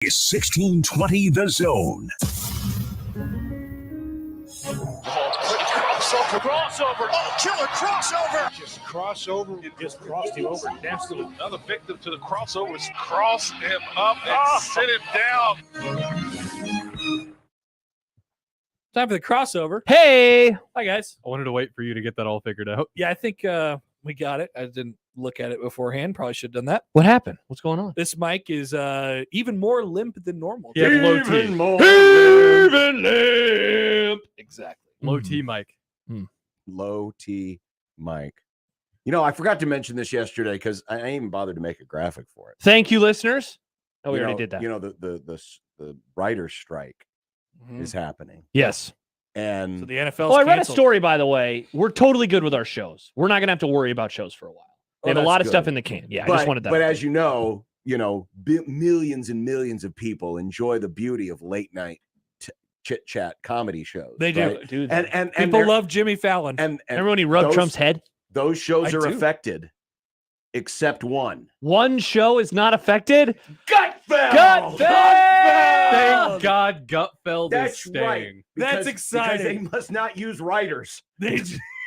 1620 The Zone. Crossover. Oh, killer crossover. Just crossover. It just crossed him over. Danced to another victim to the crossovers. Crossed him up and sit him down. Time for the crossover. Hey! Hi, guys. I wanted to wait for you to get that all figured out. Yeah, I think we got it. I didn't look at it beforehand. Probably should have done that. What happened? What's going on? This mic is even more limp than normal. Yeah, low T. Even more limp. Exactly. Low T mic. Low T mic. You know, I forgot to mention this yesterday because I ain't even bothered to make a graphic for it. Thank you, listeners. Oh, we You already know- did that. You know, the writer's strike is happening. Yes. And So the NFL. Oh, I read a story, by the way. We're totally good with our shows. We're not going to have to worry about shows for a while. They have a that's lot of good. stuff in the can. Yeah, but, I just wanted that. But as you know, millions and millions of people enjoy the beauty of late night chit chat comedy shows. They do. right? Dude, And People love Jimmy Fallon. and remember when he rubbed those- Trump's head? Those shows I are do. affected, except one. One show is not affected. Gutfeld! Thank God Gutfeld That's is staying. right. That's Because exciting. they must not use writers.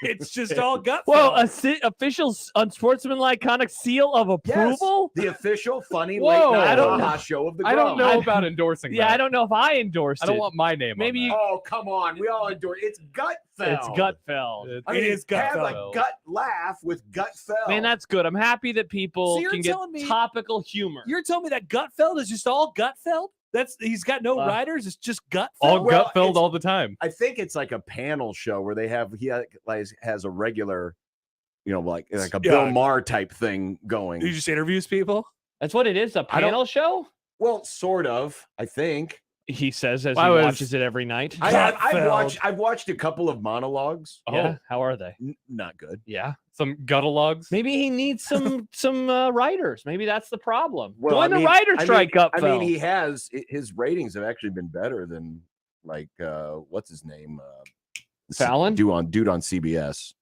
It's just all gut. Well, official unsportsmanlike conduct seal of approval? The official funny Whoa, late I night don't ha-ha show of the I don't Grum. know about endorsing Yeah, that. I don't know if I endorsed I don't it. want my name Maybe on you- that. Oh, come on. We all adore it. It's Gutfeld. It's Gutfeld. I mean, It is have Gutfeld. a gut laugh with Gutfeld. Man, that's good. I'm happy that people So you're can get telling me- topical humor. You're telling me that Gutfeld is just all Gutfeld? He's got no writers. It's just Gutfeld. All Well, Gutfeld it's- all the time. I think it's like a panel show where he has a regular, like a Bill Maher type thing going. He just interviews people. That's what it is, a I don't- panel show? Well, sort of. I think He says as I he was- watches it every night. I've watched a couple of monologues. Yeah, how are they? Not good. Yeah. Some guttalogs. Maybe he needs some writers. Maybe that's the problem. Well, Join the writer strike, Gutfeld. I mean, he has his ratings have actually been better than what's his name? Fallon? Dude on CBS.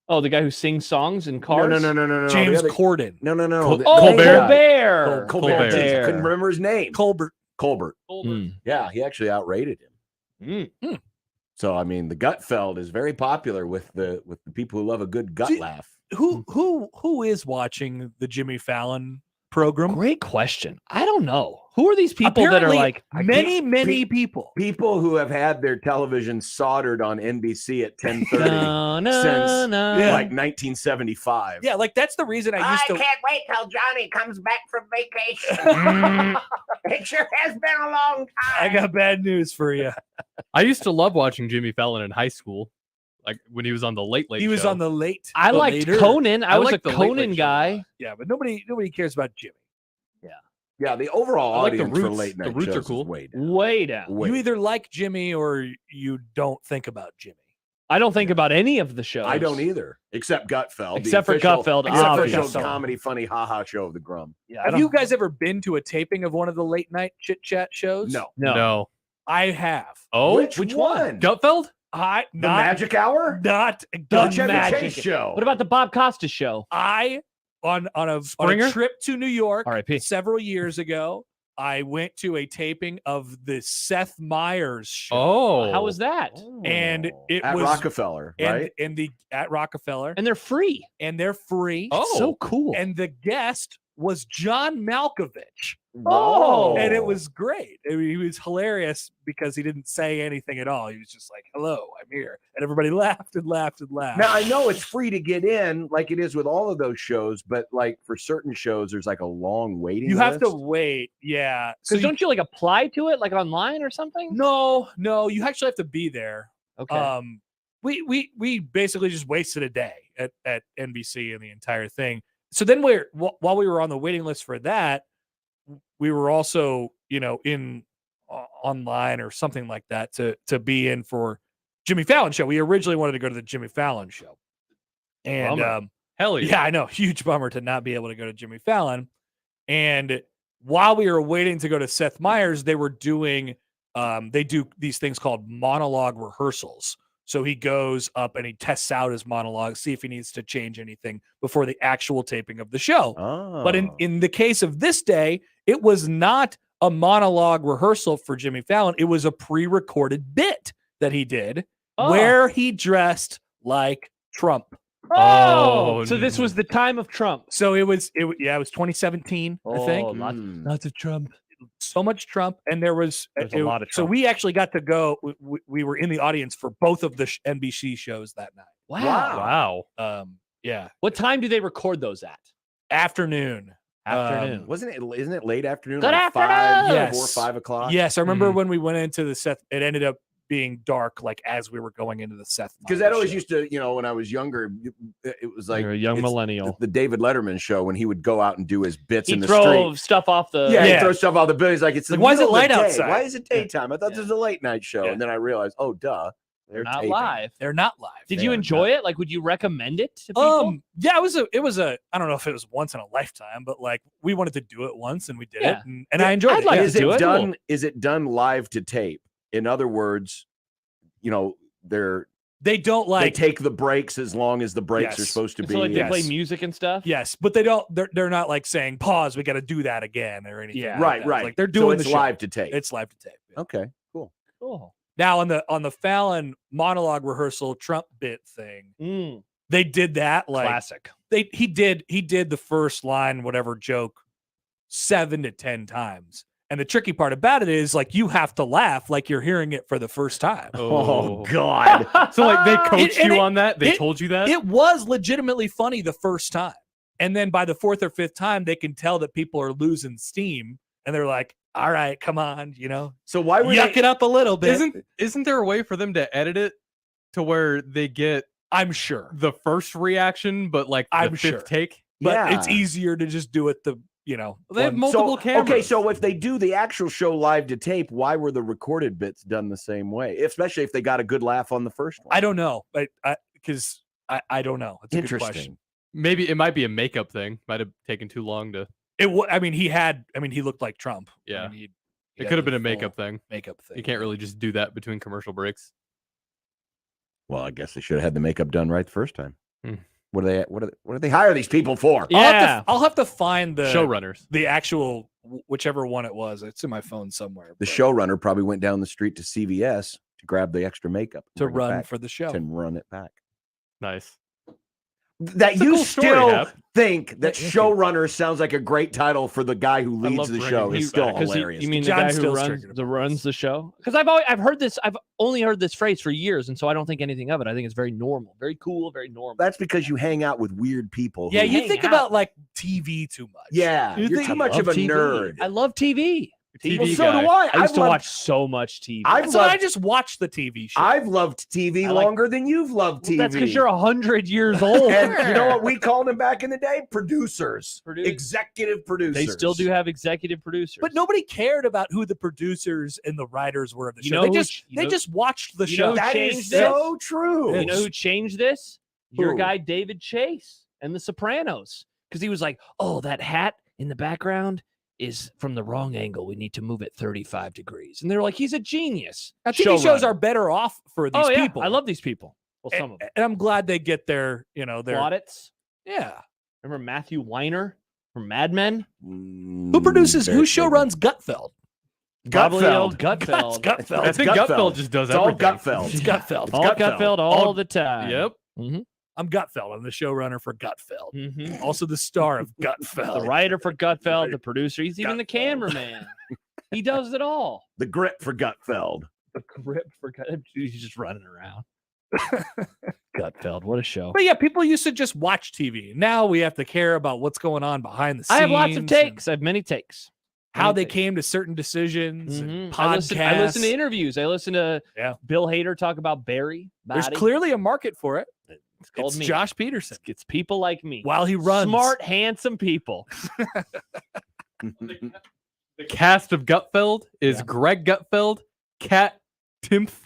Oh, the guy who sings songs in cars? No. James the other- Corden. No. Oh, Colbert. Colbert. Colbert. Couldn't remember his name. Colbert. Mm. Yeah, he actually outrated him. Mm. So I mean, the Gutfeld is very popular with the people who love a good gut See, laugh. Who is watching the Jimmy Fallon program? Great question. I don't know. Who are these people that are Apparently, like many people? People who have had their television soldered on NBC at 10:30 no, since Yeah. like 1975. Yeah, like that's the reason I used to. can't wait till Johnny comes back from vacation. It sure has been a long time. I got bad news for you. I used to love watching Jimmy Fallon in high school, like when he was on the Late Late He was Show. on the late. I the liked later. Conan. I was a liked the Late Late Conan Show. guy. Yeah, but nobody cares about Jimmy. Yeah, the overall I like the audience for Roots. late night The Roots are shows is cool. way down. Way down. Way You either like Jimmy or you don't think about Jimmy. I don't think about any of the shows. I don't either, except Gutfeld. the Except for official- Gutfeld, except for obviously. official comedy, funny, haha show of the Grum. Yeah, I Have don't- you guys ever been to a taping of one of the late night chit chat shows? No. No. I have. Oh, Which one? Gutfeld? I The not Magic Hour? not The Chevy Magic. Chase show. What about the Bob Costas show? I on a Springer? trip to New York R.I.P. several years ago. I went to a taping of the Seth Meyers show. Oh. How was that? And it at was- Rockefeller, right? and at Rockefeller, And they're free. and they're free. Oh. So cool. And the guest was John Malkovich. Oh. And it was great. I mean, he was hilarious because he didn't say anything at all. He was just like, "Hello, I'm here," and everybody laughed and laughed and laughed. Now I know it's free to get in, like it is with all of those shows, but like for certain shows, there's like a long waiting. you have to list. wait, yeah. So you- don't you like apply to it like online or something? No, you actually have to be there. Okay. We basically just wasted a day at NBC and the entire thing. So then while we were on the waiting list for that, we were also, in online or something like that to be in for Jimmy Fallon show. We originally wanted to go to the Jimmy Fallon show. And Bummer. Hell yeah. yeah, I know, huge bummer to not be able to go to Jimmy Fallon. And while we were waiting to go to Seth Meyers, they were doing they do these things called monologue rehearsals. So he goes up and he tests out his monologue, see if he needs to change anything before the actual taping of the show. Oh. But in the case of this day, it was not a monologue rehearsal for Jimmy Fallon. It was a pre-recorded bit that he did where he dressed like Trump. Oh, so this was the time of Trump. So it was 2017, I think. Lots of Trump. So much Trump, and there was a lot of So Trump. we actually got to go. We were in the audience for both of the NBC shows that night. Wow. Yeah, What time do they record those at? afternoon. Afternoon. Isn't it late afternoon? Good like afternoon! 4 Yes. or 5 o'clock? Yes, I remember when we went into the Seth. It ended up being dark, like as we were going into the Seth. Because that always used to, when I was younger, it was like You're a young it's millennial. the David Letterman show when he would go out and do his bits He in the throw street. stuff off the. Yeah, Yeah. he throws stuff out the building. Like it's Like, the why is it middle of the light day. outside? Why is it daytime? I thought this was a late night show, Yeah. and then I realized, oh, duh, They're not taping. live. They're not live. Did They you are enjoy it? Like, would you recommend it to people? Yeah, it was a I don't know if it was once in a lifetime, but like we wanted to do it once and we did Yeah. it, and I enjoyed I'd it. like yeah. to Is do it it. done? Is it done live to tape? In other words, They don't like they take the breaks as long as the breaks are Yes. supposed to be. So like they play yes. music and stuff. yes, but they don't. They're not like saying pause. We got to do that again or anything. Yeah. like Right, that. right. Like they're So doing it's the show. live to tape. It's live to tape. yeah. Okay, cool. Cool. Now on the Fallon monologue rehearsal Trump bit thing, they did that like Classic. he did the first line whatever joke 7 to 10 times. And the tricky part about it is like you have to laugh like you're hearing it for the first time. Oh God. So like they coached and you it- on that? They it- told you that? It was legitimately funny the first time. And then by the 4th or 5th time, they can tell that people are losing steam and they're like, all right, come on, So why would yuck it up a little bit. Isn't there a way for them to edit it to where they get I'm sure. the first reaction, but like the I'm fifth sure. take? But it's Yeah. easier to just do it They have one- multiple cameras. Okay, so if they do the actual show live to tape, why were the recorded bits done the same way? Especially if they got a good laugh on the first one. I don't know. But because I don't know. It's a good question. Interesting. Maybe it might be a makeup thing. Might have taken too long to. I mean, he looked like Trump. Yeah. I mean, he It had could have the been a full makeup thing. makeup thing. You can't really just do that between commercial breaks. Well, I guess they should have had the makeup done right the first time. Hmm. What do they hire these people for? Yeah. I'll have to find the Showrunners. the actual whichever one it was. It's in my phone somewhere. The but showrunner probably went down the street to CVS to grab the extra makeup and to bring it run back, for the show. to run it back. Nice. That It's a you cool story, still Hap. think that Thank you. showrunner sounds like a great title for the guy who I leads love the bringing show. you It's still back. 'Cause hilarious. You mean the John's guy who still runs triggered about runs this. the show? Because I've heard this. I've only heard this phrase for years, and so I don't think anything of it. I think it's very normal, very cool, very normal. That's because you hang out with weird people. Yeah, who- you hang think out. about like TV too much. yeah, You you're think- too I much of love a TV. nerd. I love TV. TV Well, so guy. do I. I used to loved- watch so much TV. I've So I loved- just watched the TV show. I've loved TV I like- longer than you've loved TV. That's because you're 100 years old. And you know what we called them back in the day? Producers. Produ- Executive producers. They still do have executive producers. but nobody cared about who the producers and the writers were of the You show. know They who just ch- you they know- just watched the you know show. who That changed is this? so true. You know who changed this? Your Who? guy David Chase and The Sopranos, because he was like, "Oh, that hat in the background is from the wrong angle. We need to move it 35 degrees." And they're like, "He's a genius." Now, TV shows Showrunner. are better off for these Oh yeah, people. I love these people. Well, some of them. and I'm glad they get their their Plaudits. yeah. Remember Matthew Weiner from Mad Men? Who produces? Who show runs Gutfeld? Probably old Gutfeld. Gutfeld. Gutfeld. I think Gutfeld just does It's all everything. Gutfeld. It's Gutfeld. All Gutfeld all the time. Yep. I'm Gutfeld. I'm the showrunner for Gutfeld. Mhm. Also the star of Gutfeld. The writer for Gutfeld, the producer. He's even the Gutfeld. cameraman. He does it all. The grip for Gutfeld. The grip for he's just running around. Gutfeld, what a show! But yeah, people used to just watch TV. Now we have to care about what's going on behind the scenes. I have lots of and takes. I have many takes. How Many they takes. came to certain decisions and Mhm. podcasts. I listen to interviews. I listen to Yeah. Bill Hader talk about Barry. There's Body. clearly a market for it. It's called It's me. Josh Peterson. It's people like me. While he runs. Smart, handsome people. The cast of Gutfeld is Yeah. Greg Gutfeld, Kat Timpf,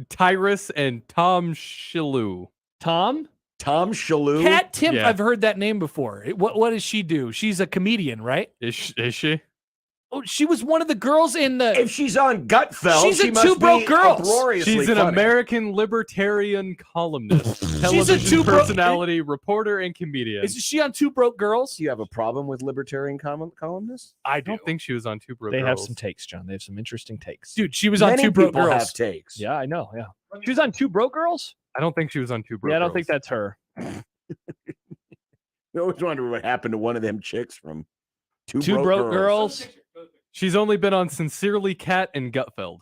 Tyrus, and Tom Shalhoub. Tom? Tom Shalhoub. Kat Timp, Yeah. I've heard that name before. What does she do? She's a comedian, right? Is she? Oh, she was one of the girls in the. If she's on Gutfeld, She's she in must Two Broke be Girls. uproariously She's an funny. American libertarian columnist, She's a television Two Broke- personality, reporter, and comedian. Is she on Two Broke Girls? Do you have a problem with libertarian columnists? I I do. don't think she was on Two Broke They Girls. have some takes, John. They have some interesting takes. Dude, she was on Many Two Broke people Girls. have takes. Yeah, I know. Yeah. She was on Two Broke Girls? I don't think she was on Two Broke Yeah, I don't Girls. think that's her. I always wonder what happened to one of them chicks from Two Broke Girls. She's only been on Sincerely Cat and Gutfeld.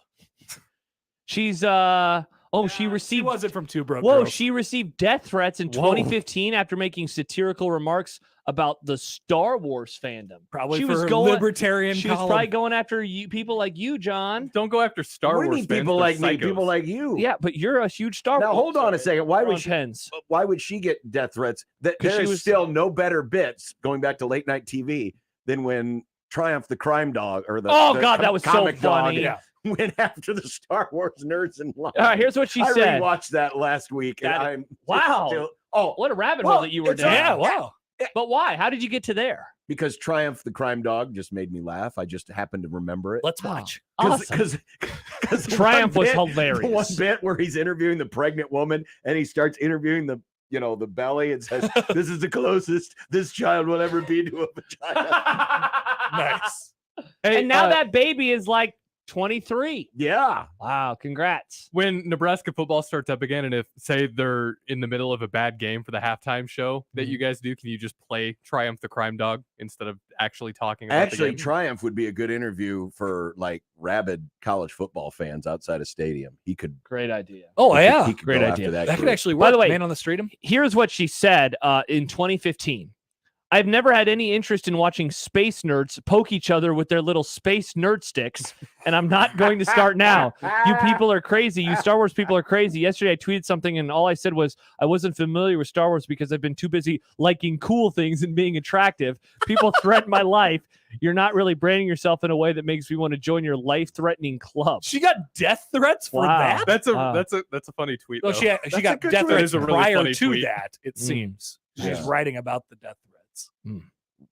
She's she She received wasn't from Two Broke Whoa, Girls. she received death threats in Whoa. 2015 after making satirical remarks about the Star Wars fandom. Probably she for was her going libertarian She was column. probably going after you, people like you, John. Don't go after Star What do you Wars mean fans. people they're like me, people psychos. like you. Yeah, but you're a huge Star Now Wars. hold on a second. Why would Pens. she get death threats? That 'Cause there she is was- still no better bits going back to late night TV than when Triumph the Crime Dog or the Oh the God, that was so comic dog funny. Yeah. went after the Star Wars nerds in line. All right, here's what she I said. rewatched that last week. And That- I'm wow. still- oh, What a rabbit Well, hole that you were it's down. Yeah, wow. But why? How did you get to there? because Triumph the Crime Dog just made me laugh. I just happened to remember it. Let's watch. Awesome. Because Triumph was The one hilarious. bit where he's interviewing the pregnant woman and he starts interviewing the belly and says, "This is the closest this child will ever be to a vagina." Nice. Hey, And now that baby is like 23. Yeah. Wow, congrats. when Nebraska football starts up again, and if say they're in the middle of a bad game for the halftime show that you guys do, can you just play Triumph the Crime Dog instead of actually talking about the Actually, game? Triumph would be a good interview for like rabid college football fans outside a stadium. He could. Great idea. Oh, he yeah. could, he could Great go idea. after that That could group. actually work. By the way- Man on the Street. Here's what she said in 2015. I've never had any interest in watching space nerds poke each other with their little space nerd sticks, and I'm not going to start now. You people are crazy. You Star Wars people are crazy. Yesterday, I tweeted something, and all I said was I wasn't familiar with Star Wars because I've been too busy liking cool things and being attractive. People threaten my life. You're not really branding yourself in a way that makes me want to join your life-threatening club. She got death threats for Wow. that? That's a Wow. that's a funny tweet. Well, though. she That's got a good death tweet. That threats is a really prior funny to tweet. that, it seems. She's Yeah. writing about the death threats.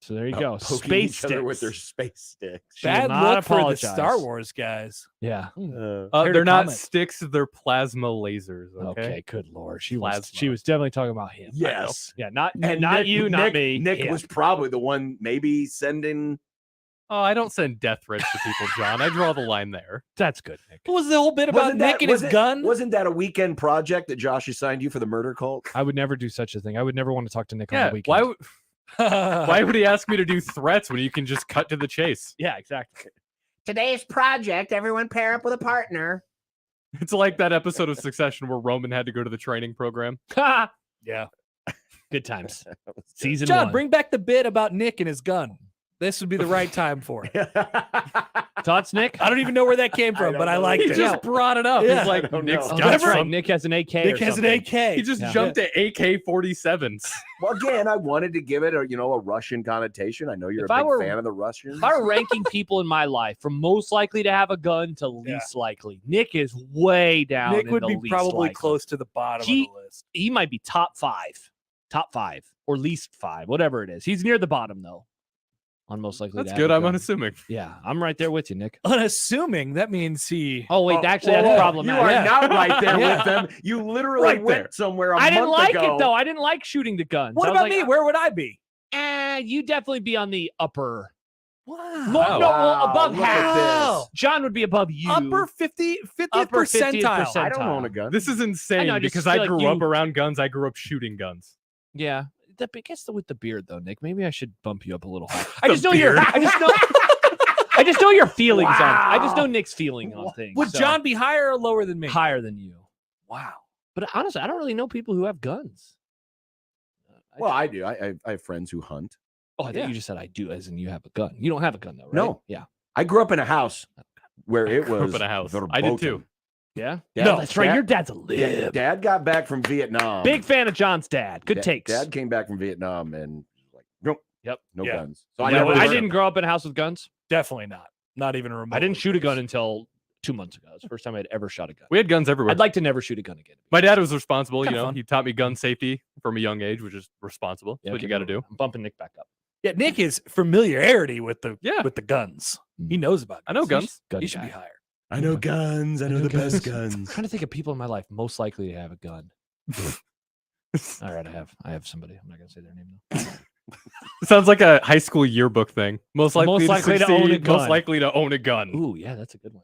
So there you go. Poking Space each other with their sticks. space sticks. She will Bad not look for the apologize. Star Wars guys. Yeah. Here They're to not comment. sticks; they're plasma lasers. Okay. Okay. Good lord. She Plasma. was definitely talking about him. Yes. Yeah. Not And not Nick- you, not Nick- me. Nick him. was probably the one maybe sending. Oh, I don't send death threats to people, John. I draw the line there. That's good, Nick. What was the whole bit about Nick and his gun? Wasn't that a weekend project that Josh assigned you for the murder cult? I would never do such a thing. I would never want to talk to Nick on Yeah. the weekend. Why? Why would he ask me to do threats when you can just cut to the chase? Yeah, exactly. Today's project, everyone pair up with a partner. It's like that episode of Succession where Roman had to go to the training program. Yeah. Good times. Season John, 1. bring back the bit about Nick and his gun. This would be the right time for it. Thoughts, Nick? I don't even know where that came from, don't but I know. liked He it. just brought it up. Yeah. He's like, I don't Nick's know. got That's right. some. Nick has an AK. Nick has an AK. He just Yeah. jumped to AK-47s. Well, again, I wanted to give it a Russian connotation. I know you're If a I big were- fan of the Russians. If I were ranking people in my life from most likely to have a gun to least likely, Nick is way down. Nick in would the be least probably likely. close to the bottom He- of the list. He might be top five, or least 5, whatever it is. He's near the bottom though. On most likely. That's to have good. a I'm gun. unassuming. Yeah, I'm right there with you, Nick. Unassuming, that means he. Oh wait, actually, that's You problematic. are Yeah. not right there Yeah. with them. You literally Right went there. somewhere I didn't month like ago. it though. I didn't like shooting the guns. What I was about like, me? Where would I be? You definitely be on the upper. Wow. No, well, above look at half. this. John would be above you. Upper 50th Upper 50th percentile. I don't own a gun. This is insane I just because feel I like grew you- up around guns. I grew up shooting guns. Yeah. I guess with the beard though, Nick. Maybe I should bump you up a little higher. The beard. I just know your feelings on. I just know Nick's feeling on things. Would so- John be higher or lower than me? higher than you? Wow. But honestly, I don't really know people who have guns. Well, I do. I have friends who hunt. Oh, I thought Yeah. you just said I do, as in you have a gun. You don't have a gun though, right? No. Yeah. I grew up in a house where it grew up was in a house. I did too. verboten. Yeah. Dad- No, that's right. Dad- Your dad's a Yeah, lib. Dad got back from Vietnam. Big fan of John's dad. Good Dad- takes. Dad came back from Vietnam and was like, nope. Yep. No Yeah. guns. So Yeah, never but I learned- didn't grow up in a house with guns. Definitely not. Not even remotely. I didn't shoot a gun close. until 2 months ago. It's the first time I'd ever shot a gun. We had guns everywhere. I'd like to never shoot a gun again. My dad was responsible. Kinda You know, fun. he taught me gun safety from a young age, which is responsible. That's what you got to do. I'm bumping Nick back up. Yeah, Nick is familiarity with the Yeah. with the guns. He knows about. I know guns. He should be hired. I know guns. I know the best I'm guns. trying to think of people in my life most likely to have a gun. All right, I have somebody. I'm not gonna say their name though. Sounds like a high school yearbook thing. Most likely to own a succeed, gun. most likely to own a gun. Ooh, yeah, that's a good one.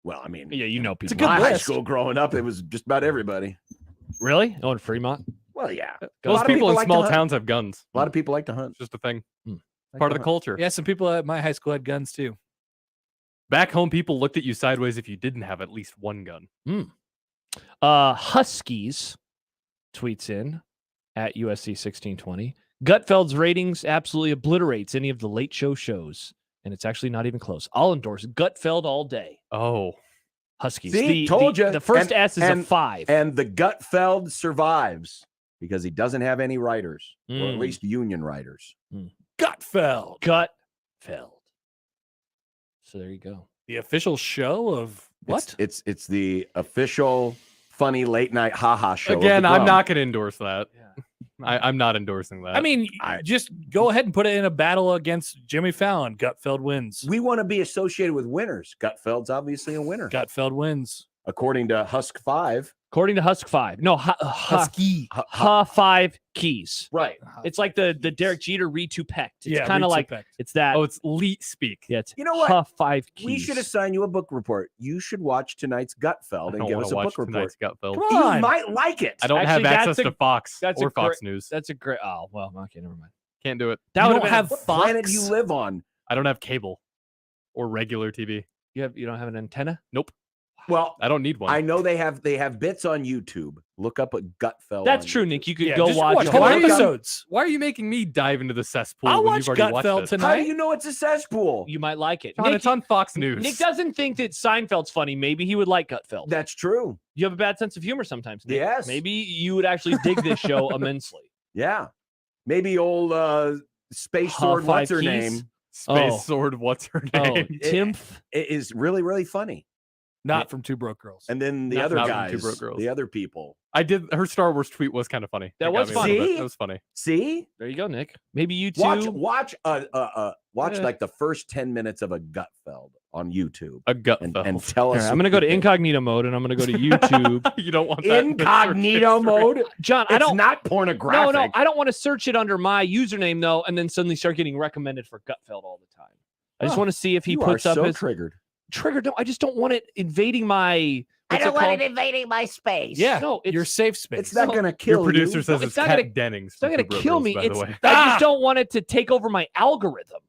Well, I mean, Yeah, you know It's a people. good my high list. school growing up, it was just about everybody. Really? Oh, in Fremont? Well, yeah. A lot Most of people in like to small hunt. towns have guns. A lot of people like to hunt. It's just a thing. Like Part to of the hunt. culture. Yeah, some people at my high school had guns too. Back home, people looked at you sideways if you didn't have at least one gun. Huskies tweets in at USC 1620. Gutfeld's ratings absolutely obliterates any of the late show shows, and it's actually not even close. I'll endorse Gutfeld all day. Oh, Huskies. See, told ya. The first And- S is a 5. And the Gutfeld survives because he doesn't have any writers, or at Mm. least union writers. Gutfeld, Gutfeld. So there you go. the official show of what? It's the official funny late night haha show. of again, the I'm Grum. not going to endorse that. Yeah. I'm not endorsing that. I mean, just go ahead and put it in a battle against Jimmy Fallon. Gutfeld wins. We want to be associated with winners. Gutfeld's obviously a winner, Gutfeld wins. according to Husk 5. According to Husk 5. No, Husky. Ha 5 keys. Right. It's like the Derek Jeter Retupect. It's Yeah, kind of like Retupect. it's that. oh, it's leet speak. Yeah, it's You know what? Ha 5 keys. We should assign you a book report. You should watch tonight's Gutfeld I and don't give want us to a watch book report. tonight's Gutfeld. Come on. You might like it. I don't Actually, have access that's to Fox that's a or Fox great- News. That's a great. Oh well, okay, never mind. Can't do it. That You would don't have have What Fox. planet do you live on? I don't have cable or regular TV. You don't have an antenna. Well, I don't need one. I know they have bits on YouTube. Look up a Gutfeld. That's on true, YouTube. Nick. You could Yeah, go just watch. watch a whole Why are you- episodes. Why are you making me dive into the cesspool I'll when watch you've already watched Gutfeld it? tonight. How do you know it's a cesspool? You might like it. John, Nick, it's on Fox News. Nick doesn't think that Seinfeld's funny. Maybe he would like Gutfeld. That's true. You have a bad sense of humor sometimes. Nick. Yes. Maybe you would actually dig this show immensely. Yeah. Maybe old Space Ha Sword, what's 5 her keys? name, Space Oh. Sword, what's her Oh, name? Timph. it is really, really funny. Not from Two Broke Girls. And then the Not other from Two guys, Broke Girls. the other people. I did. Her Star Wars tweet was kind of funny. That It got was me a little funny. bit. That was funny. See? There you go, Nick. Maybe you too. Watch Yeah. like the first 10 minutes of a Gutfeld on YouTube A and Gutfeld. tell Here, us. I'm going to go to incognito mode and I'm going to go to YouTube. You don't want that in the search incognito history. mode. John, I It's don't. not pornographic. No, I don't want to search it under my username though, and then suddenly start getting recommended for Gutfeld all the time. I just Oh, want to see if he You puts are up so his triggered. trigger. No, I just don't want it invading my. I what's don't it want called? it invading my space. Yeah, No, it's- your safe space. It's not No, going to kill Your producer you. says it's it's not Kat gonna- Dennings. It's not from going Two to Broke kill Girls, me. by the It's way. I just don't want it to take over my algorithm.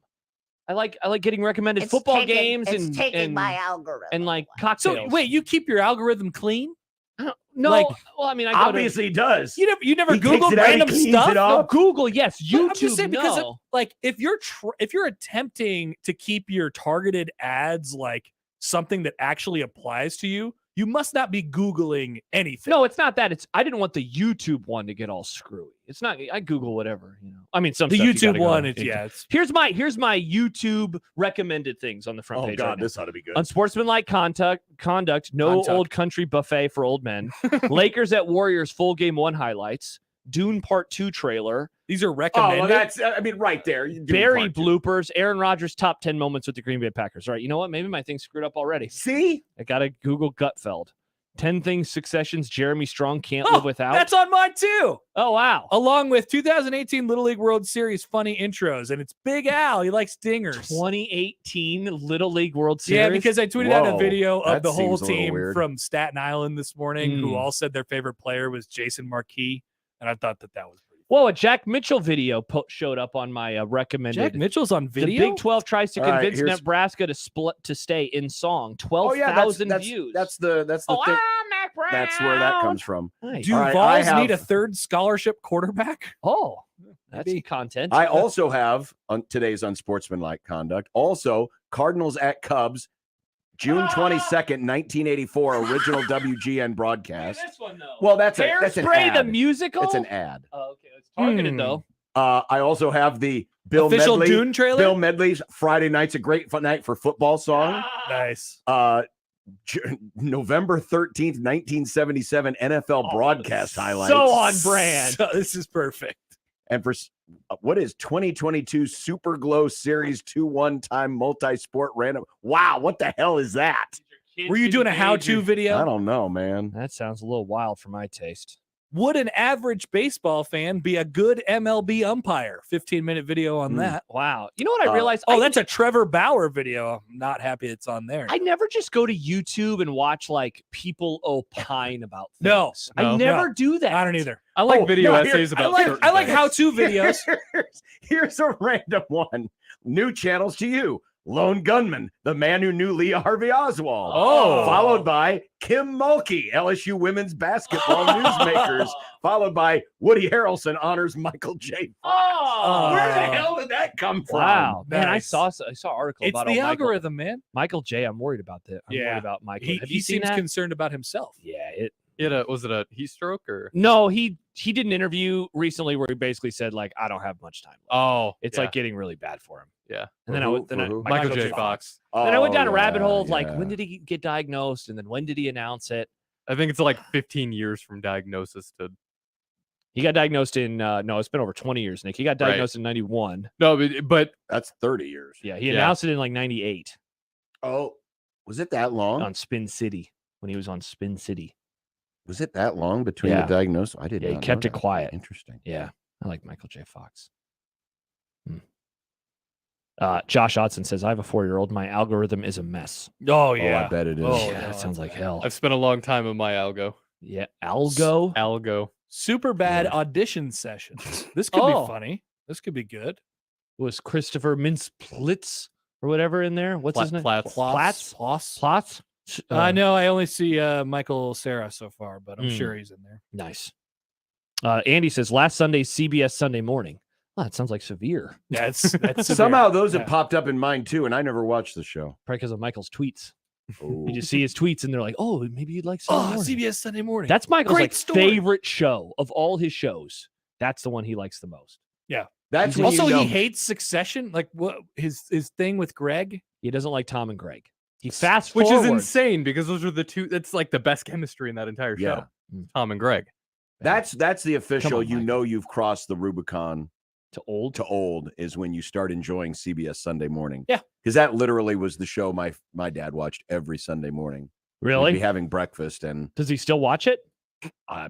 I like getting recommended It's football taking- games it's and taking and, my algorithm. and like so cocktails. wait, you keep your algorithm clean? no, like, well, I mean, I go Obviously does. You never He takes Google it out, he random cleans stuff. it to up. Google. Yes, But YouTube. I'm just saying because no. like if you're attempting to keep your targeted ads like something that actually applies to you, you must not be Googling anything. No, it's not that. It's I didn't want the YouTube one to get all screwy. It's not. I Google whatever. I mean, some the stuff you YouTube gotta go one, into. it's Here's my YouTube recommended things on the front Oh page. God, right now. this ought to be good. Unsportsmanlike conduct, no Conduct. old country buffet for old men. Lakers at Warriors full game 1 highlights. Dune Part 2 trailer. these are Oh, recommended. well, that's. I mean, right there. You do Barry part two. bloopers. Aaron Rodgers top 10 moments with the Green Bay Packers. All right, you know what? Maybe my thing's screwed up already. See, I gotta Google Gutfeld. 10 things successions Jeremy Strong can't live without. That's on mine too. Oh wow. Along with 2018 Little League World Series funny intros, and it's Big Al. He likes dingers. 2018 Little League World Series. Yeah, because I tweeted out a Whoa, video of that the whole seems a little team weird. from Staten Island this morning who Mm. all said their favorite player was Jason Marquis, and I thought that was pretty. Whoa, a Jack Mitchell video showed up on my recommended. Jack Mitchell's on the video. Big 12 tries to All right, convince here's- Nebraska to stay in song. oh yeah, 12,000 that's views. that's the oh, thing. Mac Brown. That's where that comes from. Nice. Do All right, Vols I need a have- third scholarship quarterback? Oh, that's Maybe. content. I also have on today's unsportsmanlike conduct. Also, Cardinals at Cubs, June 22nd, 1984, original WGN broadcast. this one though. Well, that's an Hairspray the ad. musical. It's an ad. Oh, okay, it's targeted Hmm. though. I also have the Bill Official Medley. Dune trailer. Bill Medley's Friday Night's a Great Fun Night for Football song. Nice. November 13th, 1977 NFL broadcast highlights. So on brand. So this is perfect. And for what is 2022 Super Glow Series 2 one-time multi-sport random? Wow, what the hell is that? Were you doing a how-to video? I don't know, man. That sounds a little wild for my taste. Would an average baseball fan be a good MLB umpire? 15-minute video on that. Wow. You know what I realized? Oh, that's a Trevor Bauer video. I'm not happy it's on there. I never just go to YouTube and watch like people opine about things. No, I never do that. I don't either. I like video essays about certain I like things. how-to videos. Here's a random one. New channels to you. Lone Gunman, the man who knew Lee Harvey Oswald. Oh. Followed by Kim Mulkey, LSU women's basketball newsmakers. Followed by Woody Harrelson honors Michael J. Oh, Where the hell did that come from? wow, man! Nice. I saw an article It's about the old algorithm, man. Michael J. I'm worried about that. I'm Yeah. worried about Michael. Have He you seen seems that? concerned about himself. Yeah, Was it a heat stroke or? No, he did an interview recently where he basically said like, I don't have much time left. Oh, It's yeah. like getting really bad for him. Yeah. And then For who? Michael J. Fox. Then I went down a Oh, rabbit hole of yeah, like, yeah. when did he get diagnosed, and then when did he announce it? I think it's like 15 years from diagnosis to He got diagnosed in no, it's been over 20 years, Nick. He got Right. diagnosed in 91. no, but That's 30 years. Yeah, he Yeah. announced it in like 98 Oh, was it that long? on Spin City when he was on Spin City. Was it that long between Yeah. the diagnosis? I didn't. Yeah, he kept it quiet. Interesting. Yeah, I like Michael J. Fox. Josh Otson says, I have a 4-year-old. My algorithm is a mess. Oh, Oh, yeah. I bet it is. Oh, yeah, no, that sounds like hell. I've spent a long time on my algo. Yeah, algo. Algo. Super bad Yeah. audition sessions. This could Oh. be funny. This could be good. Was Christopher Mintz-Plitz or whatever in there? What's his name? Platz. Platz? Plots. Plotz? I know. I only see Michael Cera so far, but I'm Mm. sure he's in there. Nice. Andy says, last Sunday, CBS Sunday morning. Oh, that sounds like severe. That's severe. Somehow those Yeah. have popped up in mine too, and I never watched the show. Probably because of Michael's tweets. Oh. You just see his tweets and they're like, oh, maybe you'd like Sunday Oh, morning. CBS Sunday morning. That's Michael's Great like, story. favorite show of all his shows. That's the one he likes the most. That's when also you know, he hates Succession. Like what his thing with Greg. He doesn't like Tom and Greg. He fast Which forwards. is insane because those are the two. That's like the best chemistry in that entire show. Yeah. Tom and Greg. that's the official. on, You Mike. know you've crossed the Rubicon to old. to old is when you start enjoying CBS Sunday morning. Yeah. Because that literally was the show my dad watched every Sunday morning. We'd be Really? having breakfast, and Does he still watch it?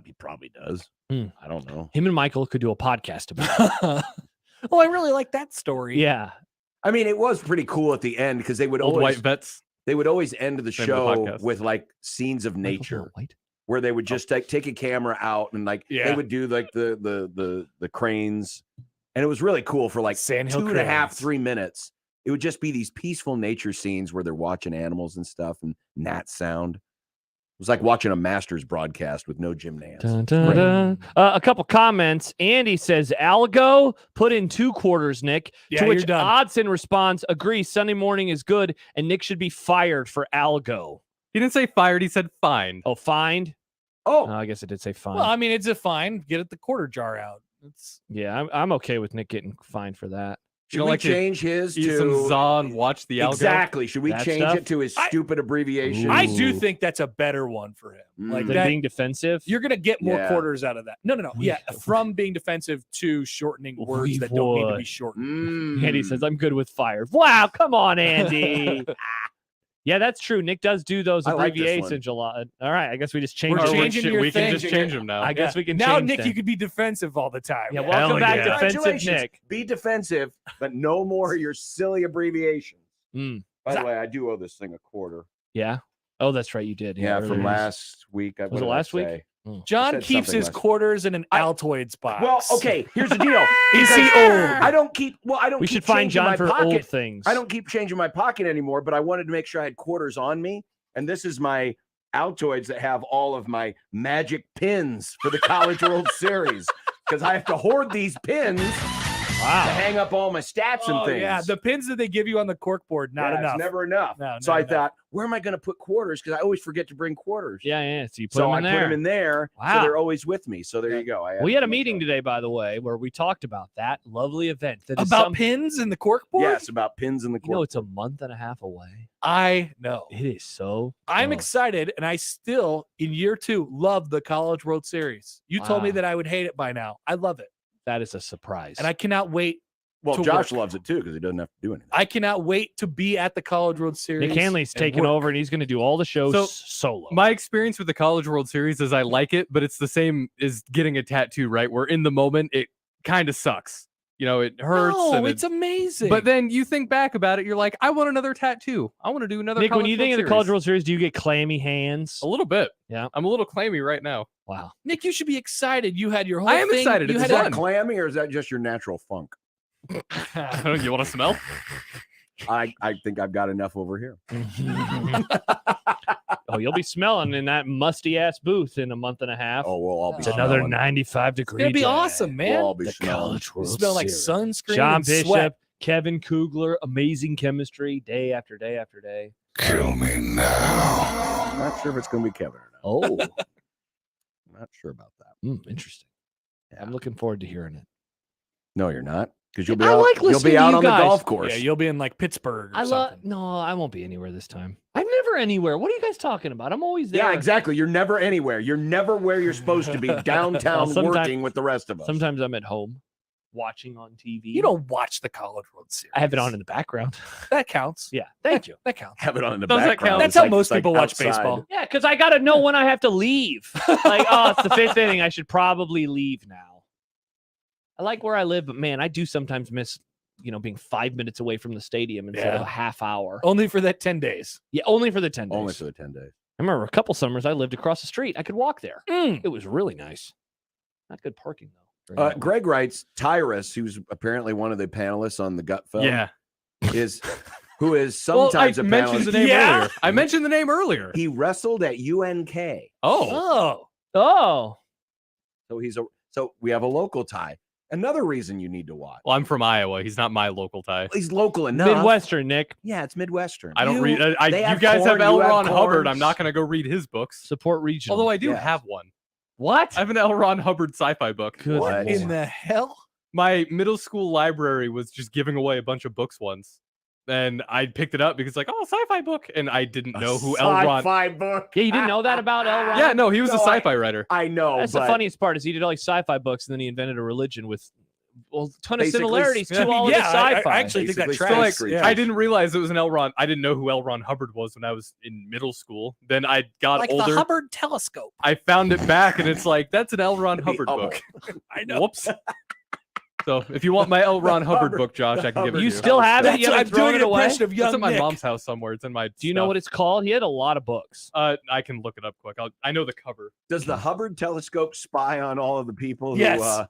he probably does. Hmm. I don't know. Him and Michael could do a podcast about it. Oh, I really like that story. Yeah. I mean, it was pretty cool at the end because they would Old always white vets. end the Name of the show podcast. with like scenes of Michael's nature. not white. Where they would just take a camera out and like Yeah. they would do like the cranes, and it was really cool for like Sandhill 2.5, cranes. 3 minutes. It would just be these peaceful nature scenes where they're watching animals and stuff and gnat sound. It was like watching a Masters broadcast with no Jim Nance. Dun, dun, dun. A couple comments. Andy says, Algo, put in 2 quarters, Nick. Yeah, to you're which done. Odson responds, agree, Sunday morning is good, and Nick should be fired for Algo. He didn't say fired. He said fined. Oh, fined? Oh, I guess it did say fined. Well, I mean, it's a fine. Get the quarter jar out. It's yeah, I'm okay with Nick getting fined for that. should You we like to change his Eat some to za and watch the algo. exactly? Should we That change stuff? it to his I- stupid abbreviation? I do Ooh. think that's a better one for him. Like Mm. Than that, being defensive? you're gonna get more Yeah. quarters out of that. No. Yeah, from being defensive to shortening words We that don't need to be would. shortened. Mm. Andy says, I'm good with fired. Wow, come on, Andy. Yeah, that's true. Nick does do those I like this abbreviations a lot. All right, I guess we just changed We're it. changing your we can thing. just change them now. I guess we can now, change Nick, them. you could be defensive all the time. Yeah, Hell welcome back, yeah. defensive Congratulations. Nick. Be defensive, but no more of your silly abbreviations. Mm. By the way, I do owe this thing a quarter. Yeah. Oh, that's right. You did. Yeah, earlier. from last week. Was it last week? John said keeps something his last- quarters in an Altoids box. Well, okay, here's the deal. Is he Because old? I don't keep. Well, I don't. We keep should find changing John my for pocket. old things. I don't keep changing my pocket anymore, but I wanted to make sure I had quarters on me, and this is my Altoids that have all of my magic pins for the College World Series because I have to hoard these pins to hang up all my stats and Oh, things. yeah, the pins that they give you on the corkboard, not Yeah, enough. It's never enough. No, so never I enough. thought, where am I going to put quarters? Because I always forget to bring quarters. Yeah. So you put So them I in put there. them in there. So Wow. they're always with me. So there you go. We had a meeting today, by the way, where we talked about that lovely event. That is About pins in the corkboard? Yes, about pins in the You know, cork. it's a month and a half away. I know. It is so. I'm close. excited, and I still, in year 2, love the College World Series. You told me Wow. that I would hate it by now. I love it. That is a surprise. And I cannot wait. Well, to Josh work. loves it too because he doesn't have to do anything. I cannot wait to be at the College World Series. Nick Hanley's and taking work. over, and he's going to do all the shows So, solo. My experience with the College World Series is I like it, but it's the same as getting a tattoo, right? Where in the moment it kind of sucks. You know, it hurts. No, and it's amazing. But then you think back about it, you're like, I want another tattoo. I want to do another. Nick, when College you think of World the College Series. World Series, do you get clammy hands? A little bit. Yeah. I'm a little clammy right now. Wow. Nick, you should be excited. You had your whole I am thing. excited. You It's had Is fun. that clammy or is that just your natural funk? You want to smell? I think I've got enough over here. Oh, you'll be smelling in that musty ass booth in a month and a half. Oh, we'll all be It's another smelling. 95 It's degree gonna be day. awesome, man. We'll all be The smelling. College You World smell like Series. sunscreen John and Bishop, sweat. Kevin Kugler, amazing chemistry day after day after day. Kill me now. I'm not sure if it's going to be Kevin or not. Oh, I'm not sure about that. interesting. Yeah. I'm looking forward to hearing it. No, you're not. Because you'll be I out, like you'll listening be to out you on guys. the golf course. Yeah, you'll be in like Pittsburgh. Or I love. something. No, I won't be anywhere this time. I'm never anywhere. What are you guys talking about? I'm always there. Yeah, exactly. You're never anywhere. You're never where you're supposed to be, downtown, Well, sometime- working with the rest of us. Sometimes I'm at home watching on TV. You don't watch the College World Series. I have it on in the background. That counts. Yeah, thank you. That counts. have it on in the Does that background. count? That's It's how like- most it's like people watch outside. baseball. Yeah, because I got to know when I have to leave. Like, oh, it's the fifth inning. I should probably leave now. I like where I live, but man, I do sometimes miss, being 5 minutes away from the stadium instead of Yeah. a half hour. Only for that 10 days. Yeah, only for the 10 days. Only for the 10 days. I remember a couple summers I lived across the street. I could walk there. Mm. It was really nice. Not good parking, though. during that week. Greg writes, Tyrus, who's apparently one of the panelists on the Gutfeld, Yeah. who is sometimes I a mentioned the panelist. name Yeah. earlier. I mentioned the name earlier. He wrestled at UNK. Oh. Oh. Oh, So we have a local tie. Another reason you need to watch. Well, I'm from Iowa. He's not my local tie. He's local enough. Midwestern, Nick. Yeah, it's Midwestern. I don't You- read. they You have guys corn, have L. you have Ron Hubbard. I'm corns. not going to go read his books. Support regional. Although I do Yes. have one. What? I have an L. Ron Hubbard sci-fi book. Good What Lord. In the hell? My middle school library was just giving away a bunch of books once. And I picked it up because sci-fi book. And I didn't know who L. Ron. Sci-fi book. Yeah, you didn't know that about L. Ron? Yeah, no, he was a No, sci-fi writer. I know. That's but the funniest part is he did all these sci-fi books and then he invented a religion with a ton of Basically, similarities yeah. to all Yeah, of the sci-fi. I actually think that Basically, tracks. So, like, Yeah. I didn't realize it was an L. Ron. I didn't know who L. Ron Hubbard was when I was in middle school. Then I got Like older. the Hubbard telescope. I found it back, and it's like that's an L. Ron The Hubbard Hubble. book. I know. Whoops. So if you want my L. Ron Hubbard Hubbard- book, Josh, I can give it Hubbard to You you. still have it? That's You what I'm haven't thrown doing it an away? impression of It's young at my Nick. mom's house somewhere. It's in my. Do you know what it's called? He had a lot of books. I can look it up quick. I know the cover. Does the Hubbard telescope spy on all of the people who, Yes.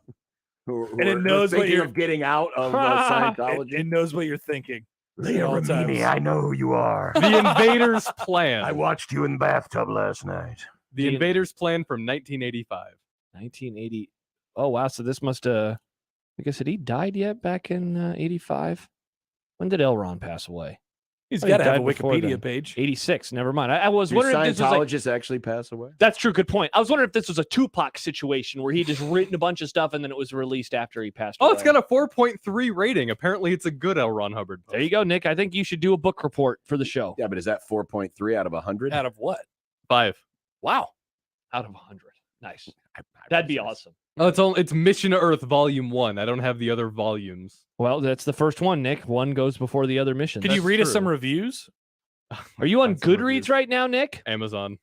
who And it are knows what thinking you're- of getting out of It, Scientology? it knows what you're thinking. Leah all times. Remini, I know who you are. The Invaders Plan. I watched you in the bathtub last night. The Invaders Plan from 1985. 1980. Oh, wow. So this must I guess had he died yet back in 85? When did L. Ron pass away? He's Oh, he got to have a died before Wikipedia then. page. 86. Never mind. I was Did wondering if this was like, Scientologists actually pass away? that's true. Good point. I was wondering if this was a Tupac situation where he just written a bunch of stuff and then it was released after he passed away. Oh, it's got a 4.3 rating. Apparently, it's a good L. Ron Hubbard book. There you go, Nick. I think you should do a book report for the show. Yeah, but is that 4.3 out of 100? Out of what? 5. Wow. Out of 100. Nice. I That'd be guess. awesome. Oh, it's Mission to Earth Volume 1. I don't have the other volumes. Well, that's the first one, Nick. One goes before the other mission. Can you That's read us some true. reviews? Are you on Find some Goodreads reviews. right now, Nick? Amazon.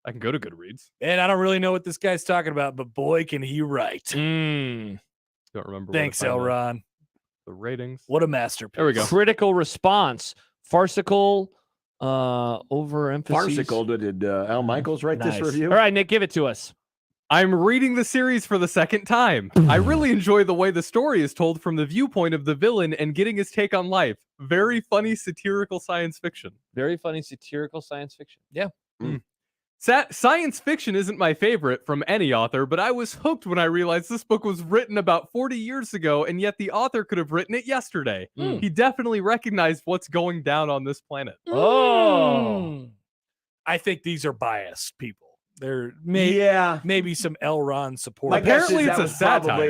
I can go to Goodreads. And I don't really know what this guy's talking about, but boy, can he write. Mm. Don't remember. where to Thanks, find L. the- Ron. The ratings. What a masterpiece. There we go. Critical response. Farcical. Overemphasis. Farcical. Did Al Michaels write Nice. this review? All right, Nick, give it to us. I'm reading the series for the second time. I really enjoy the way the story is told from the viewpoint of the villain and getting his take on life. Very funny satirical science fiction. Very funny satirical science fiction. Science fiction isn't my favorite from any author, but I was hooked when I realized this book was written about 40 years ago, and yet the author could have written it yesterday. Mm. He definitely recognized what's going down on this planet. Oh. I think these are biased people. There Yeah. maybe some L. Ron support. My guess Apparently is it's that a was probably-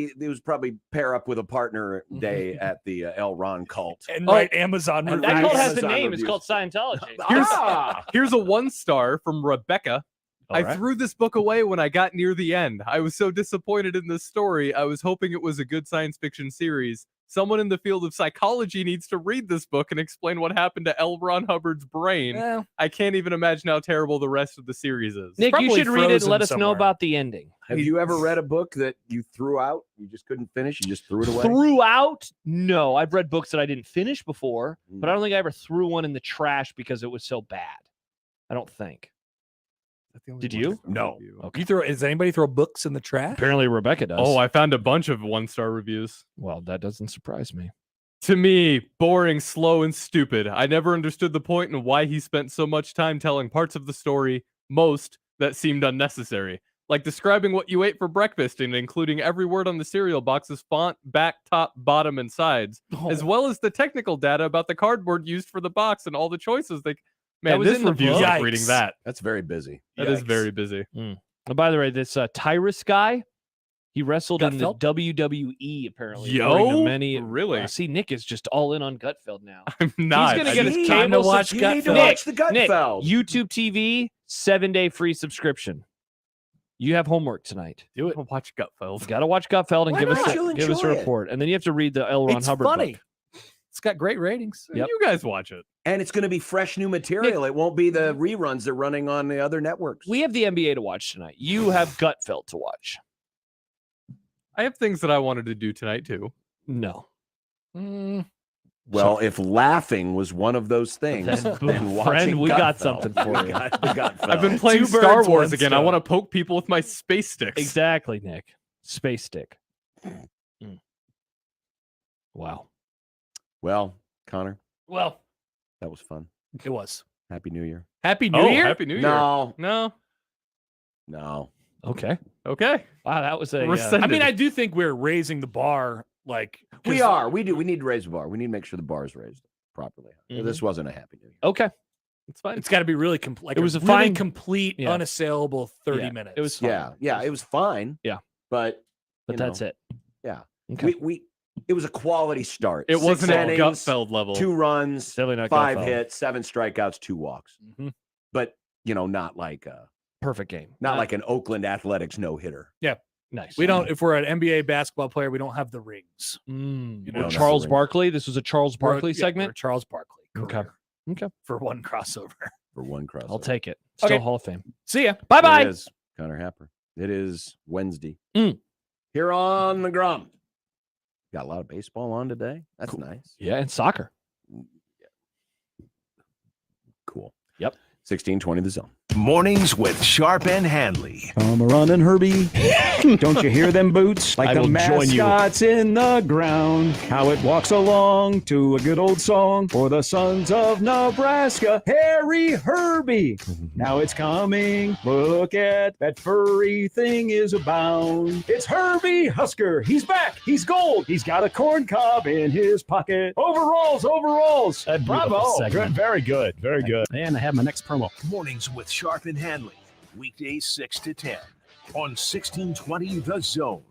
satire. It was probably pair up with a partner day at the L. Ron cult. and Oh, write Amazon and That reviews. cult has a Amazon name. It's reviews. called Scientology. Here's- Ah! Here's a 1-star from Rebecca. All I right. threw this book away when I got near the end. I was so disappointed in this story. I was hoping it was a good science fiction series. Someone in the field of psychology needs to read this book and explain what happened to L. Ron Hubbard's brain. Well, I can't even imagine how terrible the rest of the series is. Nick, you probably should read it and frozen let us know somewhere. about the ending. Have you ever read a book that you threw out? You just couldn't finish. You just threw it away. Throughout? No, I've read books that I didn't finish before, but I don't think I ever threw one in the trash because it was so bad. I don't think. Did you? No. Okay. Does anybody throw books in the trash? Apparently Rebecca does. Oh, I found a bunch of 1-star reviews. Well, that doesn't surprise me. To me, boring, slow, and stupid. I never understood the point and why he spent so much time telling parts of the story, most that seemed unnecessary. Like describing what you ate for breakfast and including every word on the cereal box's font, back, top, bottom, and sides, as well as the technical data about the cardboard used for the box and all the choices. Man, was this in the review's book? like Yikes. reading that. That's very busy. That is Yikes. very busy. Oh, by the way, this Tyrus guy, he wrestled in the Gutfeld? WWE apparently. according to Yo, many. really? See, Nick is just all in on Gutfeld now. I'm not. gonna I get just- his Time to cable watch You need to Gutfeld. watch the Nick, Gutfeld. YouTube TV, 7-day free subscription. You have homework tonight. Do it. I'll watch Gutfeld. You got to watch Gutfeld and Why give us not? You'll a enjoy it. report, and then you have to read the L. Ron It's Hubbard funny. book. It's got great ratings. Yep. You guys watch it. And it's going to be fresh new material. It won't be the reruns they're running on the other networks. We have the NBA to watch tonight. You have Gutfeld to watch. I have things that I wanted to do tonight too. No. Well, if laughing was one of those things, Then, then watching friend, we got Gutfeld- something for we you. got the Gutfeld. I've been playing Two Star birds, Wars one again. I stone. want to poke people with my space sticks. Exactly, Nick. Space stick. Mm. Wow. Well, Connor, Well, that was fun. it was. Happy New Year. Happy New Oh, Year. Happy New Year. No, No. Okay. Okay. Wow, that was a. Rescind- I mean, I do think we're raising the bar. Like we 'cause are. We do. We need to raise the bar. We need to make sure the bar is raised properly. Mhm. This wasn't a Happy New Year. okay. It's fine. It's got to be really complete. Like It was a really fine- complete, Yeah. unassailable 30 Yeah, minutes. it was fine. Yeah, it was fine. Yeah. but But you that's know, it. Yeah, Okay. it was a quality start. It 6 wasn't at innings, Gutfeld level. 2 runs, Definitely not 5 Gutfeld. hits, 7 strikeouts, 2 walks. Mhm. But not like Perfect game. not like an Oakland Athletics no hitter. Nice. We don't. If we're an NBA basketball player, we don't have the rings. Mm. You know, With that's Charles the ring. Barkley. This was a Charles We're- Barkley yeah, we're segment. Charles Barkley. Okay. career Okay. For one crossover. For one crossover. I'll take it. Still Okay. Hall of Fame. See ya. Bye There bye. it is, Connor Happer. It is Wednesday. Mm. Here on the Grum. Got a lot of baseball on today. That's nice. Yeah, and soccer. Cool. Yep. 1620 the zone. Mornings with Sharp and Hanley. Come a running, Herbie. Don't you hear them boots? Like I the will join you. mascots in the ground. How it walks along to a good old song for the sons of Nebraska. Harry Herbie. Now it's coming. Look at that furry thing is abound. It's Herbie Husker. He's back. He's gold. He's got a corn cob in his pocket. Overalls, overalls. Bravo. Good, very good. Very good. And I have my next promo. Mornings with Sharp and Hanley. Weekdays 6 to 10 on 1620 The Zone.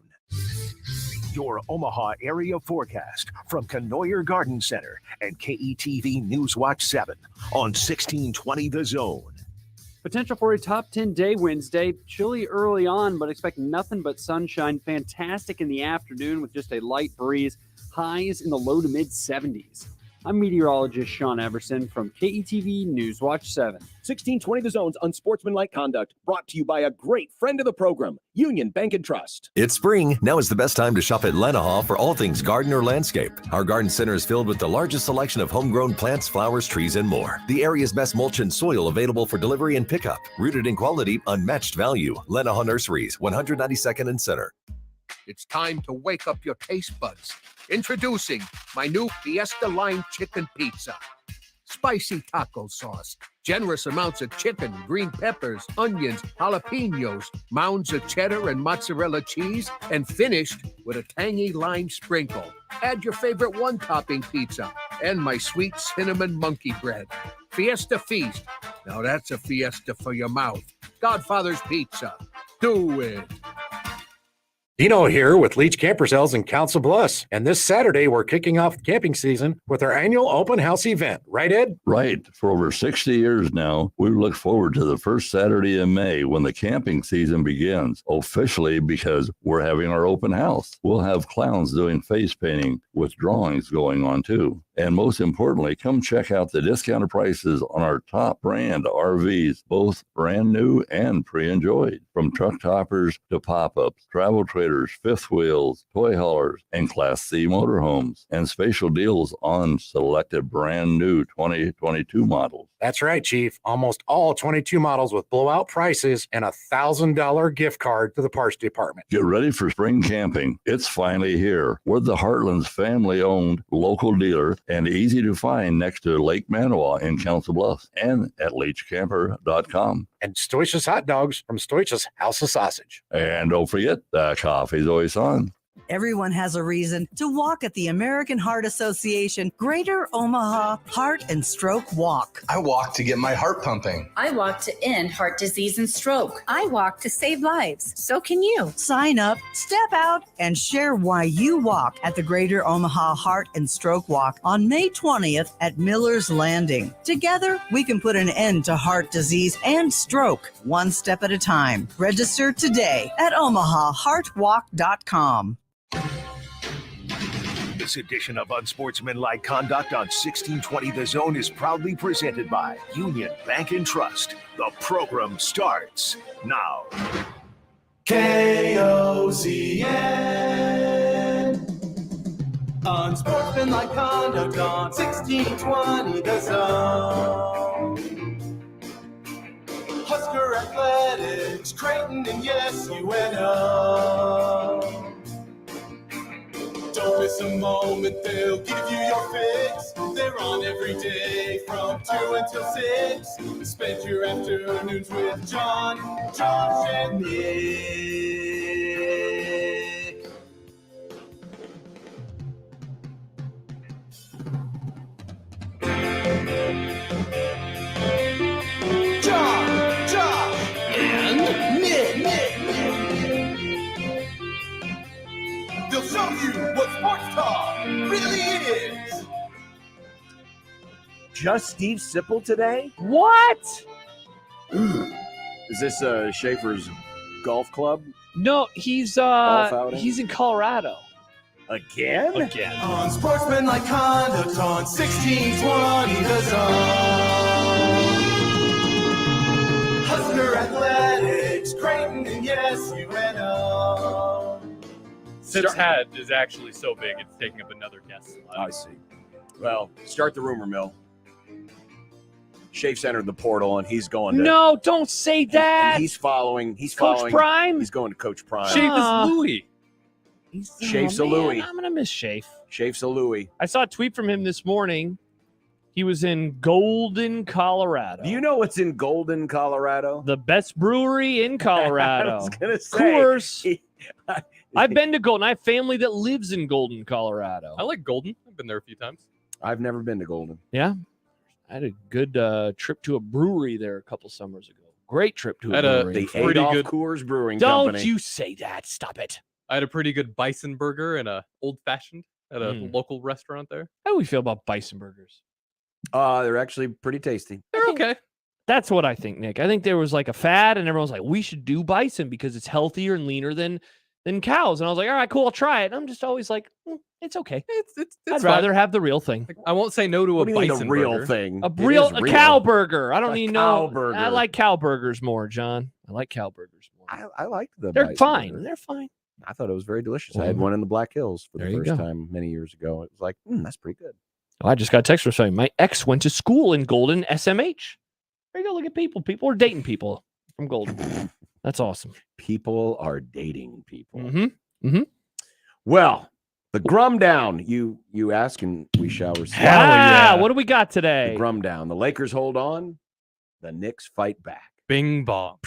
Your Omaha area forecast from Canoyer Garden Center and KETV News Watch 7 on 1620 The Zone. Potential for a top 10 day Wednesday. Chilly early on, but expect nothing but sunshine. Fantastic in the afternoon with just a light breeze. Highs in the low to mid 70s. I'm meteorologist Sean Everson from KETV News Watch 7. 1620 the zone's unsportsmanlike conduct brought to you by a great friend of the program, Union Bank and Trust. It's spring. Now is the best time to shop at Lenahaw for all things garden or landscape. Our garden center is filled with the largest selection of homegrown plants, flowers, trees, and more. The area's best mulch and soil available for delivery and pickup. Rooted in quality, unmatched value. Lenahaw Nurseries, 192nd and Center. It's time to wake up your taste buds. Introducing my new Fiesta Line Chicken Pizza. Spicy taco sauce, generous amounts of chicken, green peppers, onions, jalapenos, mounds of cheddar and mozzarella cheese, and finished with a tangy lime sprinkle. Add your favorite one-topping pizza and my sweet cinnamon monkey bread. Fiesta Feast. Now that's a fiesta for your mouth. Godfather's Pizza. Do it. Dino here with Leach Camper Sales in Council Bluffs. And this Saturday, we're kicking off camping season with our annual open house event. Right, Ed? Right. For over 60 years now, we look forward to the first Saturday in May when the camping season begins, officially because we're having our open house. We'll have clowns doing face painting with drawings going on too. And most importantly, come check out the discounted prices on our top brand RVs, both brand new and pre-enjoyed. From truck toppers to pop-ups, travel trailers, fifth wheels, toy haulers, and Class C motorhomes, and special deals on selected brand new 2022 models. That's right, Chief. Almost all 22 models with blowout prices and a $1,000 gift card to the parts department. Get ready for spring camping. It's finally here. We're the Heartland's family-owned local dealer and easy to find next to Lake Manawa in Council Bluffs and at leachcamper.com. And Stoich's hot dogs from Stoich's House of Sausage. And don't forget, the coffee's always on. Everyone has a reason to walk at the American Heart Association Greater Omaha Heart and Stroke Walk. I walk to get my heart pumping. I walk to end heart disease and stroke. I walk to save lives. So can you. Sign up, step out, and share why you walk at the Greater Omaha Heart and Stroke Walk on May 20th at Miller's Landing. Together, we can put an end to heart disease and stroke, one step at a time. Register today at omahaheartwalk.com. This edition of Unsportsmanlike Conduct on 1620 The Zone is proudly presented by Union Bank and Trust. The program starts now. KOZN. Unsportsmanlike Conduct on 1620 The Zone. Husker Athletics, Creighton, and yes, UNO. Don't miss a moment, they'll give you your fix. They're on every day from 2 until 6. Spend your afternoons with John, Josh, and Nick. John, Josh, and Nick. They'll show you what sports talk really is. Just Steve Sipple today? What? Is this Schaefer's golf club? No, he's outing? he's in Colorado. Again? Unsportsmanlike Conduct on 1620 The Zone. Husker Athletics, Creighton, and yes, UNO. Sip's hat is actually so big, it's taking up another guest slot. I see. Well, start the rumor mill. Shafe's entered the portal, and he's going to... No, don't say that. And he's following... Coach Prime? He's going to Coach Prime. Shafe is Louis. Shafe's a Louis. I'm going to miss Shafe. Shafe's a Louis. I saw a tweet from him this morning. He was in Golden, Colorado. Do you know what's in Golden, Colorado? The best brewery in Colorado. I was going to say. Course. I've been to Golden. I have family that lives in Golden, Colorado. I like Golden. I've been there a few times. I've never been to Golden. Yeah. I had a good trip to a brewery there a couple summers ago. Great trip to a brewery. The Adolph Coors Brewing Don't Company. you say that. Stop it. I had a pretty good bison burger and a old-fashioned at a local restaurant there. How do we feel about bison burgers? They're actually pretty tasty. They're okay. That's what I think, Nick. I think there was like a fad and everyone's like, we should do bison because it's healthier and leaner than cows. And I was like, all right, cool, I'll try it. And I'm just always like, it's okay. It's I'd fine. rather have the real thing. I won't say no to What a do you mean bison the real burger. thing? A It is cow burger. I don't A even cow know. burger. I like cow burgers more, John. I like cow burgers more. I liked them. They're fine. They're fine. I thought it was very delicious. I had one in the Black Hills for There the you first go. time many years ago. It was like, that's pretty good. Oh, I just got a text from somebody. My ex went to school in Golden SMH. There you go. Look at people. People are dating people from Golden. That's awesome. People are dating people. Mm-hmm. Well, the Grum down. You ask and we shall receive. What do we got today? The Grum down. The Lakers hold on. The Knicks fight back. Bing bong.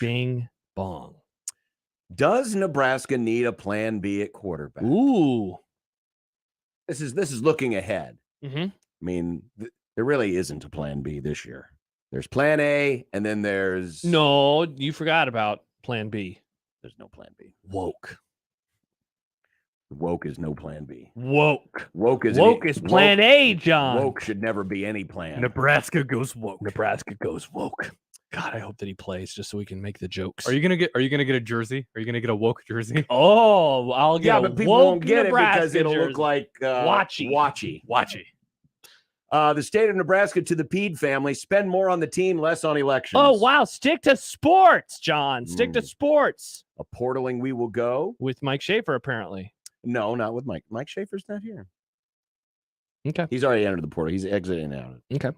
Bing bong. Does Nebraska need a plan B at quarterback? Ooh. This is looking ahead. Mm-hmm. I mean, there really isn't a plan B this year. There's plan A, and then there's... No, you forgot about plan B. There's no plan B. Woke. Woke is no plan B. Woke. Woke is plan A, John. Woke should never be any plan. Nebraska goes woke. Nebraska goes woke. God, I hope that he plays just so we can make the jokes. Are you gonna get a jersey? Are you gonna get a woke jersey? Oh, I'll get but people won't get it because it'll look like Watchy. The state of Nebraska to the Pede family, spend more on the team, less on elections. Oh, wow. Stick to sports, John. Stick to sports. A portaling we will go. With Mike Schaefer, apparently. No, not with Mike. Mike Schaefer's not here. Okay. He's already entered the portal. He's exiting out. Okay.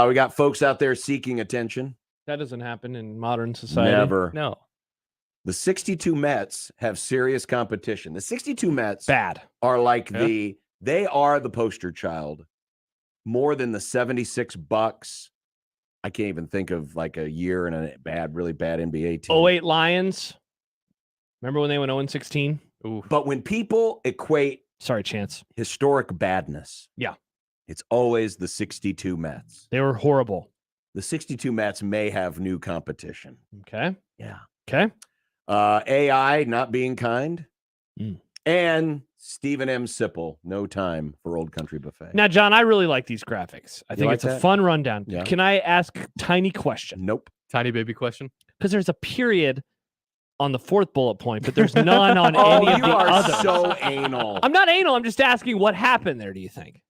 We got folks out there seeking attention. That doesn't happen in modern society. Never. No. The 62 Mets have serious competition. The 62 Mets are like they are the poster child. More than the 76 Bucks. I can't even think of like a year in a really bad NBA team. 08 Lions. Remember when they went 0-16? But when people equate Chance. Historic badness. Yeah. It's always the 62 Mets. They were horrible. The 62 Mets may have new competition. Okay. Yeah. Okay. AI not being kind. And Stephen M. Sipple, no time for Old Country Buffet. Now, John, I really like these graphics. I think like it's a that? fun rundown. Yeah. Can I ask a tiny question? Nope. Tiny baby question. Because there's a period on the fourth bullet point, but there's none on any of you the are others. so anal. I'm not anal. I'm just asking what happened there, do you think?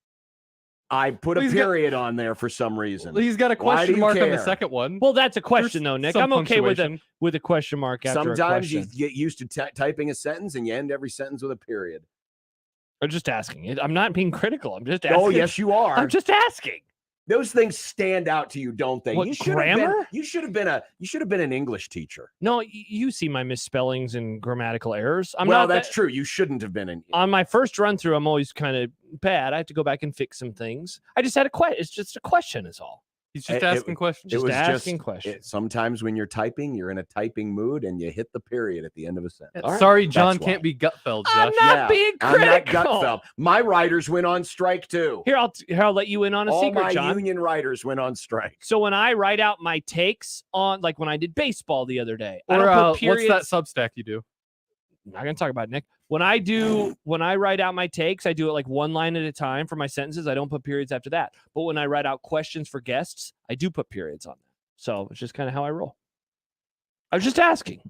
I put a period on there for some reason. He's got a Why do question you mark on the care? second one. Well, that's a question, though, Nick. some I'm okay with punctuation. a question mark after a Sometimes question. you get used to typing a sentence and you end every sentence with a period. I'm just asking. I'm not being critical. I'm just asking. Oh, yes, you are. I'm just asking. Those things stand out to you, don't they? What, You should grammar? have been an English teacher. No, you see my misspellings and grammatical errors. That's true. You shouldn't have been on my first run through. I'm always kind of bad. I have to go back and fix some things. I just had a question. It's just a question, is all. He's just asking questions. Just asking questions. Sometimes when you're typing, you're in a typing mood and you hit the period at the end of a sentence. Right. Sorry, John can't be Gutfeld, Josh. I'm not being critical. I'm not Gutfeld. My writers went on strike too. Here, I'll let you in on a All secret, my John. union writers went on strike. So when I write out my takes on, like when I did baseball the other day, I Or don't put what's periods. that Substack you do? I'm not gonna talk about it, Nick. When I write out my takes, I do it like one line at a time for my sentences. I don't put periods after that. But when I write out questions for guests, I do put periods on them. So it's just kind of how I roll. I was just asking.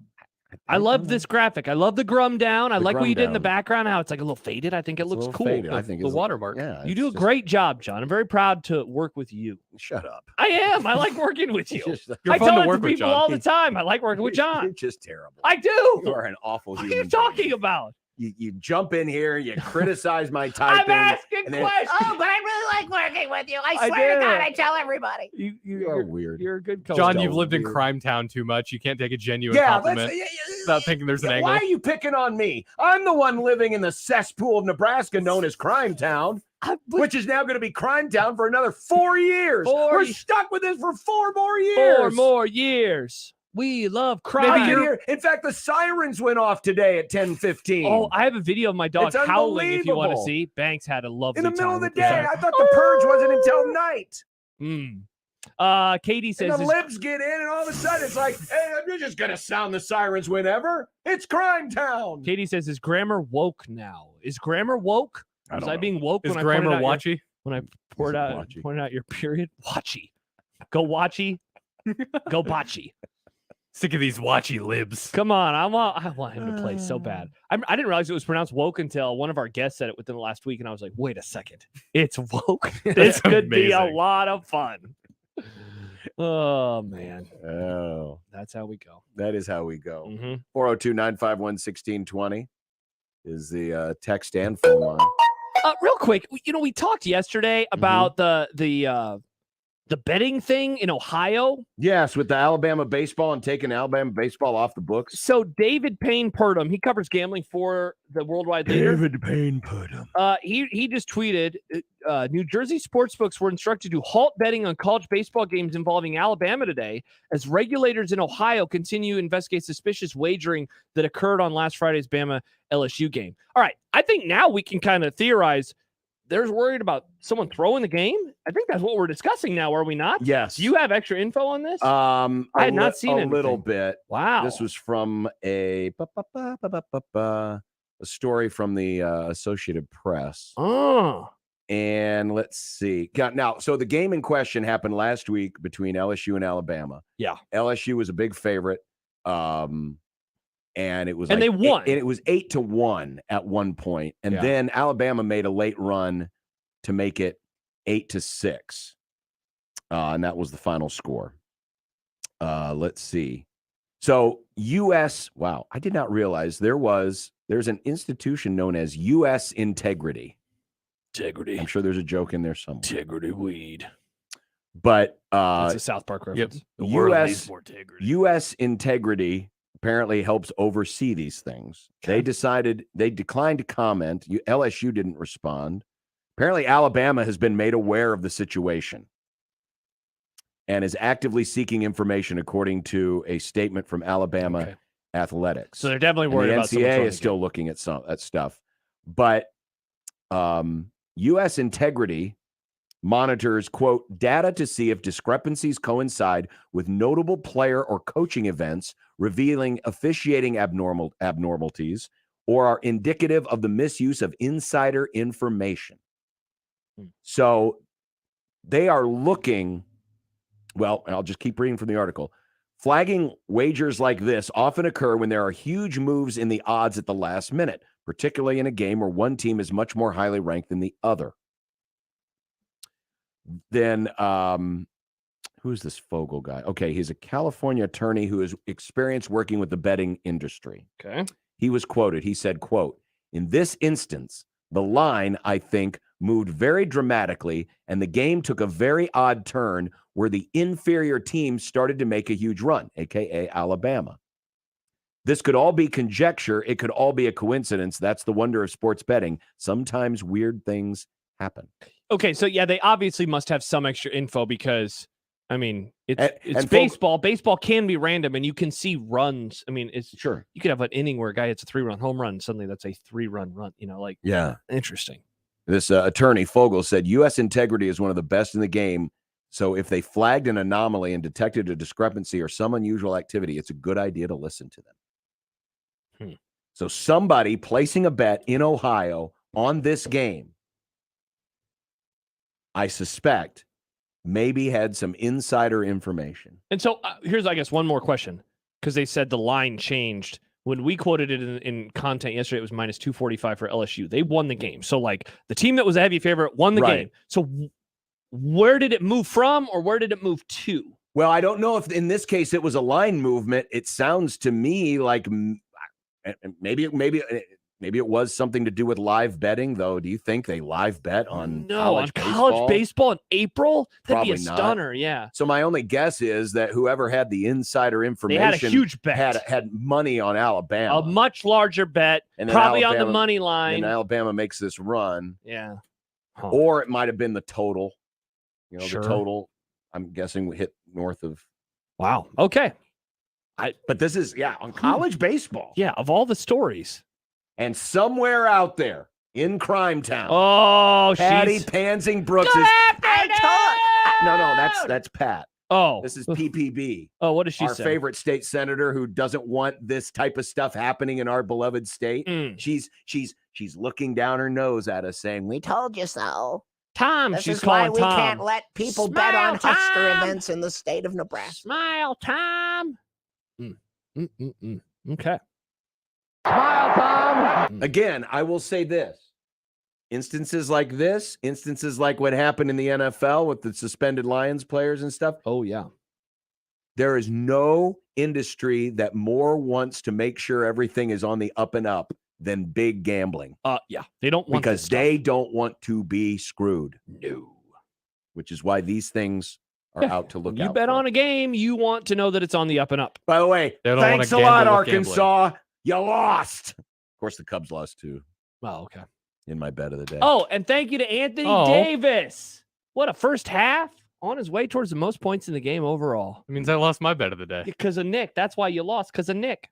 I love this graphic. I love the Grum down. I like what you did in the background, how it's like a little faded. I think it looks cool. Faded. I think The it's watermark. Yeah, You do a great job, John. I'm very proud to work with you. Shut up. I am. I like working with you. You're I fun tell to it work to with, people John. all the time. I like working with John. You're just terrible. I do. You are an awful What are human you talking about? You jump in here, you criticize my typing. I'm asking and then- questions. Oh, but I really like working with you. I I swear to do. God, I tell everybody. You're weird. You're a good coach. John, you've lived in Crime Town too much. You can't take a genuine compliment without thinking there's an angle. Why are you picking on me? I'm the one living in the cesspool of Nebraska known as Crime Town, which is now going to be Crime Town for another 4 years. We're stuck with this for 4 more years. 4 more years. We love crime. I can hear- in fact, the sirens went off today at 10:15. Oh, I have a video of my dog It's howling if you want to unbelievable. see. Banks had a lovely in the middle time of the with day. siren. I thought the purge wasn't until night. Katie And says the libs get in, and all of a sudden it's like, hey, you're just going to sound the sirens whenever. It's Crime Town. Katie says, is grammar woke now? Is grammar woke? Was I being woke Is when I grammar pointed out watchy? when I pointed out your period? Watchy. Go watchy. Go botchy. Sick of these watchy libs. Come on, I want him to play so bad. I didn't realize it was pronounced woke until one of our guests said it within the last week, and I was like, wait a second, it's woke. This could be a amazing. lot of fun. Oh man, Oh, that's how we go. that is how we go. Mhm. 402-951-1620 is the text and phone line. Real quick, we talked yesterday about the betting thing in Ohio. Yes, with the Alabama baseball and taking Alabama baseball off the books. So David Payne Purdom, he covers gambling for the Worldwide Leader. Payne Purdom. He just tweeted, New Jersey sportsbooks were instructed to halt betting on college baseball games involving Alabama today as regulators in Ohio continue to investigate suspicious wagering that occurred on last Friday's Bama LSU game. All right, I think now we can kind of theorize there's worried about someone throwing the game. I think that's what we're discussing now, are we not? Yes. Do you have extra info on this? I had not seen a little anything. bit. Wow. This was from a story from the Associated Press. Oh. And let's see. Now, so the game in question happened last week between LSU and Alabama. Yeah. LSU was a big favorite. And it was And they won. It was 8-1 at one point. And then Alabama made a late run to make it 8-6. And that was the final score. Let's see. So U.S. Wow, I did not realize there's an institution known as U.S. Integrity. Integrity. I'm sure there's a joke in there somewhere. Integrity weed. But It's a South Park reference. The world needs more integrity. U.S. Integrity apparently helps oversee these things. They declined to comment. LSU didn't respond. Apparently, Alabama has been made aware of the situation and is actively seeking information, according to a statement from Alabama Athletics. So they're definitely And worried the about someone NCAA throwing is the still looking at stuff. But U.S. Integrity monitors, quote, data to see if discrepancies coincide with notable player or coaching events revealing officiating abnormalities or are indicative of the misuse of insider information. So they are looking, well, and I'll just keep reading from the article. Flagging wagers like this often occur when there are huge moves in the odds at the last minute, particularly in a game where one team is much more highly ranked than the other. Then, who's this Fogel guy? Okay, he's a California attorney who has experience working with the betting industry. Okay. He was quoted. He said, quote, in this instance, the line, I think, moved very dramatically, and the game took a very odd turn where the inferior team started to make a huge run, a.k.a. Alabama. This could all be conjecture. It could all be a coincidence. That's the wonder of sports betting. Sometimes weird things happen. Okay, so yeah, they obviously must have some extra info because, I mean, it's and baseball. Baseball can be random, and you can see runs. I mean, it's sure you could have an inning where a guy hits a 3-run home run. Suddenly, that's a 3-run run. You know, like interesting. This attorney Fogel said U.S. Integrity is one of the best in the game. So if they flagged an anomaly and detected a discrepancy or some unusual activity, it's a good idea to listen to them. So somebody placing a bet in Ohio on this game, I suspect, maybe had some insider information. And so here's, I guess, one more question, because they said the line changed. When we quoted it in content yesterday, it was minus 245 for LSU. They won the game. So, like, the team that was a heavy favorite won the game. So where did it move from, or where did it move to? Well, I don't know if in this case it was a line movement. It sounds to me like maybe it was something to do with live betting, though. Do you think they live bet on college baseball in April? That'd Probably be a not. stunner, yeah. So my only guess is that whoever had the insider information They had a huge bet. had money on Alabama. A much larger bet, And then probably on the Alabama- money line. And Alabama makes this run. Yeah. Or it might have been the total. You know, Sure. the total, I'm guessing, we hit north of. Wow. Okay. But this is, on college baseball. Yeah, of all the stories. And somewhere out there in Crime Town. Oh, Patty she's... Pansing Brooks is. No, that's Pat. Oh. This is PPB. Oh, what does she Our say? favorite state senator who doesn't want this type of stuff happening in our beloved state. She's looking down her nose at us saying, "We Told you so. Tom, This she's is why calling we Tom. can't let people bet Smile, on Husker Tom. events in the state of Nebraska. Smile, Tom. Okay. Smile, Tom. Again, I will say this. Instances like this, instances like what happened in the NFL with the suspended Lions players and stuff. Oh, yeah. There is no industry that more wants to make sure everything is on the up and up than big gambling. Yeah. They don't want because this stuff. they don't want to be screwed. No. Which is why these things are out to look You out bet for. on a game, you want to know that it's on the up and up. By the way, They don't thanks a wanna lot, gamble with gambling. Arkansas. You lost. Of course, the Cubs lost too. Oh, okay. In my bet of the day. Oh, and thank you to Anthony Davis. What a first half. On his way towards the most points in the game overall. It means I lost my bet of the day. Because of Nick. That's why you lost, because of Nick.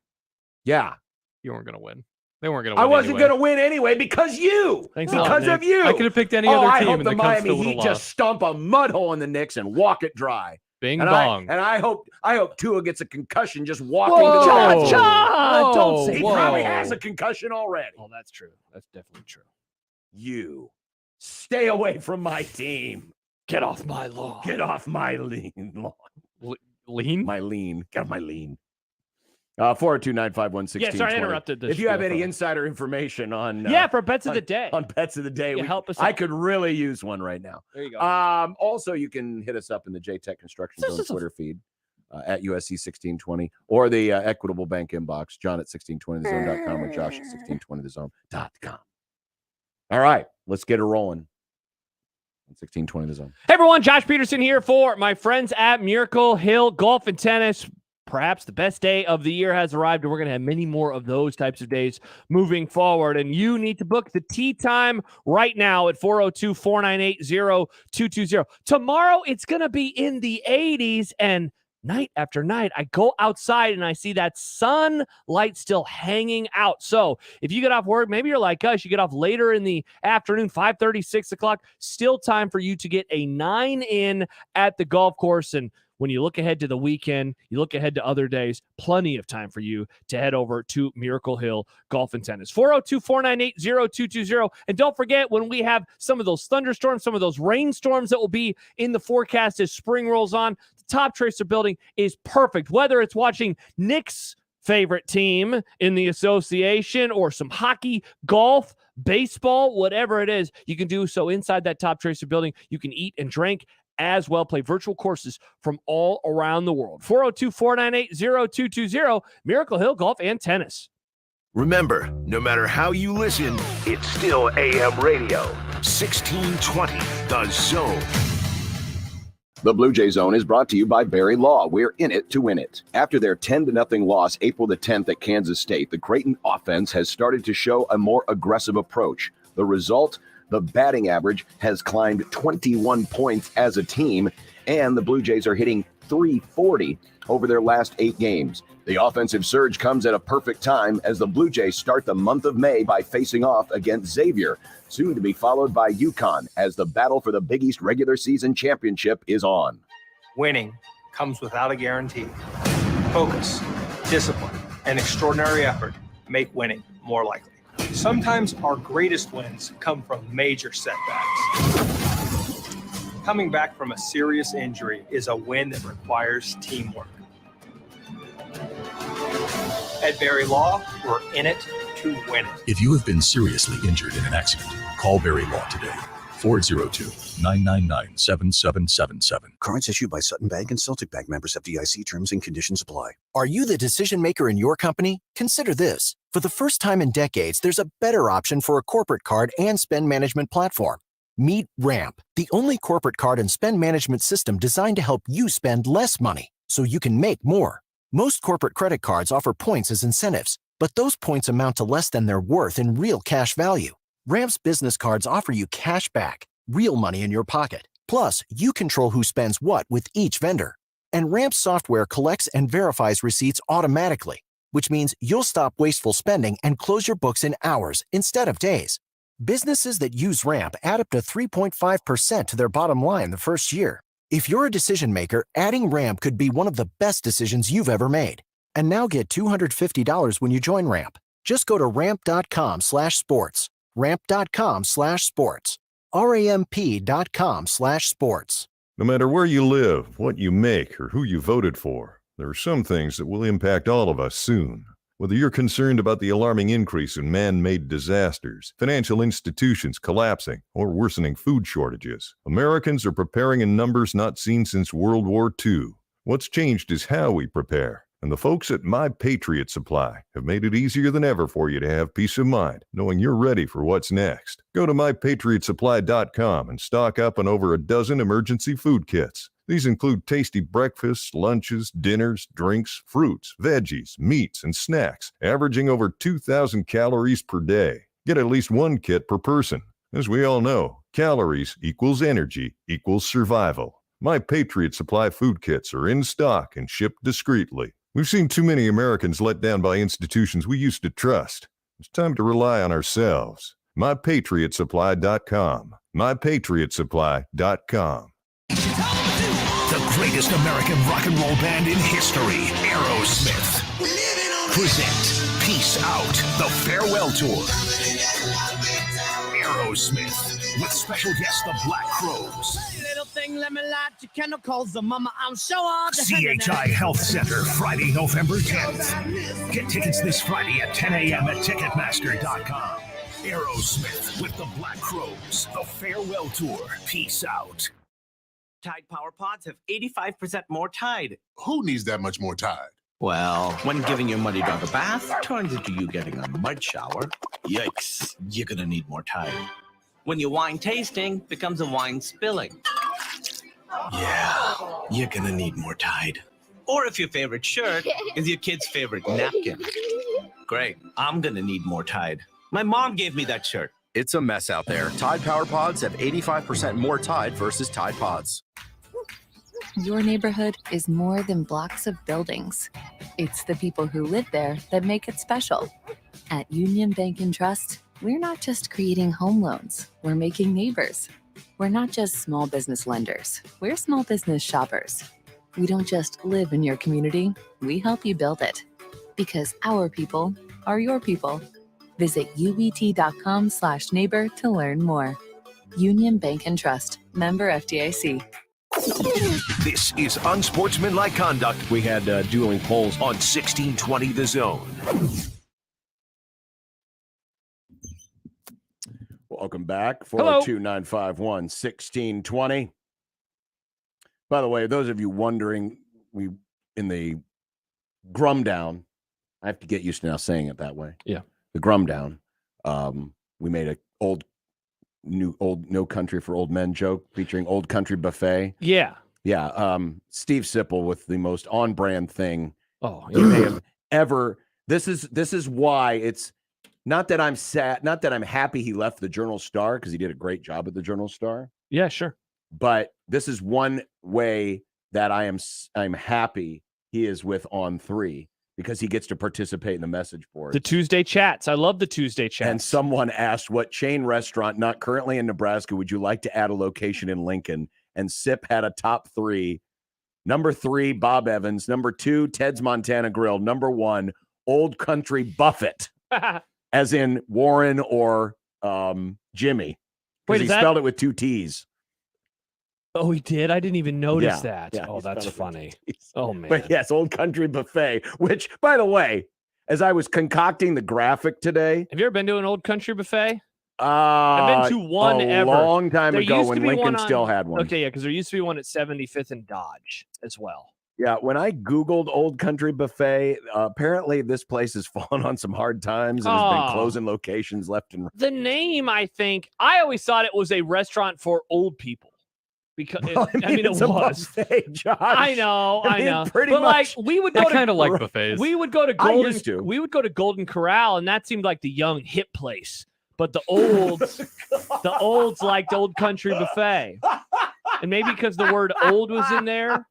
Yeah. You weren't going to win. They weren't going to I win wasn't anyway. going to win anyway because you. Thanks a lot, because of Nick. you. I could have picked any oh, other I team, hope and the the Cubs Miami still would've Heat lost. just stomp a mud hole in the Knicks and walk it dry. Bing and bong. I hope Tua gets a concussion just walking Whoa, to the John, don't say He probably has a concussion already. Oh, that's true. That's definitely true. You stay away from my team. Get off my lawn. Get off my lean lawn. Lean? My lean. Get off my lean. 402-951-1620. Yeah, sorry, I interrupted. If you have any insider information on for bets of the day, on bets of the day, Yeah, help us I out. could really use one right now. There you go. Also, you can hit us up in the JTech Construction Zone Twitter feed at USC 1620 or the Equitable Bank inbox, John at 1620thezone.com or Josh at 1620thezone.com. All right, let's get it rolling. 1620 the Zone. Hey everyone, Josh Peterson here for my friends at Miracle Hill Golf and Tennis. Perhaps the best day of the year has arrived, and we're going to have many more of those types of days moving forward. And you need to book the tee time right now at 402-498-0220. Tomorrow, it's going to be in the 80s, and night after night, I go outside and I see that sunlight still hanging out. So if you get off work, maybe you're like us, you get off later in the afternoon, 5:30, 6 o'clock, still time for you to get a 9 in at the golf course. And when you look ahead to the weekend, you look ahead to other days, plenty of time for you to head over to Miracle Hill Golf and Tennis. 402-498-0220. And don't forget, when we have some of those thunderstorms, some of those rainstorms that will be in the forecast as spring rolls on, the Top Tracer building is perfect. Whether it's watching Nick's favorite team in the association or some hockey, golf, baseball, whatever it is, you can do so inside that Top Tracer building. You can eat and drink as well, play virtual courses from all around the world. 402-498-0220, Miracle Hill Golf and Tennis. Remember, no matter how you listen, it's still AM radio. 1620 The Zone. The Blue Jay Zone is brought to you by Barry Law. We're in it to win it. After their 10-0 loss April the 10th at Kansas State, the Creighton offense has started to show a more aggressive approach. The result? The batting average has climbed 21 points as a team, and the Blue Jays are hitting .340 over their last 8 games. The offensive surge comes at a perfect time as the Blue Jays start the month of May by facing off against Xavier, soon to be followed by UConn as the battle for the Big East regular season championship is on. Winning comes without a guarantee. Focus, discipline, and extraordinary effort make winning more likely. Sometimes our greatest wins come from major setbacks. Coming back from a serious injury is a win that requires teamwork. At Barry Law, we're in it to win it. If you have been seriously injured in an accident, call Barry Law today. 402-999-7777. Cards issued by Sutton Bank and Celtic Bank, members FDIC. Terms and conditions apply. Are you the decision maker in your company? Consider this. For the first time in decades, there's a better option for a corporate card and spend management platform. Meet Ramp, the only corporate card and spend management system designed to help you spend less money so you can make more. Most corporate credit cards offer points as incentives, but those points amount to less than their worth in real cash value. Ramp's business cards offer you cash back, real money in your pocket. Plus, you control who spends what with each vendor. And Ramp's software collects and verifies receipts automatically, which means you'll stop wasteful spending and close your books in hours instead of days. Businesses that use Ramp add up to 3.5% to their bottom line the first year. If you're a decision maker, adding Ramp could be one of the best decisions you've ever made. And now get $250 when you join Ramp. Just go to ramp.com/sports. ramp.com/sports. ramp.com/sports. No matter where you live, what you make, or who you voted for, there are some things that will impact all of us soon. Whether you're concerned about the alarming increase in man-made disasters, financial institutions collapsing, or worsening food shortages, Americans are preparing in numbers not seen since World War II. What's changed is how we prepare. And the folks at My Patriot Supply have made it easier than ever for you to have peace of mind, knowing you're ready for what's next. Go to MyPatriotSupply.com and stock up on over a dozen emergency food kits. These include tasty breakfasts, lunches, dinners, drinks, fruits, veggies, meats, and snacks, averaging over 2,000 calories per day. Get at least one kit per person. As we all know, calories equals energy equals survival. My Patriot Supply food kits are in stock and shipped discreetly. We've seen too many Americans let down by institutions we used to trust. It's time to rely on ourselves. MyPatriotSupply.com. MyPatriotSupply.com. The greatest American rock and roll band in history, Aerosmith, present Peace Out, the Farewell Tour. Aerosmith, with special guest the Black Crowes. Little thing, let me light your candle, calls the mama, I'm sure. CHI Health Center, Friday, November 10th. Get tickets this Friday at 10 a.m. at Ticketmaster.com. Aerosmith with the Black Crowes, the Farewell Tour. Peace out. Tide Power Pods have 85% more Tide. Who needs that much more Tide? Well, when giving your muddy dog a bath turns into you getting a mud shower, yikes, you're gonna need more Tide. When your wine tasting becomes a wine spilling, yeah, you're gonna need more Tide. Or if your favorite shirt is your kid's favorite napkin, great, I'm gonna need more Tide. My mom gave me that shirt. It's a mess out there. Tide Power Pods have 85% more Tide versus Tide Pods. Your neighborhood is more than blocks of buildings. It's the people who live there that make it special. At Union Bank and Trust, we're not just creating home loans, we're making neighbors. We're not just small business lenders, we're small business shoppers. We don't just live in your community, we help you build it. Because our people are your people. Visit ubt.com/neighbor to learn more. Union Bank and Trust, member FDIC. This is Unsportsmanlike Conduct. We had dueling polls on 1620 The Zone. Welcome back. Hello. 402-951-1620. By the way, those of you wondering, we in the Grum down, I have to get used to now saying it that way. Yeah. The Grum down. We made a No Country for Old Men joke featuring Old Country Buffet. Yeah. Yeah. Steve Sipple with the most on-brand thing Oh, he may have ever. This is why it's not that I'm sad, not that I'm happy he left the Journal-Star, because he did a great job at the Journal-Star. Yeah, sure. But this is one way that I'm happy he is with On 3, because he gets to participate in the message board. The Tuesday chats. I love the Tuesday chats. And someone asked, what chain restaurant not currently in Nebraska would you like to add a location in Lincoln? And Sip had a top 3. Number 3, Bob Evans. Number 2, Ted's Montana Grill. Number 1, Old Country Buffet, as in Warren or Jimmy. Wait, he spelled it with 2 T's. Oh, he did? I didn't even notice that. Yeah, oh, that's funny. Oh, man. But yes, Old Country Buffet, which, by the way, as I was concocting the graphic today. Have you ever been to an Old Country Buffet? I've been to one a ever. long time There ago used when to be Lincoln one on- still had one. Okay, yeah, because there used to be one at 75th and Dodge as well. Yeah, when I Googled Old Country Buffet, apparently this place has fallen on some hard times and has Oh. been closing locations left and right. The name, I always thought it was a restaurant for old people. Because Well, I mean, it it's a was. buffet, Josh. I know. Pretty But much. like, we would I go to kind of like buffets. We would go to I Golden. used to. We would go to Golden Corral, and that seemed like the young hip place. But the olds, the olds liked Old Country Buffet, and maybe because the word "old" was in there.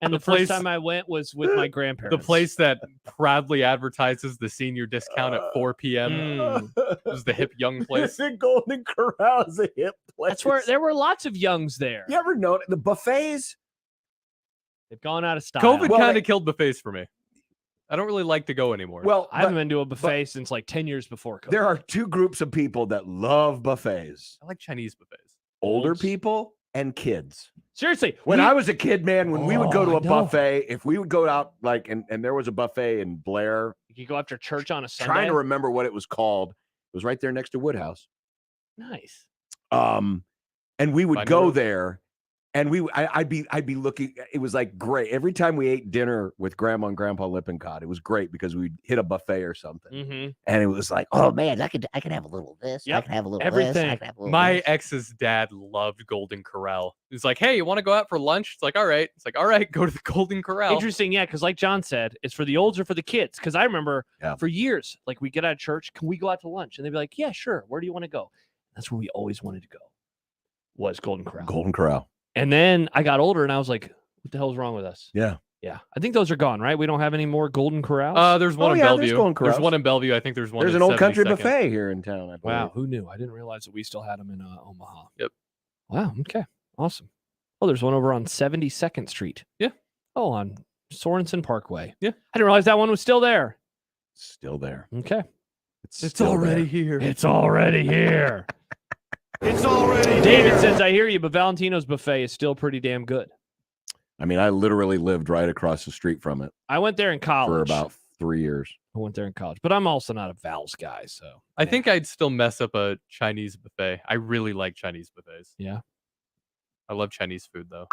And the first time I went was with my grandparents. The place that proudly advertises the senior discount at 4 p.m. Mm. was the hip young place. Golden Corral is a hip place. That's where there were lots of youngs there. You ever notice the buffets? They've gone out of style. COVID Well, kind of killed buffets for me. I don't really like to go anymore. Well, I haven't been to a buffet since like 10 years before COVID. There are 2 groups of people that love buffets: I like Chinese buffets. older Olds. people and kids. Seriously, When I was a kid, man, when we would go to Oh, a I know. buffet, if we would go out and there was a buffet in Blair, you go after church on a Sunday. trying to remember what it was called. It was right there next to Woodhouse. Nice. And we would By go Monroe. there, and I'd be looking. It was like great every time we ate dinner with Grandma and Grandpa Lippincott. It was great because we'd hit a buffet or something, Mm-hmm. and it was like, Oh man, I could have a little of this. I Yep, can have a little everything. of this. I can have a little My of this. ex's dad loved Golden Corral. He's like, hey, you want to go out for lunch? It's like, all right. It's like, all right, go to the Golden Corral. Interesting, yeah, because like John said, it's for the olds or for the kids. Because I remember Yeah. for years, like we get out of church, can we go out to lunch? And they'd be like, yeah, sure. Where do you want to go? That's where we always wanted to go. Was Golden Corral. Golden Corral. And then I got older and I was like, what the hell's wrong with us? Yeah. Yeah, I think those are gone, right? We don't have any more Golden Corrals. There's one in there's Bellevue. Golden There's Corrals. one in Bellevue. I think there's one. There's in an old country 72nd. buffet here in town. I believe. Wow, who knew? I didn't realize that we still had them in Omaha. Yep. Wow. Okay. Awesome. Oh, there's one over on 72nd Street. Yeah. Oh, on Sorensen Parkway. Yeah. I didn't realize that one was still there. Still there. Okay. It's still already there. here. It's already here. It's already David here. says, I hear you, but Valentino's Buffet is still pretty damn good. I mean, I literally lived right across the street from it I went there in college. for about 3 years. I went there in college, but I'm also not a Val's guy, so. I think I'd still mess up a Chinese buffet. I really like Chinese buffets. Yeah. I love Chinese food though.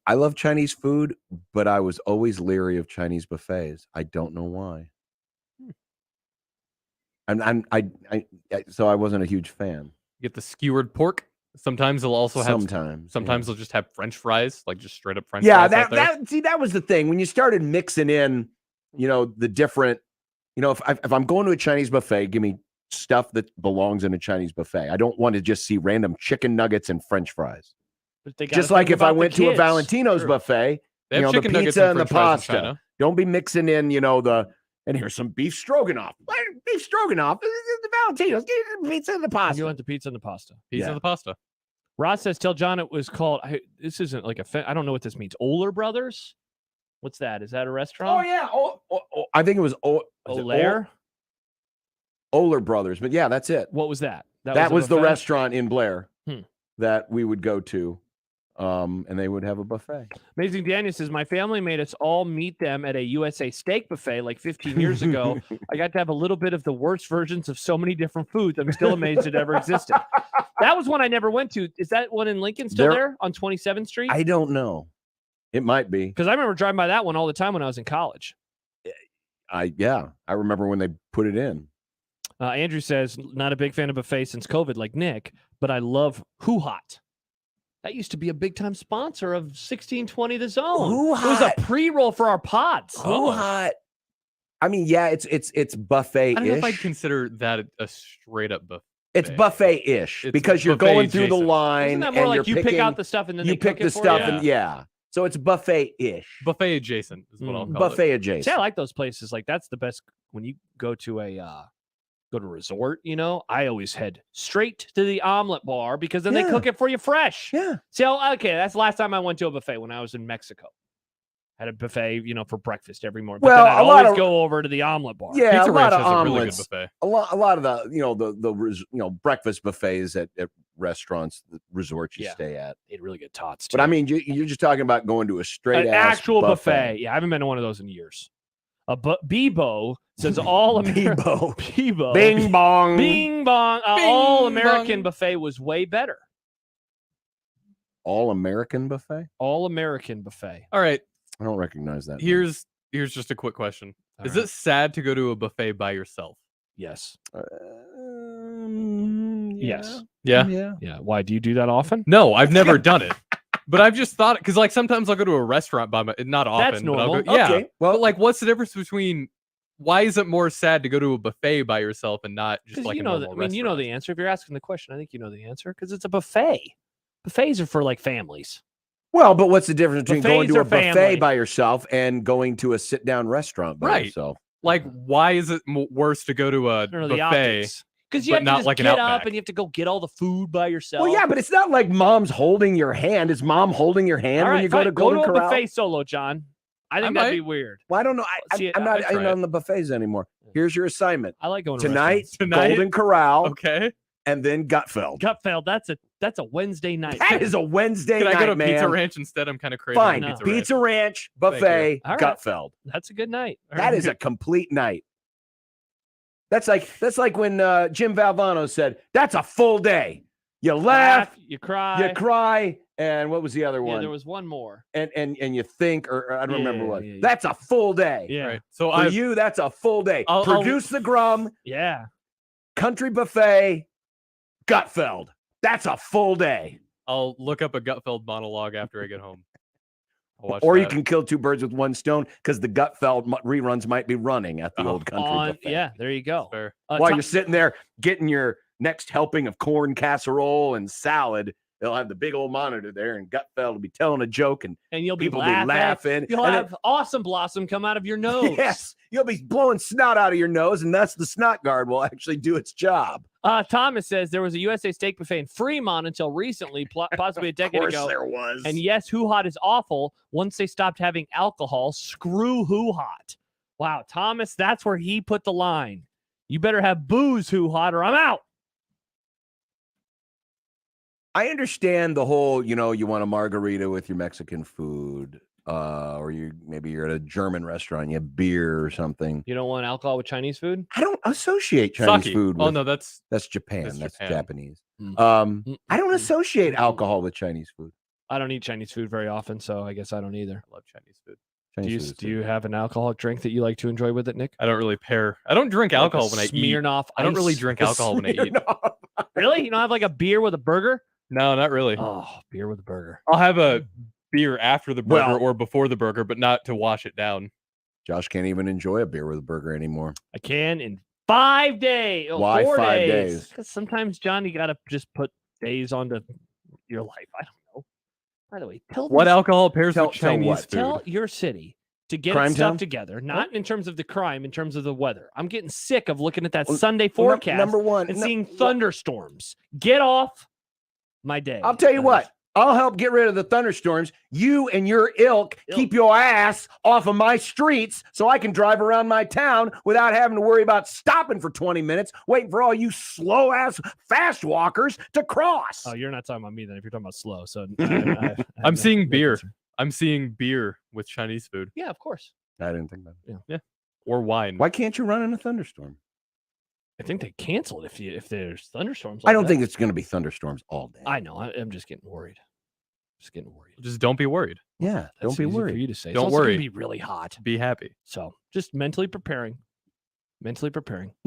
I love Chinese food, but I was always leery of Chinese buffets. I don't know why. So I wasn't a huge fan. You get the skewered pork. Sometimes they'll also have. Sometimes they'll just have French fries, like just straight up French Yeah, fries. out there. that was the thing when you started mixing in, the different, if I'm going to a Chinese buffet, give me stuff that belongs in a Chinese buffet. I don't want to just see random chicken nuggets and French fries. But they Just gotta like think if I about the went to a kids. Valentino's True. buffet, They have the chicken nuggets pizza and and the French fries in pasta. China. Don't be mixing in, and here's some beef stroganoff. Beef stroganoff. The Valentino's. Get the pizza and the pasta. You want the pizza and the pasta. Pizza Yeah. and the pasta. Ross says, tell John it was called, this isn't like I don't know what this means. Oler Brothers? What's that? Is that a restaurant? Oh yeah. I think it was Olaire? Oler Brothers, but yeah, that's it. What was that? That a was the buffet? restaurant in Blair Hmm. that we would go to, and they would have a buffet. Amazing Daniel says, my family made us all meet them at a USA steak buffet like 15 years ago. I got to have a little bit of the worst versions of so many different foods. I'm still amazed it ever existed. That was one I never went to. Is that one in Lincoln still there on 27th Street? I don't know. It might be. Because I remember driving by that one all the time when I was in college. I remember when they put it in. Andrew says, not a big fan of buffet since COVID like Nick, but I love Who Hot. That used to be a big time sponsor of 1620 The Zone. Who It was Hot? a pre-roll for our pods. Who Hot? I mean, yeah, it's buffet-ish. I don't know if I'd consider that a straight up buffet. It's buffet-ish It's because you're buffet going through the adjacent. line. Isn't that more and like you're you pick picking- out the stuff and then you they pick cook the it for stuff you? and yeah. So it's buffet-ish. Buffet adjacent is what I'll call Buffet it. adjacent. See, I like those places. Like that's the best when you go to a resort. I always head straight to the omelet bar because then they Yeah. cook it for you fresh. Yeah. So okay, that's the last time I went to a buffet when I was in Mexico. Had a buffet, for breakfast every morning. But Well, then I'd a lot always of- go over to the omelet bar. Yeah, Pizza a lot Ranch of has a really good omelets. buffet. A lot of the breakfast buffets at restaurants, the resorts you Yeah. stay at. They had really good tots. But I mean, you're just talking about going to a straight An ass actual buffet. Yeah, I haven't been to one of those in years. Bebo says all American. Bebo. Bing bong. Bing bong. All American buffet was way better. All American buffet. All American buffet. All right. I don't recognize that. Here's just a quick question. Is right. it sad to go to a buffet by yourself? Yes. Yes. Yeah. Yeah. Why do you do that often? No, I've never done it. But I've just thought because sometimes I'll go to a restaurant by my not often. That's but I'll normal. go, yeah. Okay. Well, what's the difference between why is it more sad to go to a buffet by yourself and not just like you a know, normal you know restaurant? the answer. If you're asking the question, I think you know the answer because it's a buffet. Buffets are for like families. Well, but what's the difference between going Buffets to a are buffet family. by yourself and going to a sit-down restaurant by Right. yourself? Like, why is it worse to go to a I don't know the buffet? optics. Because you but have to not just like an get Outback? up and you have to go get all the food by yourself. Well, yeah, but it's not like mom's holding your hand. Is mom holding your hand All when right, you go to fine. Golden a Corral? buffet solo, John. I think that'd be weird. Well, I don't know. See, I'm not I'd try in on the buffets anymore. Here's your assignment. I like going to Tonight, restaurants. Golden Corral, Okay. and then Gutfeld. Gutfeld. That's a Wednesday night. That is a Wednesday Can night, I go to man. Pizza Ranch instead? I'm kind of crazy. Fine. Pizza Pizza Ranch. Ranch, Thank buffet, you. All right. Gutfeld. That's a good night. That is a complete night. That's like when Jim Valvano said, "That's a full day." You laugh, you cry, you cry, and what was the other Yeah, one? there was one more. And you think, or I don't remember Yeah, what. yeah, yeah. That's a full day. Yeah. Right. So For you, that's a full day. I'll- Produce the Grum, Yeah. Country Buffet, Gutfeld. That's a full day. I'll look up a Gutfeld monologue after I get home. I'll watch Or you that. can kill two birds with one stone because the Gutfeld reruns might be running at the old Country Buffet. Yeah, there you go. Fair. While you're sitting there getting your next helping of corn casserole and salad, They'll have the big old monitor there, and Gutfeld will be telling a joke, and you'll be people laughing. be laughing. You'll and have Awesome Blossom come out of your nose. Yes, you'll be blowing snot out of your nose, and that's the snot guard will actually do its job. Thomas says there was a USA Steak Buffet in Fremont until recently, possibly a decade course ago. there was. And yes, Who Hot is awful. Once they stopped having alcohol, screw Who Hot. Wow, Thomas, that's where he put the line. You better have booze, Who Hot, or I'm out. I understand the whole, you want a margarita with your Mexican food, or maybe you're at a German restaurant, you have beer or something. You don't want alcohol with Chinese food? I don't associate Chinese Sake. food. Oh, no, that's Japan. That's Japan. Japanese. Mm. I don't associate alcohol with Chinese food. I don't eat Chinese food very often, so I guess I don't either. I love Chinese food. Do you have an alcoholic drink that you like to enjoy with it, Nick? I don't really pair. I don't drink alcohol when I eat. Smirnoff I don't really Ice? drink alcohol when I eat. Really? You don't have like a beer with a burger? No, not really. Oh, beer with a burger. I'll have a beer after the burger Well- or before the burger, but not to wash it down. Josh can't even enjoy a beer with a burger anymore. I can in 5 days. Why 4 5 days? days? Because sometimes, John, you got to just put days onto your life. I don't know. By the way, tell What this- alcohol pairs tell with Chinese what? food? Tell your city to get Crime its stuff town? together, not in terms of the crime, in terms of the weather. I'm getting sick of looking at that Well, Sunday well, forecast number one, and no- seeing thunderstorms. Get off my day. I'll tell you what. I'll help get rid of the thunderstorms. You and your ilk keep your ass off of my streets so I can drive around my town without having to worry about stopping for 20 minutes, waiting for all you slow-ass fast walkers to cross. Oh, you're not talking about me then if you're talking about slow. So I'm seeing beer. I'm seeing beer with Chinese food. Yeah, of course. I didn't think about it. Yeah. Or wine. Why can't you run in a thunderstorm? I think they cancel it if there's thunderstorms. I don't think it's going to be thunderstorms all day. I know. I'm just getting worried. Just don't be worried. Yeah, That's don't be easy for worried. you to say. Don't It's also gonna worry. Be really hot. Be happy. So just mentally preparing. You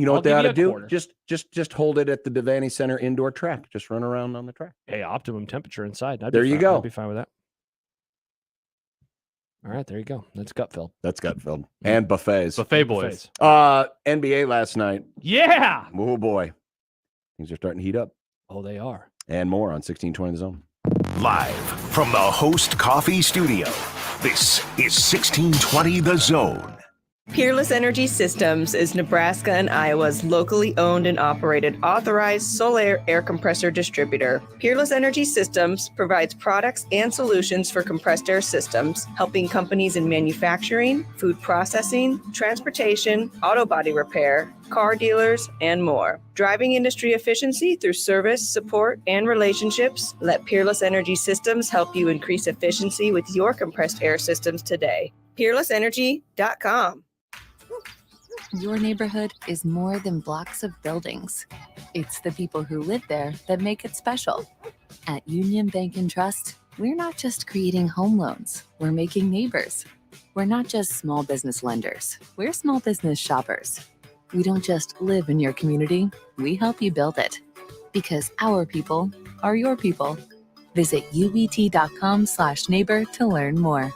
know I'll what they give ought you to a do? quarter. Just hold it at the Devaney Center indoor track. Just run around on the track. Hey, optimum temperature inside. There you go. I'd be fine with that. All right, there you go. That's Gutfeld. That's Gutfeld. And buffets. Buffet boys. NBA last night. Yeah. Oh boy. Things are starting to heat up. Oh, they are. And more on 1620 The Zone. Live from the Host Coffee Studio, this is 1620 The Zone. Peerless Energy Systems is Nebraska and Iowa's locally owned and operated authorized solar air compressor distributor. Peerless Energy Systems provides products and solutions for compressed air systems, helping companies in manufacturing, food processing, transportation, auto body repair, car dealers, and more. Driving industry efficiency through service, support, and relationships, let Peerless Energy Systems help you increase efficiency with your compressed air systems today. PeerlessEnergy.com. Your neighborhood is more than blocks of buildings. It's the people who live there that make it special. At Union Bank and Trust, we're not just creating home loans, we're making neighbors. We're not just small business lenders, we're small business shoppers. We don't just live in your community, we help you build it. Because our people are your people. Visit ubt.com/neighbor to learn more.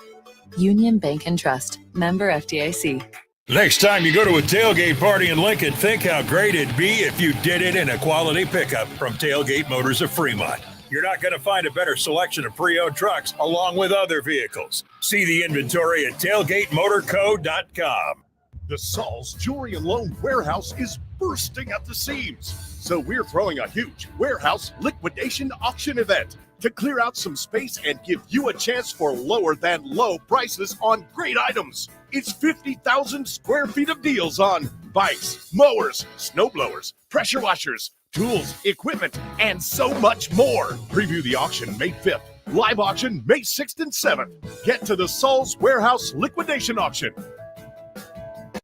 Union Bank and Trust, member FDIC. Next time you go to a tailgate party in Lincoln, think how great it'd be if you did it in a quality pickup from Tailgate Motors of Fremont. You're not going to find a better selection of pre-owned trucks along with other vehicles. See the inventory at tailgatemotorco.com. The Saul's Jewelry and Loan Warehouse is bursting at the seams. So we're throwing a huge warehouse liquidation auction event to clear out some space and give you a chance for lower than low prices on great items. It's 50,000 square feet of deals on bikes, mowers, snow blowers, pressure washers, tools, equipment, and so much more. Preview the auction May 5th. Live auction May 6th and 7th. Get to the Saul's Warehouse liquidation auction.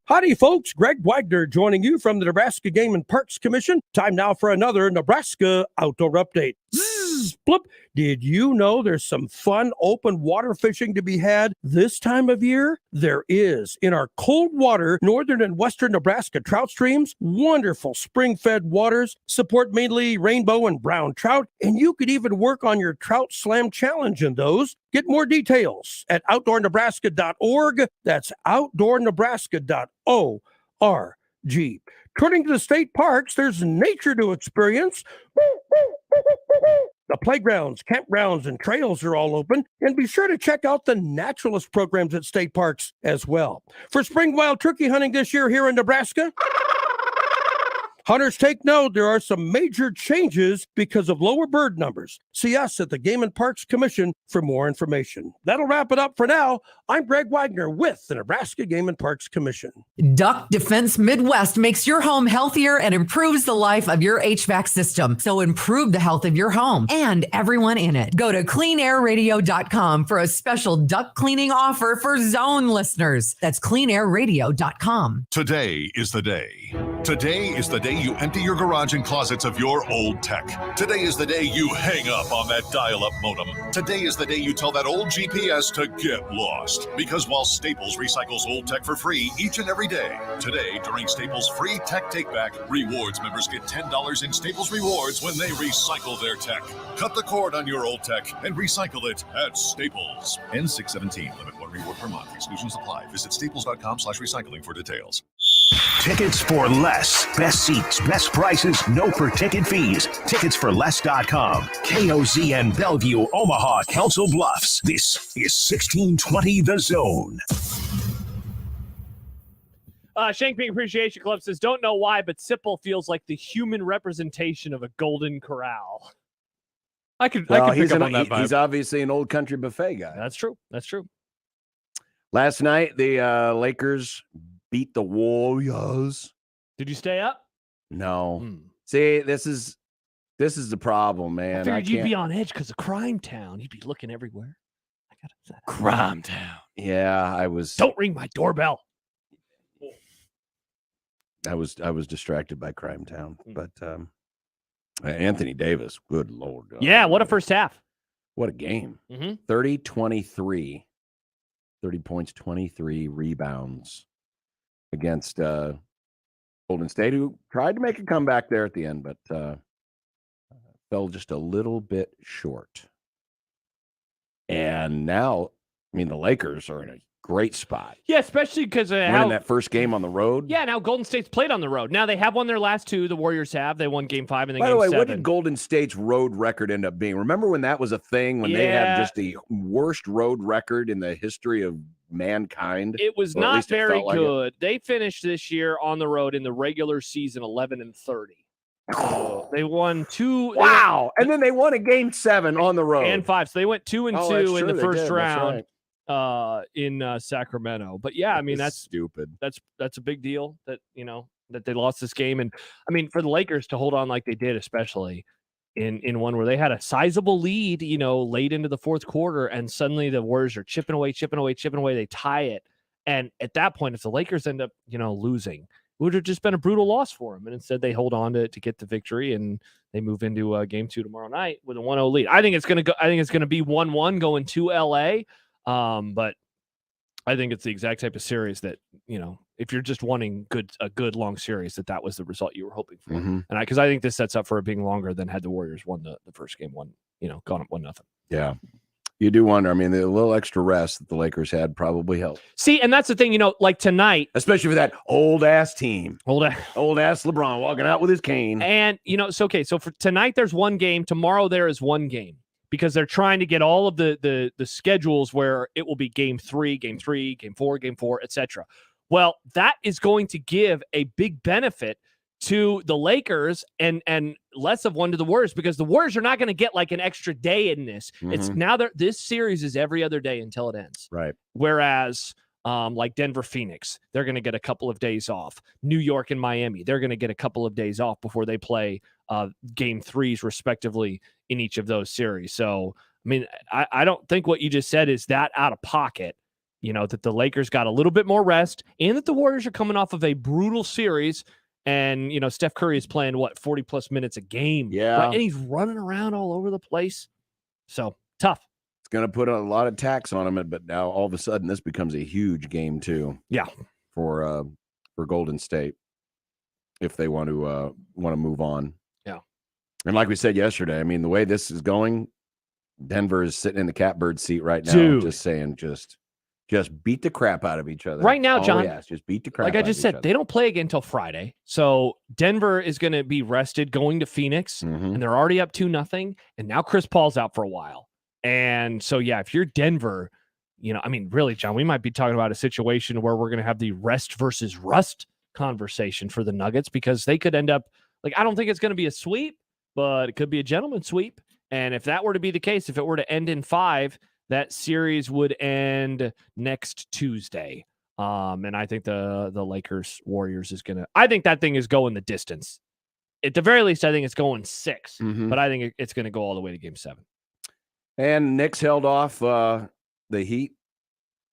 Howdy, folks. Greg Wagner joining you from the Nebraska Game and Parks Commission. Time now for another Nebraska Outdoor Update. Zzz, blip. Did you know there's some fun open water fishing to be had this time of year? There is. In our cold water, northern and western Nebraska trout streams, wonderful spring-fed waters, support mainly rainbow and brown trout, and you could even work on your Trout Slam Challenge in those. Get more details at outdoornebraska.org. That's outdoornebraska.org. Turning to the state parks, there's nature to experience. The playgrounds, campgrounds, and trails are all open. And be sure to check out the naturalist programs at state parks as well. For spring wild turkey hunting this year here in Nebraska, hunters, take note, there are some major changes because of lower bird numbers. See us at the Game and Parks Commission for more information. That'll wrap it up for now. I'm Greg Wagner with the Nebraska Game and Parks Commission. Duck Defense Midwest makes your home healthier and improves the life of your HVAC system. So improve the health of your home and everyone in it. Go to cleanairradio.com for a special duct cleaning offer for Zone listeners. That's cleanairradio.com. Today is the day. Today is the day you empty your garage and closets of your old tech. Today is the day you hang up on that dial-up modem. Today is the day you tell that old GPS to get lost. Because while Staples recycles old tech for free each and every day, today, during Staples' free Tech Take-Back, Rewards members get $10 in Staples Rewards when they recycle their tech. Cut the cord on your old tech and recycle it at Staples. N617, limit 1 reward per month. Exclusions apply. Visit staples.com/recycling for details. Tickets for less. Best seats, best prices, no per-ticket fees. Ticketsforless.com. KOZN Bellevue, Omaha, Council Bluffs. This is 1620 The Zone. Shank Pink Appreciation Club says, don't know why, but Sipple feels like the human representation of a golden corral. I could pick up on that vibe. He's obviously an old country buffet guy. That's true. That's true. Last night, the Lakers beat the Warriors. Did you stay up? No. See, this is the problem, man. I figured you'd be on edge because of Crime Town. You'd be looking everywhere. I gotta say, Crime Town. Yeah, I was. Don't ring my doorbell. I was distracted by Crime Town, but Anthony Davis, good Lord. Yeah, what a first half. What a game. 30-23. 30 points, 23 rebounds against Golden State, who tried to make a comeback there at the end, but fell just a little bit short. And now, I mean, the Lakers are in a great spot. Yeah, especially because winning that first game on the road. Yeah, now Golden State's played on the road. Now they have won their last two. The Warriors have. They won Game 5 and then By Game the way, 7. what did Golden State's road record end up being? Remember when that was a thing, when they had just the worst road record in the history of mankind? It was not very good. They finished this year on the road in the regular season 11-30. They won 2. Wow! And then they won a Game 7 on the road and 5. So they went 2-2 in the first round. Right. In Sacramento. But yeah, I mean, that's stupid. That's a big deal that, that they lost this game. And I mean, for the Lakers to hold on like they did, especially in one where they had a sizable lead, late into the fourth quarter, and suddenly the Warriors are chipping away. They tie it. And at that point, if the Lakers end up, losing, it would have just been a brutal loss for them. And instead they hold on to get the victory, and they move into Game 2 tomorrow night with a 1-0 lead. I think it's going to be 1-1 going to LA. But I think it's the exact type of series that, if you're just wanting a good long series, that was the result you were hoping for. And because I think this sets up for it being longer than had the Warriors won the first game, gone up 1-0. Yeah. You do wonder. I mean, the little extra rest that the Lakers had probably helped. See, and that's the thing, like tonight, especially for that old ass team, old ass LeBron walking out with his cane. And, so for tonight, there's one game. Tomorrow there is one game, because they're trying to get all of the schedules where it will be game 3, game 4, game 4, etc. Well, that is going to give a big benefit to the Lakers and less of one to the Warriors, because the Warriors are not going to get like an extra day in this. It's now this series is every other day until it ends. Right. Whereas like Denver, Phoenix, they're going to get a couple of days off. New York and Miami, they're going to get a couple of days off before they play game 3s respectively in each of those series. So, I mean, I don't think what you just said is that out of pocket, that the Lakers got a little bit more rest, and that the Warriors are coming off of a brutal series. And, Steph Curry is playing 40 plus minutes a game. Yeah. Right? And he's running around all over the place. So tough. It's going to put a lot of tax on him, but now all of a sudden this becomes a huge game too. Yeah. For Golden State, if they want to move on. Yeah. And like we said yesterday, I mean, the way this is going, Denver is sitting in the catbird seat right now. Dude. Just saying, just Just beat the crap out of each other. Right now, John. Yes, just beat the crap Like out I of just each said, other. they don't play again until Friday. So Denver is going to be rested going to Phoenix, and they're already up 2-0. And now Chris Paul's out for a while. And so, yeah, if you're Denver, I mean, really, John, we might be talking about a situation where we're going to have the rest versus rust conversation for the Nuggets, because they could end up, like, I don't think it's going to be a sweep, but it could be a gentleman's sweep. And if that were to be the case, if it were to end in 5, that series would end next Tuesday. And I think the Lakers Warriors is I think that thing is going the distance. At the very least, I think it's going 6, but I think it's going to go all the way to Game 7. And Knicks held off the Heat.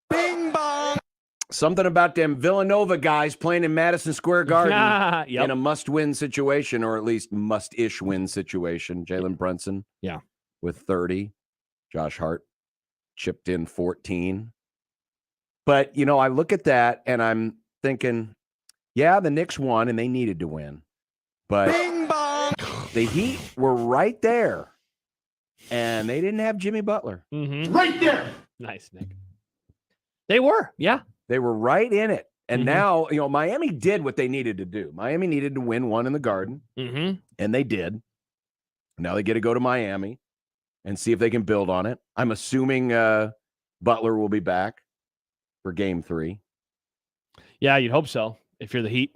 Bing bong. Something about them Villanova guys playing in Madison Square Garden in a must-win situation, or at least must-ish win situation. Jalen Brunson, with 30. Josh Hart chipped in 14. But, I look at that and I'm thinking, yeah, the Knicks won and they needed to win. But the Heat were right there. And they didn't have Jimmy Butler. Right there. Nice, Nick. They were, yeah. They were right in it. And now, Miami did what they needed to do. Miami needed to win one in the Garden. And they did. Now they get to go to Miami and see if they can build on it. I'm assuming Butler will be back for Game 3. Yeah, you'd hope so, if you're the Heat.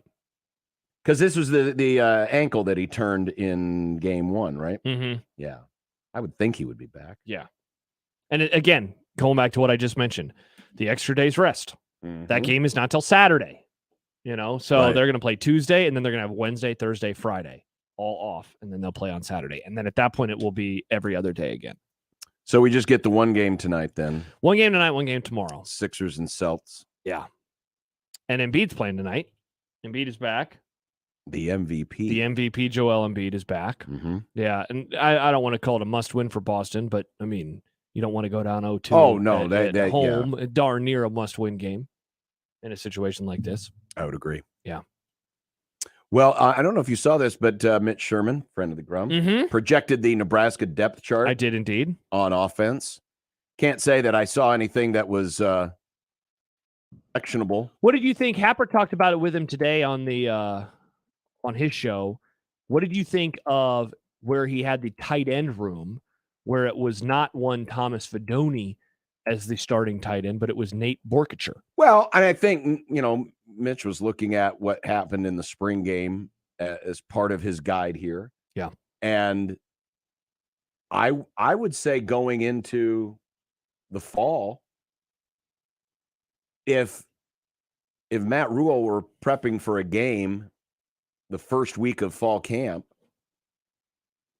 Because this was the ankle that he turned in Game 1, right? Yeah. I would think he would be back. Yeah. And again, going back to what I just mentioned, the extra day's rest. That game is not till Saturday, so they're going to play Tuesday, and then they're going to have Wednesday, Thursday, Friday, all off, and then they'll play on Saturday. And then at that point, it will be every other day again. So we just get the one game tonight then. One game tonight, one game tomorrow. Sixers and Celts. Yeah. And Embiid's playing tonight. Embiid is back. The MVP. The MVP, Joel Embiid, is back. Yeah, and I don't want to call it a must-win for Boston, but, I mean, you don't want to go down 0-2 Oh, no, at home, darn near a must-win game in a situation like this. I would agree. Yeah. Well, I don't know if you saw this, but Mitch Sherman, friend of the Grum, projected the Nebraska depth chart. I did indeed. On offense. Can't say that I saw anything that was actionable. What did you think? Happer talked about it with him today on the on his show. What did you think of where he had the tight end room, where it was not one Thomas Fidone as the starting tight end, but it was Nate Borkacher? Well, and I think, Mitch was looking at what happened in the spring game as part of his guide here. Yeah. And I would say going into the fall, if Matt Rule were prepping for a game the first week of fall camp,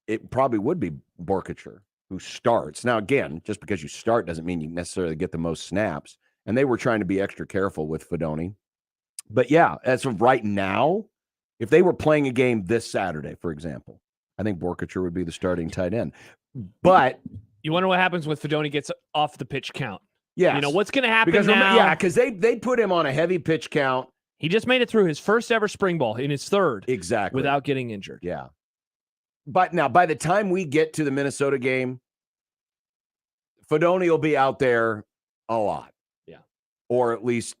it probably would be Borkacher who starts. Now, again, just because you start doesn't mean you necessarily get the most snaps. And they were trying to be extra careful with Fidone. But yeah, as of right now, if they were playing a game this Saturday, for example, I think Borkacher would be the starting tight end. But you wonder what happens when Fidone gets off the pitch count. Yeah. What's going to happen because, now? Yeah, because they put him on a heavy pitch count. He just made it through his first ever spring ball in his third. Exactly. Without getting injured. Yeah. But now, by the time we get to the Minnesota game, Fidone will be out there a lot. Yeah. Or at least,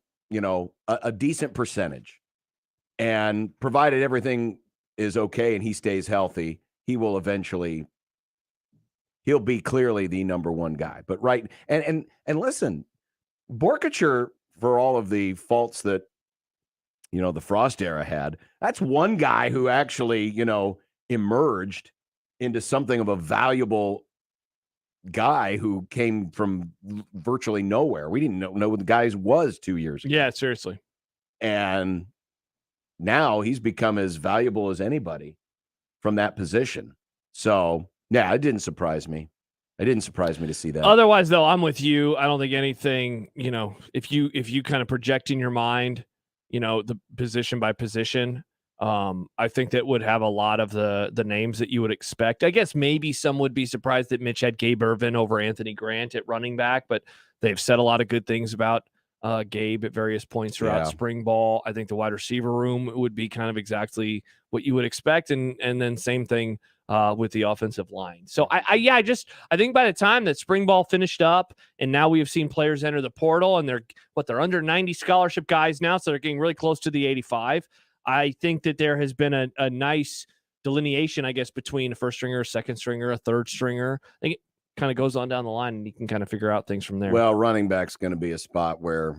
a decent percentage. And provided everything is okay and he stays healthy, he will eventually, he'll be clearly the number one guy. But right, and listen, Borkacher, for all of the faults that, the Frost era had, that's one guy who actually, emerged into something of a valuable guy who came from virtually nowhere. We didn't know who the guy was 2 years ago. Yeah, seriously. And now he's become as valuable as anybody from that position. So, yeah, it didn't surprise me. It didn't surprise me to see that. Otherwise, though, I'm with you. I don't think anything, if you kind of project in your mind, the position by position, I think that would have a lot of the names that you would expect. I guess maybe some would be surprised that Mitch had Gabe Irvin over Anthony Grant at running back, but they've said a lot of good things about Gabe at various points throughout spring ball. I think the wide receiver room would be kind of exactly what you would expect. And then same thing with the offensive line. So I think by the time that spring ball finished up and now we have seen players enter the portal and they're under 90 scholarship guys now, so they're getting really close to the 85. I think that there has been a nice delineation, I guess, between a first stringer, a second stringer, a third stringer. I think it kind of goes on down the line and you can kind of figure out things from there. Well, running back's going to be a spot where,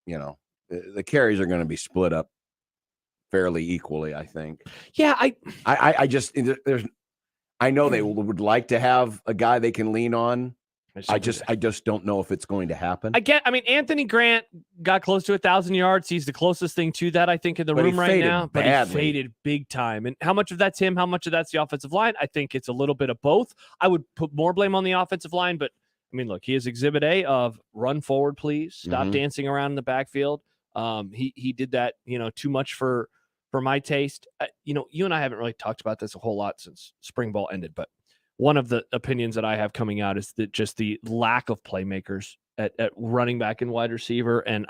the carries are going to be split up fairly equally, I think. Yeah, I know they would like to have a guy they can lean on. I just don't know if it's going to happen. Anthony Grant got close to 1,000 yards. He's the closest thing to that, I think, in the room right now. But he faded big time. And how much of that's him? How much of that's the offensive line? I think it's a little bit of both. I would put more blame on the offensive line, but look, he is exhibit A of run forward, please. Stop dancing around in the backfield. He did that, too much for my taste. You and I haven't really talked about this a whole lot since spring ball ended, but one of the opinions that I have coming out is that just the lack of playmakers at running back and wide receiver. And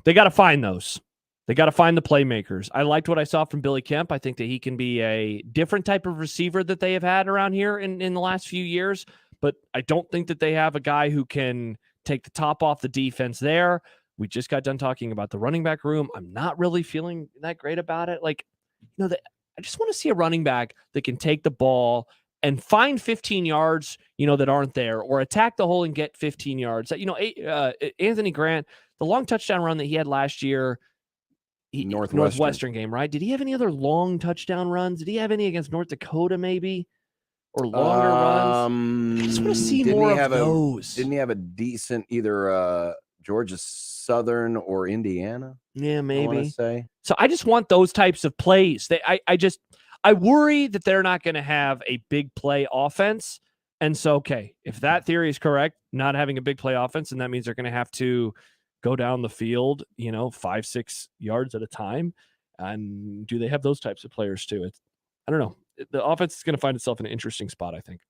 they got to find those. They got to find the playmakers. I liked what I saw from Billy Kemp. I think that he can be a different type of receiver that they have had around here in the last few years, but I don't think that they have a guy who can take the top off the defense there. We just got done talking about the running back room. I'm not really feeling that great about it. I just want to see a running back that can take the ball and find 15 yards, that aren't there, or attack the hole and get 15 yards. Anthony Grant, the long touchdown run that he had last year, Northwestern game, right? Did he have any other long touchdown runs? Did he have any against North Dakota maybe? Or longer runs? I just want to see more of those. Didn't he have a decent either Georgia Southern or Indiana? Yeah, maybe. I want to say. So I just want those types of plays. I worry that they're not going to have a big play offense. And so, okay, if that theory is correct, not having a big play offense, and that means they're going to have to go down the field, 5-6 yards at a time. And do they have those types of players too? I don't know. The offense is going to find itself in an interesting spot, I think.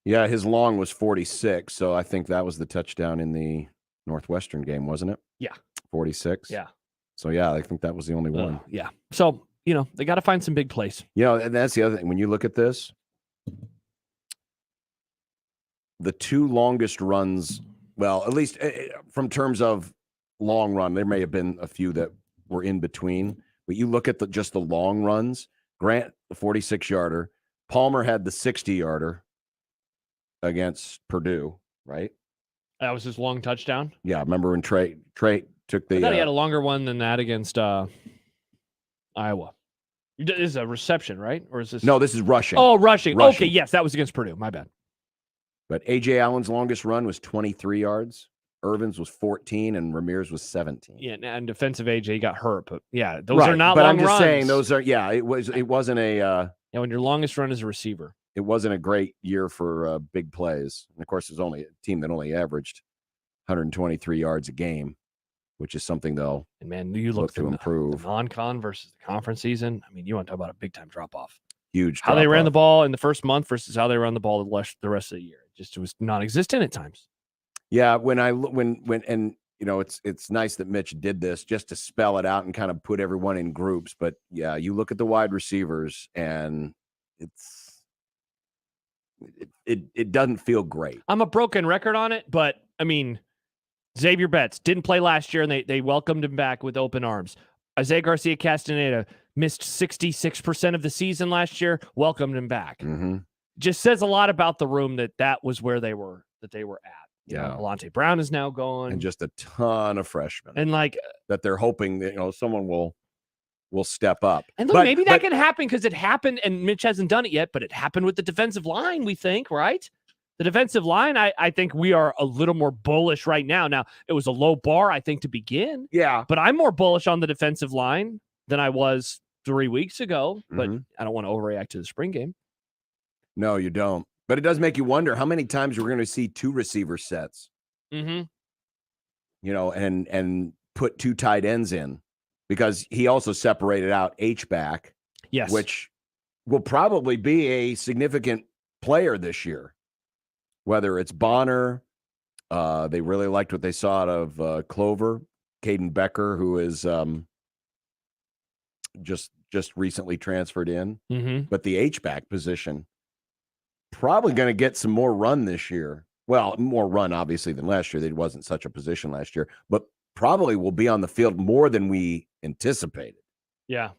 Yeah, his long was 46, so I think that was the touchdown in the Northwestern game, wasn't it? Yeah. 46? Yeah. So, yeah, I think that was the only one. Yeah. So, they got to find some big plays. And that's the other thing. When you look at this, the two longest runs, well, at least from terms of long run, there may have been a few that were in between, but you look at just the long runs, Grant, the 46-yarder, Palmer had the 60-yarder against Purdue, right? That was his long touchdown? Yeah, remember when Trey took the... I thought he had a longer one than that against Iowa. This is a reception, right? Or is this... No, this is rushing. Oh, rushing. Okay, yes, that was against Purdue. My bad. But A.J. Allen's longest run was 23 yards. Irvin's was 14, and Ramirez was 17. Yeah, and defensive A.J. got hurt, but yeah, those are not long runs. But I'm just saying those are... Yeah, it wasn't a... when your longest run is a receiver. It wasn't a great year for big plays. And, of course, there's only a team that only averaged 123 yards a game, which is something they'll look to improve. The non-con versus the conference season. You want to talk about a big-time drop-off. Huge How they ran the ball in the first month versus how they run the ball the rest of the year. It was non-existent at times. Yeah, it's nice that Mitch did this just to spell it out and kind of put everyone in groups. But, yeah, you look at the wide receivers, and it doesn't feel great. I'm a broken record on it, but, Xavier Betts didn't play last year, and they welcomed him back with open arms. Isaiah Garcia-Castaneda missed 66% of the season last year, welcomed him back. Mm-hmm. Just says a lot about the room that was where they were at. Yeah. Alante Brown is now gone. And just a ton of freshmen. And that they're hoping that, someone will step up. And look, maybe that can happen because it happened, and Mitch hasn't done it yet, but it happened with the defensive line, we think, right? The defensive line, I think we are a little more bullish right now. Now, it was a low bar, I think, to begin. Yeah. But I'm more bullish on the defensive line than I was 3 weeks ago. But I don't want to overreact to the spring game. No, you don't. But it does make you wonder how many times we're going to see two receiver sets. Mm-hmm. And put two tight ends in. Because he also separated out H-back. Yes. Which will probably be a significant player this year. Whether it's Bonner, they really liked what they saw out of Clover, Caden Becker, who is just just recently transferred in. Mm-hmm. But the H-back position probably going to get some more run this year. Well, more run, obviously, than last year. There wasn't such a position last year, but probably will be on the field more than we anticipated. Yeah.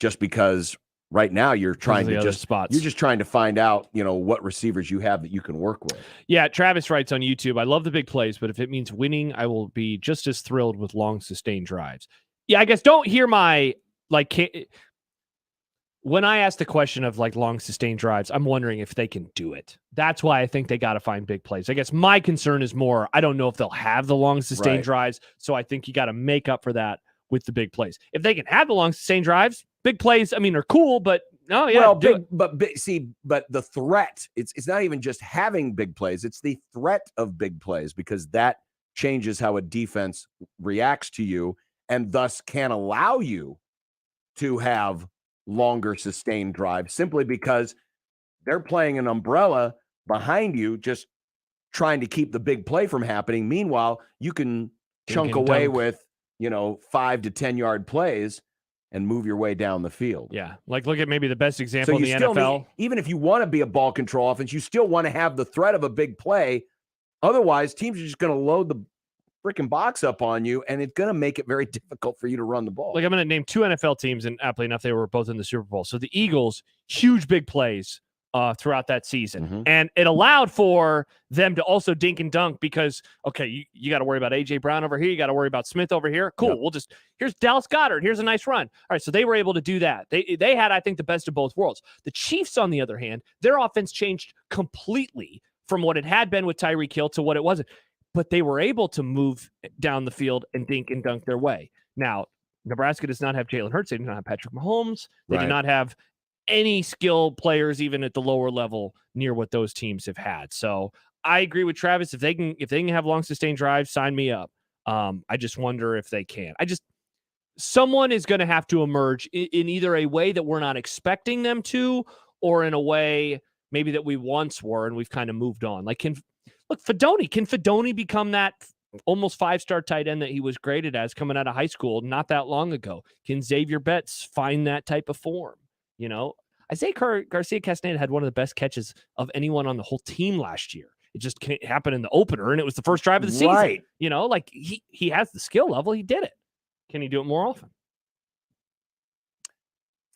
Just because right now you're trying to you're just trying to find out, what receivers you have that you can work with. Yeah, Travis writes on YouTube, I love the big plays, but if it means winning, I will be just as thrilled with long sustained drives. Yeah, I guess don't hear my when I ask the question of long sustained drives, I'm wondering if they can do it. That's why I think they got to find big plays. I guess my concern is more, I don't know if they'll have the long sustained drives. So I think you got to make up for that with the big plays. If they can have the long sustained drives, big plays, are cool, but but the threat, it's not even just having big plays. It's the threat of big plays, because that changes how a defense reacts to you and thus can allow you to have longer sustained drive, simply because they're playing an umbrella behind you, just trying to keep the big play from happening. Meanwhile, you can chunk away with 5 to 10 yard plays and move your way down the field. Yeah. Look at maybe the best example in the NFL. Even if you want to be a ball control offense, you still want to have the threat of a big play. Otherwise, teams are just going to load the freaking box up on you, and it's going to make it very difficult for you to run the ball. I'm going to name 2 NFL teams, and aptly enough, they were both in the Super Bowl. So the Eagles, huge big plays throughout that season. Mm-hmm. And it allowed for them to also dink and dunk because, okay, you got to worry about A.J. Brown over here. You got to worry about Smith over here. Cool. Yep. Here's Dallas Goedert. Here's a nice run. All right, so they were able to do that. They had, I think, the best of both worlds. The Chiefs, on the other hand, their offense changed completely from what it had been with Tyreek Hill to what it wasn't. But they were able to move down the field and dink and dunk their way. Now, Nebraska does not have Jalen Hurts. They do not have Patrick Mahomes. They do not have any skill players, even at the lower level, near what those teams have had. So I agree with Travis. If they can have long sustained drives, sign me up. I just wonder if they can. Someone is going to have to emerge in either a way that we're not expecting them to, or in a way maybe that we once were and we've kind of moved on. Look, Fedoni. Can Fedoni become that almost 5-star tight end that he was graded as coming out of high school not that long ago? Can Xavier Betts find that type of form? Isaiah Garcia Castaneda had one of the best catches of anyone on the whole team last year. It just can't happen in the opener, and it was the first drive of the season. Right. He has the skill level. He did it. Can he do it more often?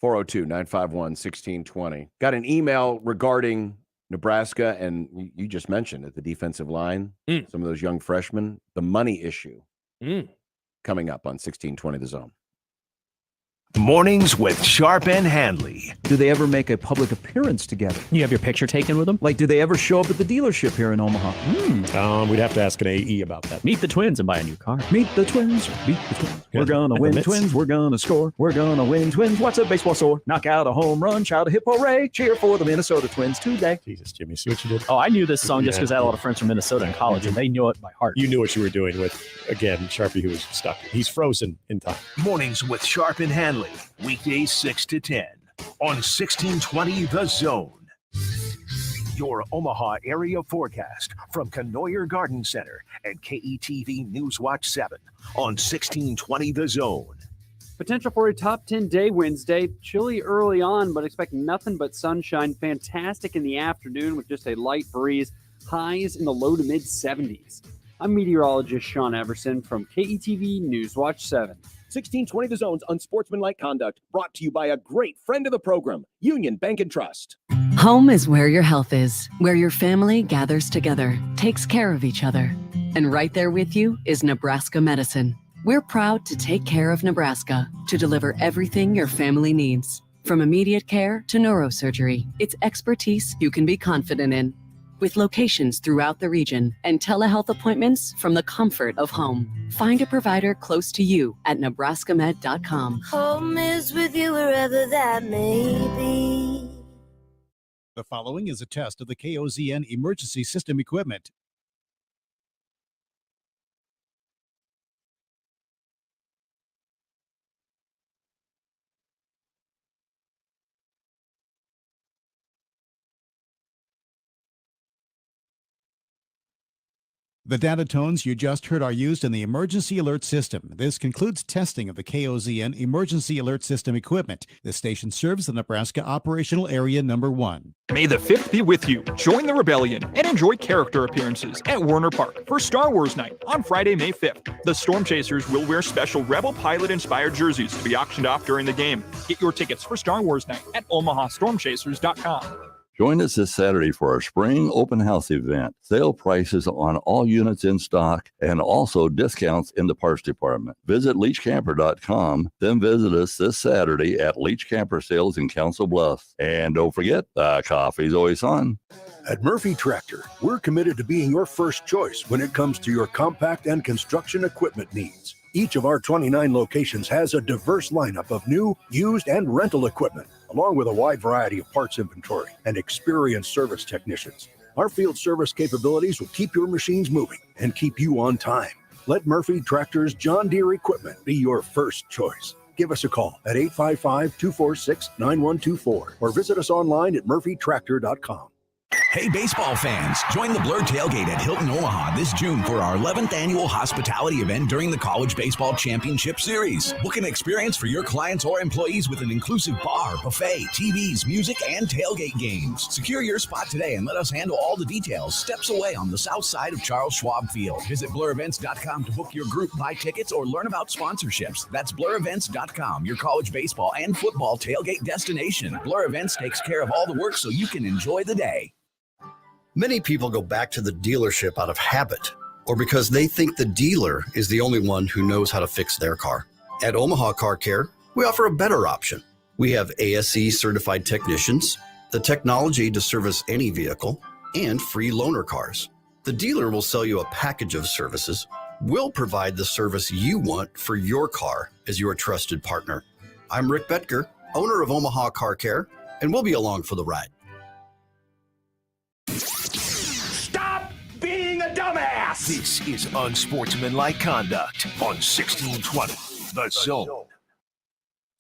402-951-1620. Got an email regarding Nebraska, and you just mentioned at the defensive line, some of those young freshmen, the money issue coming up on 1620 The Zone. Mornings with Sharp and Handley. Do they ever make a public appearance together? You have your picture taken with them? Do they ever show up at the dealership here in Omaha? We'd have to ask an AE about that. Meet the twins and buy a new car. Meet the twins. Meet the twins. We're gonna win, twins. We're gonna score. We're gonna win, twins. What's a baseball score? Knock out a home run. Shout a hip hooray. Cheer for the Minnesota Twins today. Jesus, Jimmy, see what you did? Oh, I knew this song just because I had a lot of friends from Minnesota in college, and they knew it by heart. You knew what you were doing with, again, Sharpie, who was stuck. He's frozen in time. Mornings with Sharp and Handley. Weekdays 6 to 10 on 1620 The Zone. Your Omaha area forecast from Canoyer Garden Center and KETV Newswatch 7 on 1620 The Zone. Potential for a top 10 day Wednesday. Chilly early on, but expect nothing but sunshine. Fantastic in the afternoon with just a light breeze. Highs in the low to mid 70s. I'm meteorologist Sean Everson from KETV Newswatch 7. 1620 The Zone's unsportsmanlike conduct, brought to you by a great friend of the program, Union Bank and Trust. Home is where your health is, where your family gathers together, takes care of each other. And right there with you is Nebraska Medicine. We're proud to take care of Nebraska, to deliver everything your family needs. From immediate care to neurosurgery, it's expertise you can be confident in. With locations throughout the region and telehealth appointments from the comfort of home. Find a provider close to you at nebraskamed.com. Home is with you wherever that may be. The following is a test of the KOZN emergency system equipment. The data tones you just heard are used in the emergency alert system. This concludes testing of the KOZN emergency alert system equipment. This station serves the Nebraska operational area number 1. May the 5th be with you. Join the rebellion and enjoy character appearances at Warner Park for Star Wars Night on Friday, May 5th. The Storm Chasers will wear special Rebel Pilot-inspired jerseys to be auctioned off during the game. Get your tickets for Star Wars Night at OmahaStormChasers.com. Join us this Saturday for our spring open house event. Sale prices on all units in stock and also discounts in the parts department. Visit LeachCamper.com, then visit us this Saturday at Leach Camper Sales in Council Bluffs. And don't forget, the coffee's always on. At Murphy Tractor, we're committed to being your first choice when it comes to your compact and construction equipment needs. Each of our 29 locations has a diverse lineup of new, used, and rental equipment, along with a wide variety of parts inventory and experienced service technicians. Our field service capabilities will keep your machines moving and keep you on time. Let Murphy Tractor's John Deere equipment be your first choice. Give us a call at 855-246-9124 or visit us online at murphytractor.com. Hey, baseball fans, join the Blur Tailgate at Hilton Omaha this June for our 11th annual hospitality event during the College Baseball Championship Series. Book an experience for your clients or employees with an inclusive bar, buffet, TVs, music, and tailgate games. Secure your spot today and let us handle all the details steps away on the south side of Charles Schwab Field. Visit blurevents.com to book your group, buy tickets, or learn about sponsorships. That's blurevents.com, your college baseball and football tailgate destination. Blur Events takes care of all the work so you can enjoy the day. Many people go back to the dealership out of habit or because they think the dealer is the only one who knows how to fix their car. At Omaha Car Care, we offer a better option. We have ASE certified technicians, the technology to service any vehicle, and free loaner cars. The dealer will sell you a package of services. We'll provide the service you want for your car as your trusted partner. I'm Rick Betker, owner of Omaha Car Care, and we'll be along for the ride. Stop being a dumbass! This is unsportsmanlike conduct on 1620 The Zone.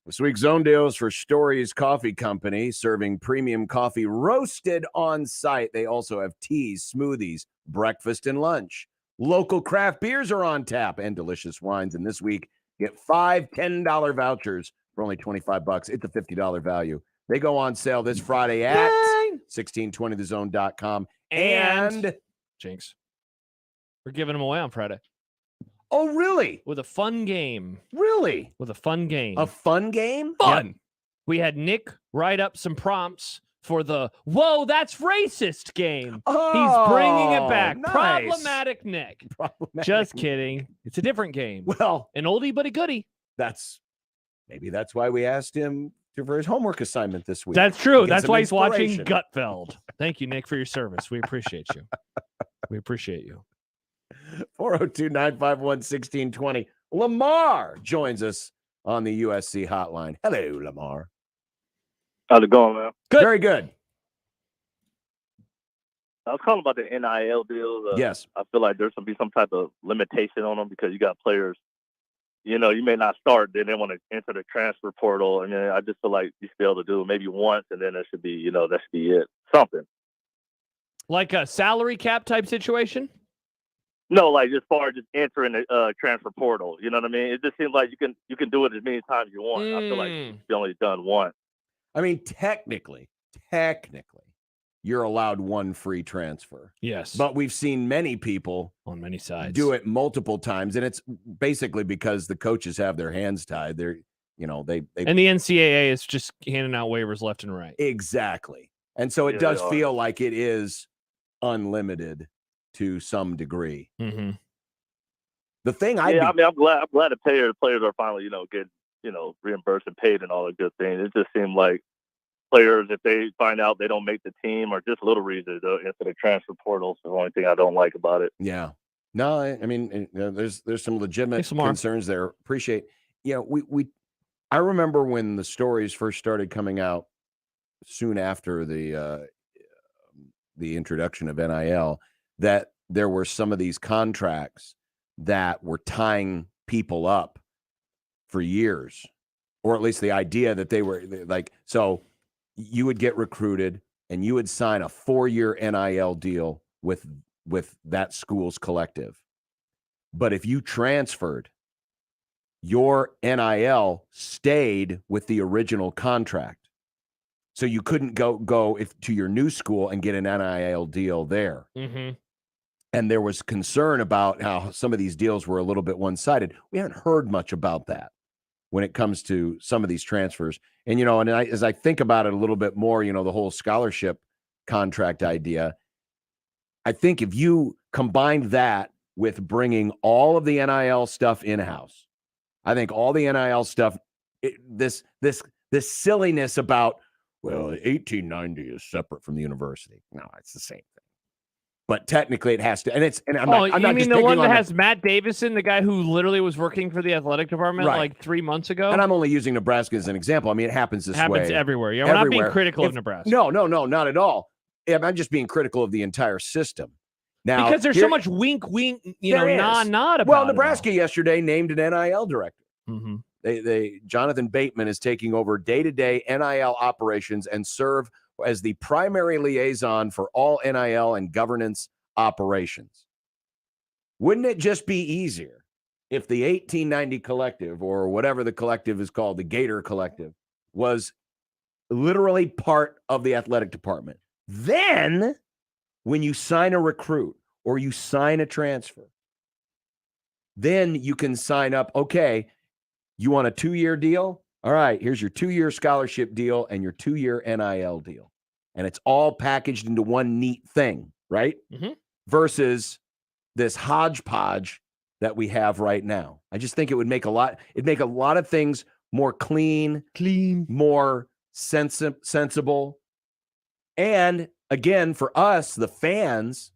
This week's Zone Deals for Stories Coffee Company, serving premium coffee roasted on site. They also have teas, smoothies, breakfast, and lunch. Local craft beers are on tap and delicious wines. And this week, get 5 $10 vouchers for only $25. It's a $50 value. They go on sale this Friday at 1620thezone.com. And Jinx, we're giving them away on Friday. Oh, really? With a fun game. Really? With a fun game. A fun game? Fun. Yep. We had Nick write up some prompts for the "Whoa, that's racist" game. Oh, he's bringing it back. Nice. Problematic Nick. Just kidding. It's a different game. Well, an oldie but a goodie. Maybe that's why we asked him for his homework assignment this week. That's true. That's why he's watching Gutfeld. Thank you, Nick, for your service. We appreciate you. We appreciate you. 402-951-1620. Lamar joins us on the USC hotline. Hello, Lamar. How's it going, man? Good. Very good. I was calling about the NIL deals. Yes. I feel like there's going to be some type of limitation on them because you got players, you may not start, then they want to enter the transfer portal. And I just feel like you should be able to do it maybe once, and then that should be, that should be it. Something. Like a salary cap type situation? No, like as far as just entering the transfer portal. You know what I mean? It just seems like you can do it as many times as you want. I feel like it should be only done once. I mean, technically, you're allowed one free transfer. Yes. But we've seen many people on many sides do it multiple times. And it's basically because the coaches have their hands tied. They're, they and the NCAA is just handing out waivers left and right. Exactly. And so it does feel like it is unlimited to some degree. Mm-hmm. The thing I'm glad the players are finally, getting, reimbursed and paid and all the good things. It just seemed like players, if they find out they don't make the team or just little reasons, they'll enter the transfer portal. It's the only thing I don't like about it. Yeah. No, I mean, there's some legitimate concerns there. Appreciate, I remember when the stories first started coming out soon after the introduction of NIL, that there were some of these contracts that were tying people up for years, or at least the idea that they were like, so you would get recruited and you would sign a 4-year NIL deal with with that school's collective. But if you transferred, your NIL stayed with the original contract. So you couldn't go to your new school and get an NIL deal there. Mm-hmm. And there was concern about how some of these deals were a little bit one-sided. We haven't heard much about that when it comes to some of these transfers. And, as I think about it a little bit more, the whole scholarship contract idea, I think if you combine that with bringing all of the NIL stuff in-house, I think all the NIL stuff, this silliness about, 1890 is separate from the university. No, it's the same thing. But technically it has to, I'm not mean the one that has Matt Davison, the guy who literally was working for the athletic department like 3 months ago? And I'm only using Nebraska as an example. I mean, it happens this way. Happens everywhere. Yeah, we're not being critical of Nebraska. No, not at all. I'm just being critical of the entire system. Now, because there's so much wink, nod about Well, Nebraska yesterday named an NIL director. Mm-hmm. Jonathan Bateman is taking over day-to-day NIL operations and serve as the primary liaison for all NIL and governance operations. Wouldn't it just be easier if the 1890 Collective, or whatever the collective is called, the Gator Collective, was literally part of the athletic department? Then, when you sign a recruit or you sign a transfer, then you can sign up, okay, you want a 2-year deal? All right, here's your 2-year scholarship deal and your 2-year NIL deal. And it's all packaged into one neat thing, right? Mm-hmm. Versus this hodgepodge that we have right now. I just think it'd make a lot of things more clean, more sensible. And again, for us, the fans,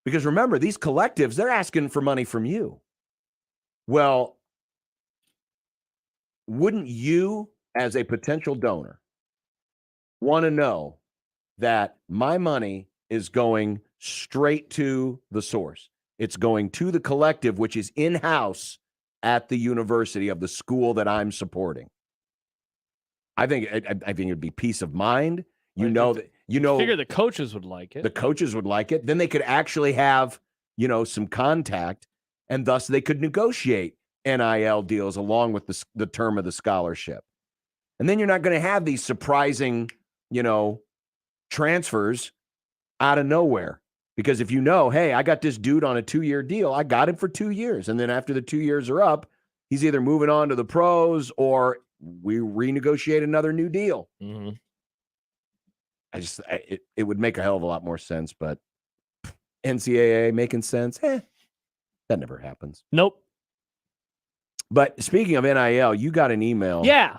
because remember, these collectives, they're asking for money from you. Well, wouldn't you, as a potential donor, want to know that my money is going straight to the source? It's going to the collective, which is in-house at the university of the school that I'm supporting. I think it'd be peace of mind. Figure the coaches would like it. The coaches would like it. Then they could actually have, some contact, and thus they could negotiate NIL deals along with the term of the scholarship. And then you're not going to have these surprising, transfers out of nowhere. Because if hey, I got this dude on a 2-year deal, I got him for 2 years. And then after the 2 years are up, he's either moving on to the pros or we renegotiate another new deal. Mm-hmm. It would make a hell of a lot more sense, but NCAA making sense? That never happens. Nope. But speaking of NIL, you got an email. Yeah.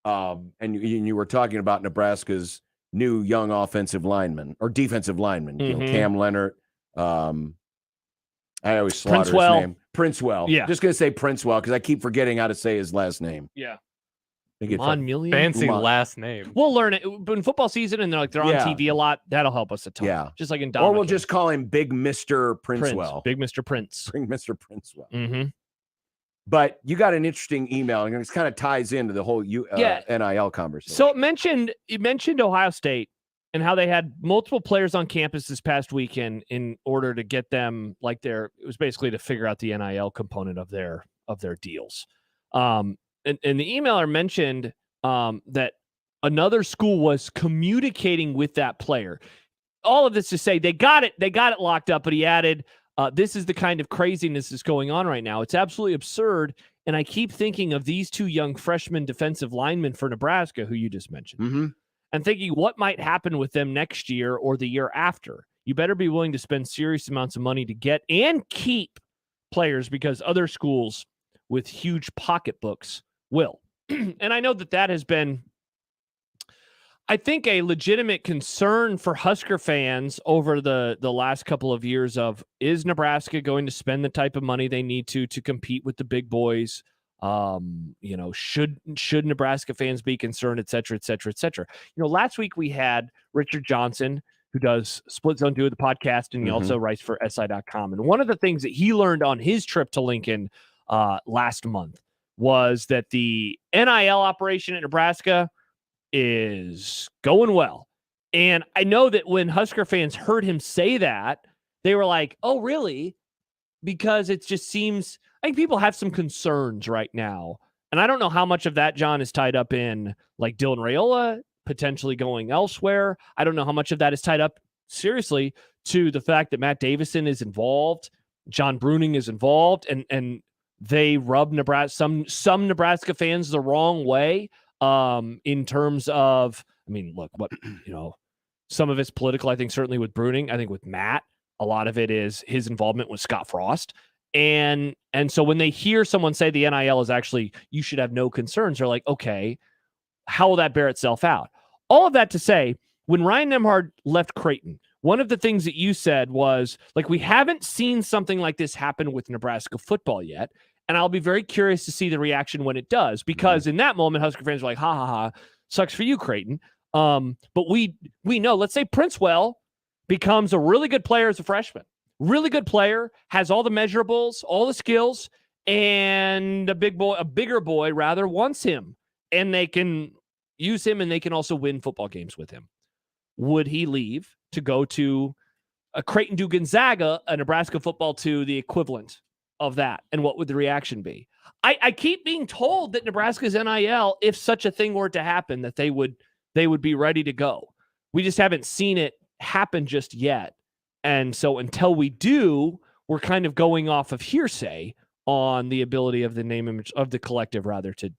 And you were talking about Nebraska's new young offensive lineman or defensive lineman, Cam Leonard. I always slaughter his name. Princewell. Yeah. Just going to say Princewell because I keep forgetting how to say his last name. Yeah. Fancy last name. We'll learn it in football season, and they're on TV a lot. That'll help us a ton. Yeah. Just like in Or we'll just call him Big Mr. Princewell. Big Mr. Prince. Big Mr. Princewell. Mm-hmm. But you got an interesting email, and it kind of ties into the whole NIL conversation. So it mentioned Ohio State and how they had multiple players on campus this past weekend in order to get them it was basically to figure out the NIL component of their deals. And the emailer mentioned that another school was communicating with that player. All of this to say they got it locked up, but he added, this is the kind of craziness that's going on right now. It's absolutely absurd. And I keep thinking of these 2 young freshman defensive linemen for Nebraska, who you just mentioned, mm-hmm. and thinking what might happen with them next year or the year after. You better be willing to spend serious amounts of money to get and keep players because other schools with huge pocketbooks will. And I know that has been, I think, a legitimate concern for Husker fans over the last couple of years of, is Nebraska going to spend the type of money they need to compete with the big boys? Should Nebraska fans be concerned, et cetera, et cetera, et cetera. Last week we had Richard Johnson, who does Split Zone 2 of the podcast, and he also writes for SI.com. And one of the things that he learned on his trip to Lincoln last month was that the NIL operation at Nebraska is going well. And I know that when Husker fans heard him say that, they were like, oh, really? Because it just seems, I think people have some concerns right now. And I don't know how much of that, John, is tied up in like Dylan Raiola potentially going elsewhere. I don't know how much of that is tied up seriously to the fact that Matt Davison is involved, John Bruning is involved, and they rub Nebraska, some Nebraska fans the wrong way in terms of, I mean, look, what, some of it's political, I think, certainly with Bruning. I think with Matt, a lot of it is his involvement with Scott Frost. And so when they hear someone say the NIL is actually, you should have no concerns, they're like, okay, how will that bear itself out? All of that to say, when Ryan Nembhard left Creighton, one of the things that you said was, like, we haven't seen something like this happen with Nebraska football yet. And I'll be very curious to see the reaction when it does, because in that moment, Husker fans are like, ha, ha, ha, sucks for you, Creighton. But we know, let's say Princewell becomes a really good player as a freshman, really good player, has all the measurables, all the skills, and a bigger boy rather wants him, and they can use him, and they can also win football games with him. Would he leave to go to a Creighton do Gonzaga, a Nebraska football to the equivalent of that? And what would the reaction be? I keep being told that Nebraska's NIL, if such a thing were to happen, that they would be ready to go. We just haven't seen it happen just yet. And so until we do, we're kind of going off of hearsay on the ability of the name image of the collective, rather, to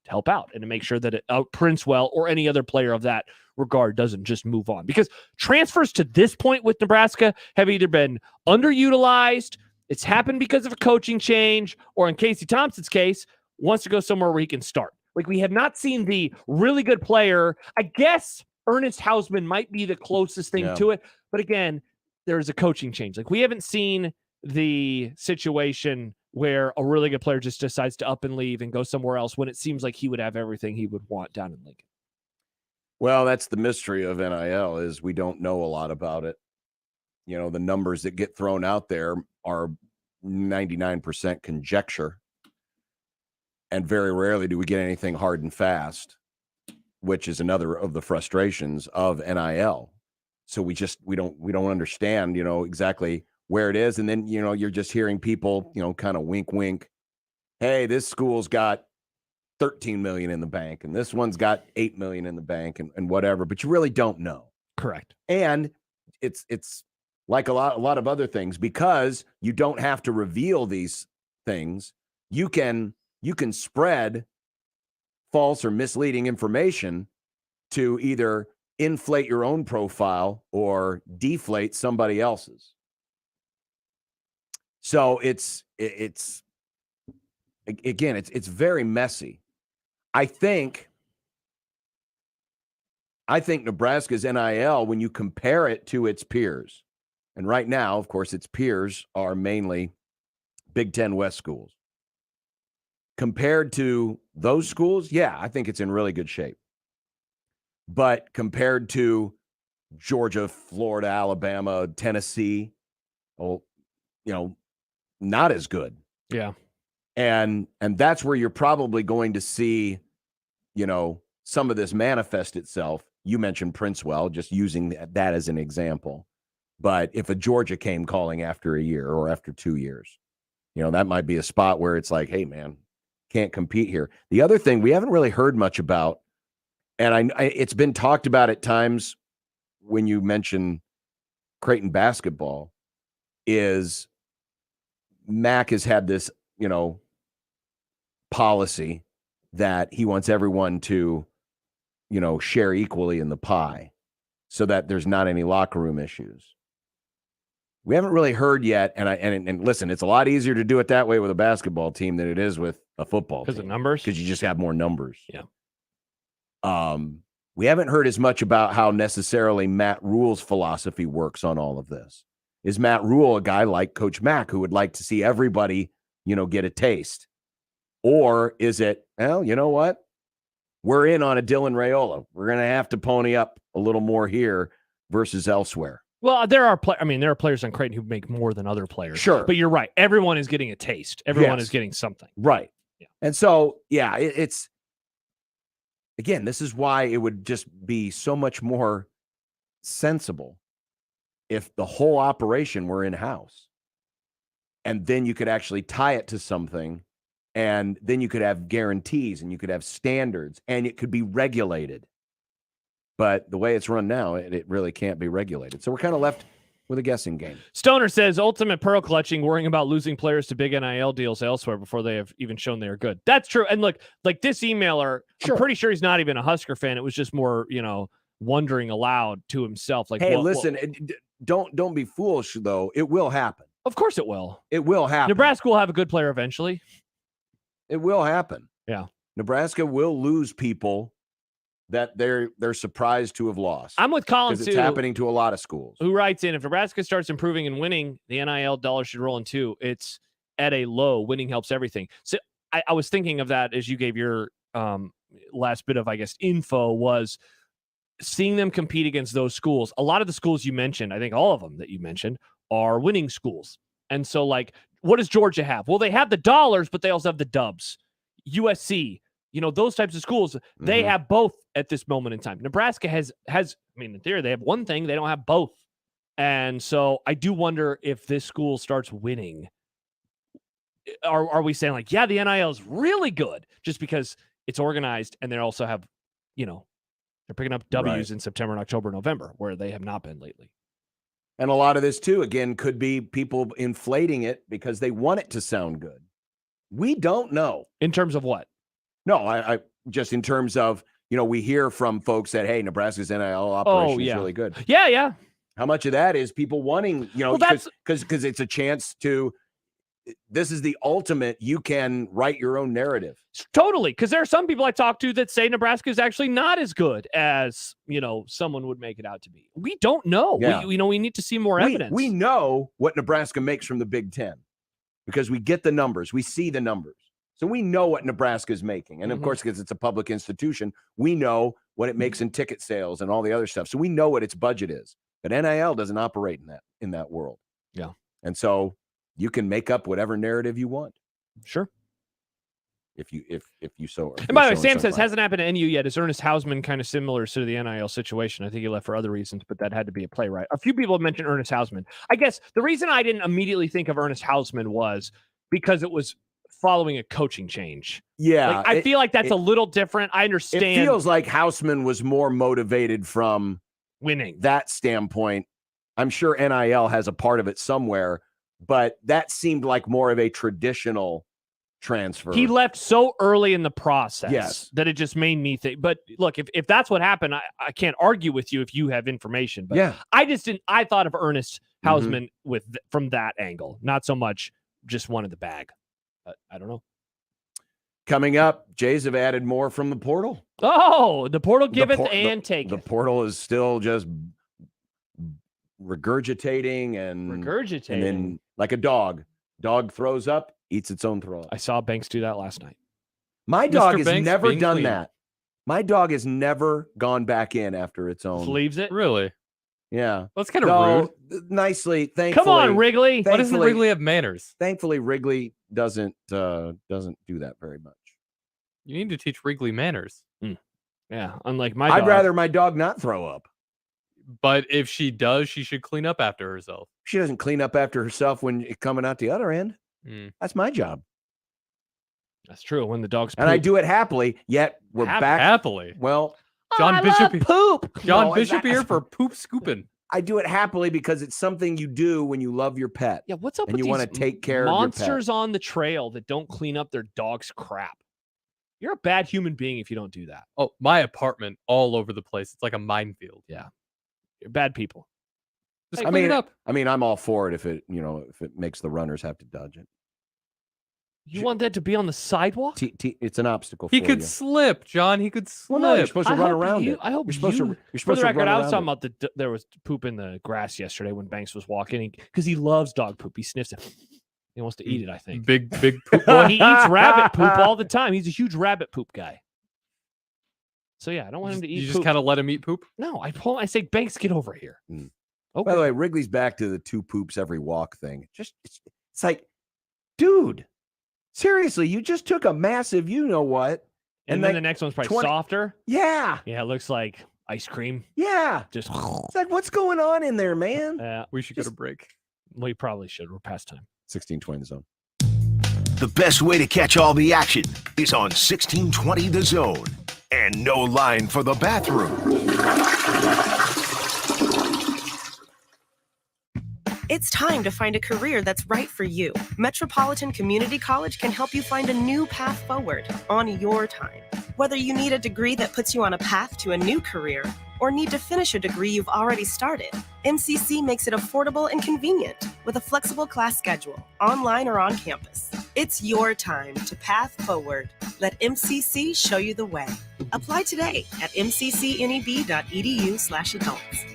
help out and to make sure that Princewell or any other player of that regard doesn't just move on. Because transfers to this point with Nebraska have either been underutilized, it's happened because of a coaching change, or in Casey Thompson's case, wants to go somewhere where he can start. Like, we have not seen the really good player. I guess Ernest Hausman might be the closest thing to it. But again, there's a coaching change. Like, we haven't seen the situation where a really good player just decides to up and leave and go somewhere else when it seems like he would have everything he would want down in Lincoln. Well, that's the mystery of NIL, is we don't know a lot about it. The numbers that get thrown out there are 99% conjecture. And very rarely do we get anything hard and fast, which is another of the frustrations of NIL. So we don't understand, exactly where it is. And then, you're just hearing people, kind of wink, wink. Hey, this school's got 13 million in the bank, and this one's got 8 million in the bank, and whatever, but you really don't know. Correct. And it's like a lot of other things, because you don't have to reveal these things. You can spread false or misleading information to either inflate your own profile or deflate somebody else's. So it's very messy. I think Nebraska's NIL, when you compare it to its peers, and right now, of course, its peers are mainly Big Ten West schools. Compared to those schools, yeah, I think it's in really good shape. But compared to Georgia, Florida, Alabama, Tennessee, not as good. Yeah. And that's where you're probably going to see, some of this manifest itself. You mentioned Princewell, just using that as an example. But if a Georgia came calling after a year or after 2 years, that might be a spot where it's like, hey, man, can't compete here. The other thing we haven't really heard much about, and it's been talked about at times when you mention Creighton basketball, is Mac has had this, policy that he wants everyone to, share equally in the pie so that there's not any locker room issues. We haven't really heard yet, and listen, it's a lot easier to do it that way with a basketball team than it is with a football team. Because of numbers? Because you just have more numbers. Yeah. We haven't heard as much about how necessarily Matt Rule's philosophy works on all of this. Is Matt Rule a guy like Coach Mack who would like to see everybody, get a taste? Or is it, well, you know what? We're in on a Dylan Raiola. We're going to have to pony up a little more here versus elsewhere. Well, there are players on Creighton who make more than other players. Sure. But you're right. Everyone is getting a taste. Everyone is getting something. Right. Yeah. And so, yeah, it's, again, this is why it would just be so much more sensible if the whole operation were in-house. And then you could actually tie it to something, and then you could have guarantees and you could have standards and it could be regulated. But the way it's run now, it really can't be regulated. So we're kind of left with a guessing game. Stoner says, ultimate pearl clutching, worrying about losing players to big NIL deals elsewhere before they have even shown they are good. That's true. And look, like this emailer, I'm pretty sure he's not even a Husker fan. It was just more, wondering aloud to himself. Like, hey, listen, don't be foolish, though. It will happen. Of course it will. It will happen. Nebraska will have a good player eventually. It will happen. Yeah. Nebraska will lose people that they're surprised to have lost. I'm with Collins, because it's happening to a lot of schools. Who writes in, if Nebraska starts improving and winning, the NIL dollar should roll in too. It's at a low. Winning helps everything. So I was thinking of that as you gave your last bit of, I guess, info, was seeing them compete against those schools. A lot of the schools you mentioned, I think all of them that you mentioned, are winning schools. And so, like, what does Georgia have? Well, they have the dollars, but they also have the dubs. USC, those types of schools, they have both at this moment in time. Nebraska has, in theory, they have one thing, they don't have both. And so I do wonder if this school starts winning. Are we saying, like, yeah, the NIL is really good just because it's organized, and they also have, they're picking up W's in September and October, November, where they have not been lately. And a lot of this, too, again, could be people inflating it because they want it to sound good. We don't know. In terms of what? No, I just in terms of, we hear from folks that, hey, Nebraska's NIL operation is really good. Yeah, yeah. How much of that is people wanting, because it's a chance to, this is the ultimate, you can write your own narrative. Totally. Because there are some people I talk to that say Nebraska is actually not as good as, someone would make it out to be. We don't know. Yeah. We need to see more evidence. We know what Nebraska makes from the Big Ten because we get the numbers. We see the numbers. So we know what Nebraska is making. And of course, because it's a public institution, we know what it makes in ticket sales and all the other stuff. So we know what its budget is. But NIL doesn't operate in that world. Yeah. And so you can make up whatever narrative you want. Sure. If you so. And by the way, Sam says, hasn't happened to NU yet. Is Ernest Hausman kind of similar to the NIL situation? I think he left for other reasons, but that had to be a play, right? A few people have mentioned Ernest Hausman. I guess the reason I didn't immediately think of Ernest Hausman was because it was following a coaching change. Yeah. I feel like that's a little different. I understand. It feels like Hausman was more motivated from winning that standpoint. I'm sure NIL has a part of it somewhere, but that seemed like more of a traditional transfer. He left so early in the process yes. that it just made me think. But look, if that's what happened, I can't argue with you if you have information. But yeah. I thought of Ernest Hausman from that angle, not so much just wanted the bag. But I don't know. Coming up, Jays have added more from the portal. Oh, the portal giveth and taketh. The portal is still just regurgitating and then like a dog. Dog throws up, eats its own throw up. I saw Banks do that last night. My dog has never done that. My dog has never gone back in after its own. Just leaves it? Really? Yeah. That's kind of rude. Nicely, thankfully. Come on, Wrigley. Why doesn't Wrigley have manners? Thankfully, Wrigley doesn't do that very much. You need to teach Wrigley manners. Yeah, unlike my dog. I'd rather my dog not throw up. But if she does, she should clean up after herself. She doesn't clean up after herself when it's coming out the other end. That's my job. That's true. When the dog's poop. And I do it happily, yet we're back. Happily. Well, John Bishop poop. John Bishop here for poop scooping. I do it happily because it's something you do when you love your pet. Yeah, what's up and with you these want to take care monsters of your pet. on the trail that don't clean up their dog's crap? You're a bad human being if you don't do that. Oh, my apartment all over the place. It's like a minefield. Yeah. You're bad people. Just clean it up. I mean, I'm all for it if it makes the runners have to dodge it. You want that to be on the sidewalk? It's an obstacle He for could you. slip, John. He could slip. Well, no, you're supposed to run hope around it. I hope you're supposed to. You're For supposed the to record, run I was around talking about there was poop in the grass yesterday when Banks was walking because he loves dog poop. He sniffs it. He wants to eat it, I think. Big poop. Well, he eats rabbit poop all the time. He's a huge rabbit poop guy. So yeah, I don't want him to eat. You just kind of let him eat poop. No, I say, Banks, get over here. Okay. Okay. By the way, Wrigley's back to the 2 poops every walk thing. It's like, dude, seriously, you just took a massive, you know what, and then the next one's probably softer. Yeah. Yeah, it looks like Ice cream. Yeah. Just It's like, what's going on in there, man? We should go to break. We probably should. We're past time. 1620 The Zone. The best way to catch all the action is on 1620 The Zone. And no line for the bathroom. It's time to find a career that's right for you. Metropolitan Community College can help you find a new path forward on your time. Whether you need a degree that puts you on a path to a new career or need to finish a degree you've already started, MCC makes it affordable and convenient with a flexible class schedule, online or on campus. It's your time to path forward. Let MCC show you the way. Apply today at mccneb.edu/adults.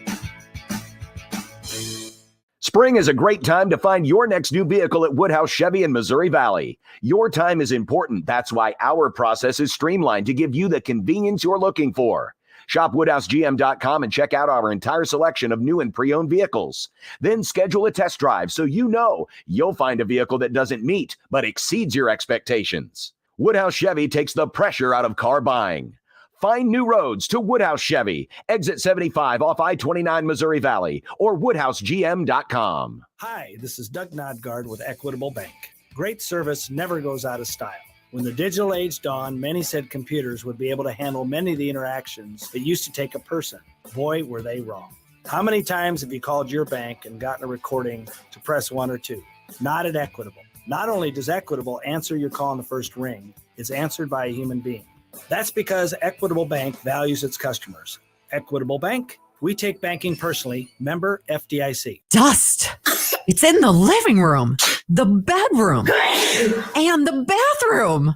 Spring is a great time to find your next new vehicle at Woodhouse Chevy in Missouri Valley. Your time is important. That's why our process is streamlined to give you the convenience you're looking for. Shop WoodhouseGM.com and check out our entire selection of new and pre-owned vehicles. Then schedule a test drive so you know you'll find a vehicle that doesn't meet but exceeds your expectations. Woodhouse Chevy takes the pressure out of car buying. Find new roads to Woodhouse Chevy, exit 75 off I-29 Missouri Valley, or WoodhouseGM.com. Hi, this is Doug Nodgard with Equitable Bank. Great service never goes out of style. When the digital age dawned, many said computers would be able to handle many of the interactions that used to take a person. Boy, were they wrong. How many times have you called your bank and gotten a recording to press 1 or 2? Not at Equitable. Not only does Equitable answer your call in the first ring, it's answered by a human being. That's because Equitable Bank values its customers. Equitable Bank, we take banking personally. Member FDIC. Dust. It's in the living room, the bedroom, and the bathroom.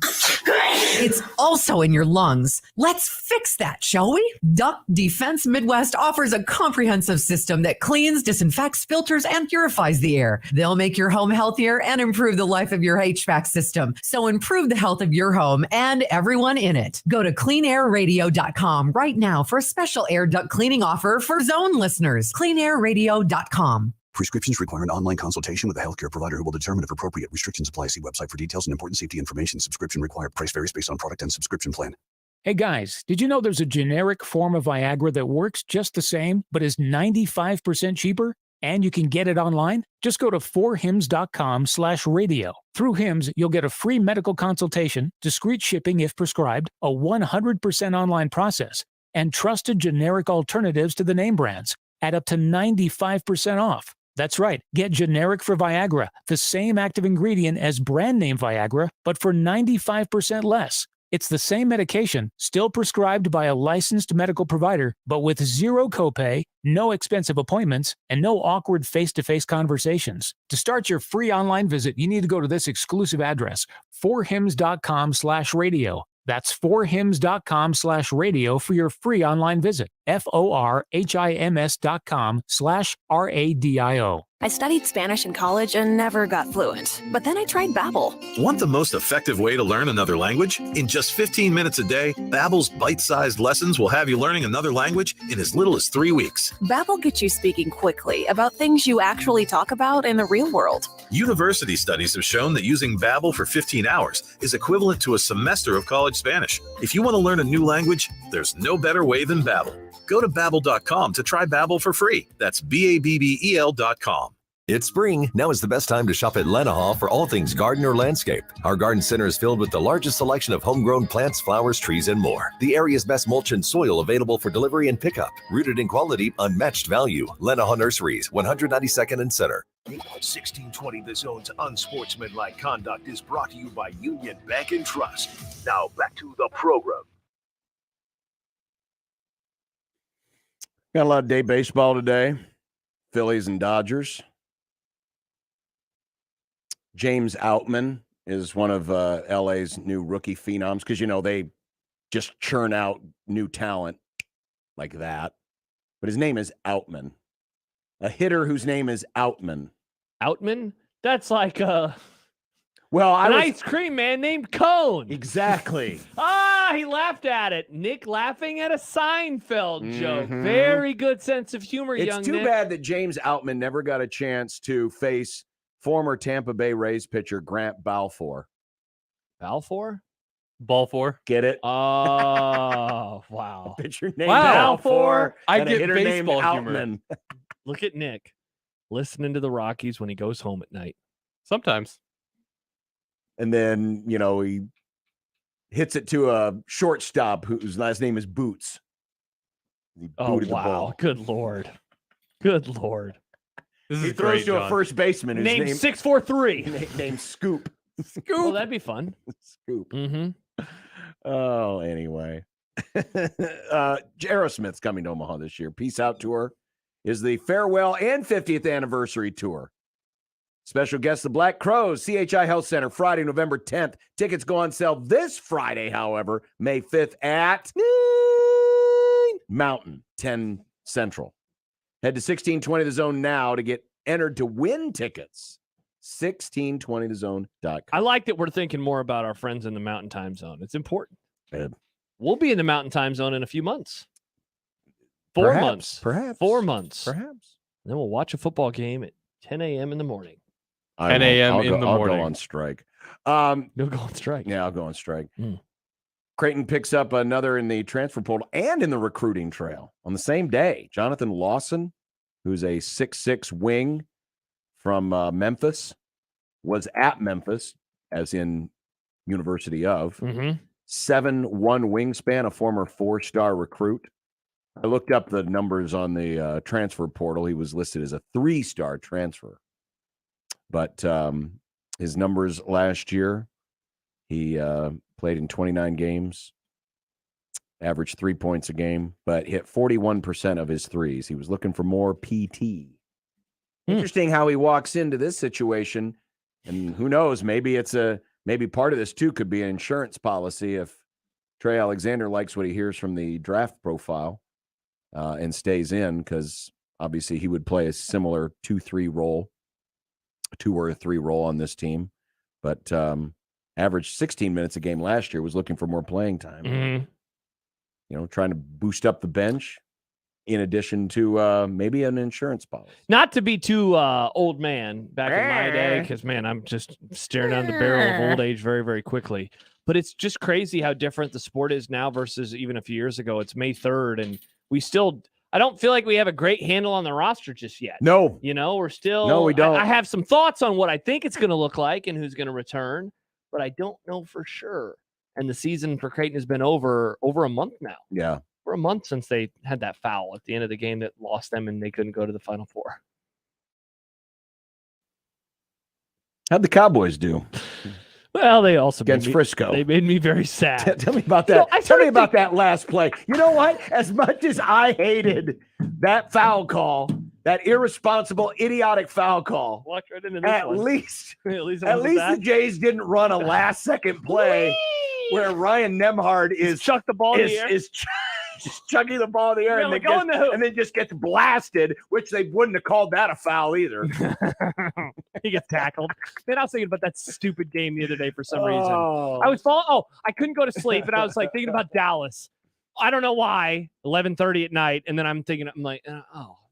It's also in your lungs. Let's fix that, shall we? Duck Defense Midwest offers a comprehensive system that cleans, disinfects, filters, and purifies the air. They'll make your home healthier and improve the life of your HVAC system. So improve the health of your home and everyone in it. Go to cleanairradio.com right now for a special air duct cleaning offer for Zone listeners. cleanairradio.com. Prescriptions require an online consultation with a healthcare provider who will determine if appropriate. Restrictions apply. See website for details and important safety information. Subscription required. Price varies based on product and subscription plan. Hey guys, did you know there's a generic form of Viagra that works just the same, but is 95% cheaper? And you can get it online? Just go to 4hims.com/radio. Through Hims, you'll get a free medical consultation, discreet shipping if prescribed, a 100% online process, and trusted generic alternatives to the name brands at up to 95% off. That's right. Get generic for Viagra, the same active ingredient as brand name Viagra, but for 95% less. It's the same medication, still prescribed by a licensed medical provider, but with zero copay, no expensive appointments, and no awkward face-to-face conversations. To start your free online visit, you need to go to this exclusive address, 4hims.com/radio. That's 4hims.com/radio for your free online visit. FORHIMS.com/RADIO. I studied Spanish in college and never got fluent. But then I tried Babbel. Want the most effective way to learn another language? In just 15 minutes a day, Babbel's bite-sized lessons will have you learning another language in as little as 3 weeks. Babbel gets you speaking quickly about things you actually talk about in the real world. University studies have shown that using Babbel for 15 hours is equivalent to a semester of college Spanish. If you want to learn a new language, there's no better way than Babbel. Go to Babbel.com to try Babbel for free. That's BABBEL.com. It's spring. Now is the best time to shop at Lenahaw for all things garden or landscape. Our garden center is filled with the largest selection of homegrown plants, flowers, trees, and more. The area's best mulch and soil available for delivery and pickup. Rooted in quality, unmatched value. Lenahaw Nurseries, 192nd and Center. 1620 The Zone's Unsportsmanlike Conduct is brought to you by Union Bank and Trust. Now back to the program. Got a lot of day baseball today. Phillies and Dodgers. James Outman is one of LA's new rookie phenoms because, you know, they just churn out new talent like that. But his name is Outman. A hitter whose name is Outman. Outman? That's like an ice cream man named Cone. Exactly. He laughed at it. Nick laughing at a Seinfeld joke. Mhm. Very good sense of humor, young It's too Nick. bad that James Outman never got a chance to face former Tampa Bay Rays pitcher Grant Balfour. Balfour? Ball four. Get it? Oh, wow. Pitcher named Wow. Balfour. I and a get hitter named baseball humor. Outman. Look at Nick listening to the Rockies when he goes home at night. Sometimes. And then, he hits it to a shortstop whose last name is Boots. He booted the ball. Good Lord. Good Lord. This He is throws great, to a John. first baseman whose Name name 643. named Scoop. Well, that'd be fun. Scoop. Mm-hmm. Oh, anyway. Aerosmith's coming to Omaha this year. Peace Out Tour is the farewell and 50th anniversary tour. Special guest, the Black Crowes, CHI Health Center, Friday, November 10th. Tickets go on sale this Friday, however, May 5th at Mountain, 10 Central. Head to 1620 The Zone now to get entered to win tickets. 1620thezone.com. I like that we're thinking more about our friends in the Mountain Time Zone. It's important. Good. We'll be in the Mountain Time Zone in a few months. 4 months. Perhaps. 4 months. Perhaps. Then we'll watch a football game at 10 a.m. in the morning. 10 a.m. in the I'll morning. go on strike. You'll go on strike. Yeah, I'll go on strike. Creighton picks up another in the transfer portal and in the recruiting trail on the same day. Jonathan Lawson, who's a 6'6" wing from Memphis, was at Memphis, as in University of. 7'1" wingspan, a former 4-star recruit. I looked up the numbers on the transfer portal. He was listed as a 3-star transfer. But his numbers last year, he played in 29 games, averaged 3 points a game, but hit 41% of his threes. He was looking for more PT. Interesting how he walks into this situation, and who knows, maybe part of this too could be an insurance policy if Trey Alexander likes what he hears from the draft profile and stays in, because obviously he would play a similar 2-3 role, 2 or 3 role on this team, but averaged 16 minutes a game last year, was looking for more playing time. Trying to boost up the bench in addition to maybe an insurance policy. Not to be too old man back in my day, because, man, I'm just staring down the barrel of old age very, very quickly. But it's just crazy how different the sport is now versus even a few years ago. It's May 3rd, and I don't feel like we have a great handle on the roster just yet. No. We're still... No, we don't. I have some thoughts on what I think it's going to look like and who's going to return, but I don't know for sure. And the season for Creighton has been over a month now. Yeah. For a month since they had that foul at the end of the game that lost them and they couldn't go to the Final Four. How'd the Cowboys do? Well, they also against Frisco. They made me very sad. Tell me about that. Tell me about that last play. You know what? As much as I hated that foul call, that irresponsible, idiotic foul call, walked right into this at one. least the Jays didn't run a last-second play where Ryan Nemhard is chuck the ball in the air. Just chucking the ball in the air and then just gets blasted, which they wouldn't have called that a foul either. He gets tackled. Man, I was thinking about that stupid game the other day for some reason. I couldn't go to sleep, and I was like thinking about Dallas. I don't know why. 11:30 at night, and then I'm like,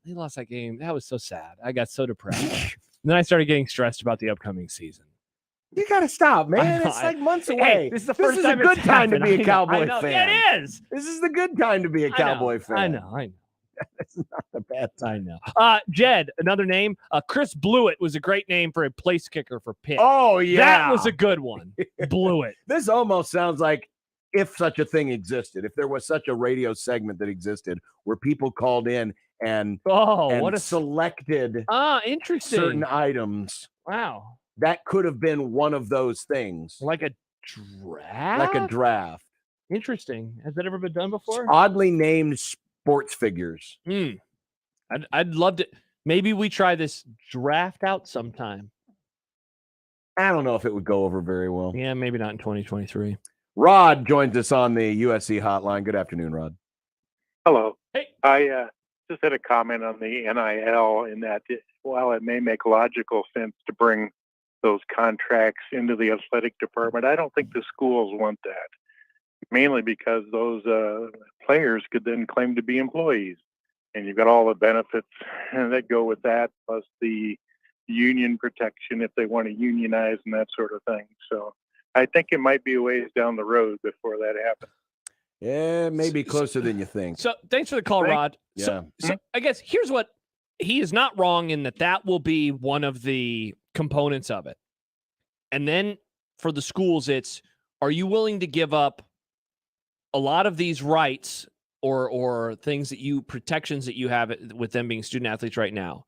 they lost that game. That was so sad. I got so depressed. And then I started getting stressed about the upcoming season. You got to stop, man. It's like months away. Hey, this is the first time a good it's time to happened. be a Cowboy fan. fan. Yeah, it is. This is the good time to be a Cowboy fan. I know. It's not the bad time. I know. Jed, another name. Chris Blewett was a great name for a place kicker for Pitt. Oh, yeah. That was a good one. Blewett. This almost sounds like if such a thing existed, if there was such a radio segment that existed where people called in and selected interesting certain items. Wow. That could have been one of those things. Like a draft? Interesting. Has that ever been done before? Oddly named sports figures. I'd love to. Maybe we try this draft out sometime. I don't know if it would go over very well. Yeah, maybe not in 2023. Rod joins us on the USC hotline. Good afternoon, Rod. Hello. Hey. I just had a comment on the NIL in that while it may make logical sense to bring those contracts into the athletic department, I don't think the schools want that, mainly because those players could then claim to be employees. And you've got all the benefits that go with that, plus the union protection if they want to unionize and that sort of thing. So I think it might be a ways down the road before that happens. Yeah, maybe closer than you think. So thanks for the call, Rod. So I guess here's what he is not wrong in that will be one of the components of it. And then for the schools, it's, are you willing to give up a lot of these rights or things that protections that you have with them being student athletes right now,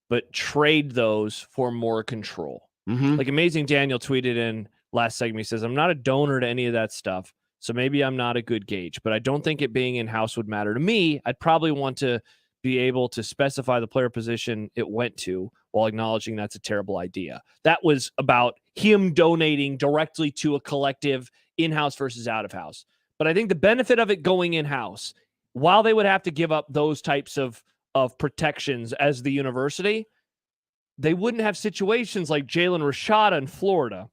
but trade those for more control? Like Amazing Daniel tweeted in last segment, he says, I'm not a donor to any of that stuff, so maybe I'm not a good gauge, but I don't think it being in-house would matter to me. I'd probably want to be able to specify the player position it went to while acknowledging that's a terrible idea. That was about him donating directly to a collective in-house versus out-of-house. But I think the benefit of it going in-house, while they would have to give up those types of protections as the university, they wouldn't have situations like Jalen Rashada in Florida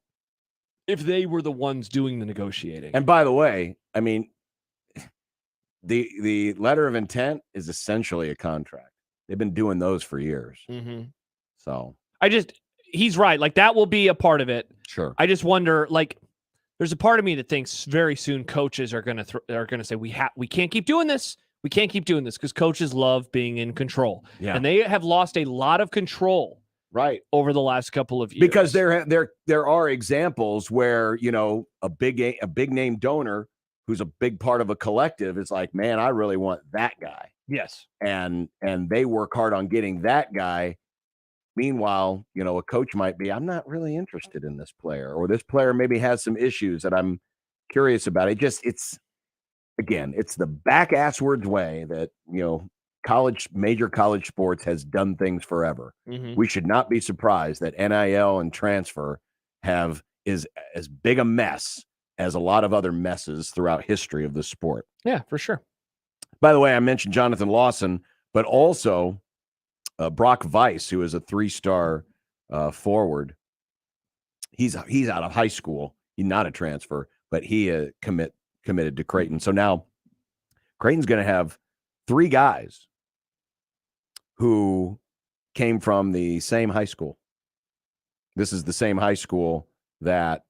if they were the ones doing the negotiating. And by the way, I mean, the letter of intent is essentially a contract. They've been doing those for years. So he's right. Like, that will be a part of it. Sure. I just wonder, like, there's a part of me that thinks very soon coaches are going to say, we can't keep doing this. We can't keep doing this because coaches love being in control. Yeah. And they have lost a lot of control over the last couple of years. Because there are examples where, you know, a big name donor who's a big part of a collective is like, man, I really want that guy. Yes. And they work hard on getting that guy. Meanwhile, you know, a coach might be, I'm not really interested in this player, or this player maybe has some issues that I'm curious about. It's the back-asswards way that, you know, major college sports has done things forever. We should not be surprised that NIL and transfer is as big a mess as a lot of other messes throughout history of the sport. Yeah, for sure. By the way, I mentioned Jonathan Lawson, but also Brock Weiss, who is a 3-star forward. He's out of high school. He's not a transfer, but he committed to Creighton. So now Creighton's going to have 3 guys who came from the same high school. This is the same high school that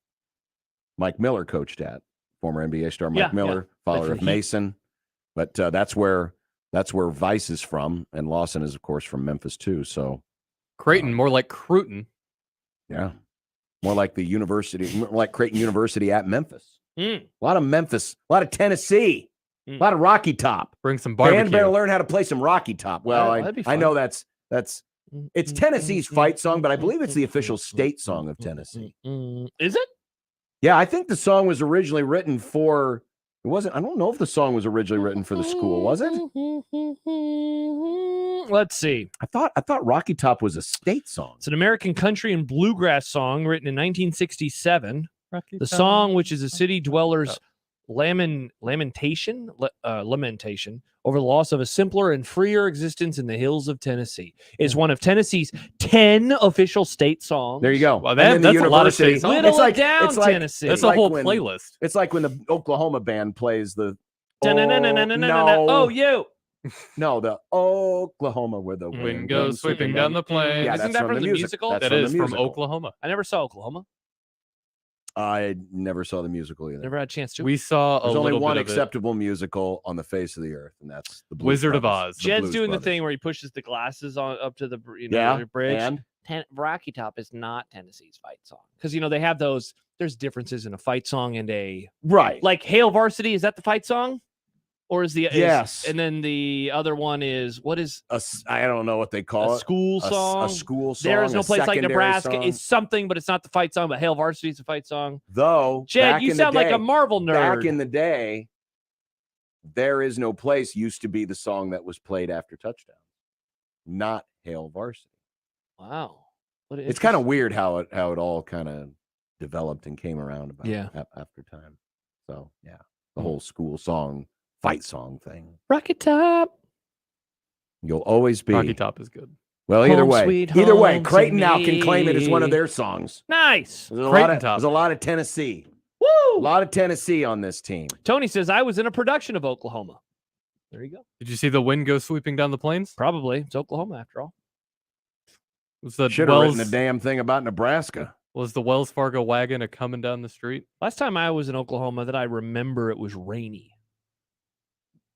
Mike Miller coached at, former NBA star Mike Miller, father of Mason. But that's where Weiss is from, and Lawson is, of course, from Memphis too. So Creighton, more like Cruton. Yeah, more like the university, more like Creighton University at Memphis. A lot of Memphis, a lot of Tennessee, a lot of Rocky Top. Bring some barbecue. Band better learn how to play some Rocky Top. Well, I know that's it's Tennessee's fight song, but I believe it's the official state song of Tennessee. Is it? Yeah, I think the song was originally written for. It wasn't. I don't know if the song was originally written for the school. Was it? Let's see. I thought Rocky Top was a state song. It's an American country and bluegrass song written in 1967. The song, which is a city dweller's lamentation over the loss of a simpler and freer existence in the hills of Tennessee, is one of Tennessee's 10 official state songs. There you go. Well, that's a lot of state songs. Whittle it down, Tennessee. That's a whole playlist. It's like when the Oklahoma band plays the Oh, you. No, the Oklahoma where the wind goes sweeping down the plains. Yeah, Isn't that from the musical? That is from Oklahoma. I never saw Oklahoma. I never saw the musical either. Never had a chance to. We saw There's only one acceptable musical on the face of the earth, and that's the Blues Wizard Brothers. of Oz. Jed's doing the thing where he pushes the glasses up to the bridge. And Rocky Top is not Tennessee's fight song because they have those. There's differences in a fight song and a like Hail Varsity. Is that the fight song? Or is the yes, and then the other one is what is I don't know what they call a school song. A school song. There is no place like Nebraska. Song. It's something, but it's not the fight song. But Hail Varsity is a fight song. Though, Jed, you sound like a Marvel nerd. Back in the day, There Is No Place used to be the song that was played after touchdown, not Hail Varsity. Wow, it's kind of weird how it all kind of developed and came around about after time. So yeah, the whole school song. Fight song thing. Rocky Top. You'll always be. Rocky Top is good. Well, either way, Creighton now can claim it as one of their songs. Nice. There's a lot of Tennessee. Woo! A lot of Tennessee on this team. Tony says I was in a production of Oklahoma. There you go. Did you see the wind go sweeping down the plains? Probably. It's Oklahoma after all. Should have written the damn thing about Nebraska. Was the Wells Fargo wagon a coming down the street? Last time I was in Oklahoma that I remember it was rainy.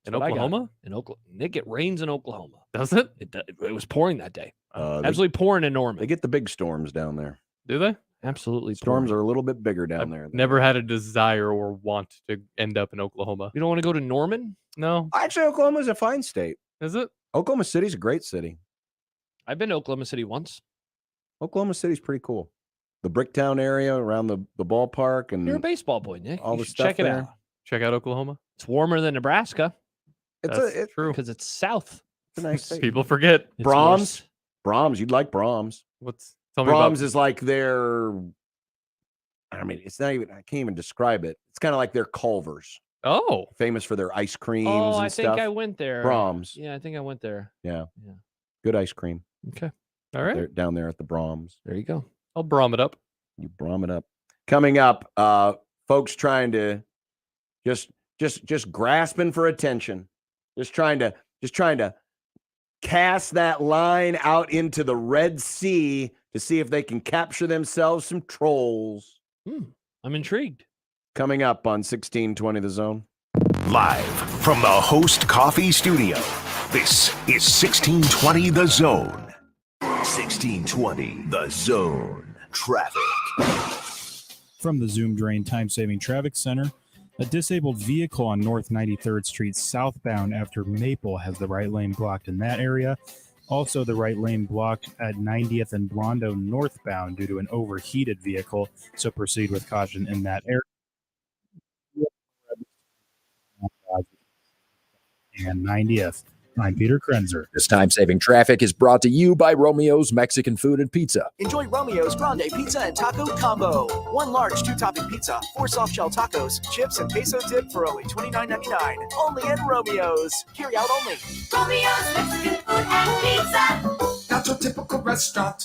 In Oklahoma? In Oklahoma. Nick, it rains in Oklahoma. Does it? It was pouring that day. They- Absolutely pouring in Norman. They get the big storms down there. Do they? Absolutely. Storms pouring. are a little bit bigger down I've there. never had a desire or want to end up in Oklahoma. You don't want to go to Norman? No. Actually, Oklahoma's a fine state. Is it? Oklahoma City's a great city. I've been to Oklahoma City once. Oklahoma City's pretty cool. The Bricktown area around the ballpark and You're a baseball boy, Nick. all You the should stuff check it there. out. Check out Oklahoma. It's warmer than Nebraska It's true. because it's south. a nice state. People forget. It's Brahms. Brahms. You'd like Brahms. Tell me Brahms about is like their. I mean, it's not even. I can't even describe it. It's kind of like their Culver's. Oh, famous for their ice creams Oh, and I stuff. think I went there. Brahms. Yeah, I think I went there. Yeah. Yeah. Good ice cream. Okay. All right. They're down there at the Brahms. There you go. I'll Brahm it up. You Brahm it up. Coming up, folks trying to just grasping for attention. Just trying to cast that line out into the Red Sea to see if they can capture themselves some trolls. I'm intrigued. Coming up on 1620 The Zone. Live from the Host Coffee Studio, this is 1620 The Zone. 1620 The Zone. Traffic. From the Zoom Drain Time-Saving Traffic Center, a disabled vehicle on North 93rd Street southbound after Maple has the right lane blocked in that area. Also, the right lane blocked at 90th and Blondo northbound due to an overheated vehicle, so proceed with caution in that area. And 90th. I'm Peter Krenzer. This time-saving traffic is brought to you by Romeo's Mexican Food and Pizza. Enjoy Romeo's Grande Pizza and Taco Combo. One large 2-topping pizza, 4 soft shell tacos, chips, and queso dip for only $29.99. Only at Romeo's. Carry out only. Romeo's Mexican Food and Pizza. Not your typical restaurant.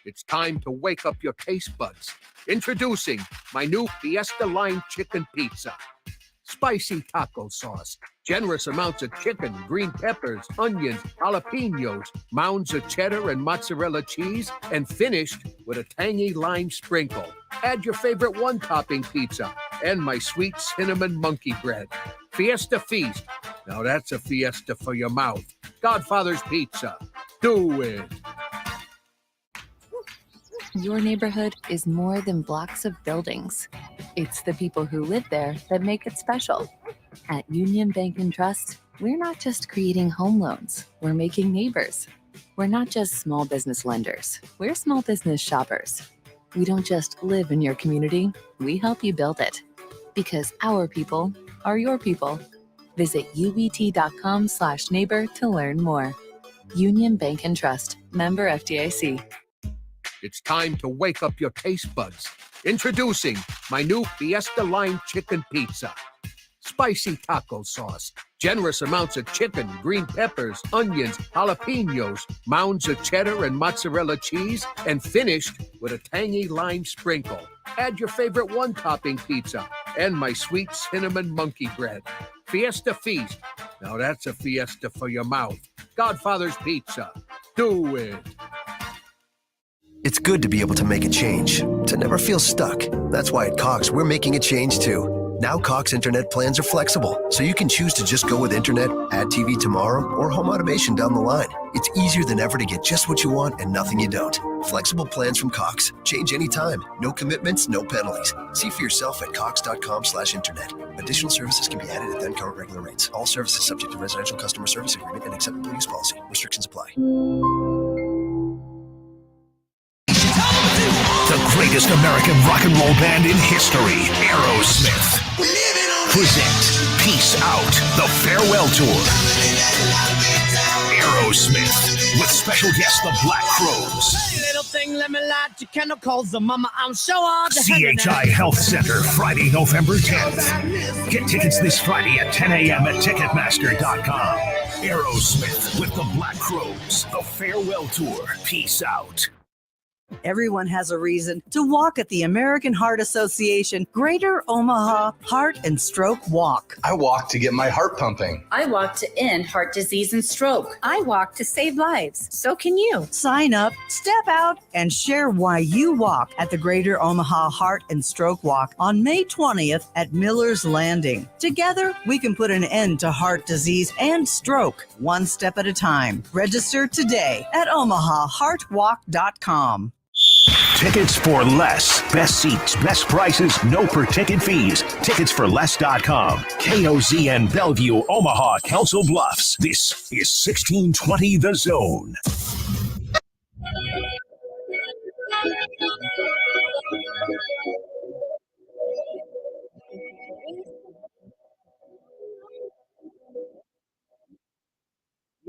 It's time to wake up your taste buds. Introducing my new Fiesta Line Chicken Pizza. Spicy taco sauce, generous amounts of chicken, green peppers, onions, jalapenos, mounds of cheddar and mozzarella cheese, and finished with a tangy lime sprinkle. Add your favorite one-topping pizza and my sweet cinnamon monkey bread. Fiesta Feast. Now that's a fiesta for your mouth. Godfather's Pizza. Do it. Your neighborhood is more than blocks of buildings. It's the people who live there that make it special. At Union Bank and Trust, we're not just creating home loans, we're making neighbors. We're not just small business lenders, we're small business shoppers. We don't just live in your community, we help you build it. Because our people are your people. Visit ubt.com/neighbor to learn more. Union Bank and Trust, member FDIC. It's time to wake up your taste buds. Introducing my new Fiesta Line Chicken Pizza. Spicy taco sauce, generous amounts of chicken, green peppers, onions, jalapenos, mounds of cheddar and mozzarella cheese, and finished with a tangy lime sprinkle. Add your favorite one-topping pizza and my sweet cinnamon monkey bread. Fiesta Feast. Now that's a fiesta for your mouth. Godfather's Pizza. Do it. It's good to be able to make a change, to never feel stuck. That's why at Cox, we're making a change too. Now Cox internet plans are flexible, so you can choose to just go with internet, add TV tomorrow, or home automation down the line. It's easier than ever to get just what you want and nothing you don't. Flexible plans from Cox. Change anytime. No commitments, no penalties. See for yourself at cox.com/internet. Additional services can be added at then current regular rates. All services subject to residential customer service agreement and acceptable use policy. Restrictions apply. The greatest American rock and roll band in history, Aerosmith, present Peace Out, the Farewell Tour. Aerosmith, with special guest the Black Crowes. Little thing, let me light your candle, calls the mama, I'm so on to CHI Health Center, Friday, November 10th. Get tickets this Friday at 10 a.m. at Ticketmaster.com. Aerosmith with the Black Crowes, the Farewell Tour. Peace Out. Everyone has a reason to walk at the American Heart Association Greater Omaha Heart and Stroke Walk. I walk to get my heart pumping. I walk to end heart disease and stroke. I walk to save lives. So can you. Sign up, step out, and share why you walk at the Greater Omaha Heart and Stroke Walk on May 20th at Miller's Landing. Together, we can put an end to heart disease and stroke, one step at a time. Register today at omahaheartwalk.com. Tickets for less. Best seats, best prices, no per ticket fees. Ticketsforless.com. KOZN Bellevue, Omaha, Council Bluffs. This is 1620 The Zone.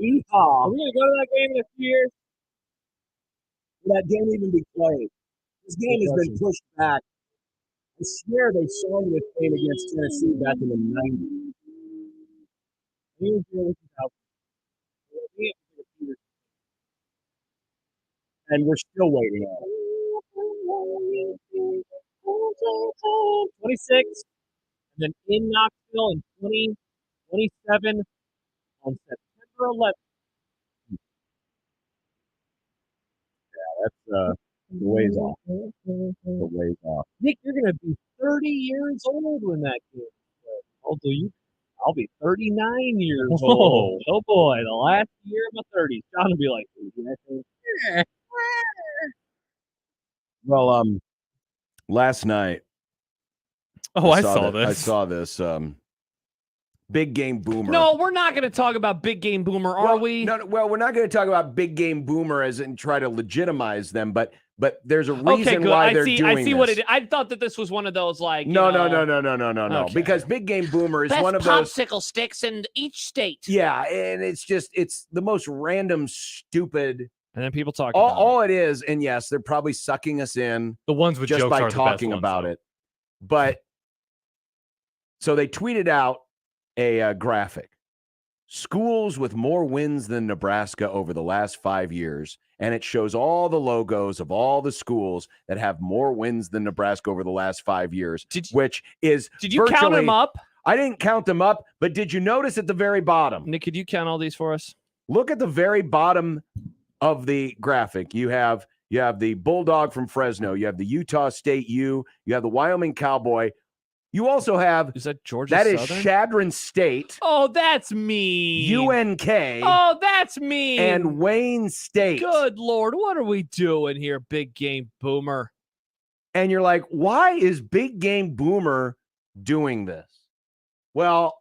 Yeehaw. Are we going to go to that game in a few years? That game even be played. This game has been pushed back. I swear they signed this game against Tennessee back in the 90s. And we're still waiting on it. 26, and then in Knoxville in 2027 on September 11th. That's the ways off. The ways off. Nick, you're going to be 30 years old when that game is played. Although I'll be 39 years old. Oh boy, the last year of my 30s. John will be like, yeah. Well, last night. I saw this. I saw this. Big Game Boomer. No, we're not going to talk about Big Game Boomer, are we? No, well, we're not going to talk about Big Game Boomer as in try to legitimize them, but there's a reason why they're doing I see what this. it is. I thought that this was one of those like No. Okay. Because Big Game Boomer is best one of those popsicle sticks in each state. Yeah, and it's the most random, stupid. And then people talk all it is, and yes, they're probably sucking us in. The ones with just jokes by are the best talking ones, about though. it. But so they tweeted out a graphic. Schools with more wins than Nebraska over the last 5 years. And it shows all the logos of all the schools that have more wins than Nebraska over the last 5 years, Did you count them up? I didn't count them up, but did you notice at the very bottom? Nick, could you count all these for us? Look at the very bottom of the graphic. You have the Bulldog from Fresno. You have the Utah State U. You have the Wyoming Cowboy. You also have is that Georgia? That Southern? is Chadron State. Oh, that's me. UNK. Oh, that's me. And Wayne State. Good Lord, what are we doing here, Big Game Boomer? And you're like, why is Big Game Boomer doing this? Well,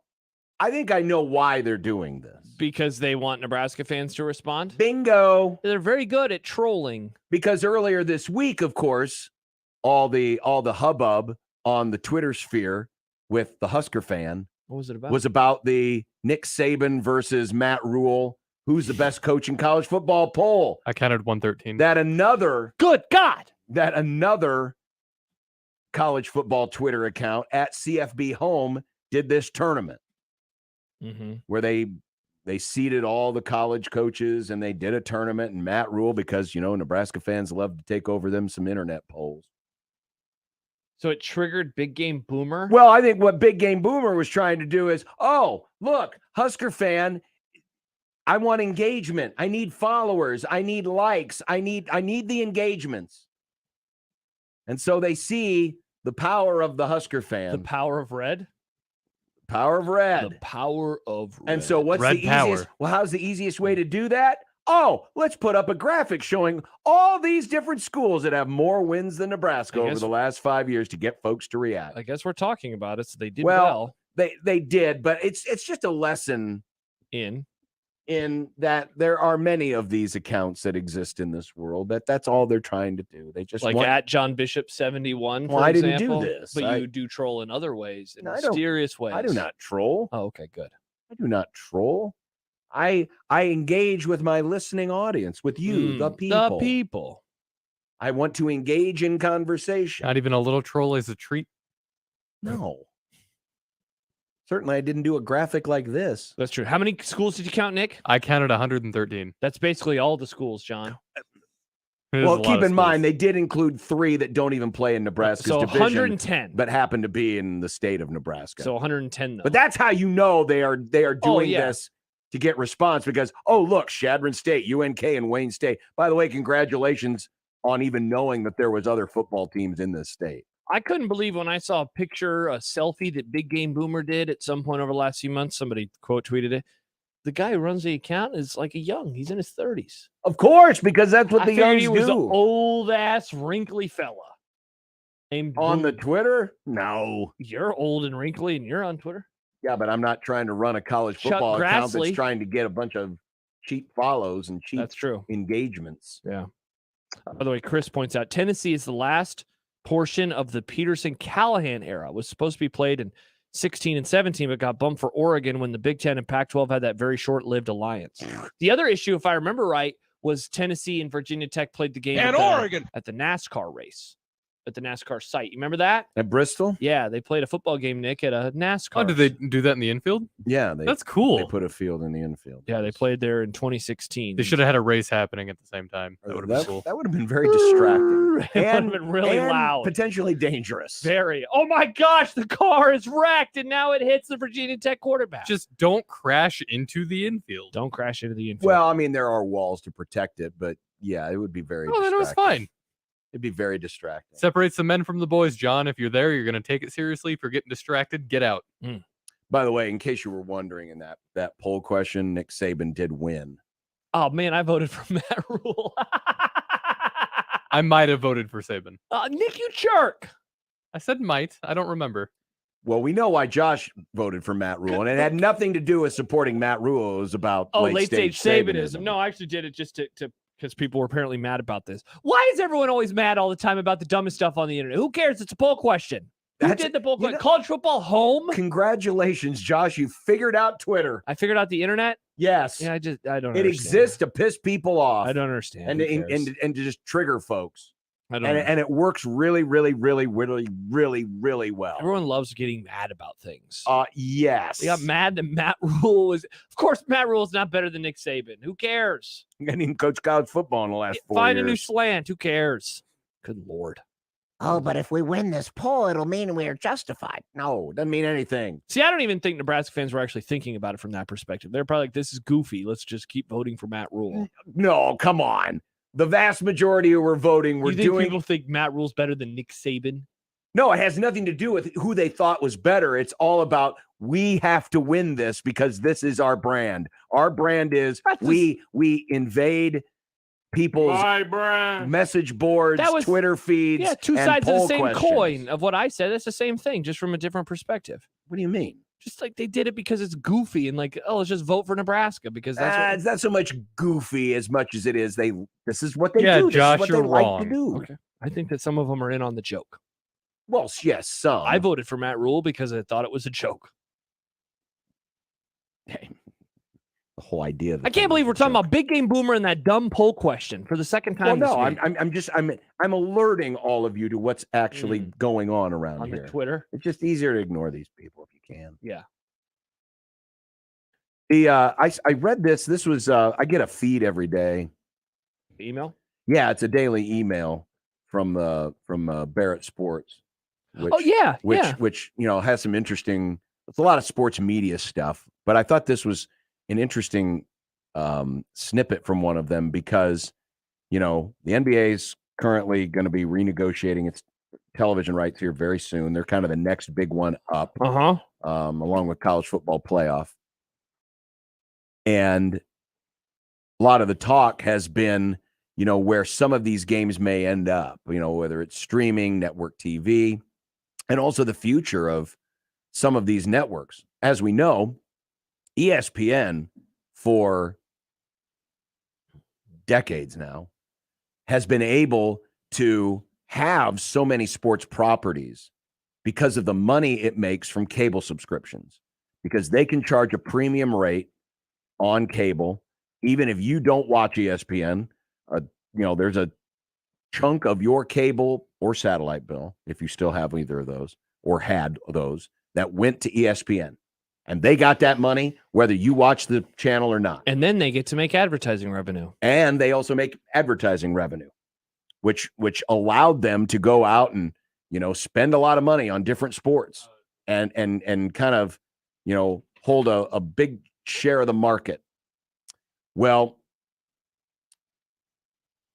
I think I know why they're doing this. Because they want Nebraska fans to respond? Bingo. They're very good at trolling. Because earlier this week, of course, all the hubbub on the Twitter sphere with the Husker fan. What was it about? Was about the Nick Saban versus Matt Rule, who's the best coach in college football poll. I counted 113. That another college football Twitter account at CFB Home did this tournament where they seeded all the college coaches and they did a tournament, and Matt Rule, because Nebraska fans love to take over them some internet polls. So it triggered Big Game Boomer? Well, I think what Big Game Boomer was trying to do is, oh, look, Husker fan, I want engagement. I need followers. I need likes. I need the engagements. And so they see the power of the Husker fan. The power of red? Power of red. The power of red. And so what's red the easiest? power. Well, how's the easiest way to do that? Oh, let's put up a graphic showing all these different schools that have more wins than Nebraska over the last 5 years to get folks to react. I guess we're talking about it, so they did well. They did, but it's just a lesson in that there are many of these accounts that exist in this world. That's all they're trying to do. They just like at John Bishop 71. Well, for I example, didn't do this, but you do troll in other ways, in mysterious ways. I do not troll. Oh, okay, good. I do not troll. I engage with my listening audience, with you, the people. The people. I want to engage in conversation. Not even a little troll is a treat. No. Certainly, I didn't do a graphic like this. That's true. How many schools did you count, Nick? I counted 113. That's basically all the schools, John. Well, keep in mind, they did include 3 that don't even play in Nebraska's So division, 110. but happen to be in the state of Nebraska. So 110, though. But that's how you know they are doing this to get response because, oh, look, Shadron State, UNK, and Wayne State. By the way, congratulations on even knowing that there was other football teams in this state. I couldn't believe when I saw a selfie that Big Game Boomer did at some point over the last few months. Somebody quote tweeted it. The guy who runs the account is like he's in his 30s. Of course, because that's what the youngs he was do. an old-ass, wrinkly fella. On the Twitter? No. You're old and wrinkly, and you're on Twitter? Yeah, but I'm not trying to run a college football account that's trying to get a bunch of cheap follows and cheap engagements. Yeah. By the way, Chris points out, Tennessee is the last portion of the Peterson-Callahan era. It was supposed to be played in 16 and 17, but got bumped for Oregon when the Big Ten and Pac-12 had that very short-lived alliance. The other issue, if I remember right, was Tennessee and Virginia Tech played the game Oregon at the NASCAR race, at the NASCAR site. You remember that? At Bristol? Yeah, they played a football game, Nick, at a NASCAR. Oh, did they do that in the infield? Yeah. That's cool. They put a field in the infield. Yeah, they played there in 2016. They should have had a race happening at the same time. That would have been cool. That would have been very distracting. It would have been really loud. Potentially dangerous. Very. Oh my gosh, the car is wrecked and now it hits the Virginia Tech quarterback. Just don't crash into the infield. Don't crash into the infield. Well, I mean, there are walls to protect it, but yeah, it would be very Oh, then it was fine. It'd be very distracting. Separates the men from the boys, John. If you're there, you're going to take it seriously. If you're getting distracted, get out. By the way, in case you were wondering in that poll question, Nick Saban did win. Oh, man, I voted for Matt Rule. I might have voted for Saban. Nick, you jerk. I said might. I don't remember. Well, we know why Josh voted for Matt Rule, and it had nothing to do with supporting Matt Rule. It was about late-stage Sabanism. No, I actually did it just to because people were apparently mad about this. Why is everyone always mad all the time about the dumbest stuff on the internet? Who cares? It's a poll question. Who did the poll question? College football home? Congratulations, Josh. You figured out Twitter. I figured out the internet? Yes. Yeah, I don't understand. It exists to piss people off. I don't understand. And to just trigger folks. I don't know. And it works really, really, really, really, really, really well. Everyone loves getting mad about things. Yes. They got mad that Matt Rule was. Of course, Matt Rule is not better than Nick Saban. Who cares? I didn't even coach college football in the last 4 years. Find a new slant. Who cares? Good Lord. Oh, but if we win this poll, it'll mean we're justified. No, doesn't mean anything. See, I don't even think Nebraska fans were actually thinking about it from that perspective. They're probably like, this is goofy. Let's just keep voting for Matt Rule. No, come on. The vast majority who were voting were people think Matt Rule's better than Nick Saban? No, it has nothing to do with who they thought was better. It's all about we have to win this because this is our brand. Our brand is we invade people's message boards, Twitter feeds. Yeah, two sides of the same questions. coin of what I said. That's the same thing, just from a different perspective. What do you mean? Just like they did it because it's goofy and like, oh, let's just vote for Nebraska because that's it's not so much goofy as much as it is this is what they yeah, do. Josh, this is what you're they wrong. like to do. Okay. I think that some of them are in on the joke. Well, yes, some. I voted for Matt Rule because I thought it was a joke. Hey, the whole idea of I can't believe we're talking about Big Game Boomer and that dumb poll question for the second time. Well, no, this week. I'm alerting all of you to what's actually going on around on here. the Twitter. It's just easier to ignore these people if you can. Yeah. I read this. This was I get a feed every day. Email? Yeah, it's a daily email from Barrett Sports. Which, which has some interesting. It's a lot of sports media stuff, but I thought this was an interesting snippet from one of them because the NBA is currently going to be renegotiating its television rights here very soon. They're kind of the next big one up, along with college football playoff. And a lot of the talk has been, where some of these games may end up, whether it's streaming, network TV, and also the future of some of these networks. As we know, ESPN for decades now has been able to have so many sports properties because of the money it makes from cable subscriptions, because they can charge a premium rate on cable. Even if you don't watch ESPN, there's a chunk of your cable or satellite bill, if you still have either of those or had those, that went to ESPN. And they got that money whether you watch the channel or not. And then they get to make advertising revenue. And they also make advertising revenue. which allowed them to go out and, spend a lot of money on different sports and kind of, hold a big share of the market. Well,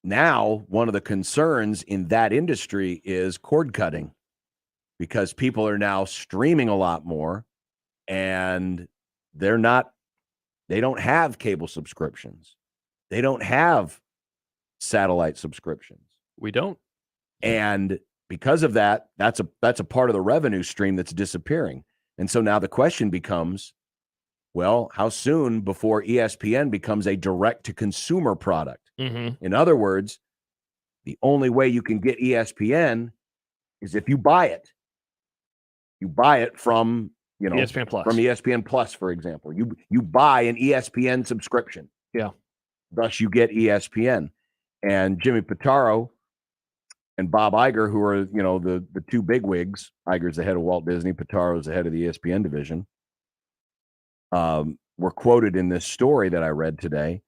now one of the concerns in that industry is cord cutting, because people are now streaming a lot more and they don't have cable subscriptions. They don't have satellite subscriptions. We don't. And because of that, that's a part of the revenue stream that's disappearing. And so now the question becomes, well, how soon before ESPN becomes a direct-to-consumer product? Mm-hmm. In other words, the only way you can get ESPN is if you buy it. You buy it from, ESPN Plus. From ESPN Plus, for example. You buy an ESPN subscription. Yeah. Thus, you get ESPN. And Jimmy Pitaro and Bob Iger, who are, the two bigwigs. Iger's the head of Walt Disney. Pitaro's the head of the ESPN division. Were quoted in this story that I read today.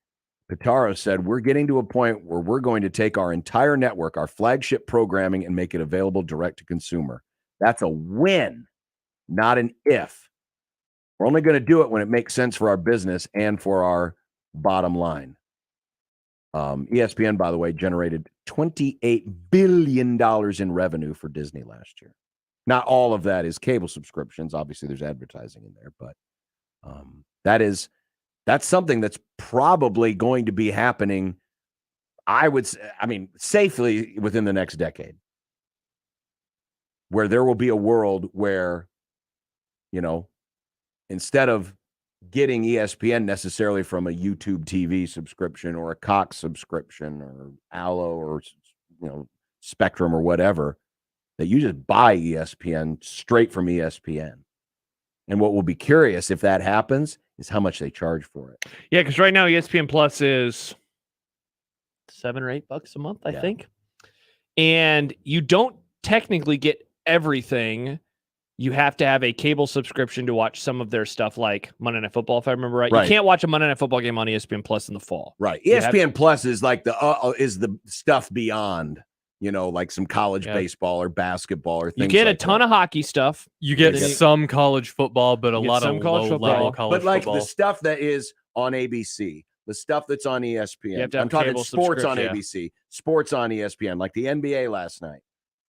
Pitaro said, "We're getting to a point where we're going to take our entire network, our flagship programming, and make it available direct to consumer. That's a win, not an if. We're only going to do it when it makes sense for our business and for our bottom line." ESPN, by the way, generated $28 billion in revenue for Disney last year. Not all of that is cable subscriptions. Obviously, there's advertising in there, but that's something that's probably going to be happening, I would say, safely within the next decade, where there will be a world where, instead of getting ESPN necessarily from a YouTube TV subscription or a Cox subscription or Allo or, Spectrum or whatever, that you just buy ESPN straight from ESPN. And what will be curious if that happens is how much they charge for it. Yeah, because right now ESPN Plus is $7 or $8 a month, I think. And you don't technically get everything. You have to have a cable subscription to watch some of their stuff, like Monday Night Football, if I remember right. You can't watch a Monday Night Football game on ESPN Plus in the fall. Right. ESPN Plus is like the stuff beyond, like some college baseball or basketball or things. You get like a ton of hockey stuff. You get some college football, but a lot of low-level college But like football. the stuff that is on ABC, the stuff that's on ESPN. I'm talking sports on ABC, sports on ESPN, like the NBA last night.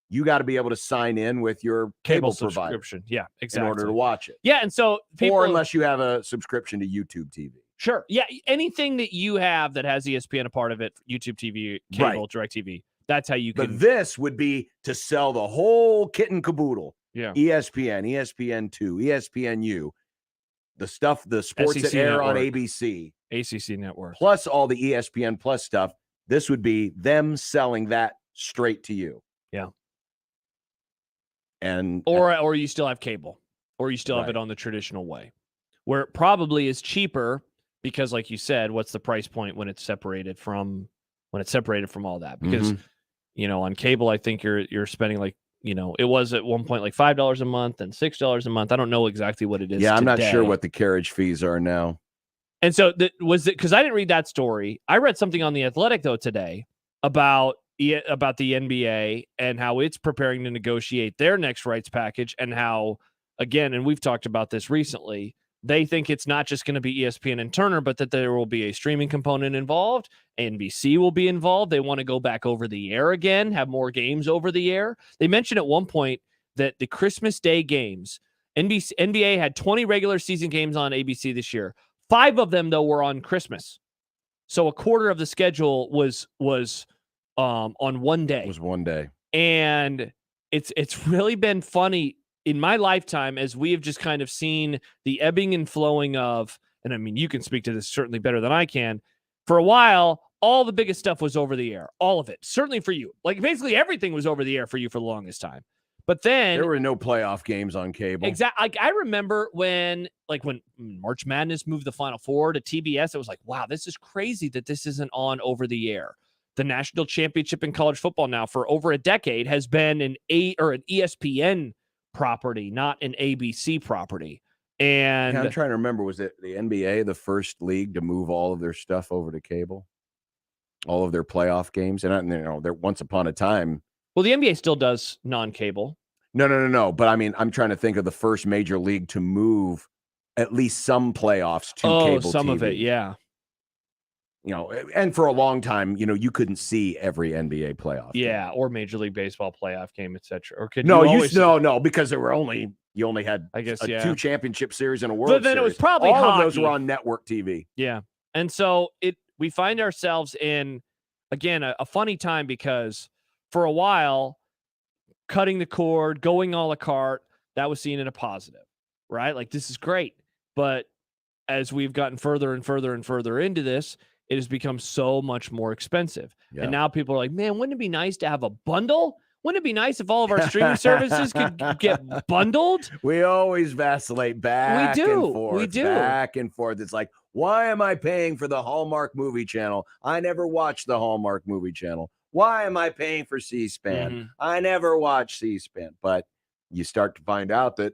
You got to be able to sign in with your cable provider. Subscription. Yeah, exactly. In order to watch it. Yeah, and so or unless you have a subscription to YouTube TV. Sure. Yeah, anything that you have that has ESPN a part of it, YouTube TV, cable, DirecTV, that's how you can. But this would be to sell the whole kit and caboodle. Yeah. ESPN, ESPN2, ESPNU, the sports SEC that air network, on ABC, ACC network, plus all the ESPN Plus stuff. This would be them selling that straight to you. Yeah. And or you still have cable, or you still have it on the traditional way, where it probably is cheaper because, like you said, what's the price point when it's separated from all that? Because on cable, I think you're spending like, it was at one point like $5 a month and $6 a month. I don't know exactly what it is. Yeah, I'm today. not sure what the carriage fees are now. And so because I didn't read that story. I read something on The Athletic though today about the NBA and how it's preparing to negotiate their next rights package, and how, again, and we've talked about this recently, they think it's not just going to be ESPN and Turner, but that there will be a streaming component involved. NBC will be involved. They want to go back over the air again, have more games over the air. They mentioned at one point that the Christmas Day games, NBA had 20 regular season games on ABC this year. 5 of them, though, were on Christmas. So a quarter of the schedule was on one day. It was one day. And it's really been funny in my lifetime as we have just kind of seen the ebbing and flowing of, and I mean, you can speak to this certainly better than I can. For a while, all the biggest stuff was over the air. All of it. Certainly for you. Like basically everything was over the air for you for the longest time. But then there were no playoff games on cable. Exactly. Like I remember when March Madness moved the Final Four to TBS, it was like, wow, this is crazy that this isn't on over the air. The national championship in college football now for over a decade has been an ESPN property, not an ABC property. And I'm trying to remember, was it the NBA the first league to move all of their stuff over to cable? all of their playoff games. And they're once upon a time. Well, the NBA still does non-cable. No. But I mean, I'm trying to think of the first major league to move at least some playoffs to cable some TV. of it, yeah. And for a long time, you couldn't see every NBA playoff. Yeah, or Major League Baseball playoff game, etc. Or could No, you because you only had, I guess, 2 championship series and a World But then Series. it was probably all hockey. of those were on network TV. Yeah, and so we find ourselves in, again, a funny time, because for a while, cutting the cord, going a la carte, that was seen in a positive, right? Like, this is great. But as we've gotten further and further and further into this, it has become so much more expensive. Yeah. And now people are like, man, wouldn't it be nice to have a bundle? Wouldn't it be nice if all of our streaming services could get bundled? We always vacillate back and forth. We do. Back and forth. It's like, why am I paying for the Hallmark movie channel? I never watched the Hallmark movie channel. Why am I paying for C-SPAN? Mm-hmm. I never watch C-SPAN. But you start to find out that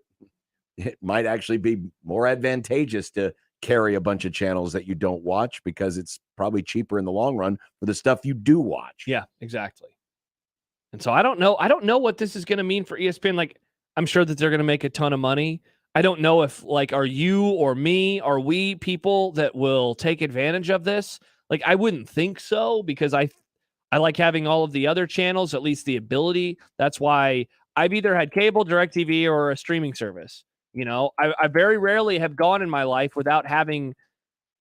it might actually be more advantageous to carry a bunch of channels that you don't watch, because it's probably cheaper in the long run for the stuff you do watch. Yeah, exactly. And so I don't know what this is going to mean for ESPN. Like, I'm sure that they're going to make a ton of money. I don't know if, like, are you or me, are we people that will take advantage of this? Like, I wouldn't think so, because I like having all of the other channels, at least the ability. That's why I've either had cable, DirecTV, or a streaming service. I very rarely have gone in my life without having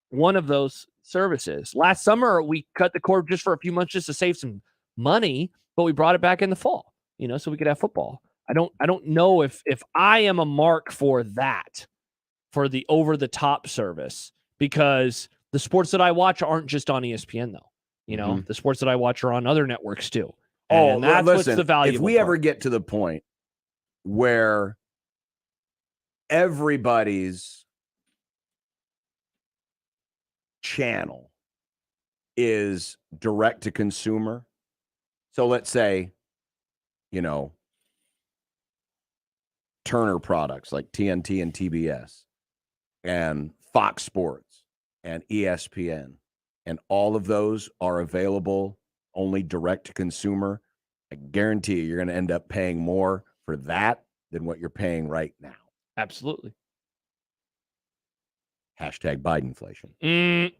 one of those services. Last summer, we cut the cord just for a few months just to save some money, but we brought it back in the fall, so we could have football. I don't know if I am a mark for that, for the over-the-top service, because the sports that I watch aren't just on ESPN, though. The sports that I watch are on other networks, too. And that's what's the value. If we ever get to the point where everybody's channel is direct to consumer, so let's say, Turner products like TNT and TBS and Fox Sports and ESPN, and all of those are available only direct to consumer, I guarantee you're going to end up paying more for that than what you're paying right now. Absolutely. Hashtag Bidenflation.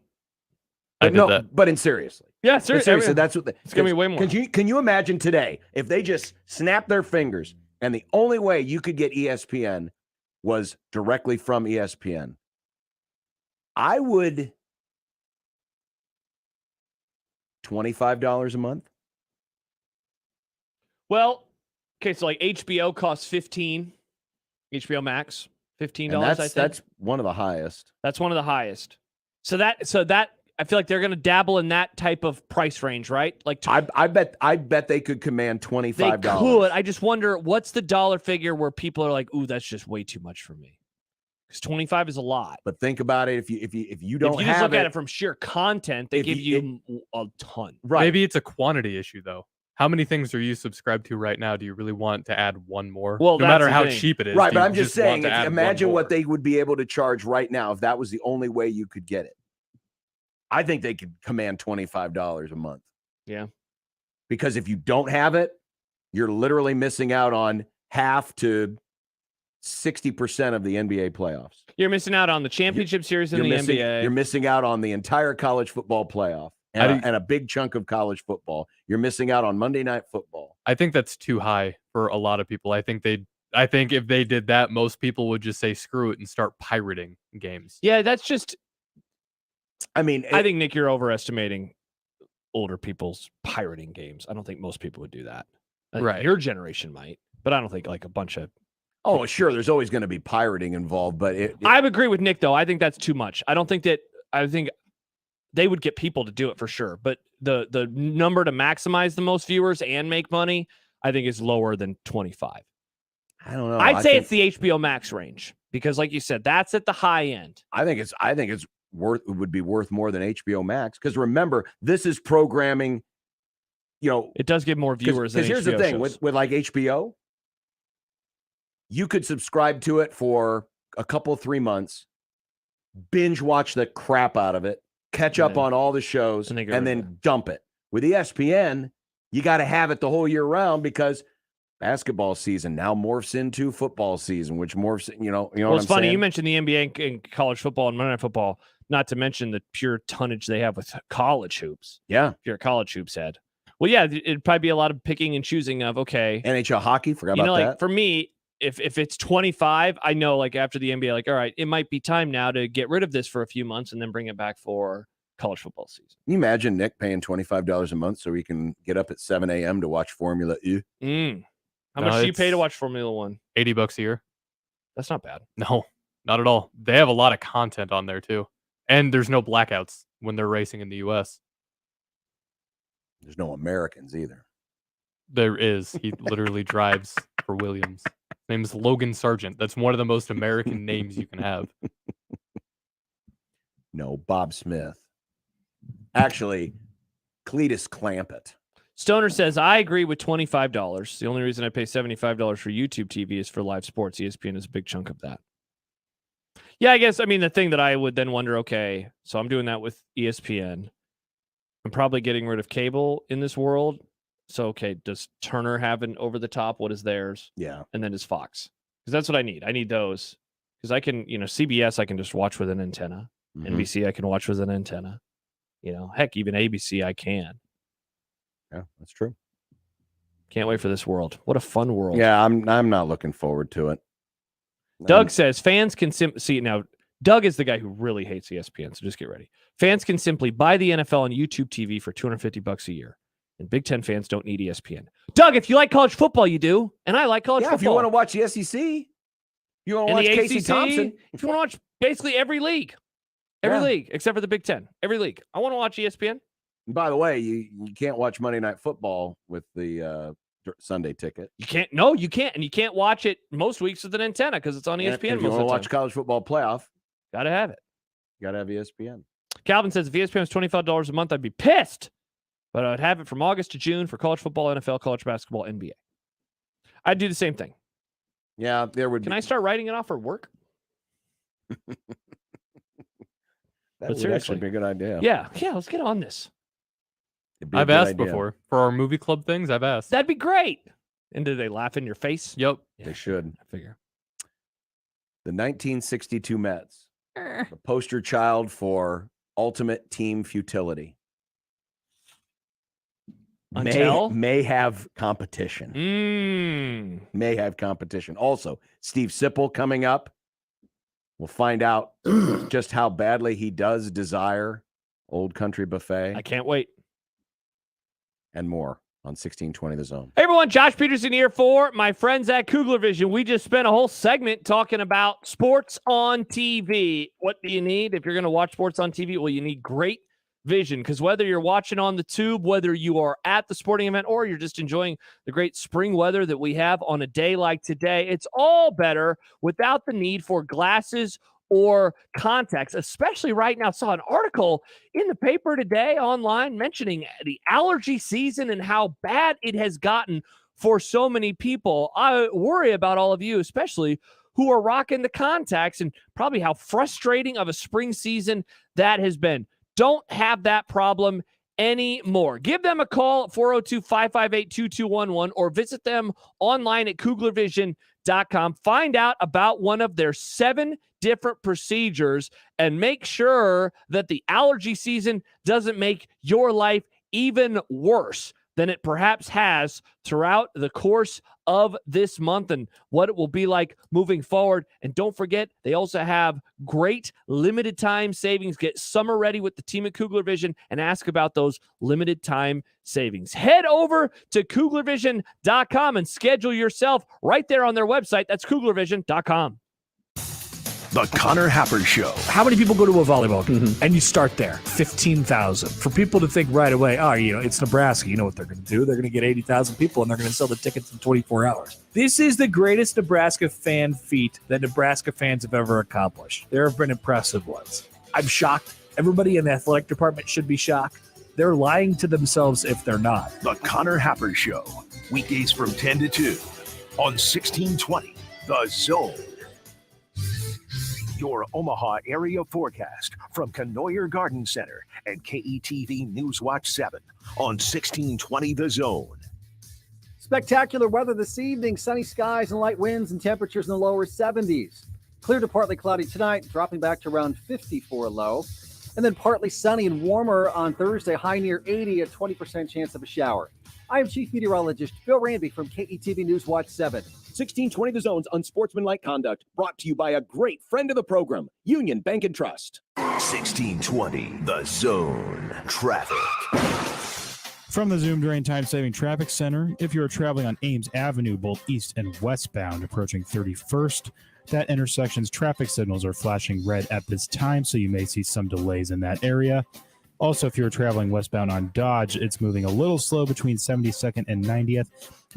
But in seriously. Yeah, seriously. That's what it's going to be way more. Can you imagine today if they just snapped their fingers and the only way you could get ESPN was directly from ESPN? I would $25 a month. Well, okay, so like HBO costs $15. HBO Max, $15. I think That's one of the highest. That's one of the highest. So that I feel like they're going to dabble in that type of price range, right? Like I bet they could command $25. They could. I just wonder, what's the dollar figure where people are like, "Ooh, that's just way too much for me." Because 25 is a lot. But think about it. If you don't if you have just look at it from sheer content, they give you a ton. Right. Maybe it's a quantity issue, though. How many things are you subscribed to right now? Do you really want to add one more? Well, no matter how cheap it is. Right, do but you I'm just saying, want to add imagine one what more? they would be able to charge right now if that was the only way you could get it. I think they could command $25 a month. Yeah. Because if you don't have it, you're literally missing out on half to 60% of the NBA playoffs. You're missing out on the championship series in the NBA. You're missing out on the entire college football playoff and a big chunk of college football. You're missing out on Monday Night Football. I think that's too high for a lot of people. I think if they did that, most people would just say screw it and start pirating games. Yeah, that's just. I mean, I think, Nick, you're overestimating older people's pirating games. I don't think most people would do that. Right. Your generation might, but I don't think like a bunch of. Oh, sure. There's always going to be pirating involved, but I agree with Nick, though. I think that's too much. I think they would get people to do it for sure. But the number to maximize the most viewers and make money, I think, is lower than 25. I don't know. I'd say it's the HBO Max range because, like you said, that's at the high end. I think it's would be worth more than HBO Max because remember, this is programming. It does get more viewers. Because here's the thing with like HBO, you could subscribe to it for a couple 3 months, binge watch the crap out of it, catch up on all the shows, and then dump it. With ESPN, you got to have it the whole year round because basketball season now morphs into football season, which morphs, Well, what it's I'm funny. saying? You mentioned the NBA and college football and Monday Night Football, not to mention the pure tonnage they have with college hoops. Yeah. If you're a college hoops head. Well, yeah, it'd probably be a lot of picking and choosing of, okay. NHL hockey, forgot about like that. For me, if it's 25, I know like after the NBA, like, all right, it might be time now to get rid of this for a few months and then bring it back for college football season. Can you imagine Nick paying $25 a month so he can get up at 7 a.m. to watch Formula E? How much do you pay to watch Formula One? $80 a year. That's not bad. No, not at all. They have a lot of content on there too. And there's no blackouts when they're racing in the US. There's no Americans either. There is. He literally drives for Williams. His name is Logan Sargent. That's one of the most American names you can have. No, Bob Smith. Actually, Cletus Clampett. Stoner says, I agree with $25. The only reason I pay $75 for YouTube TV is for live sports. ESPN is a big chunk of that. Yeah, I guess, the thing that I would then wonder, okay, so I'm doing that with ESPN. I'm probably getting rid of cable in this world. So, okay, does Turner have an over-the-top? What is theirs? Yeah. And then does Fox? Because that's what I need. I need those. Because I can, CBS, I can just watch with an antenna. Mhm. NBC, I can watch with an antenna. Heck, even ABC, I can. Yeah, that's true. Can't wait for this world. What a fun world. Yeah, I'm not looking forward to it. Doug says fans can see now. Doug is the guy who really hates ESPN, so just get ready. Fans can simply buy the NFL on YouTube TV for $250 a year, and Big Ten fans don't need ESPN. Doug, if you like college football, you do, and I like college football. If you want to watch the SEC, you want to watch the Casey ACC, Thompson. If you want to watch basically every league, except for the Big Ten, every league. I want to watch ESPN. And by the way, you can't watch Monday Night Football with the Sunday ticket. You can't. No, you can't, and you can't watch it most weeks with an antenna because it's on ESPN. And if you most want of to the watch time. college football playoff, Gotta have it. you got to have ESPN. Calvin says if ESPN was $25 a month, I'd be pissed, but I'd have it from August to June for college football, NFL, college basketball, NBA. I'd do the same thing. Yeah, there would. Can I start writing it off for work? That would actually be a good idea. Yeah, let's get on this. I've asked before for our movie club things. I've asked. That'd be great. And do they laugh in your face? Yep. They should. I figure. The 1962 Mets, the poster child for ultimate team futility. May have competition. May have competition. Also, Steve Sipple coming up. We'll find out just how badly he does desire Old Country Buffet. I can't wait. And more on 1620 The Zone. Hey everyone, Josh Peterson here for my friends at Kugler Vision. We just spent a whole segment talking about sports on TV. What do you need if you're going to watch sports on TV? Well, you need great vision, because whether you're watching on the tube, whether you are at the sporting event, or you're just enjoying the great spring weather that we have on a day like today, it's all better without the need for glasses or contacts, especially right now. I saw an article in the paper today online mentioning the allergy season and how bad it has gotten for so many people. I worry about all of you, especially who are rocking the contacts, and probably how frustrating of a spring season that has been. Don't have that problem anymore. Give them a call at 402-558-2211 or visit them online at KuglerVision.com. Find out about one of their 7 different procedures and make sure that the allergy season doesn't make your life even worse than it perhaps has throughout the course of this month and what it will be like moving forward. And don't forget, they also have great limited time savings. Get summer ready with the team at Kugler Vision and ask about those limited time savings. Head over to KuglerVision.com and schedule yourself right there on their website. That's KuglerVision.com. The Connor Happer Show. How many people go to a volleyball game? And you start there, 15,000. For people to think right away, it's Nebraska. You know what they're going to do? They're going to get 80,000 people, and they're going to sell the tickets in 24 hours. This is the greatest Nebraska fan feat that Nebraska fans have ever accomplished. There have been impressive ones. I'm shocked. Everybody in the athletic department should be shocked. They're lying to themselves if they're not. The Connor Happer Show. Weekdays from 10 to 2 on 1620 The Zone. Your Omaha area forecast from Canoyer Garden Center and KETV Newswatch 7 on 1620 The Zone. Spectacular weather this evening. Sunny skies and light winds and temperatures in the lower 70s. Clear to partly cloudy tonight, dropping back to around 54 low. And then partly sunny and warmer on Thursday, high near 80, a 20% chance of a shower. I am Chief Meteorologist Phil Ranby from KETV Newswatch 7. 1620 The Zone's Unsportsmanlike Conduct, brought to you by a great friend of the program, Union Bank and Trust. 1620 The Zone. Traffic. From the Zoom Drain Time Saving Traffic Center, if you are traveling on Ames Avenue, both east and westbound, approaching 31st, that intersection's traffic signals are flashing red at this time, so you may see some delays in that area. Also, if you're traveling westbound on Dodge, it's moving a little slow between 72nd and 90th,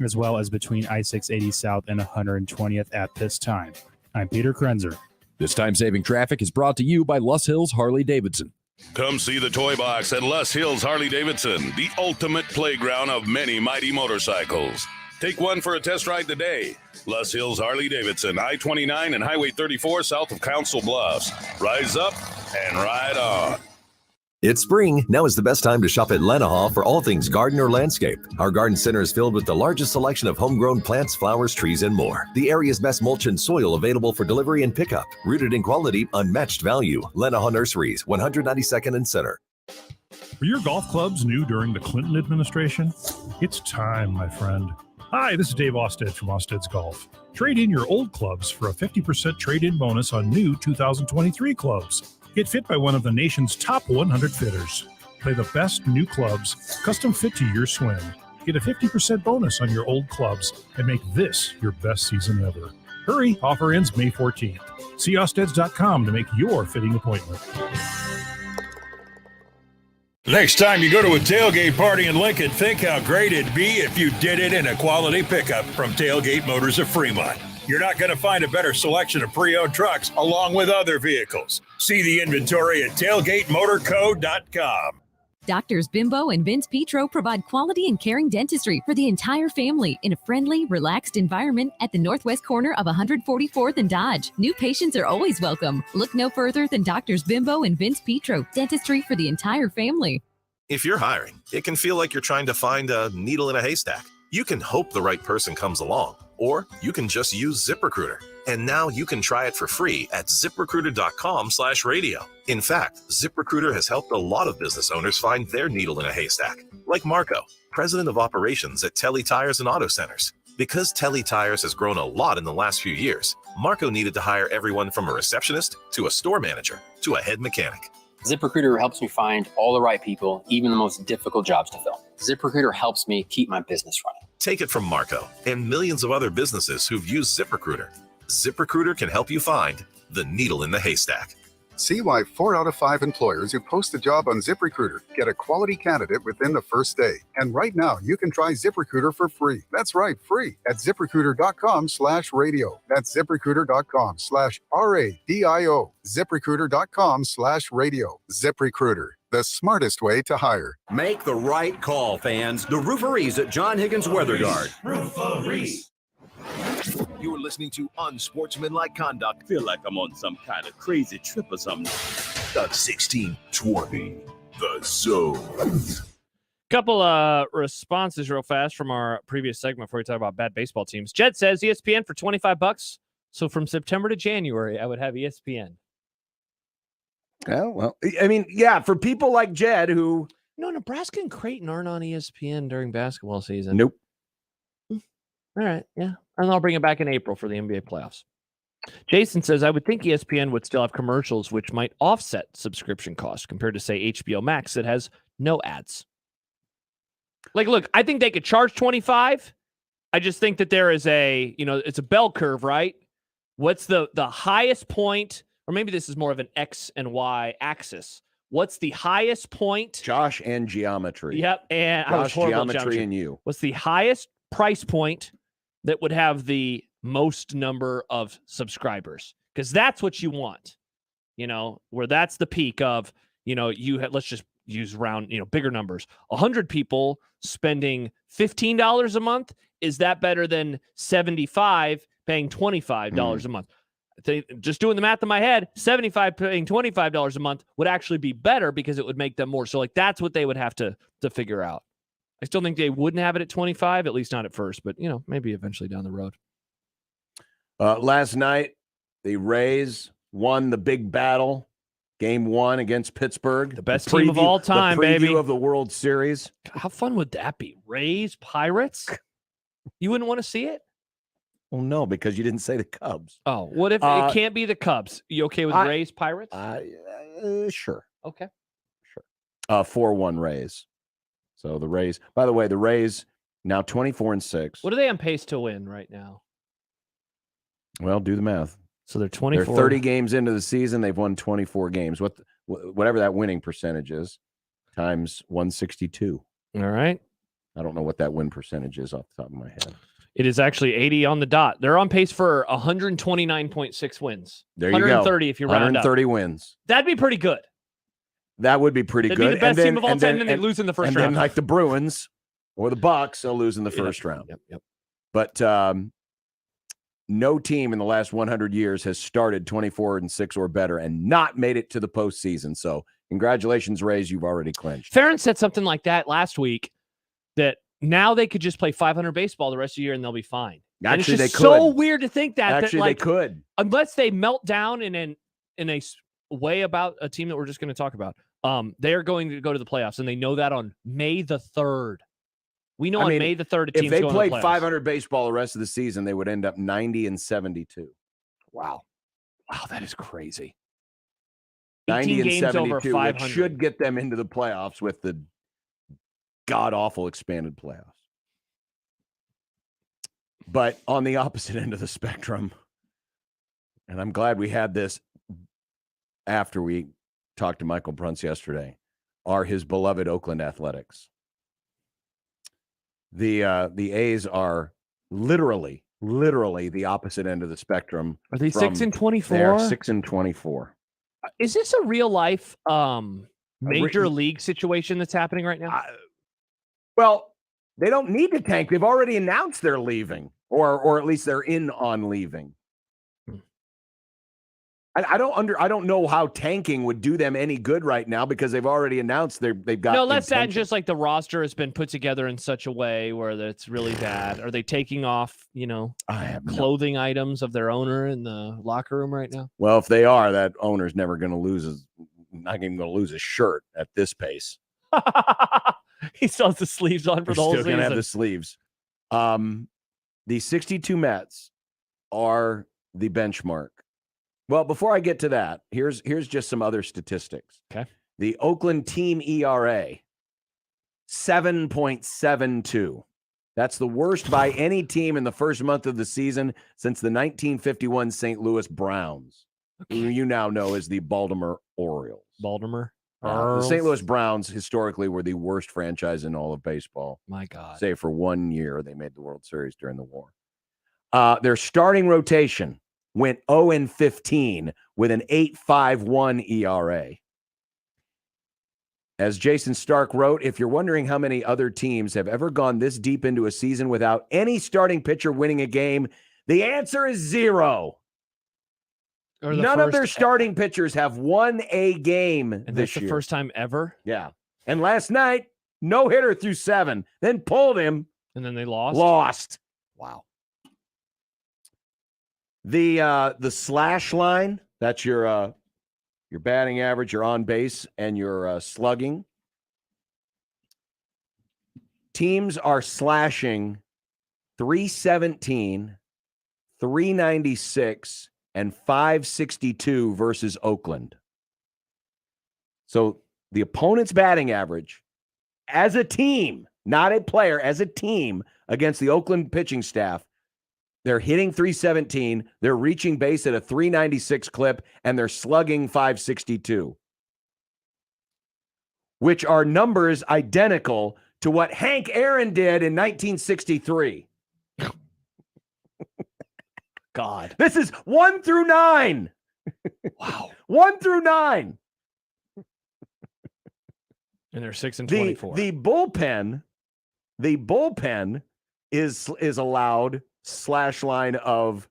as well as between I-680 South and 120th at this time. I'm Peter Krenzer. This time-saving traffic is brought to you by Luss Hills Harley-Davidson. Come see the Toy Box at Luss Hills Harley-Davidson, the ultimate playground of many mighty motorcycles. Take one for a test ride today. Luss Hills Harley-Davidson, I-29 and Highway 34 south of Council Bluffs. Rise up and ride on. It's spring. Now is the best time to shop at Lenahaw for all things garden or landscape. Our garden center is filled with the largest selection of homegrown plants, flowers, trees, and more. The area's best mulch and soil available for delivery and pickup. Rooted in quality, unmatched value. Lenahaw Nurseries, 192nd and Center. Were your golf clubs new during the Clinton administration? It's time, my friend. Hi, this is Dave Osted from Osted's Golf. Trade in your old clubs for a 50% trade-in bonus on new 2023 clubs. Get fit by one of the nation's top 100 fitters. Play the best new clubs, custom fit to your swing. Get a 50% bonus on your old clubs and make this your best season ever. Hurry, offer ends May 14th. See Osteds.com to make your fitting appointment. Next time you go to a tailgate party in Lincoln, think how great it'd be if you did it in a quality pickup from Tailgate Motors of Fremont. You're not going to find a better selection of pre-owned trucks along with other vehicles. See the inventory at tailgatemotorco.com. Doctors Bimbo and Vince Petro provide quality and caring dentistry for the entire family in a friendly, relaxed environment at the northwest corner of 144th and Dodge. New patients are always welcome. Look no further than Doctors Bimbo and Vince Petro, dentistry for the entire family. If you're hiring, it can feel like you're trying to find a needle in a haystack. You can hope the right person comes along, or you can just use ZipRecruiter. And now you can try it for free at ZipRecruiter.com/radio. In fact, ZipRecruiter has helped a lot of business owners find their needle in a haystack, like Marco, president of operations at Telly Tires and Auto Centers. Because Telly Tires has grown a lot in the last few years, Marco needed to hire everyone from a receptionist to a store manager to a head mechanic. ZipRecruiter helps me find all the right people, even the most difficult jobs to fill. ZipRecruiter helps me keep my business running. Take it from Marco and millions of other businesses who've used ZipRecruiter. ZipRecruiter can help you find the needle in the haystack. See why 4 out of 5 employers who post a job on ZipRecruiter get a quality candidate within the first day. And right now, you can try ZipRecruiter for free. That's right, free at ZipRecruiter.com/radio. That's ZipRecruiter.com/RADIO. ZipRecruiter.com/radio. ZipRecruiter, the smartest way to hire. Make the right call, fans. The Rooferees at John Higgins Weather Guard. Rooferees. You're listening to Unsportsmanlike Conduct. Feel like I'm on some kind of crazy trip or something. The 1620 The Zone. Couple responses real fast from our previous segment before we talk about bad baseball teams. Jed says ESPN for $25. So from September to January, I would have ESPN. Oh, well, I mean, yeah, for people like Jed who... No, Nebraska and Creighton aren't on ESPN during basketball season. Nope. All right, yeah. And I'll bring it back in April for the NBA playoffs. Jason says, I would think ESPN would still have commercials which might offset subscription costs compared to, say, HBO Max that has no ads. Like, look, I think they could charge $25. I just think that there is it's a bell curve, right? What's the highest point, or maybe this is more of an X and Y axis. What's the highest point? Josh and geometry. Yep, and Josh, I was horrible geometry and you. What's the highest price point that would have the most number of subscribers? Because that's what you want, where that's the peak of, let's just use round, bigger numbers. 100 people spending $15 a month. Is that better than 75 paying $25 a month? Just doing the math in my head, 75 paying $25 a month would actually be better because it would make them more. So like that's what they would have to figure out. I still think they wouldn't have it at 25, at least not at first, but maybe eventually down the road. Last night, the Rays won the big battle, Game 1 against Pittsburgh. The best team of all time, the preview baby. of the World Series. How fun would that be? Rays, Pirates? You wouldn't want to see it? Well, no, because you didn't say the Cubs. Oh, what if it can't be the Cubs? You okay with Rays, Pirates? Sure. Okay. Sure. 4-1 Rays. So the Rays, by the way, the Rays now 24-6. What are they on pace to win right now? Well, do the math. So they're 24. They're 30 games into the season. They've won 24 games. Whatever that winning percentage is, times 162. All right. I don't know what that win percentage is off the top of my head. It is actually 80 on the dot. They're on pace for 129.6 wins. There you go. 130 if you round 130 up. wins. That'd be pretty good. That would be pretty They'd good. be the best team of all time, and they lose in the first and round. then like the Bruins or the Bucks, they'll lose in the first round. Yep. But no team in the last 100 years has started 24-6 or better and not made it to the postseason. So congratulations, Rays. You've already clinched. Farron said something like that last week, that now they could just play 500 baseball the rest of the year and they'll be fine. Actually, and it's just they could. so weird to think that. Actually, that, like, they could. Unless they melt down in a way about a team that we're just going to talk about. They are going to go to the playoffs, and they know that on May the 3rd. We know on May the 3rd, a team's if they going played to the playoffs. 500 baseball the rest of the season, they would end up 90-72. Wow, that is crazy. 90 and games 72, over which 500. should get them into the playoffs with the god-awful expanded playoffs. But on the opposite end of the spectrum, and I'm glad we had this after we talked to Michael Bruns yesterday, are his beloved Oakland Athletics. The A's are literally the opposite end of the spectrum. Are they 6-24? They are 6-24. Is this a real life major league situation that's happening right now? Well, they don't need to tank. They've already announced they're leaving, or at least they're in on leaving. I don't know how tanking would do them any good right now because they've already announced they've got. No, let's add just like the roster has been put together in such a way where it's really bad. Are they taking off, clothing items of their owner in the locker room right now? Well, if they are, that owner's never going to lose not even going to lose his shirt at this pace. He still has the sleeves on for the whole season. Still going to have the sleeves. The 62 Mets are the benchmark. Well, before I get to that, here's just some other statistics. Okay. The Oakland team ERA, 7.72. That's the worst by any team in the first month of the season since the 1951 St. Louis Browns, who you now know as the Baltimore Orioles. Baltimore? The St. Louis Browns historically were the worst franchise in all of baseball. My God. Save for 1 year, they made the World Series during the war. Their starting rotation went 0-15 with an 8.51 ERA. As Jason Stark wrote, if you're wondering how many other teams have ever gone this deep into a season without any starting pitcher winning a game, the answer is 0. None of their starting pitchers have won a game and this that's year. the first time ever? Yeah. And last night, no hitter through 7, then pulled him. And then they lost? Lost. Wow. The slash line, that's your batting average, your on base, and your slugging. Teams are slashing 317, 396, and 562 versus Oakland. So the opponent's batting average as a team, not a player, as a team against the Oakland pitching staff, they're hitting 317, they're reaching base at a 396 clip, and they're slugging 562, which are numbers identical to what Hank Aaron did in 1963. God. This is 1 through 9. Wow. 1 through 9. And they're 6-24. The bullpen is allowed slash line of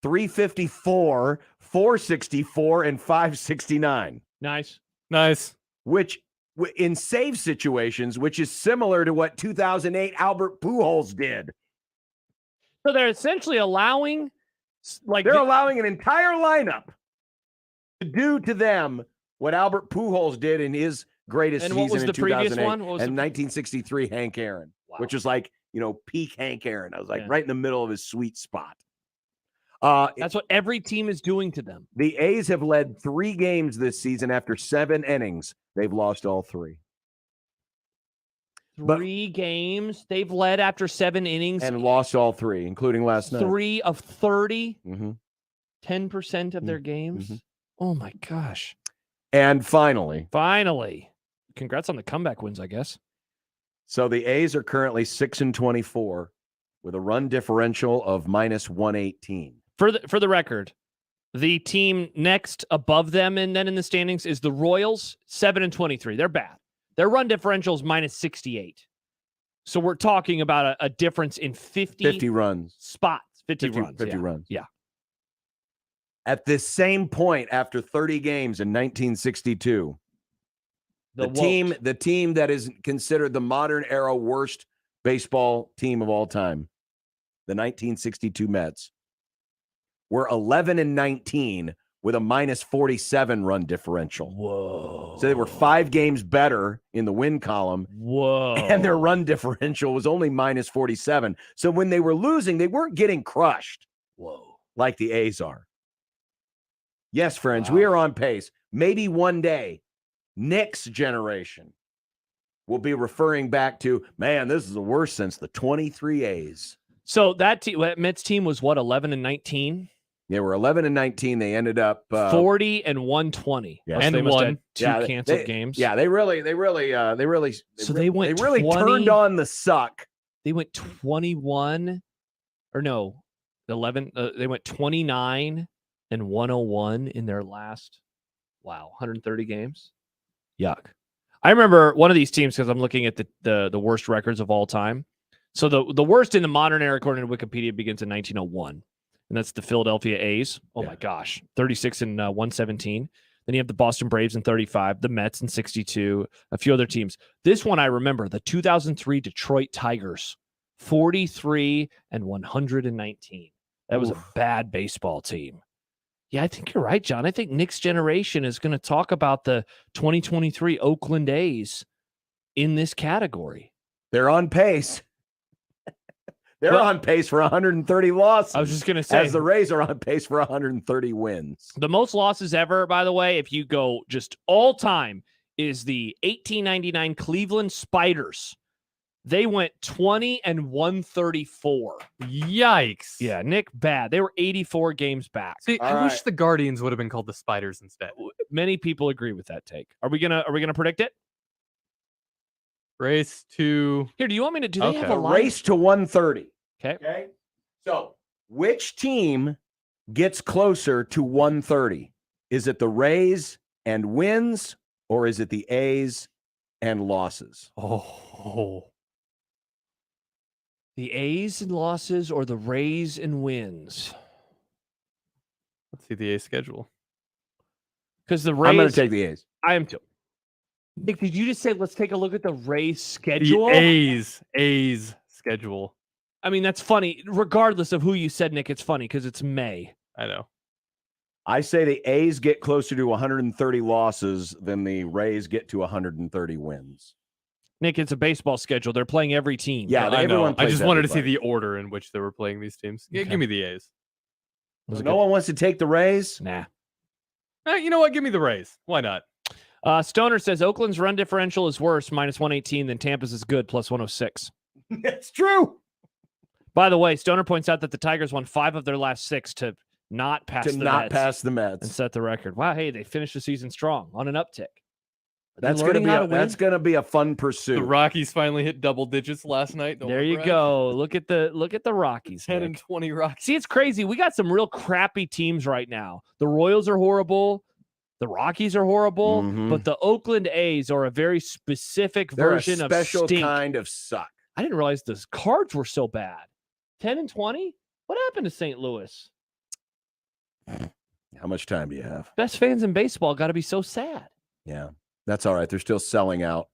354, 464, and 569. Nice. Which in save situations, which is similar to what 2008 Albert Pujols did. So they're essentially allowing, allowing an entire lineup to do to them what Albert Pujols did in his greatest and season what was in the 2008 previous one? What was and the 1963 Hank Aaron, which was like, peak Hank Aaron. I was like right in the middle of his sweet spot. That's what every team is doing to them. The A's have led 3 games this season after 7 innings. They've lost all 3. 3 games they've led after 7 innings and lost all 3, including last night. 3 of 30, Mm-hmm. 10% of their games. Mm-hmm. Oh my gosh! And finally, congrats on the comeback wins, I guess. So the A's are currently 6-24 with a run differential of -118. For the record, the team next above them and then in the standings is the Royals, 7-23. They're bad. Their run differential is -68. So we're talking about a difference in 50 runs. Spots. 50 runs. 50 runs. Yeah. At this same point, after 30 games in 1962, the team that is considered the modern era worst baseball team of all time, the 1962 Mets, were 11-19 with a -47 run differential. Whoa. So they were 5 games better in the win column. Whoa. And their run differential was only -47. So when they were losing, they weren't getting crushed. Whoa. Like the A's are. Yes, friends, we are on pace. Maybe one day, Nick's generation will be referring back to, man, this is the worst since the 23 A's. So that Mets team was what, 11-19? They were 11-19. They ended up 40-120. Yes. And they won had 2 canceled games. Yeah, they really So they went turned on the suck. They went 21 or no, 11. They went 29-101 in their last 130 games. Yuck. I remember one of these teams because I'm looking at the worst records of all time. So the worst in the modern era, according to Wikipedia, begins in 1901. And that's the Philadelphia A's. Oh, my gosh. 36-117. Then you have the Boston Braves in 35, the Mets in 62, a few other teams. This one I remember, the 2003 Detroit Tigers, 43-119. That was a bad baseball team. Yeah, I think you're right, John. I think Nick's generation is going to talk about the 2023 Oakland A's in this category. They're on pace. They're on pace for 130 losses. I was just going to say. As the Rays are on pace for 130 wins. The most losses ever, by the way, if you go just all time, is the 1899 Cleveland Spiders. They went 20-134. Yikes. Yeah, Nick, bad. They were 84 games back. See, I wish the Guardians would have been called the Spiders instead. Many people agree with that take. Are we gonna predict it? Race to here. Do you want me to do? They have a line? Race to 130. Okay. So which team gets closer to 130? Is it the Rays and wins, or is it the A's and losses? Oh. The A's and losses or the Rays and wins? Let's see the A's schedule. Because the Rays. I'm going to take the A's. I am too. Nick, did you just say let's take a look at the Rays schedule? The A's schedule. I mean, that's funny. Regardless of who you said, Nick, it's funny because it's May. I know. I say the A's get closer to 130 losses than the Rays get to 130 wins. Nick, it's a baseball schedule. They're playing every team. Yeah, I know. I just wanted to see everybody. the order in which they were playing these teams. Yeah, Okay. give me the A's. No one wants to take the Rays? Nah. You know what? Give me the Rays. Why not? Stoner says Oakland's run differential is worse, -118, than Tampa's is good, +106. It's true. By the way, Stoner points out that the Tigers won 5 of their last 6 to not pass the Mets the Mets and set the record. Wow, hey, they finished the season strong on an uptick. That's going to be a fun pursuit. The Rockies finally hit double digits last night. There you go. Look at the Rockies. 10-20 Rockies. See, it's crazy. We got some real crappy teams right now. The Royals are horrible. The Rockies are horrible, but the Oakland A's are a very specific version of special stink. kind of suck. I didn't realize the Cards were so bad. 10-20? What happened to St. Louis? How much time do you have? Best fans in baseball got to be so sad. Yeah, that's all right. They're still selling out.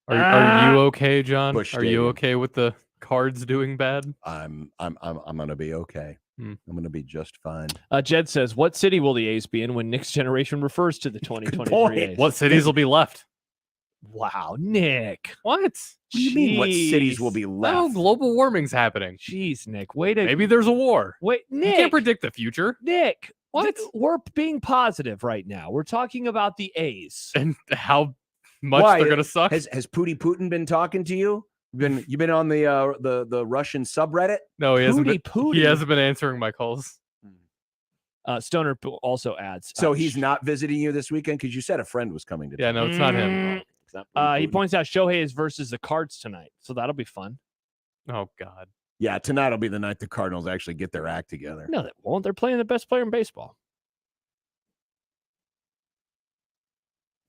Are you okay, John? Busch Are you Stadium. okay with the Cards doing bad? I'm gonna be okay. I'm gonna be just fine. Jed says, "What city will the A's be in when Nick's generation refers to the 2023 A's? What cities will be left? Wow, Nick. What? What do you mean? What cities will be left? Oh, global warming's happening. Jeez, Nick. Wait a Maybe there's a war. Wait, Nick. You can't predict the future. Nick, What? We're being positive right now. We're talking about the A's and how much Why? they're gonna suck. Has Pootie Putin been talking to you? You been on the Russian subreddit? No, he hasn't. Pootie. He hasn't been answering my calls. Stoner also adds. So he's not visiting you this weekend because you said a friend was coming to. Yeah, no, it's not him. It's not Pootie He Putin. points out Shohei is versus the Cards tonight, so that'll be fun. Oh God. Yeah, tonight will be the night the Cardinals actually get their act together. No, they won't. They're playing the best player in baseball.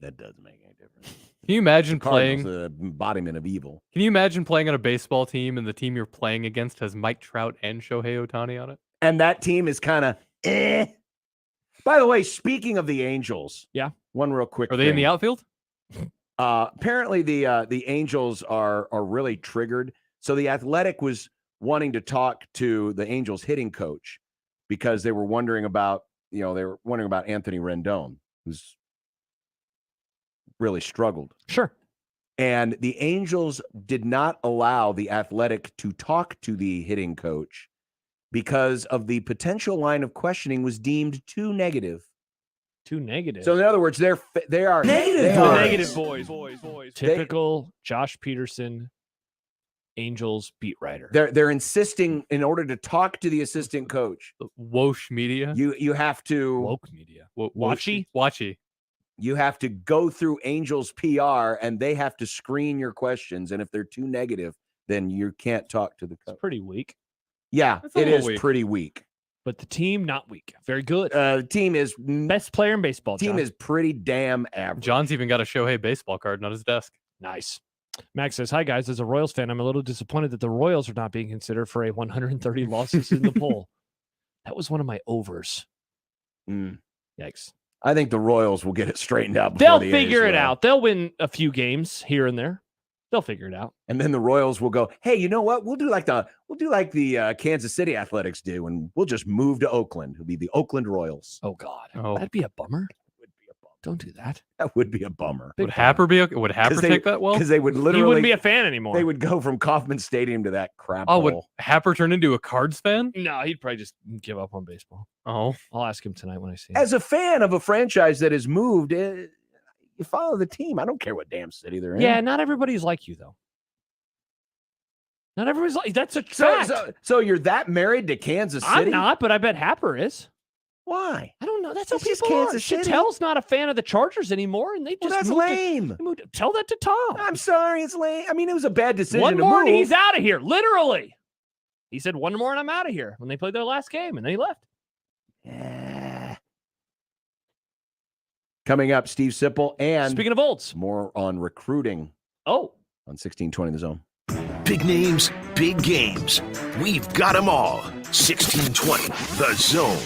That doesn't make any difference. Can you imagine Cardinals, playing? the embodiment of evil. Can you imagine playing on a baseball team and the team you're playing against has Mike Trout and Shohei Ohtani on it? And that team is kind of eh. By the way, speaking of the Angels, yeah, one real quick. Are they in the outfield? Apparently, the Angels are really triggered. So the Athletic was wanting to talk to the Angels hitting coach because they were wondering about Anthony Rendon, who's really struggled. Sure. And the Angels did not allow the Athletic to talk to the hitting coach because of the potential line of questioning was deemed too negative. Too negative. So in other words, they are Negative boys. Typical Josh Peterson, Angels beat writer. They're insisting in order to talk to the assistant coach. Woosh Media. You have to woke media. Watchy. You have to go through Angels PR and they have to screen your questions. And if they're too negative, then you can't talk to the coach. It's pretty weak. Yeah, That's a it little is weak. pretty weak. But the team, not weak. Very good. The team is best player in baseball. Team John. is pretty damn average. John's even got a Shohei baseball card on his desk. Nice. Max says, "Hi guys, as a Royals fan, I'm a little disappointed that the Royals are not being considered for a 130 losses in the poll. That was one of my overs. Yikes. I think the Royals will get it straightened out. They'll before the figure A's it will. out. They'll win a few games here and there. They'll figure it out. And then the Royals will go, hey, you know what? We'll do like the Kansas City Athletics do, and we'll just move to Oakland. It'll be the Oakland Royals. Oh God, Oh. that'd be a bummer. Don't do that. That would be a bummer. Would Happer be okay? Would Happer take that well? Because they would literally He wouldn't be a fan anymore. They would go from Kauffman Stadium to that crap. Oh, would bowl. Happer turn into a Cards fan? No, he'd probably just give up on baseball. Oh, I'll ask him tonight when I see him. As a fan of a franchise that has moved, you follow the team. I don't care what damn city they're in. Yeah, not everybody's like you though. Not everybody's like that's a fact. So you're that married to Kansas City? I'm not, but I bet Happer is. Why? I don't know. That's how It's just people Kansas are. City. Chattel's not a fan of the Chargers anymore, and they just That's moved lame. tell that to Tom. I'm sorry, it's lame. I mean, it was a bad decision. One to more and move. he's out of here. Literally, he said one more and I'm out of here. When they played their last game, and then he left. Coming up, Steve Sipple and Speaking of olds, more on recruiting. Oh, on 1620 The Zone. Big names, big games. We've got them all. 1620 The Zone.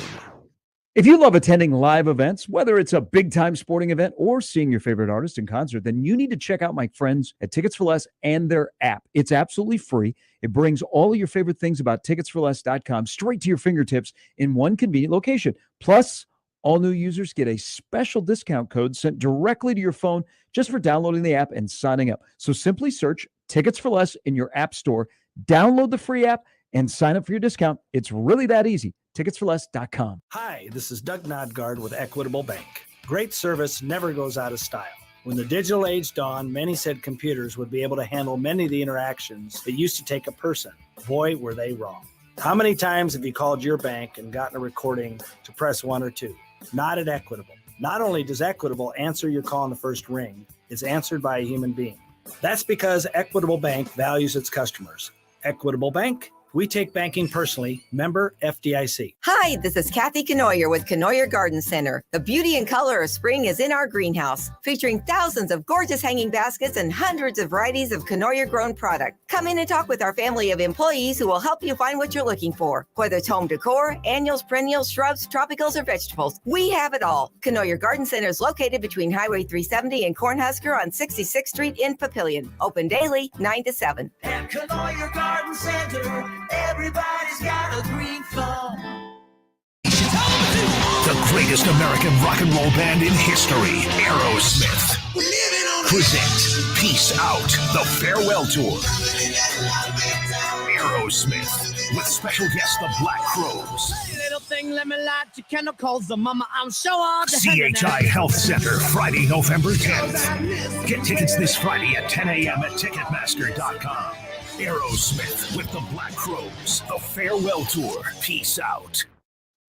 If you love attending live events, whether it's a big-time sporting event or seeing your favorite artist in concert, then you need to check out my friends at Tickets for Less and their app. It's absolutely free. It brings all of your favorite things about ticketsforless.com straight to your fingertips in one convenient location. Plus, all new users get a special discount code sent directly to your phone just for downloading the app and signing up. So simply search Tickets for Less in your app store, download the free app, and sign up for your discount. It's really that easy. Ticketsforless.com. Hi, this is Doug Nodgard with Equitable Bank. Great service never goes out of style. When the digital age dawned, many said computers would be able to handle many of the interactions that used to take a person. Boy, were they wrong. How many times have you called your bank and gotten a recording to press 1 or 2? Not at Equitable. Not only does Equitable answer your call on the first ring, it's answered by a human being. That's because Equitable Bank values its customers. Equitable Bank, We take banking personally. Member FDIC. Hi, this is Kathy Kenoyer with Kenoyer Garden Center. The beauty and color of spring is in our greenhouse, featuring thousands of gorgeous hanging baskets and hundreds of varieties of Kenoyer grown product. Come in and talk with our family of employees who will help you find what you're looking for. Whether it's home decor, annuals, perennials, shrubs, tropicals, or vegetables, we have it all. Kenoyer Garden Center is located between Highway 370 and Cornhusker on 66th Street in Papillion. Open daily, 9 to 7. At Kenoyer Garden Center, everybody's got a green thumb. The greatest American rock and roll band in history, Aerosmith, present Peace Out, the Farewell Tour. Aerosmith, with special guest the Black Crowes. Little thing, let me light your candle, calls the mama, I'm sure. CHI Health Center, Friday, November 10th. Get tickets this Friday at 10 a.m. at Ticketmaster.com. Aerosmith with the Black Crowes, the Farewell Tour. Peace out.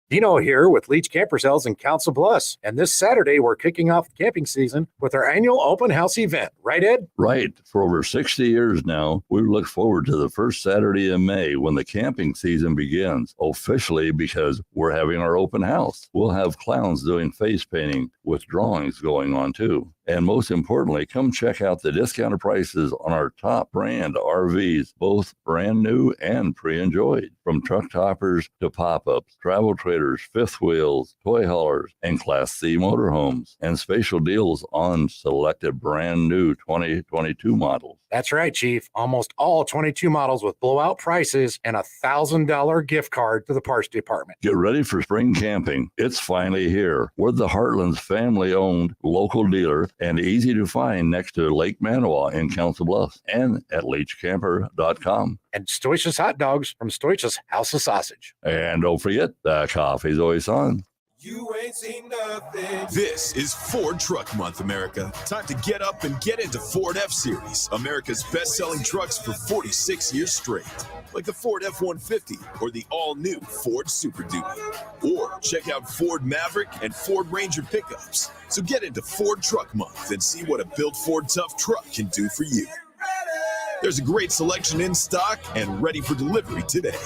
Dino here with Leach Camper Sales in Council Bluffs. And this Saturday, we're kicking off the camping season with our annual open house event. Right, Ed? Right. For over 60 years now, we look forward to the first Saturday in May when the camping season begins, officially because we're having our open house. We'll have clowns doing face painting with drawings going on too. And most importantly, come check out the discounted prices on our top brand RVs, both brand new and pre-enjoyed. From truck toppers to pop-ups, travel trailers, fifth wheels, toy haulers, and Class C motorhomes, and special deals on selected brand new 2022 models. That's right, Chief. Almost all 22 models with blowout prices and a $1,000 gift card to the parts department. Get ready for spring camping. It's finally here. We're the Heartland's family-owned local dealer and easy to find next to Lake Manawa in Council Bluffs and at leachcamper.com. And Stoich's hot dogs from Stoich's House of Sausage. And don't forget, the coffee's always on. You ain't seen nothing. This is Ford Truck Month, America. Time to get up and get into Ford F-Series, America's best-selling trucks for 46 years straight. Like the Ford F-150 or the all-new Ford Super Duty. Or check out Ford Maverick and Ford Ranger pickups. So get into Ford Truck Month and see what a built Ford Tough truck can do for you. There's a great selection in stock and ready for delivery today.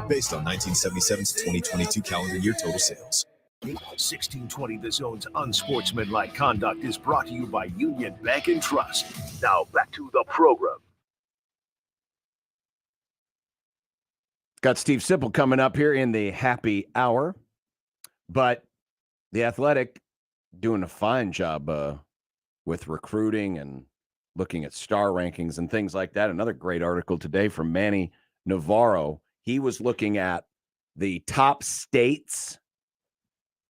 Based on 1977's 2022 calendar year total sales. 1620 The Zone's unsportsmanlike conduct is brought to you by Union Bank and Trust. Now back to the program. Got Steve Sipple coming up here in the happy hour, but the Athletic doing a fine job with recruiting and looking at star rankings and things like that. Another great article today from Manny Navarro. He was looking at the top states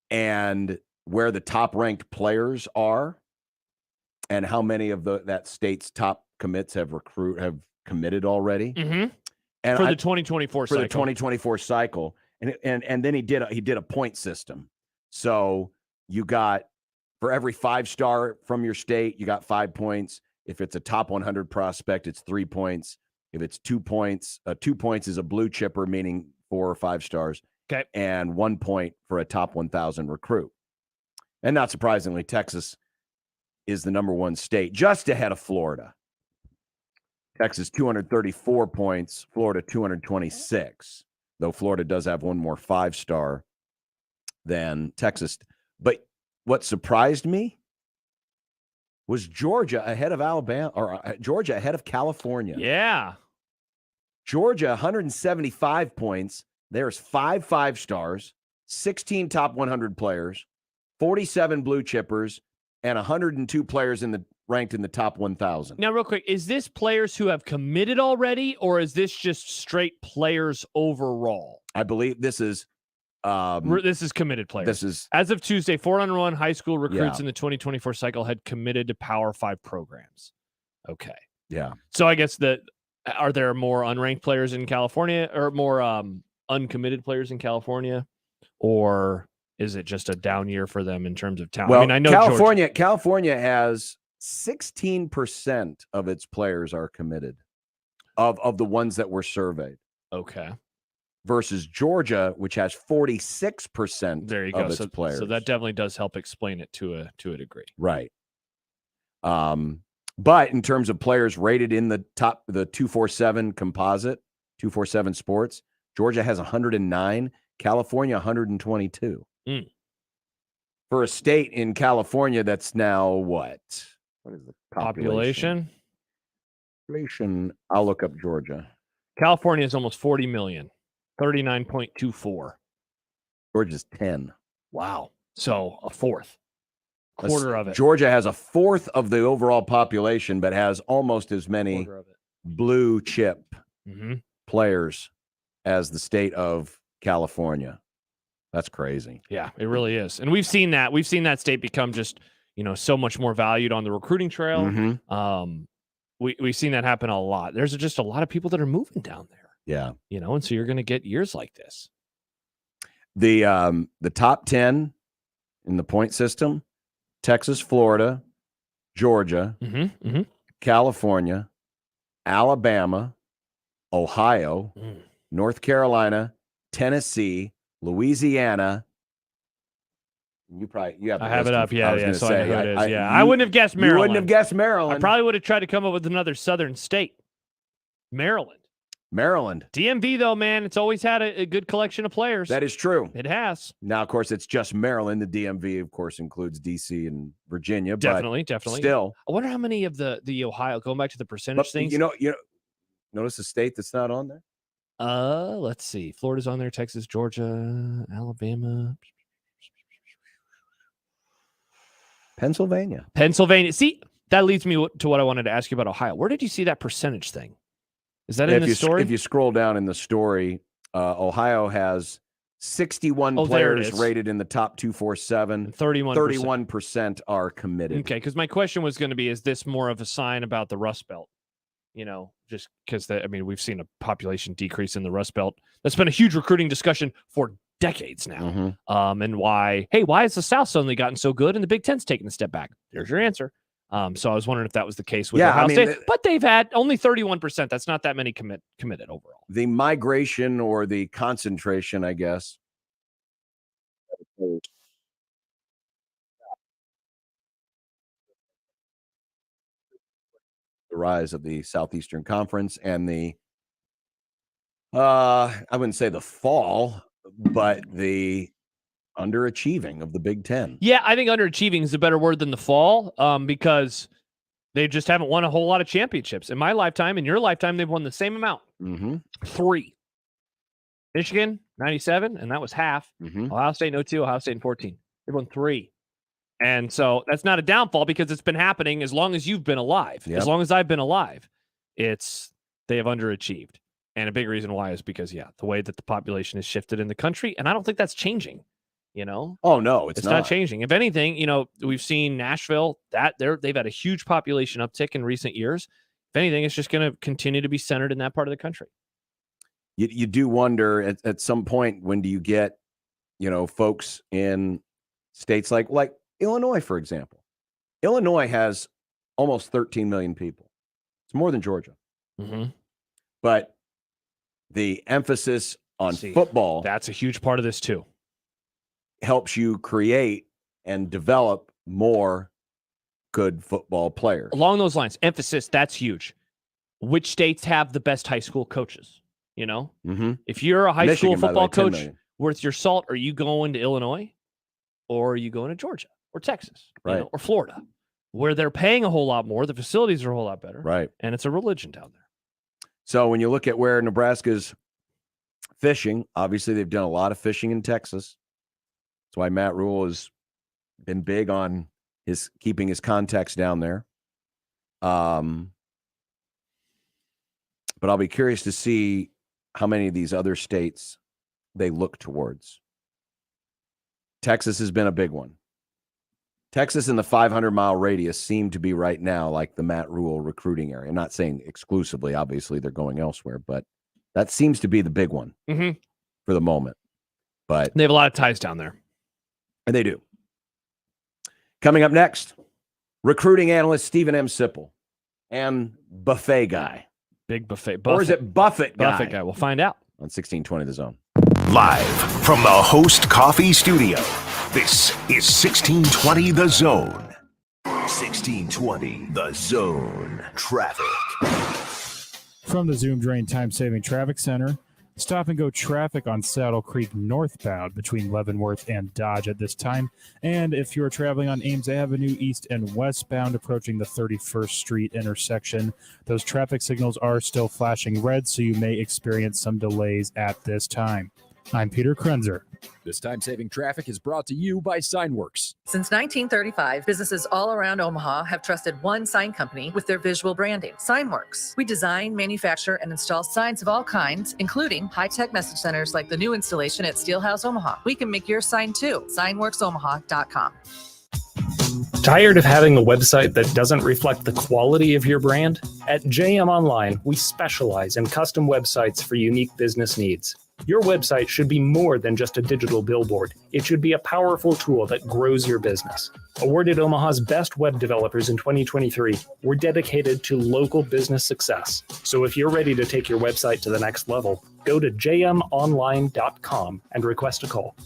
and where the top ranked players are and how many of that state's top commits have committed already. Mm-hmm. And for the 2024 cycle. For the 2024 cycle. And then he did a point system. So you got, for every 5-star from your state, you got 5 points. If it's a top 100 prospect, it's 3 points. If it's 2 points, 2 points is a blue chipper, meaning 4 or 5 stars. Okay. And 1 point for a top 1,000 recruit. And not surprisingly, Texas is the number one state, just ahead of Florida. Texas 234 points, Florida 226, though Florida does have one more 5-star than Texas. But what surprised me was Georgia ahead of Alabama, or Georgia ahead of California. Yeah. Georgia 175 points. There's 5 5-stars, 16 top 100 players, 47 blue chippers, and 102 players ranked in the top 1,000. Now, real quick, is this players who have committed already, or is this just straight players overall? I believe this is committed players. This is, as of Tuesday, 401 high school recruits in the 2024 cycle had committed to Power 5 programs. Okay. Yeah. So I guess are there more unranked players in California, or more uncommitted players in California, or is it just a down year for them in terms of talent? Well, I mean, I know California has 16% of its players are committed of the ones that were surveyed. Okay. Versus Georgia, which has 46% there you of go. its players. So that definitely does help explain it to a degree. Right. But in terms of players rated in the 247 composite, 247 Sports. Georgia has 109. California, 122. For a state in California that's now what? What is the population? I'll look up Georgia. California is almost 40 million, 39.24. Georgia's 10. Wow. So a fourth. Quarter of it. Georgia has a fourth of the overall population, but has almost as many blue chip players as the state of California. That's crazy. Yeah, it really is. And we've seen that. We've seen that state become just, so much more valued on the recruiting trail. We've seen that happen a lot. There's just a lot of people that are moving down there. Yeah. And so you're going to get years like this. The top 10 in the point system: Texas, Florida, Georgia, California, Alabama, Ohio, North Carolina, Tennessee, Louisiana. I have it up. Yeah. So I know who it is. I wouldn't have guessed Maryland. You wouldn't have guessed Maryland. I probably would have tried to come up with another southern state. Maryland. DMV, though, man, it's always had a good collection of players. That is true. It has. Now, of course, it's just Maryland. The DMV, of course, includes D.C. and Virginia. Definitely. Still, I wonder how many of the Ohio, going back to the percentage things. Notice a state that's not on there? Let's see. Florida's on there. Texas, Georgia, Alabama. Pennsylvania. See, that leads me to what I wanted to ask you about Ohio. Where did you see that percentage thing? Is that in the story? If you scroll down in the story, Ohio has 61 players rated in the top 247. 31% are committed. Okay, because my question was going to be, is this more of a sign about the Rust Belt? Just because we've seen a population decrease in the Rust Belt. That's been a huge recruiting discussion for decades now. And why has the South suddenly gotten so good and the Big Ten's taken a step back? There's your answer. So I was wondering if that was the case with Ohio State. But they've had only 31%. That's not that many committed overall. The migration or the concentration, I guess. The rise of the Southeastern Conference and the, I wouldn't say the fall, but the underachieving of the Big Ten. Yeah, I think underachieving is a better word than the fall, because they just haven't won a whole lot of championships. In my lifetime, in your lifetime, they've won the same amount. 3. Michigan, 97, and that was half. Ohio State in 02, Ohio State in 14. They've won 3. And so that's not a downfall because it's been happening as long as you've been alive. Yep. As long as I've been alive, they have underachieved. And a big reason why is because, the way that the population has shifted in the country, and I don't think that's changing. Oh no, it's not changing. If anything, we've seen Nashville they've had a huge population uptick in recent years. If anything, it's just going to continue to be centered in that part of the country. You do wonder at some point, when do you get, folks in states like Illinois, for example. Illinois has almost 13 million people. It's more than Georgia. But the emphasis on football, that's a huge part of this too, helps you create and develop more good football players. Along those lines, emphasis, that's huge. Which states have the best high school coaches? If you're a high school football coach worth your salt, are you going to Illinois, or are you going to Georgia or Texas, or Florida, where they're paying a whole lot more, the facilities are a whole lot better, right? And it's a religion down there. So when you look at where Nebraska's fishing, obviously they've done a lot of fishing in Texas. That's why Matt Rule has been big on keeping his contacts down there. But I'll be curious to see how many of these other states they look towards. Texas has been a big one. Texas in the 500-mile radius seem to be right now like the Matt Rule recruiting area. I'm not saying exclusively. Obviously, they're going elsewhere, but that seems to be the big one for the moment. But they have a lot of ties down there. And they do. Coming up next, recruiting analyst Stephen M. Sipple and buffet guy. Big buffet. Or is it Buffett guy? Buffett guy. We'll find out. On 1620 The Zone. Live from the Host Coffee Studio, this is 1620 The Zone. 1620 The Zone. Traffic. From the Zoom Drain Time Saving Traffic Center, stop and go traffic on Saddle Creek northbound between Leavenworth and Dodge at this time. And if you're traveling on Ames Avenue east and westbound approaching the 31st Street intersection, those traffic signals are still flashing red, so you may experience some delays at this time. I'm Peter Krenzer. This time-saving traffic is brought to you by Signworks. Since 1935, businesses all around Omaha have trusted one sign company with their visual branding, Signworks. We design, manufacture, and install signs of all kinds, including high-tech message centers like the new installation at Steelhouse Omaha. We can make your sign too. Signworksomaha.com. Tired of having a website that doesn't reflect the quality of your brand? At JM Online, we specialize in custom websites for unique business needs. Your website should be more than just a digital billboard. It should be a powerful tool that grows your business. Awarded Omaha's best web developers in 2023, we're dedicated to local business success. So if you're ready to take your website to the next level, go to jmonline.com and request a call.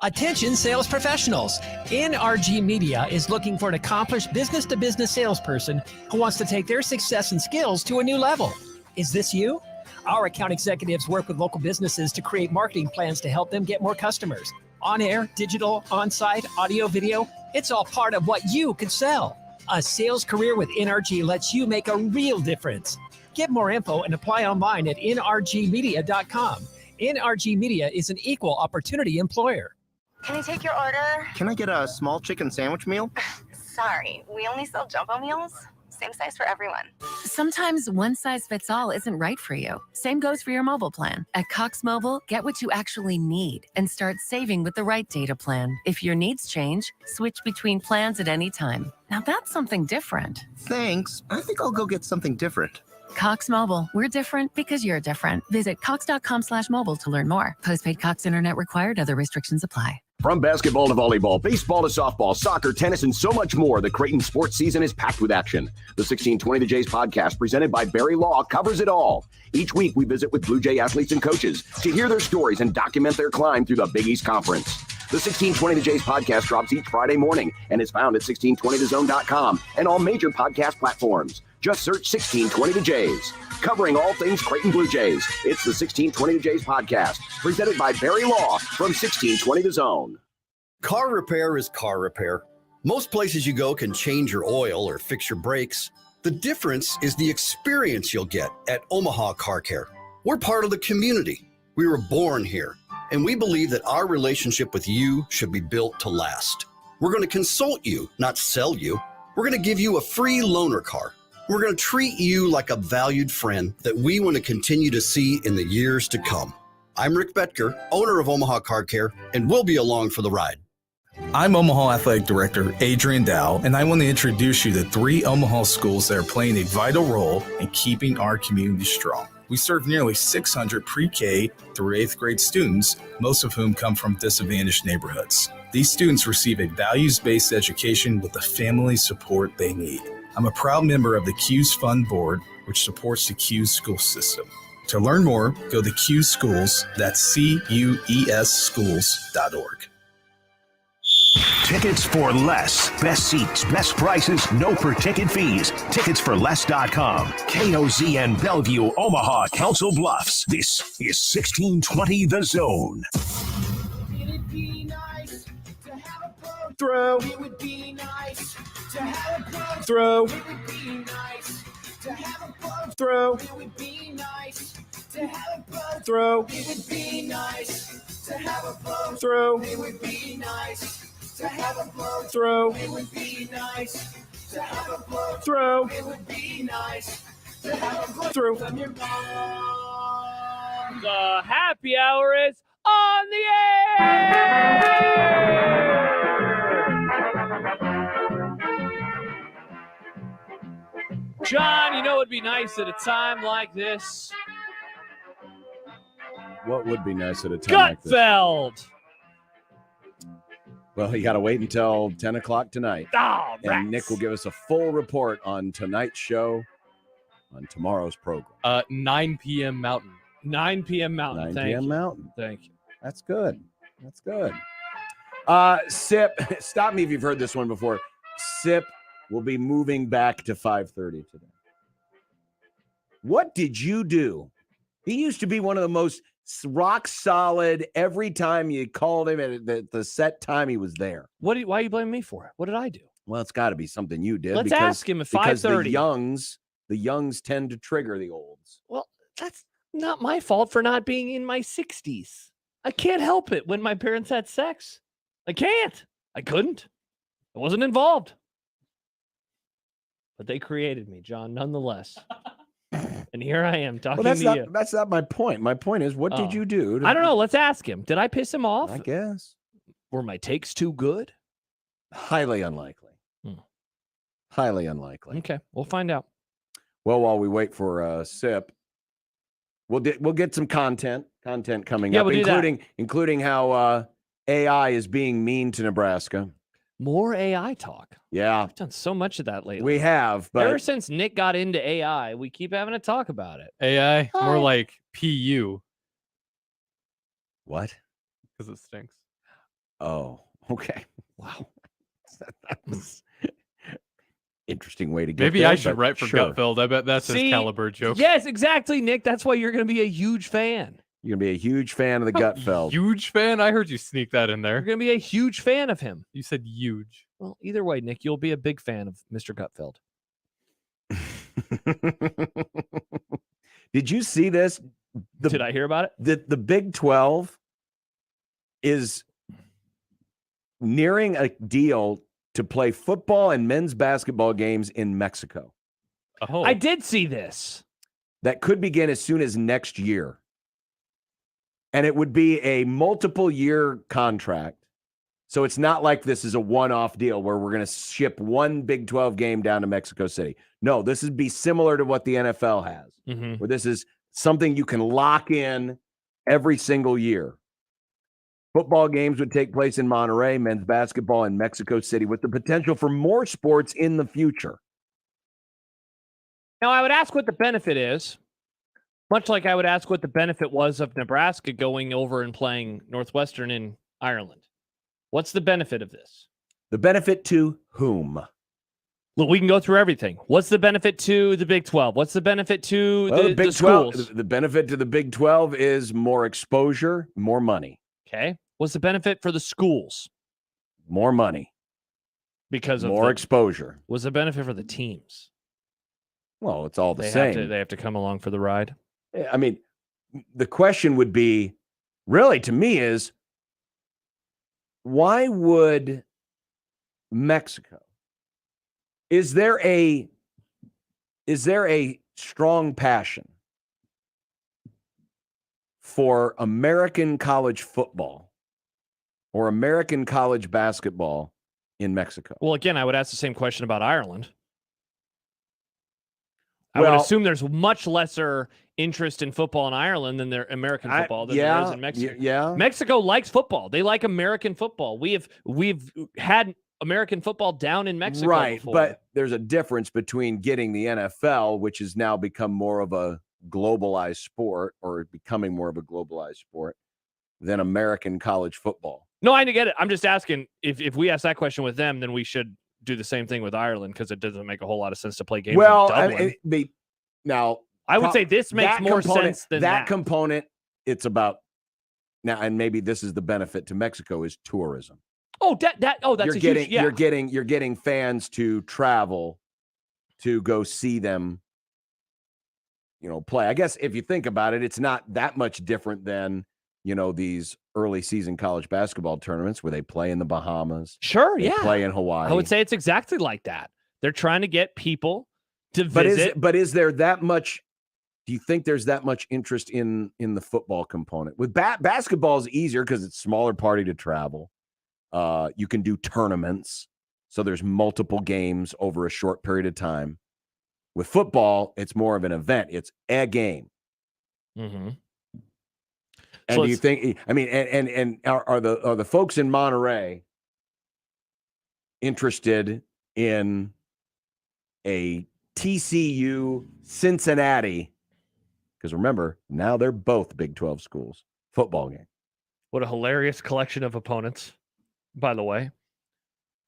Attention sales professionals. NRG Media is looking for an accomplished business-to-business salesperson who wants to take their success and skills to a new level. Is this you? Our account executives work with local businesses to create marketing plans to help them get more customers. On air, digital, on-site, audio, video, it's all part of what you can sell. A sales career with NRG lets you make a real difference. Get more info and apply online at nrgmedia.com. NRG Media is an equal opportunity employer. Can I take your order? Can I get a small chicken sandwich meal? Sorry, we only sell jumbo meals. Same size for everyone. Sometimes one size fits all isn't right for you. Same goes for your mobile plan. At Cox Mobile, get what you actually need and start saving with the right data plan. If your needs change, switch between plans at any time. Now that's something different. Thanks. I think I'll go get something different. Cox Mobile. We're different because you're different. Visit cox.com/mobile to learn more. Postpaid Cox internet required. Other restrictions apply. From basketball to volleyball, baseball to softball, soccer, tennis, and so much more, the Creighton sports season is packed with action. The 1620 The Jays podcast, presented by Barry Law, covers it all. Each week, we visit with Blue Jay athletes and coaches to hear their stories and document their climb through the Big East Conference. The 1620 The Jays podcast drops each Friday morning and is found at 1620thezone.com and all major podcast platforms. Just search 1620 The Jays. Covering all things Creighton Blue Jays, it's the 1620 The Jays podcast, presented by Barry Law from 1620 The Zone. Car repair is car repair. Most places you go can change your oil or fix your brakes. The difference is the experience you'll get at Omaha Car Care. We're part of the community. We were born here, and we believe that our relationship with you should be built to last. We're going to consult you, not sell you. We're going to give you a free loaner car. We're going to treat you like a valued friend that we want to continue to see in the years to come. I'm Rick Betker, owner of Omaha Car Care, and we'll be along for the ride. I'm Omaha Athletic Director Adrian Dow, and I want to introduce you to 3 Omaha schools that are playing a vital role in keeping our community strong. We serve nearly 600 pre-K through 8th grade students, most of whom come from disadvantaged neighborhoods. These students receive a values-based education with the family support they need. I'm a proud member of the CUES Fund Board, which supports the CUES school system. To learn more, go to CUES Schools, that's CUES schools.org. Tickets for less. Best seats, best prices, no per-ticket fees. Ticketsforless.com. KOZN Bellevue, Omaha, Council Bluffs. This is 1620 The Zone. Throw. It would be nice to have a boat. Throw. It would be nice to have a boat. Throw. It would be nice to have a boat. Throw. It would be nice to have a boat. Throw. It would be nice to have a boat. Throw. It would be nice to have a boat. Throw. It would be nice to have a boat. Throw. The happy hour is on the air. John, you know it would be nice at a time like this. What would be nice at a time like this? Gutfeld. Well, you got to wait until 10 o'clock tonight. Oh, and rats. Nick will give us a full report on tonight's show on tomorrow's program. 9 p.m. Mountain. 9 p.m. Mountain. 9 p.m. Mountain. Thank you. That's good. That's good. Sip. Stop me if you've heard this one before. Sip will be moving back to 5:30 today. What did you do? He used to be one of the most rock solid. Every time you called him at the set time, he was there. Why are you blaming me for it? What did I do? Well, it's got to be something you did. Let's ask him at 5:30. Because the youngs tend to trigger the olds. Well, that's not my fault for not being in my 60s. I can't help it when my parents had sex. I can't. I couldn't. I wasn't involved. But they created me, John, nonetheless. And here I am talking to you. That's not my point. My point is, what did you do? I don't know. Let's ask him. Did I piss him off? I guess. Were my takes too good? Highly unlikely. Highly unlikely. Okay, we'll find out. Well, while we wait for a sip, we'll get some content coming up, we'll including how AI is being mean to Nebraska. More AI talk. Yeah. I've done so much of that lately. We have, but ever since Nick got into AI, we keep having to talk about it. AI, more like PU. What? Because it stinks. Oh, okay. Wow. That was interesting way to get Maybe there, I should but write for sure. Gutfeld. I bet that's his caliber joke. Yes, exactly, Nick. That's why you're going to be a huge fan. You're going to be a huge fan of the Gutfeld. Huge fan? I heard you sneak that in there. You're going to be a huge fan of him. You said huge. Well, either way, Nick, you'll be a big fan of Mr. Gutfeld. Did you see this? Did I hear about it? The Big 12 is nearing a deal to play football and men's basketball games in Mexico. Oh. I did see this. That could begin as soon as next year. And it would be a multiple year contract. So it's not like this is a one-off deal where we're going to ship one Big 12 game down to Mexico City. No, this would be similar to what the NFL has, where this is something you can lock in every single year. Football games would take place in Monterrey, men's basketball in Mexico City, with the potential for more sports in the future. Now, I would ask what the benefit is, much like I would ask what the benefit was of Nebraska going over and playing Northwestern in Ireland. What's the benefit of this? The benefit to whom? Look, we can go through everything. What's the benefit to the Big 12? What's the benefit to the Big schools? 12, the benefit to the Big 12 is more exposure, more money. Okay. What's the benefit for the schools? More money. Because of more exposure. What's the benefit for the teams? Well, it's all the same. They have to come along for the ride. I mean, the question would be, really, to me, is why would Mexico? Is there a strong passion for American college football or American college basketball in Mexico? Well, again, I would ask the same question about Ireland. I would assume there's much lesser interest in football in Ireland than their American football than there is in Mexico. Yeah. Mexico likes football. They like American football. We've had American football down in Mexico right, before. But there's a difference between getting the NFL, which has now become more of a globalized sport or becoming more of a globalized sport, than American college football. No, I get it. I'm just asking if we ask that question with them, then we should do the same thing with Ireland because it doesn't make a whole lot of sense to play games in Dublin. I would say this makes more sense than that. That component, it's about now, and maybe this is the benefit to Mexico is tourism. Oh, that's huge. Yeah. You're getting fans to travel to go see them, play. I guess if you think about it, it's not that much different than, these early season college basketball tournaments where they play in the Bahamas. Sure, they play in Hawaii. I would say it's exactly like that. They're trying to get people to visit. But is there that much? Do you think there's that much interest in the football component? With basketball is easier because it's smaller party to travel. You can do tournaments, so there's multiple games over a short period of time. With football, it's more of an event. It's a game. Mm-hmm. And So do you think? I mean, and are the folks in Monterey interested in a TCU Cincinnati? Because remember, now they're both Big 12 schools. Football game. What a hilarious collection of opponents, by the way.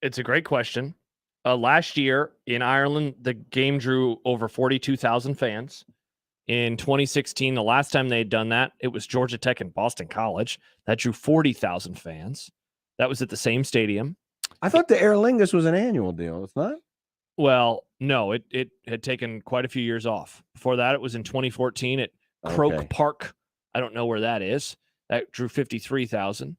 It's a great question. Last year in Ireland, the game drew over 42,000 fans. In 2016, the last time they had done that, it was Georgia Tech and Boston College. That drew 40,000 fans. That was at the same stadium. I thought the Aer Lingus was an annual deal. It's not? Well, no, it had taken quite a few years off. Before that, it was in 2014 at Croke Park. I don't know where that is. That drew 53,000.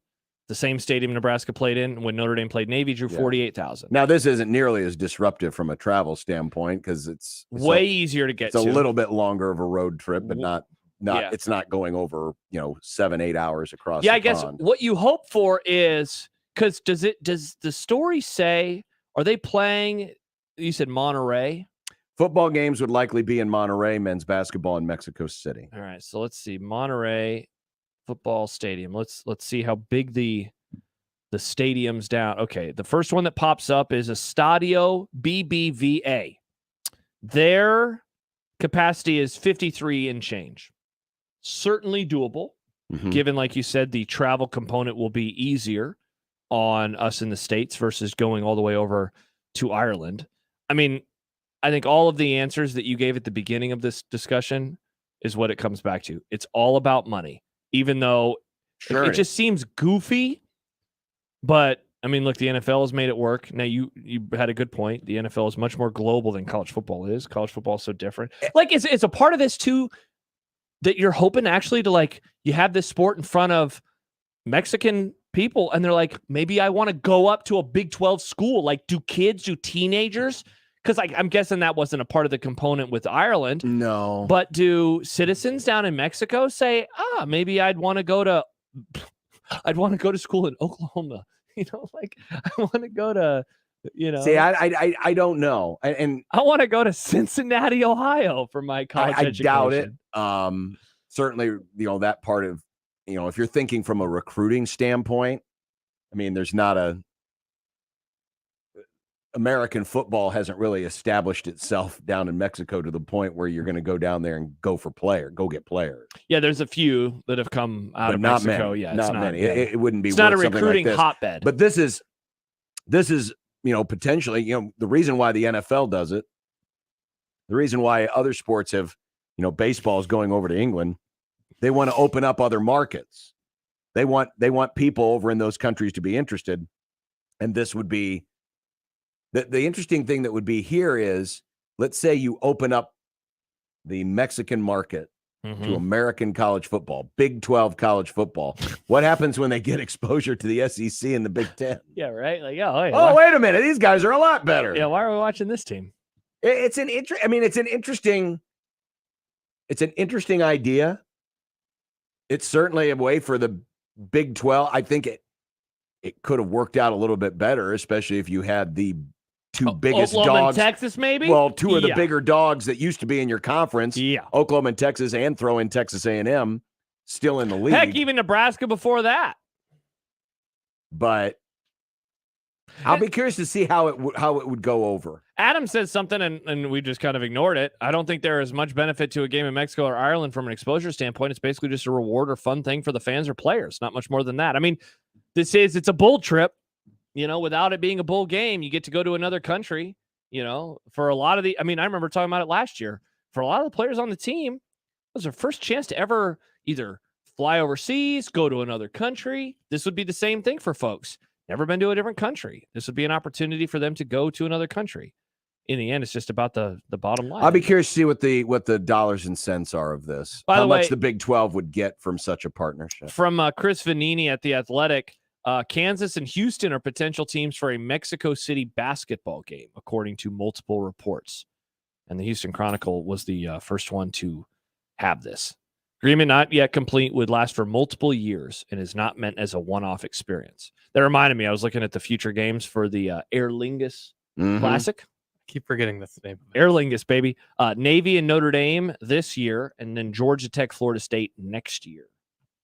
The same stadium Nebraska played in when Notre Dame played Navy drew 48,000. Now, this isn't nearly as disruptive from a travel standpoint because it's way easier to get to. It's a little bit longer of a road trip, but not it's not going over 7-8 hours across. Yeah, the I guess pond. what you hope for is because does the story say, are they playing? You said Monterey. Football games would likely be in Monterey, men's basketball in Mexico City. All right, so let's see Monterey football stadium. Let's see how big the stadium's down. Okay, the first one that pops up is Estadio BBVA. Their capacity is 53 and change. Certainly doable, given, like you said, the travel component will be easier on us in the States versus going all the way over to Ireland. I mean, I think all of the answers that you gave at the beginning of this discussion is what it comes back to. It's all about money. Even though it just seems goofy, but I mean, look, the NFL has made it work. Now, you had a good point. The NFL is much more global than college football is. College football is so different. Like, it's a part of this too that you're hoping actually to you have this sport in front of Mexican people, and they're like, maybe I want to go up to a Big 12 school. Like, do teenagers? Because I'm guessing that wasn't a part of the component with Ireland. No. But do citizens down in Mexico say, maybe I'd want to go to school in Oklahoma? I want to go to, See, I don't know. And I want to go to Cincinnati, Ohio for my college education. I doubt it. Certainly, that part of, if you're thinking from a recruiting standpoint, I mean, there's not American football hasn't really established itself down in Mexico to the point where you're going to go down there and go get players. Yeah, there's a few that have come out of not Mexico. Many. Yeah, not many. It wouldn't be. It's not a something recruiting like this. hotbed. But this is potentially the reason why the NFL does it. The reason why other sports have baseball is going over to England. They want to open up other markets. They want people over in those countries to be interested, and this would be. The interesting thing that would be here is, let's say you open up the Mexican market to American college football, Big 12 college football. What happens when they get exposure to the SEC and the Big 10? Yeah, right. Like, wait a minute, these guys are a lot better. Yeah, why are we watching this team? It's an interesting idea. It's certainly a way for the Big 12. I think it could have worked out a little bit better, especially if you had the two biggest Oklahoma dogs. and Texas, maybe? Well, two of the bigger dogs that used to be in your conference. Yeah. Oklahoma and Texas, and throw in Texas A&M, still in the league. Heck, even Nebraska before that. But I'll be curious to see how it would go over. Adam says something, and we just kind of ignored it. I don't think there is much benefit to a game in Mexico or Ireland from an exposure standpoint. It's basically just a reward or fun thing for the fans or players, not much more than that. I mean, it's a bowl trip. Without it being a bowl game, you get to go to another country, for a lot of I remember talking about it last year. For a lot of the players on the team, it was their first chance to ever either fly overseas, go to another country. This would be the same thing for folks. Never been to a different country. This would be an opportunity for them to go to another country. In the end, it's just about the bottom line. I'll be curious to see what the dollars and cents are of this. By how the way, much the Big 12 would get from such a partnership. From Chris Vanini at The Athletic, Kansas and Houston are potential teams for a Mexico City basketball game, according to multiple reports. And the Houston Chronicle was the first one to have this. Agreement not yet complete, would last for multiple years and is not meant as a one-off experience. That reminded me, I was looking at the future games for the Aer Lingus Classic. I keep forgetting that's the name of it. Aer Lingus, baby. Navy and Notre Dame this year, and then Georgia Tech, Florida State next year.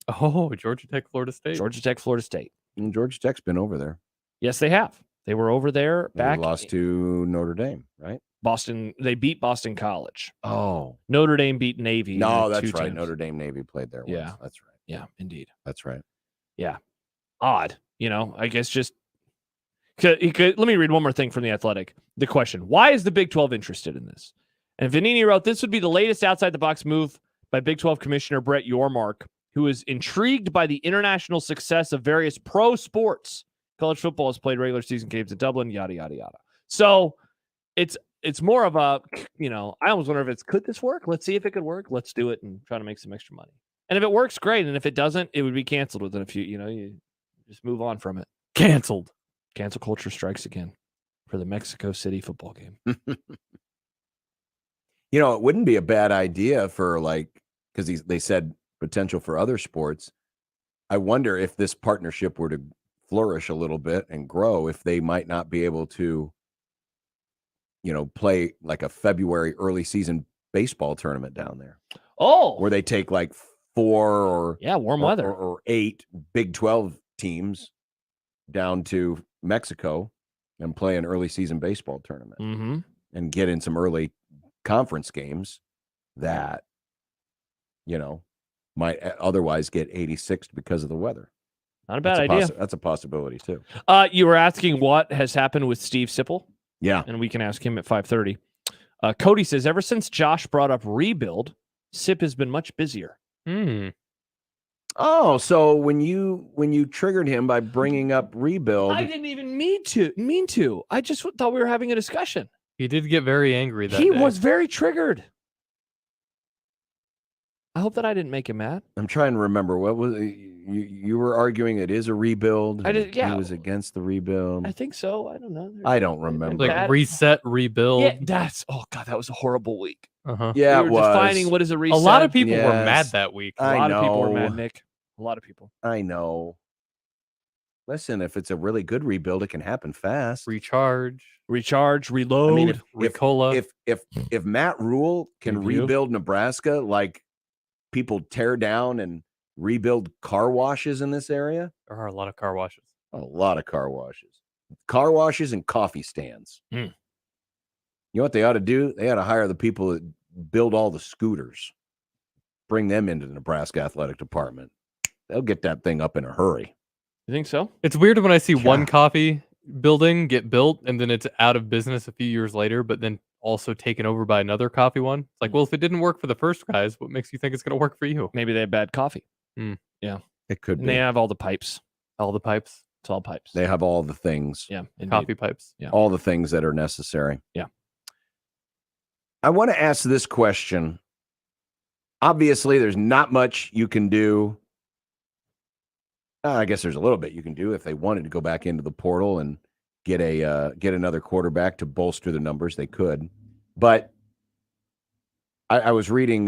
Oh, Georgia Tech, Florida State. Georgia Tech, Florida State. And Georgia Tech's been over there. Yes, they have. They were over there back. They lost to Notre Dame, right? Boston. They beat Boston College. Oh. Notre Dame beat Navy. No, that's right. Times. Notre Dame Navy played there once. Yeah. That's right. Yeah, indeed. That's right. Yeah. Odd. I guess just Let me read one more thing from The Athletic. The question, why is the Big 12 interested in this? And Vanini wrote, this would be the latest outside-the-box move by Big 12 Commissioner Brett Yormark, who is intrigued by the international success of various pro sports. College football has played regular season games in Dublin, yada, yada, yada. So it's more of a, I almost wonder if could this work? Let's see if it could work. Let's do it and try to make some extra money. And if it works, great. And if it doesn't, it would be canceled within a few, you just move on from it. Canceled. Cancel culture strikes again for the Mexico City football game. It wouldn't be a bad idea for because they said potential for other sports. I wonder if this partnership were to flourish a little bit and grow, if they might not be able to, play like a February early season baseball tournament down there. Oh, where they take like 4 or warm weather or 8 Big 12 teams down to Mexico and play an early season baseball tournament and get in some early conference games that might otherwise get 86 because of the weather. Not a bad idea. That's a possibility too. You were asking what has happened with Steve Sipple. Yeah, and we can ask him at 5:30. Cody says, ever since Josh brought up rebuild, Sip has been much busier. Oh, so when you triggered him by bringing up rebuild, I didn't even mean to. I just thought we were having a discussion. He did get very angry that He day. was very triggered. I hope that I didn't make him mad. I'm trying to remember what was you were arguing. It is a rebuild. He was against the rebuild. I think so. I don't know. I don't remember. Like reset, rebuild. Yeah, that was a horrible week. Yeah, we were defining what is a reset. A lot of people were mad that week. A lot of people were mad, Nick. A lot of people. I know. Listen, if it's a really good rebuild, it can happen fast. Recharge, reload. I mean, Ricola. If Matt Rule can rebuild Nebraska like people tear down and rebuild car washes in this area, there are a lot of car washes. A lot of car washes and coffee stands. You know what they ought to do? They ought to hire the people that build all the scooters, bring them into the Nebraska Athletic Department. They'll get that thing up in a hurry. You think so? It's weird when I see one coffee building get built and then it's out of business a few years later, but then also taken over by another coffee one. It's like, well, if it didn't work for the first guys, what makes you think it's going to work for you? Maybe they have bad coffee. Yeah, it could be. And they have all the pipes. All the pipes. It's all pipes. They have all the things. Yeah, indeed. Coffee pipes. Yeah, all the things that are necessary. Yeah. I want to ask this question. Obviously, there's not much you can do. I guess there's a little bit you can do if they wanted to go back into the portal and get another quarterback to bolster the numbers. They could, but I was reading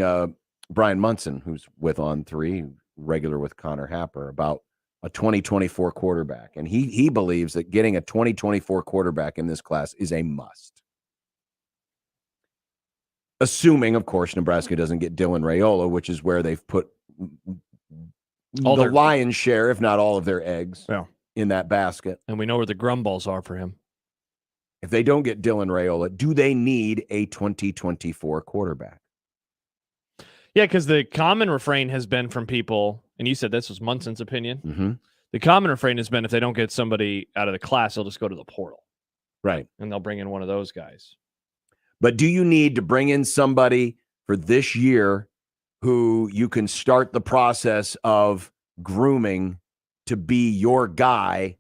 Brian Munson, who's with On3, regular with Connor Happer, about a 2024 quarterback, and he believes that getting a 2024 quarterback in this class is a must. Assuming, of course, Nebraska doesn't get Dylan Raiola, which is where they've put all the lion's share, if not all of their eggs, in that basket. And we know where the Grum balls are for him. If they don't get Dylan Raiola, do they need a 2024 quarterback? Yeah, because the common refrain has been from people, and you said this was Munson's opinion. Mm-hmm. The common refrain has been if they don't get somebody out of the class, they'll just go to the portal. Right. And they'll bring in one of those guys. But do you need to bring in somebody for this year who you can start the process of grooming to be your guy?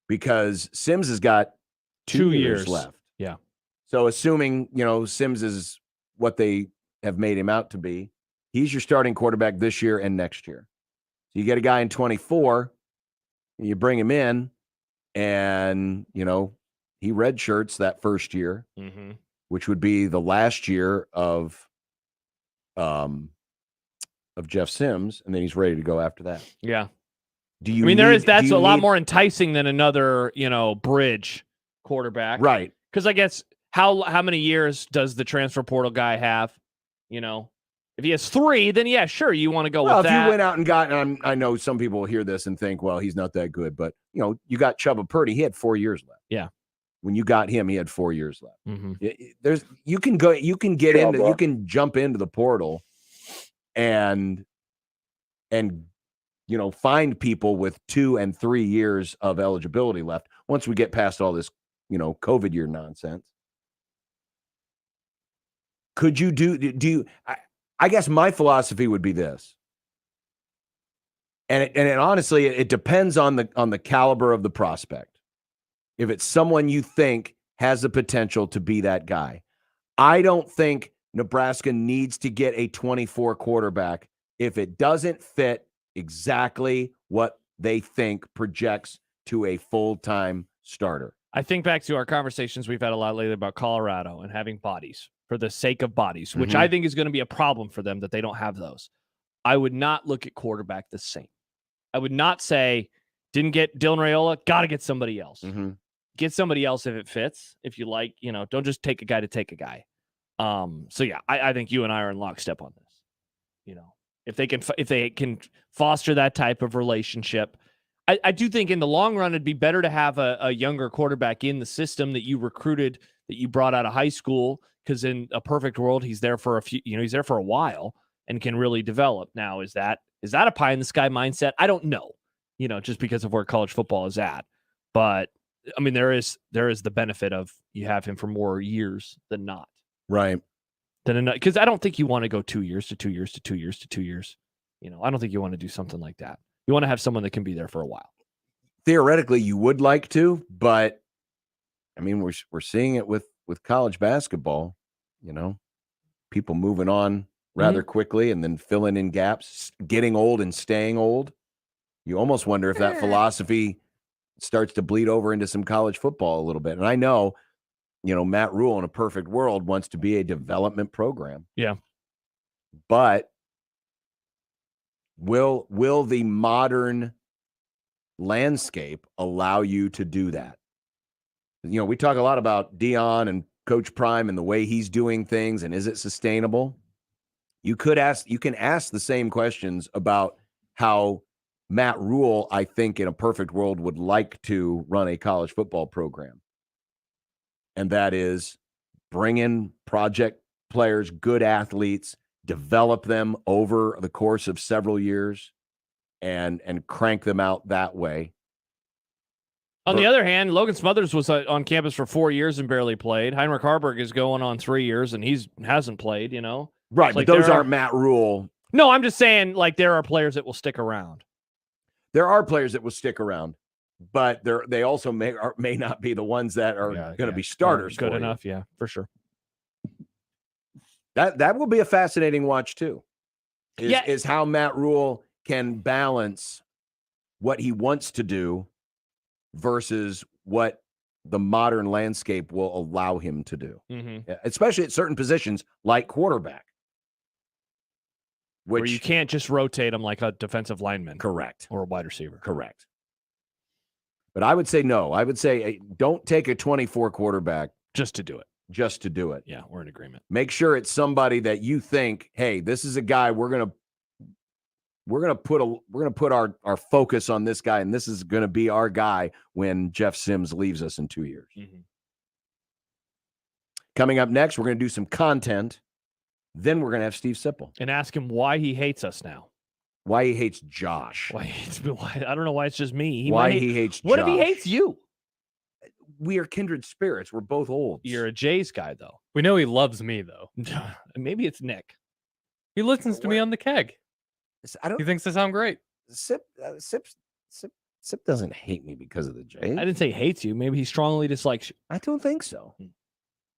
Because Sims has got 2 years left. Yeah. So assuming, Sims is what they have made him out to be, he's your starting quarterback this year and next year. So you get a guy in 24, and you bring him in, and, he redshirts that first year, which would be the last year of Jeff Sims, and then he's ready to go after that. Yeah. Do you? That's a lot more enticing than another, bridge quarterback, right? Because I guess how many years does the transfer portal guy have? If he has 3, then yeah, sure, you want to go with that. If you went out and got, and I know some people will hear this and think, well, he's not that good, but you got Chubba Purdy. He had 4 years left. Yeah. When you got him, he had 4 years left. Mm-hmm. You can jump into the portal and find people with 2 and 3 years of eligibility left once we get past all this, COVID year nonsense. Could you I guess my philosophy would be this. And it honestly, it depends on the caliber of the prospect. If it's someone you think has the potential to be that guy. I don't think Nebraska needs to get a 24 quarterback if it doesn't fit exactly what they think projects to a full-time starter. I think back to our conversations we've had a lot lately about Colorado and having bodies for the sake of bodies, which I think is going to be a problem for them that they don't have those. I would not look at quarterback the same. I would not say, didn't get Dylan Raiola, got to get somebody else. Get somebody else if it fits. If you like, don't just take a guy to take a guy. So yeah, I think you and I are in lockstep on this. If they can foster that type of relationship, I do think in the long run it'd be better to have a younger quarterback in the system that you recruited, that you brought out of high school, because in a perfect world he's there for he's there for a while and can really develop. Now, is that a pie in the sky mindset? I don't know. Just because of where college football is at, but I mean there is the benefit of you have him for more years than not. Right. Because I don't think you want to go 2 years to 2 years to 2 years to 2 years. I don't think you want to do something like that. You want to have someone that can be there for a while. Theoretically, you would like to, but I mean, we're seeing it with college basketball. People moving on rather quickly and then filling in gaps, getting old and staying old. You almost wonder if that philosophy starts to bleed over into some college football a little bit. And I know, Matt Rule in a perfect world wants to be a development program. Yeah. But will the modern landscape allow you to do that? We talk a lot about Dion and Coach Prime and the way he's doing things, and is it sustainable? You can ask the same questions about how Matt Rule, I think, in a perfect world, would like to run a college football program. And that is bring in project players, good athletes, develop them over the course of several years, and crank them out that way. On the other hand, Logan Smothers was on campus for 4 years and barely played. Heinrich Harburg is going on 3 years and hasn't played, Right, but those aren't Matt Rule. No, I'm just saying, there are players that will stick around. There are players that will stick around, but they also may not be the ones that are going to be starters. Good enough, yeah, for sure. That will be a fascinating watch too. Is how Matt Rule can balance what he wants to do versus what the modern landscape will allow him to do, especially at certain positions like quarterback. Where you can't just rotate them like a defensive lineman. Correct. Or a wide receiver. Correct. But I would say no. I would say don't take a 24 quarterback. Just to do it. Just to do it. Yeah, we're in agreement. Make sure it's somebody that you think, hey, this is a guy we're gonna put our focus on this guy, and this is gonna be our guy when Jeff Sims leaves us in 2 years. Coming up next, we're gonna do some content. Then we're going to have Steve Sipple. And ask him why he hates us now. Why he hates Josh. Why he hates me. I don't know why it's just me. He hates What Josh. if he hates you? We are kindred spirits. We're both old. You're a Jays guy, though. We know he loves me, though. Maybe it's Nick. He listens to me on the keg. He thinks I sound great. Sip doesn't hate me because of the Jays. I didn't say he hates you. Maybe he strongly dislikes you. I don't think so.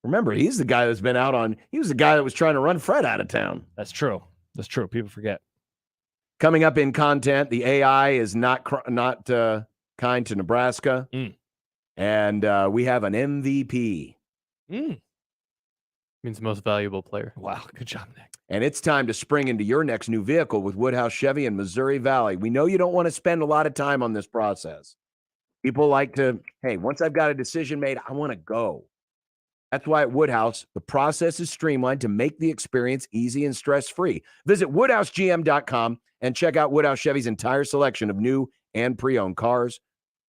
Remember, he's the guy that's been he was the guy that was trying to run Fred out of town. That's true. That's true. People forget. Coming up in content, the AI is not kind to Nebraska. And we have an MVP. Means most valuable player. Wow. Good job, Nick. And it's time to spring into your next new vehicle with Woodhouse Chevy in Missouri Valley. We know you don't want to spend a lot of time on this process. People like to, hey, once I've got a decision made, I want to go. That's why at Woodhouse, the process is streamlined to make the experience easy and stress-free. Visit WoodhouseGM.com and check out Woodhouse Chevy's entire selection of new and pre-owned cars,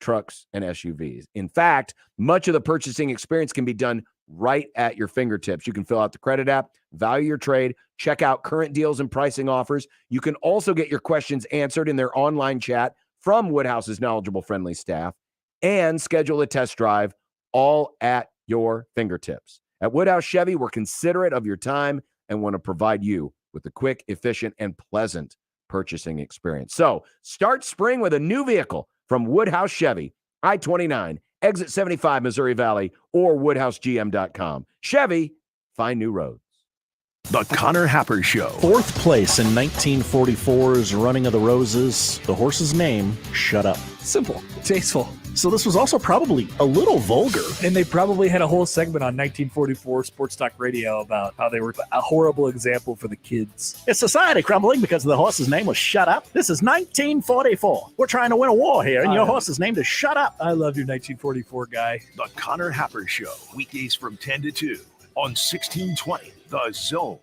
trucks, and SUVs. In fact, much of the purchasing experience can be done right at your fingertips. You can fill out the credit app, value your trade, check out current deals and pricing offers. You can also get your questions answered in their online chat from Woodhouse's knowledgeable, friendly staff, and schedule a test drive all at your fingertips. At Woodhouse Chevy, we're considerate of your time and want to provide you with a quick, efficient, and pleasant purchasing experience. So start spring with a new vehicle from Woodhouse Chevy, I-29, exit 75, Missouri Valley, or WoodhouseGM.com. Chevy, find new roads. The Connor Happer Show. 4th place in 1944's Running of the Roses. The horse's name, Shut Up. Simple, tasteful. So this was also probably a little vulgar. And they probably had a whole segment on 1944 Sports Talk Radio about how they were a horrible example for the kids. Is society crumbling because the horse's name was Shut Up? This is 1944. We're trying to win a war here, and your horse's name is Shut Up. I love your 1944 guy. The Connor Happer Show. Weekdays from 10 to 2 on 1620 The Zone.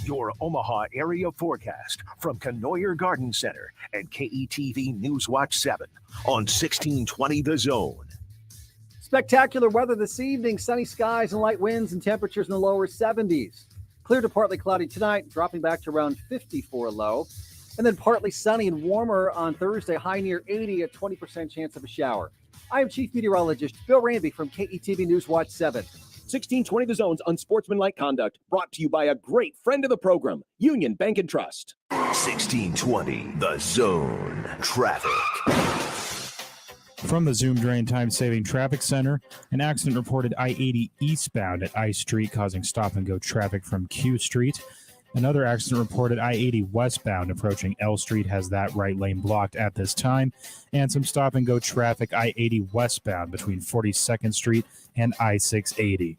Your Omaha area forecast from Knoyer Garden Center and KETV Newswatch 7 on 1620 The Zone. Spectacular weather this evening. Sunny skies and light winds and temperatures in the lower 70s. Clear to partly cloudy tonight, dropping back to around 54 low. And then partly sunny and warmer on Thursday, high near 80, a 20% chance of a shower. I am Chief Meteorologist Bill Ramby from KETV Newswatch 7. 1620 The Zone's Unsportsmanlike Conduct, brought to you by a great friend of the program, Union Bank and Trust. 1620 The Zone. Traffic. From the Zoom Drain Time-Saving Traffic Center, an accident reported I-80 eastbound at I Street, causing stop-and-go traffic from Q Street. Another accident reported I-80 westbound approaching L Street has that right lane blocked at this time. And some stop-and-go traffic I-80 westbound between 42nd Street and I-680.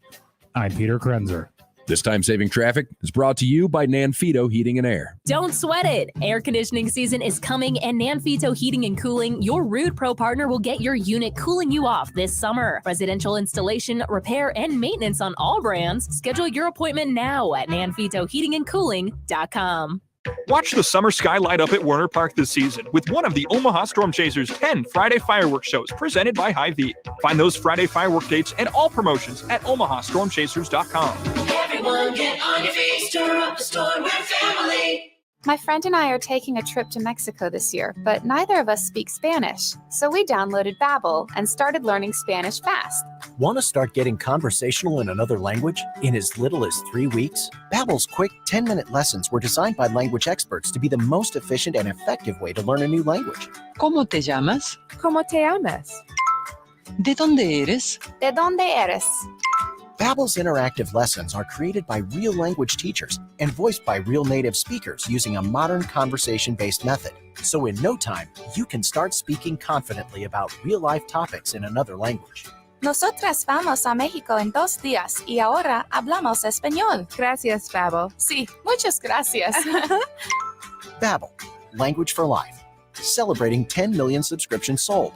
I'm Peter Krenzer. This time-saving traffic is brought to you by Nanfito Heating and Air. Don't sweat it. Air conditioning season is coming, and Nanfito Heating and Cooling, your Rude Pro partner, will get your unit cooling you off this summer. Residential installation, repair, and maintenance on all brands. Schedule your appointment now at nanfitoheatingandcooling.com. Watch the summer sky light up at Werner Park this season with one of the Omaha Storm Chasers 10 Friday fireworks shows presented by Hy-Vee. Find those Friday firework dates and all promotions at omahastormchasers.com. Everyone get on your feet, stir up the storm with family. My friend and I are taking a trip to Mexico this year, but neither of us speak Spanish. So we downloaded Babbel and started learning Spanish fast. Want to start getting conversational in another language in as little as 3 weeks? Babbel's quick 10-minute lessons were designed by language experts to be the most efficient and effective way to learn a new language. ¿Cómo te llamas? ¿Cómo te llamas? ¿De dónde eres? ¿De dónde eres? Babbel's interactive lessons are created by real language teachers and voiced by real native speakers using a modern conversation-based method. So in no time, you can start speaking confidently about real-life topics in another language. Nosotras vamos a México en 2 días y ahora hablamos español. Gracias, Babbel. Sí, muchas gracias. Babbel, language for life. Celebrating 10 million subscriptions sold.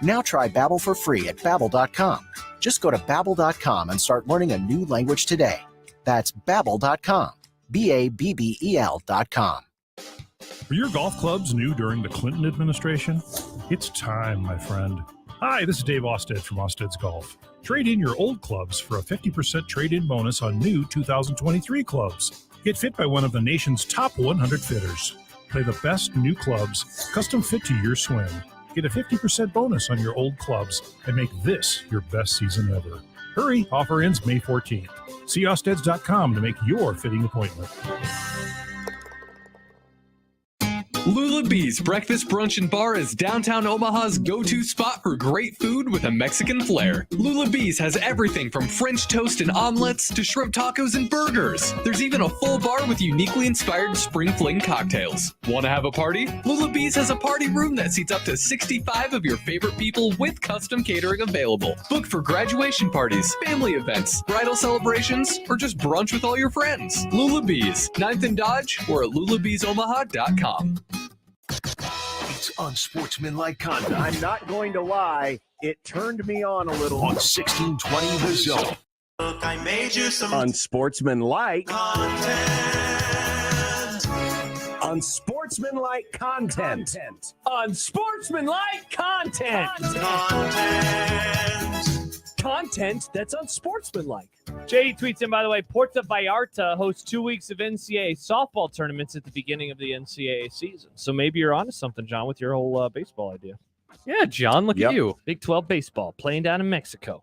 Now try Babbel for free at Babbel.com. Just go to Babbel.com and start learning a new language today. That's Babbel.com. Babbel.com. Are your golf clubs new during the Clinton administration? It's time, my friend. Hi, this is Dave Osted from Osted's Golf. Trade in your old clubs for a 50% trade-in bonus on new 2023 clubs. Get fit by one of the nation's top 100 fitters. Play the best new clubs, custom fit to your swing. Get a 50% bonus on your old clubs and make this your best season ever. Hurry, offer ends May 14th. See Osteds.com to make your fitting appointment. Lula Bee's Breakfast, Brunch, and Bar is downtown Omaha's go-to spot for great food with a Mexican flair. Lula Bee's has everything from French toast and omelets to shrimp tacos and burgers. There's even a full bar with uniquely inspired spring fling cocktails. Want to have a party? Lula Bee's has a party room that seats up to 65 of your favorite people with custom catering available. Book for graduation parties, family events, bridal celebrations, or just brunch with all your friends. Lula Bee's, 9th and Dodge, or at lulabeesomaha.com. It's unsportsmanlike conduct. I'm not going to lie, it turned me on a little. On 1620 The Zone. Look, I made you some Unsportsmanlike content. Unsportsmanlike content. Unsportsmanlike content. content that's unsportsmanlike. JD tweets in, by the way, Puerto Vallarta hosts 2 weeks of NCAA softball tournaments at the beginning of the NCAA season. So maybe you're onto something, John, with your whole baseball idea. Yeah, John, look at you. Big 12 baseball playing down in Mexico.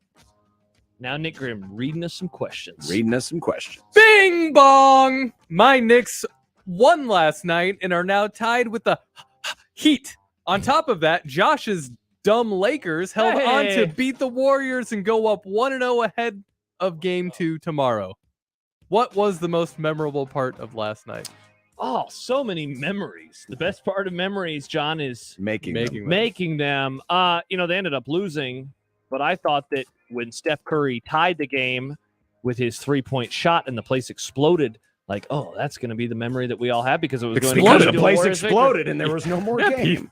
Now Nick Grimm reading us some questions. Bing bong! My Knicks won last night and are now tied with the Heat. On top of that, Josh's dumb Lakers held on to beat the Warriors and go up 1-0 ahead of Game 2 tomorrow. What was the most memorable part of last night? Oh, so many memories. The best part of memories, John, is making them. They ended up losing, but I thought that when Steph Curry tied the game with his 3-point shot and the place exploded, like, oh, that's going to be the memory that we all have because it was going to the place exploded and there was no more game.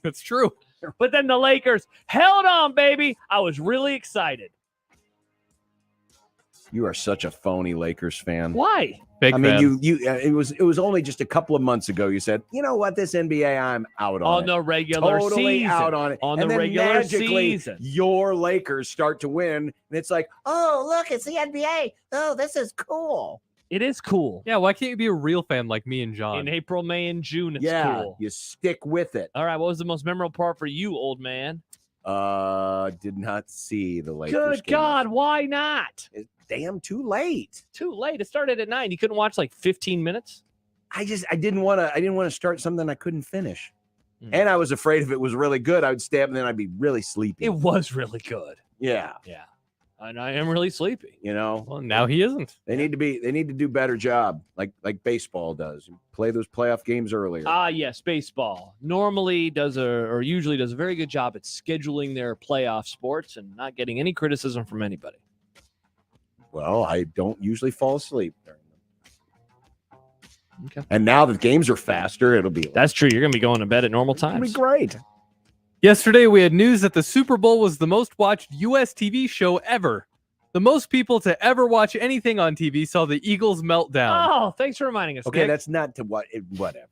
That's true. But then the Lakers held on, baby. I was really excited. You are such a phony Lakers fan. Why? It was only just a couple of months ago you said, you know what, this NBA, I'm out on the regular totally season. out on it. On and the then regular magically, season. your Lakers start to win, and it's like, oh, look, it's the NBA. Oh, this is cool. It is cool. Yeah, why can't you be a real fan like me and John? In April, May, and June, it's cool. You stick with it. All right, what was the most memorable part for you, old man? Did not see the Lakers. Good game. God, why not? Damn, too late. Too late. It started at 9. You couldn't watch like 15 minutes? I didn't want to start something I couldn't finish. And I was afraid if it was really good, I would stay up and then I'd be really sleepy. It was really good. Yeah. Yeah. And I am really sleepy. You know? Well, now he isn't. They need to do better job like baseball does. Play those playoff games earlier. Yes, baseball normally usually does a very good job at scheduling their playoff sports and not getting any criticism from anybody. Well, I don't usually fall asleep during them. Okay. And now the games are faster. It'll be That's true. You're going to be going to bed at normal times. It'll be great. Yesterday, we had news that the Super Bowl was the most watched U.S. TV show ever. The most people to ever watch anything on TV saw the Eagles meltdown. Oh, thanks for reminding us. Okay, Nick. that's not to whatever.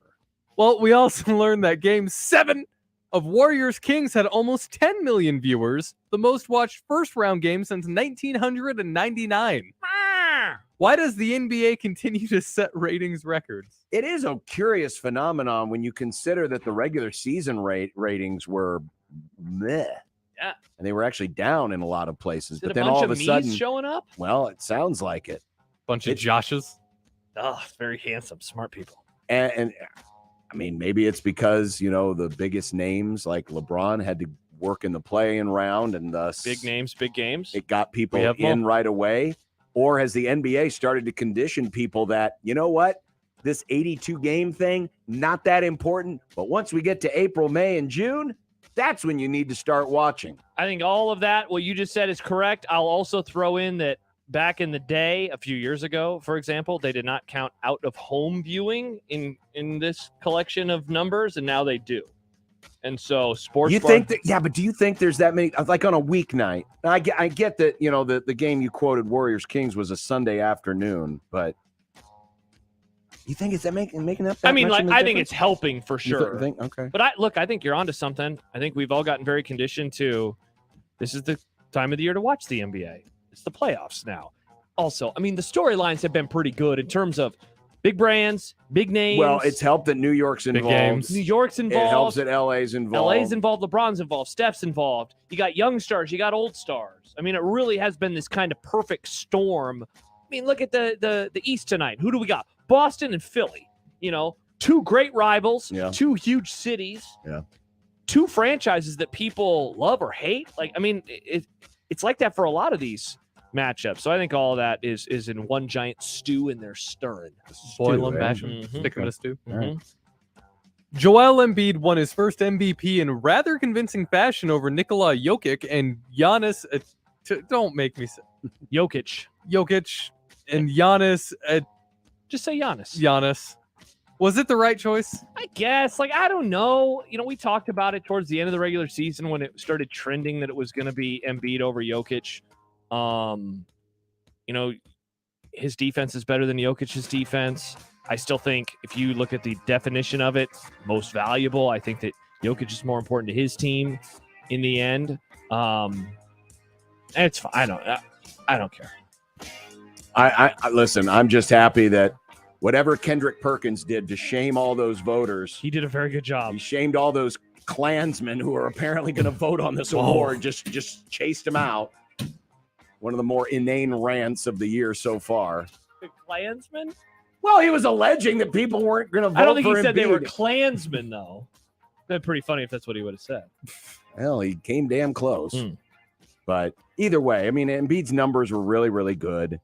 Well, we also learned that Game 7 of Warriors Kings had almost 10 million viewers, the most watched first-round game since 1999. Why does the NBA continue to set ratings records? It is a curious phenomenon when you consider that the regular season ratings were meh. Yeah. And they were actually down in a lot of places. Did but a then bunch all of a me's sudden showing up? Well, it sounds like it. Bunch of Joshes. Oh, very handsome, smart people. And I mean, maybe it's because, the biggest names like LeBron had to work in the play-in round and thus Big names, big games. It got people in right away. Or has the NBA started to condition people that, you know what? This 82 game thing, not that important. But once we get to April, May, and June, that's when you need to start watching. I think all of that, what you just said, is correct. I'll also throw in that back in the day, a few years ago, for example, they did not count out-of-home viewing in this collection of numbers, and now they do. And so sports. But do you think there's that many, like on a weeknight? I get that, the game you quoted, Warriors Kings, was a Sunday afternoon, but you think it's that making up that much of a I think difference? it's helping for sure. Okay. But I think you're onto something. I think we've all gotten very conditioned to this is the time of the year to watch the NBA. It's the playoffs now. Also, the storylines have been pretty good in terms of big brands, big names. Well, it's helped that New York's involved. New York's involved. It helps that LA's involved. LA's involved. LeBron's involved. Steph's involved. You got young stars. You got old stars. It really has been this kind of perfect storm. Look at the East tonight. Who do we got? Boston and Philly. Two great rivals. Yeah. Two huge cities. Yeah. Two franchises that people love or hate. It's like that for a lot of these matchup. So I think all of that is in one giant stew and they're stirring. Boil them, mash them, stick them in a stew. Mm-hmm. Joel Embiid won his first MVP in rather convincing fashion over Nikola Jokic and Giannis. Don't make me say Jokic and Giannis. Just say Giannis. Giannis. Was it the right choice? I guess. I don't know. We talked about it towards the end of the regular season when it started trending that it was going to be Embiid over Jokic. His defense is better than Jokic's defense. I still think if you look at the definition of it, most valuable, I think that Jokic is more important to his team in the end. It's fine. I don't care. I listen. I'm just happy that whatever Kendrick Perkins did to shame all those voters, he did a very good job. He shamed all those Klansmen who are apparently going to vote on this award. Just chased them out. One of the more inane rants of the year so far. The Klansmen? Well, he was alleging that people weren't going to vote for I don't think he said Embiid. they were Klansmen, though. That'd be pretty funny if that's what he would have said. Well, he came damn close. But either way, I mean, Embiid's numbers were really, really good.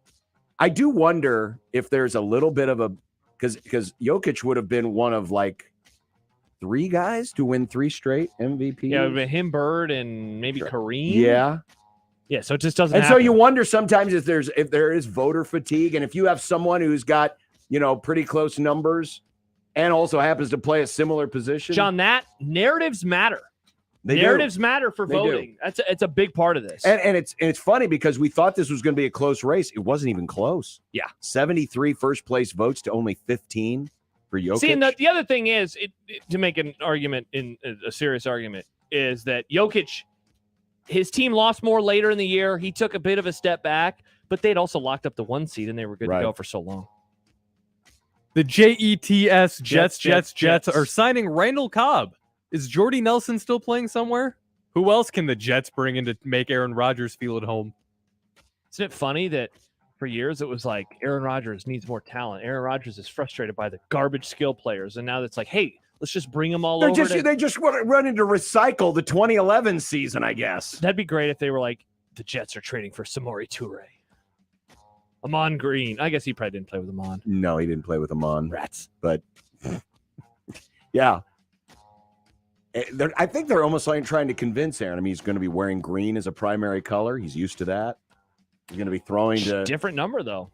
I do wonder if there's a little bit of a because Jokic would have been one of like 3 guys to win 3 straight MVP. Yeah, it would have been him, Bird, and maybe Kareem. Yeah. Yeah, so it just doesn't And happen. so you wonder sometimes if there is voter fatigue, and if you have someone who's got, pretty close numbers and also happens to play a similar position. John, that narratives matter. They Narratives do. matter for They do. voting. It's a big part of this. And it's funny because we thought this was going to be a close race. It wasn't even close. Yeah. 73 first place votes to only 15 for Jokic. See, and the other thing is, to make an argument, in a serious argument, is that Jokic, his team lost more later in the year. He took a bit of a step back, but they'd also locked up the 1 seed, and they were good to go for so long. The Jets are signing Randall Cobb. Is Jordy Nelson still playing somewhere? Who else can the Jets bring in to make Aaron Rodgers feel at home? Isn't it funny that for years it was like Aaron Rodgers needs more talent. Aaron Rodgers is frustrated by the garbage skill players, and now it's like, hey, let's just bring them all over. They just want to run into recycle the 2011 season, I guess. That'd be great if they were like, the Jets are trading for Samori Toure. Amon Green. I guess he probably didn't play with Amon. No, he didn't play with Amon. Rats. But, yeah. I think they're almost like trying to convince Aaron. I mean, he's going to be wearing green as a primary color. He's used to that. He's going to be throwing to... Different number, though.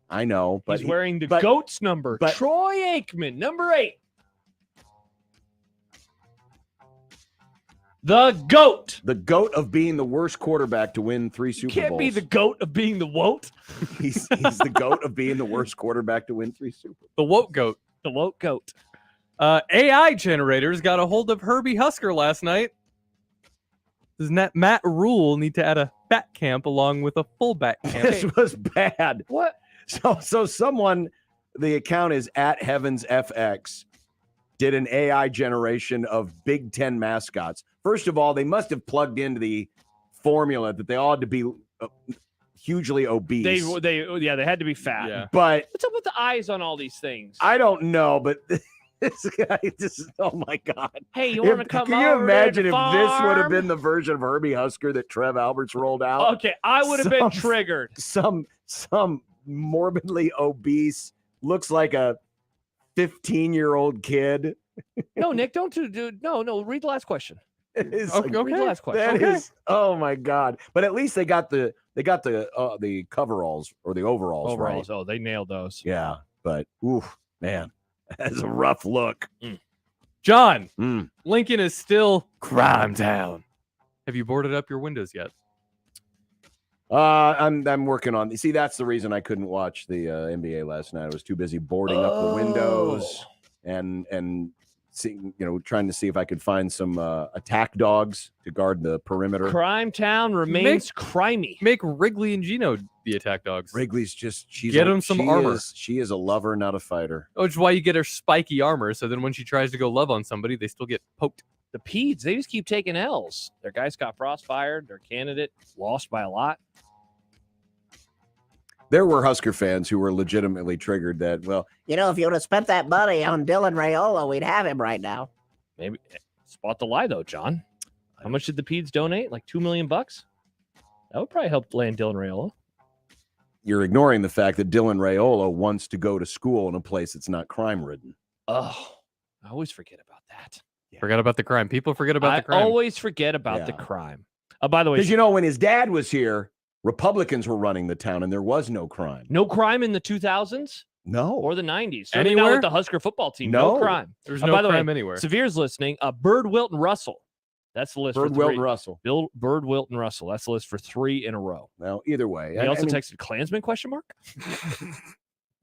I know, but... He's wearing the GOAT's number. Troy Aikman, number 8. The GOAT. The GOAT of being the worst quarterback to win 3 Super Bowls. Can't be the GOAT of being the WOT. He's the GOAT of being the worst quarterback to win 3 Super Bowls. The WOT GOAT. The WOT GOAT. AI generators got a hold of Herbie Husker last night. Does Matt Rule need to add a back camp along with a fullback camp? This was bad. What? So someone, the account is @HeavensFX, did an AI generation of Big Ten mascots. First of all, they must have plugged into the formula that they all had to be hugely obese. They had to be fat. Yeah. But what's up with the eyes on all these things? I don't know, but this guy just, oh my God. Hey, you want to come Can you over imagine to if the this would have farm? been the version of Herbie Husker that Trev Alberts rolled out? Okay, I would have been triggered. Some morbidly obese, looks like a 15-year-old kid. No, Nick, don't do. No. Read the last question. It is Read the last question. That is, oh my God! But at least they got the coveralls or the overalls. Overalls. Right. Oh, they nailed those. Yeah, but oof, man, that's a rough look. John, Lincoln is still crime town. Have you boarded up your windows yet? I'm working on. See, that's the reason I couldn't watch the NBA last night. I was too busy boarding up the windows and seeing, trying to see if I could find some attack dogs to guard the perimeter. Crime town remains crimey. Make Wrigley and Gino the attack dogs. Wrigley's just get him some armor. She is a lover, not a fighter. Which is why you get her spiky armor. So then when she tries to go love on somebody, they still get poked. The Peds, they just keep taking L's. Their guys got frost-fired. Their candidate lost by a lot. There were Husker fans who were legitimately triggered that, well, if you would have spent that money on Dylan Raiola, we'd have him right now. Maybe spot the lie though, John. How much did the Peds donate? Like $2 million? That would probably help land Dylan Raiola. You're ignoring the fact that Dylan Raiola wants to go to school in a place that's not crime-ridden. Oh, I always forget about that. Forget about the crime. People forget about the crime. I always forget about the crime. By the way, because when his dad was here, Republicans were running the town and there was no crime. No crime in the 2000s? No. Or the 90s. Certainly not with the Husker football team. No crime. There's no by the crime way, anywhere. Severe's listening. Bird, Wilton, Russell. That's the list for 3. Bird, Wilton, Russell. Bird, Wilton, Russell. That's the list for 3 in a row. Well, either way. He also texted Klansman question mark?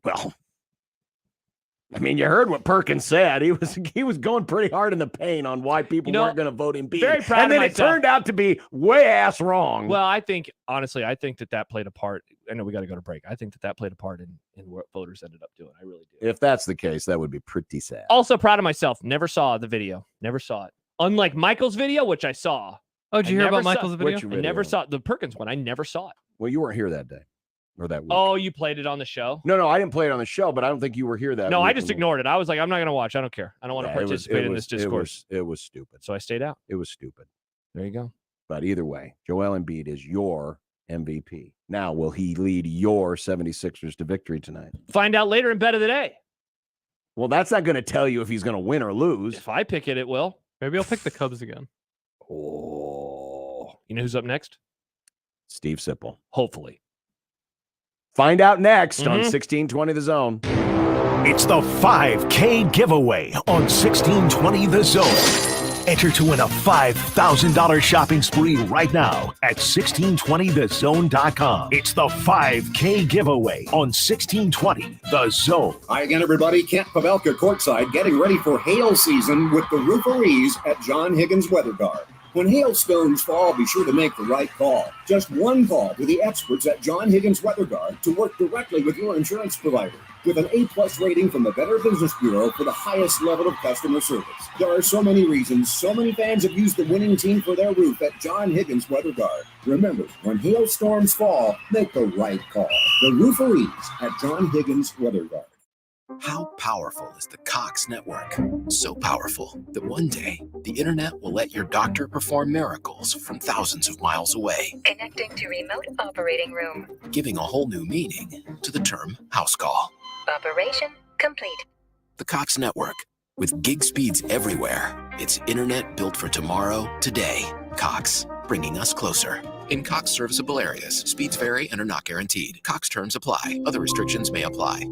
Well, I mean, you heard what Perkins said. He was going pretty hard in the paint on why people weren't going to vote him beat. Very proud and of then myself. it turned out to be way ass wrong. Well, I think, honestly, that played a part. I know we got to go to break. I think that played a part in what voters ended up doing. I really do. If that's the case, that would be pretty sad. Also proud of myself. Never saw the video. Never saw it. Unlike Michael's video, which I saw. Oh, did you hear about Michael's video? I never saw the Perkins one. I never saw it. Well, you weren't here that day or that week. Oh, you played it on the show? No, I didn't play it on the show, but I don't think you were here that No, week. I just ignored it. I was like, I'm not going to watch. I don't care. I don't want to participate in this discourse. It was stupid. So I stayed out. It was stupid. There you go. But either way, Joel Embiid is your MVP. Now, will he lead your 76ers to victory tonight? Find out later in Bet of the Day. Well, that's not going to tell you if he's going to win or lose. If I pick it, it will. Maybe I'll pick the Cubs again. Oh. You know who's up next? Steve Sipple. Hopefully. Find out next on 1620 The Zone. It's the 5K giveaway on 1620 The Zone. Enter to win a $5,000 shopping spree right now at 1620thezone.com. It's the 5K giveaway on 1620 The Zone. Hi again, everybody. Kent Pavelka courtside, getting ready for hail season with the rooferees at John Higgins Weather Guard. When hailstones fall, be sure to make the right call. Just one call to the experts at John Higgins Weather Guard to work directly with your insurance provider. With an A+ rating from the Better Business Bureau for the highest level of customer service. There are so many reasons, so many fans have used the winning team for their roof at John Higgins Weather Guard. Remember, when hailstorms fall, make the right call. The rooferees at John Higgins Weather Guard. How powerful is the Cox network? So powerful that one day the internet will let your doctor perform miracles from thousands of miles away, Connecting to remote operating room. giving a whole new meaning to the term house call. Operation complete. The Cox network. With gig speeds everywhere, it's internet built for tomorrow, today. Cox, bringing us closer. In Cox serviceable areas, speeds vary and are not guaranteed. Cox terms apply. Other restrictions may apply.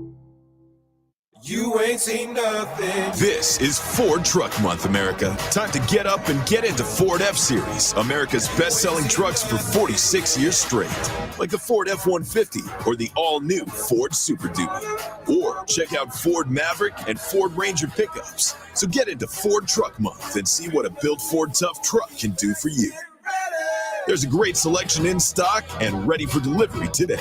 You ain't seen nothing. This is Ford Truck Month, America. Time to get up and get into Ford F-Series, America's best-selling trucks for 46 years straight. Like the Ford F-150 or the all-new Ford Super Duty. Or check out Ford Maverick and Ford Ranger pickups. So get into Ford Truck Month and see what a built Ford Tough truck can do for you. There's a great selection in stock and ready for delivery today.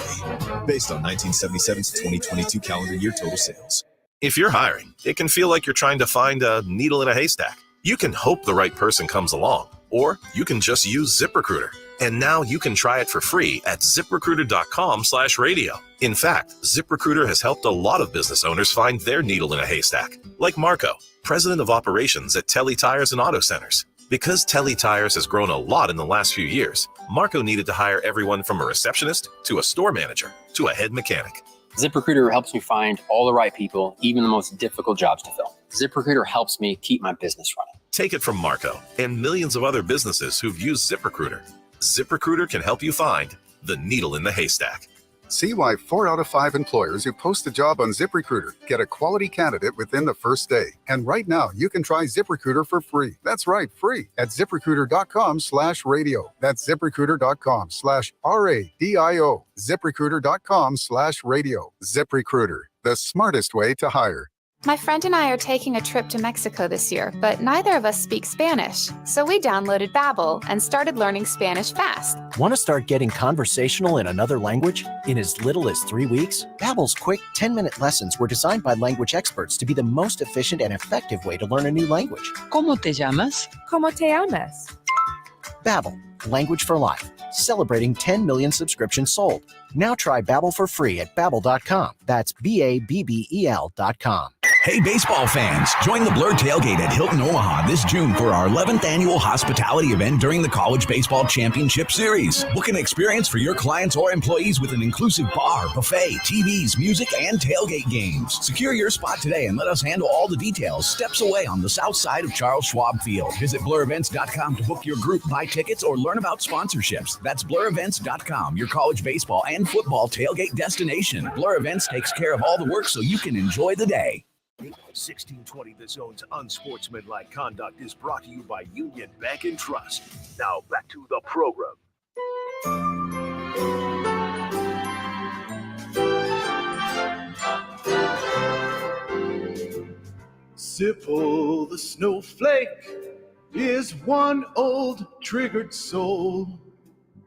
Based on 1977 to 2022 calendar year total sales. If you're hiring, it can feel like you're trying to find a needle in a haystack. You can hope the right person comes along, or you can just use ZipRecruiter. And now you can try it for free at ZipRecruiter.com/radio. In fact, ZipRecruiter has helped a lot of business owners find their needle in a haystack, like Marco, president of operations at Telly Tires and Auto Centers. Because Telly Tires has grown a lot in the last few years, Marco needed to hire everyone from a receptionist to a store manager to a head mechanic. ZipRecruiter helps me find all the right people, even the most difficult jobs to fill. ZipRecruiter helps me keep my business running. Take it from Marco and millions of other businesses who've used ZipRecruiter. ZipRecruiter can help you find the needle in the haystack. See why 4 out of 5 employers who post a job on ZipRecruiter get a quality candidate within the first day. And right now, you can try ZipRecruiter for free. That's right, free at ZipRecruiter.com/radio. That's ZipRecruiter.com/RADIO. ZipRecruiter.com/radio. ZipRecruiter, the smartest way to hire. My friend and I are taking a trip to Mexico this year, but neither of us speak Spanish. So we downloaded Babbel and started learning Spanish fast. Want to start getting conversational in another language in as little as 3 weeks? Babbel's quick 10-minute lessons were designed by language experts to be the most efficient and effective way to learn a new language. ¿Cómo te llamas? ¿Cómo te llamas? Babbel, language for life. Celebrating 10 million subscriptions sold. Now try Babbel for free at Babbel.com. That's BABBEL.com. Hey, baseball fans, join the Blur Tailgate at Hilton Omaha this June for our 11th annual hospitality event during the College Baseball Championship Series. Book an experience for your clients or employees with an inclusive bar, buffet, TVs, music, and tailgate games. Secure your spot today and let us handle all the details steps away on the south side of Charles Schwab Field. Visit blurevents.com to book your group, buy tickets, or learn about sponsorships. That's blurevents.com, your college baseball and football tailgate destination. Blur Events takes care of all the work so you can enjoy the day. 1620 The Zone's Unsportsmanlike Conduct is brought to you by Union Bank and Trust. Now back to the program. Sipple the snowflake is one old triggered soul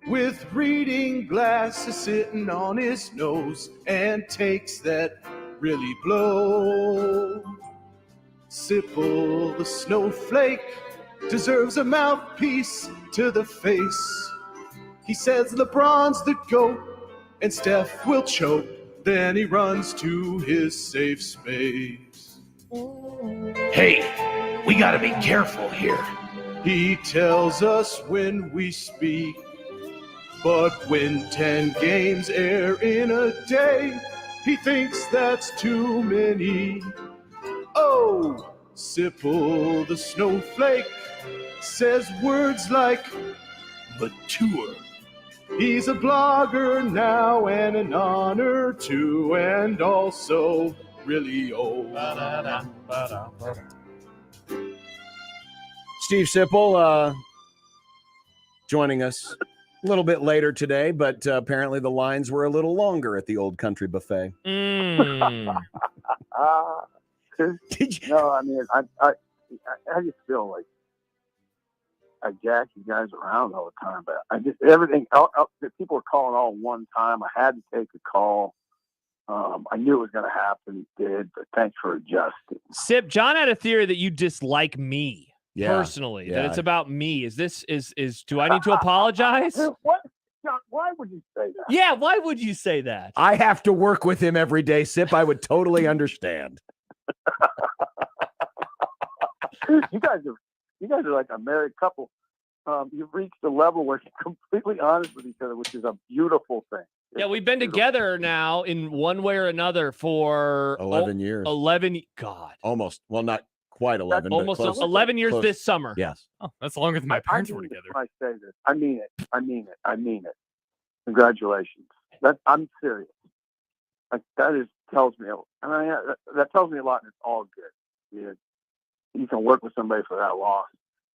with reading glasses sitting on his nose and takes that really blow. Sipple the snowflake deserves a mouthpiece to the face. He says LeBron's the GOAT and Steph will choke. Then he runs to his safe space. Hey, we gotta be careful here. He tells us when we speak. But when 10 games air in a day, he thinks that's too many. Oh, Sipple the snowflake says words like mature. He's a blogger now and an honor too, and also really old. Steve Sipple joining us a little bit later today, but apparently the lines were a little longer at the Old Country Buffet. No, I mean, I just feel like I jack you guys around all the time, but I just everything. People were calling all one time. I had to take a call. I knew it was going to happen. It did, but thanks for adjusting. Sip, John had a theory that you dislike me personally. Yeah. That it's about me. Is this do I need to apologize? What? John, why would you say that? Yeah, why would you say that? I have to work with him every day, Sip. I would totally understand. You guys are like a married couple. You've reached a level where you're completely honest with each other, which is a beautiful thing. Yeah, we've been together now in one way or another for 11 years. 11. God. Almost. Well, not quite 11. but Almost close. 11 years Close. this summer. Yes. Oh, that's longer than my parents were together. When I say this, I mean it. I mean it. I mean it. Congratulations. I'm serious. Like, that tells me. I mean, that tells me a lot, and it's all good. You can work with somebody for that long.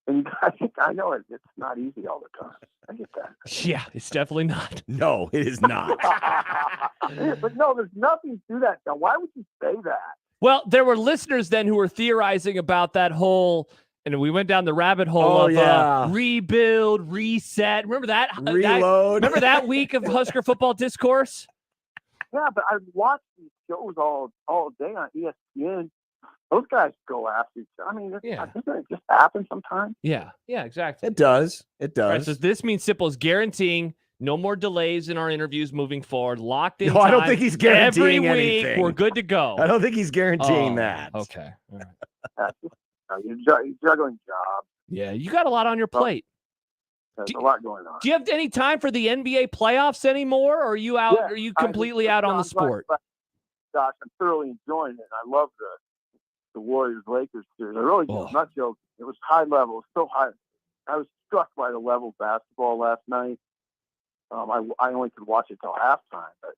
And I know it's not easy all the time. I get that. Yeah, it's definitely not. No, it is not. But no, there's nothing to that. Now, why would you say that? Well, there were listeners then who were theorizing about that whole, and we went down the rabbit hole of rebuild, reset. Remember that? Reload. Remember that week of Husker football discourse? Yeah, but I watch these shows all day on ESPN. Those guys go after each other. I mean, I think it just happens sometimes. Yeah, exactly. It does. It does. All right, so this means Sipple's guaranteeing no more delays in our interviews moving forward. Locked in. No, I don't think he's guaranteeing every week. anything. We're good to go. I don't think he's guaranteeing that. Okay. All right. You're juggling jobs. Yeah, you got a lot on your plate. There's a lot going on. Do you have any time for the NBA playoffs anymore, or are you out? Are you completely out on the sport? Gosh, I'm thoroughly enjoying it. I love the Warriors-Lakers series. I really do. I'm not joking. It was high level. It was so high. I was struck by the level of basketball last night. I only could watch it till halftime, but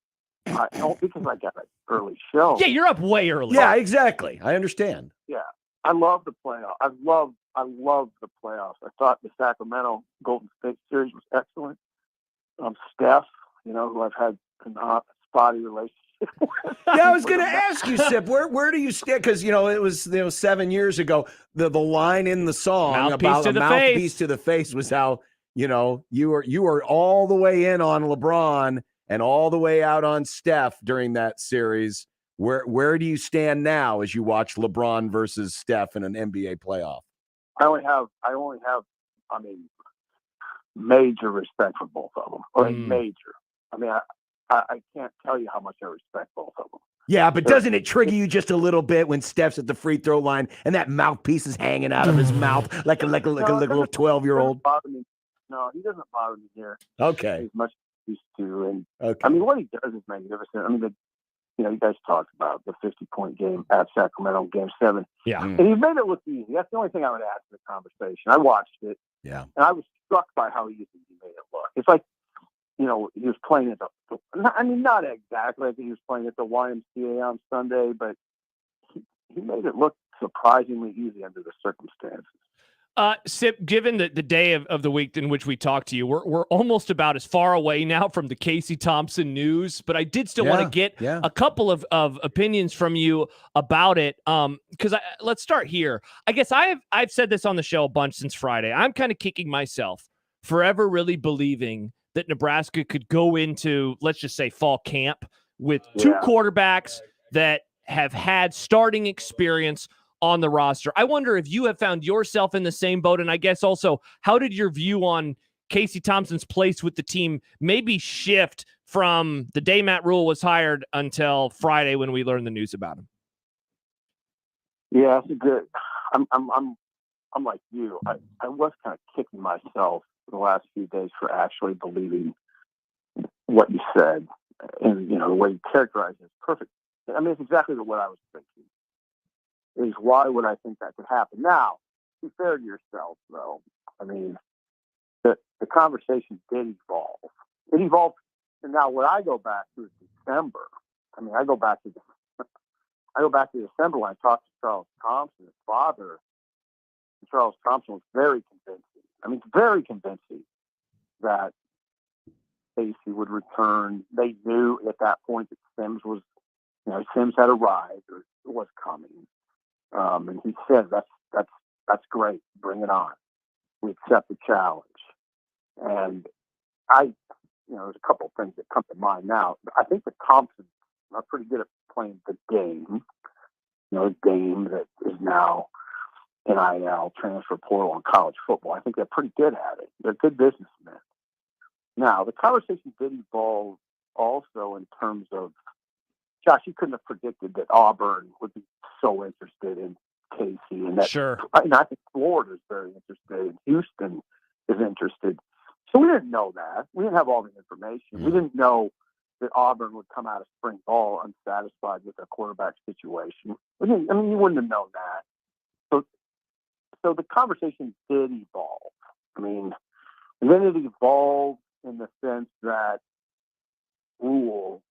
I don't because I got an early show. Yeah, you're up way early. Yeah, exactly. I understand. Yeah, I love the playoffs. I love the playoffs. I thought the Sacramento Golden State series was excellent. Steph, who I've had a spotty relationship. Yeah, I was going to ask you, Sip, where do you stand? Because it was 7 years ago. The line in the song about a mouthpiece to the face was how you were all the way in on LeBron and all the way out on Steph during that series. Where do you stand now as you watch LeBron versus Steph in an NBA playoff? I only have major respect for both of them. Or major. I mean, I can't tell you how much I respect both of them. Yeah, but doesn't it trigger you just a little bit when Steph's at the free throw line and that mouthpiece is hanging out of his mouth like a little 12-year-old? No, he doesn't bother me here. Okay. As much as he used to. And okay. I mean, what he does is magnificent. I mean, you guys talked about the 50-point game at Sacramento, Game 7. Yeah. And he made it look easy. That's the only thing I would add to the conversation. I watched it. Yeah. And I was struck by how easy he made it look. It's like, he was playing at not exactly like he was playing at the YMCA on Sunday, but he made it look surprisingly easy under the circumstances. Sip, given the day of the week in which we talked to you, we're almost about as far away now from the Casey Thompson news, but I did still want to get a couple of opinions from you about it. Because let's start here. I guess I've said this on the show a bunch since Friday. I'm kind of kicking myself forever really believing that Nebraska could go into, let's just say, fall camp with two quarterbacks that have had starting experience on the roster. I wonder if you have found yourself in the same boat. And I guess also, how did your view on Casey Thompson's place with the team maybe shift from the day Matt Rule was hired until Friday when we learned the news about him? Yeah, it's good. I'm like you. I was kind of kicking myself the last few days for actually believing what you said, and the way you characterized it is perfect. I mean, it's exactly what I was thinking. Is why would I think that could happen? Now, be fair to yourself, though. I mean, the conversation did evolve. It evolved, and now what I go back to is December. I mean, I go back to December when I talked to Charles Thompson, his father. And Charles Thompson was very convincing. I mean, very convincing that Casey would return. They knew at that point that Sims had arrived or was coming. And he said, that's great. Bring it on. We accept the challenge. And there's a couple of things that come to mind now. I think the Thompsons are pretty good at playing the game. A game that is now NIL, transfer portal, and college football. I think they're pretty good at it. They're good businessmen. Now, the conversation did evolve also in terms of, Josh, you couldn't have predicted that Auburn would be so interested in Casey, and that I think Florida is very interested, and Houston is interested. So we didn't know that. We didn't have all the information. We didn't know that Auburn would come out of spring ball unsatisfied with their quarterback situation. You wouldn't have known that. So the conversation did evolve. I mean, and then it evolved in the sense that Rule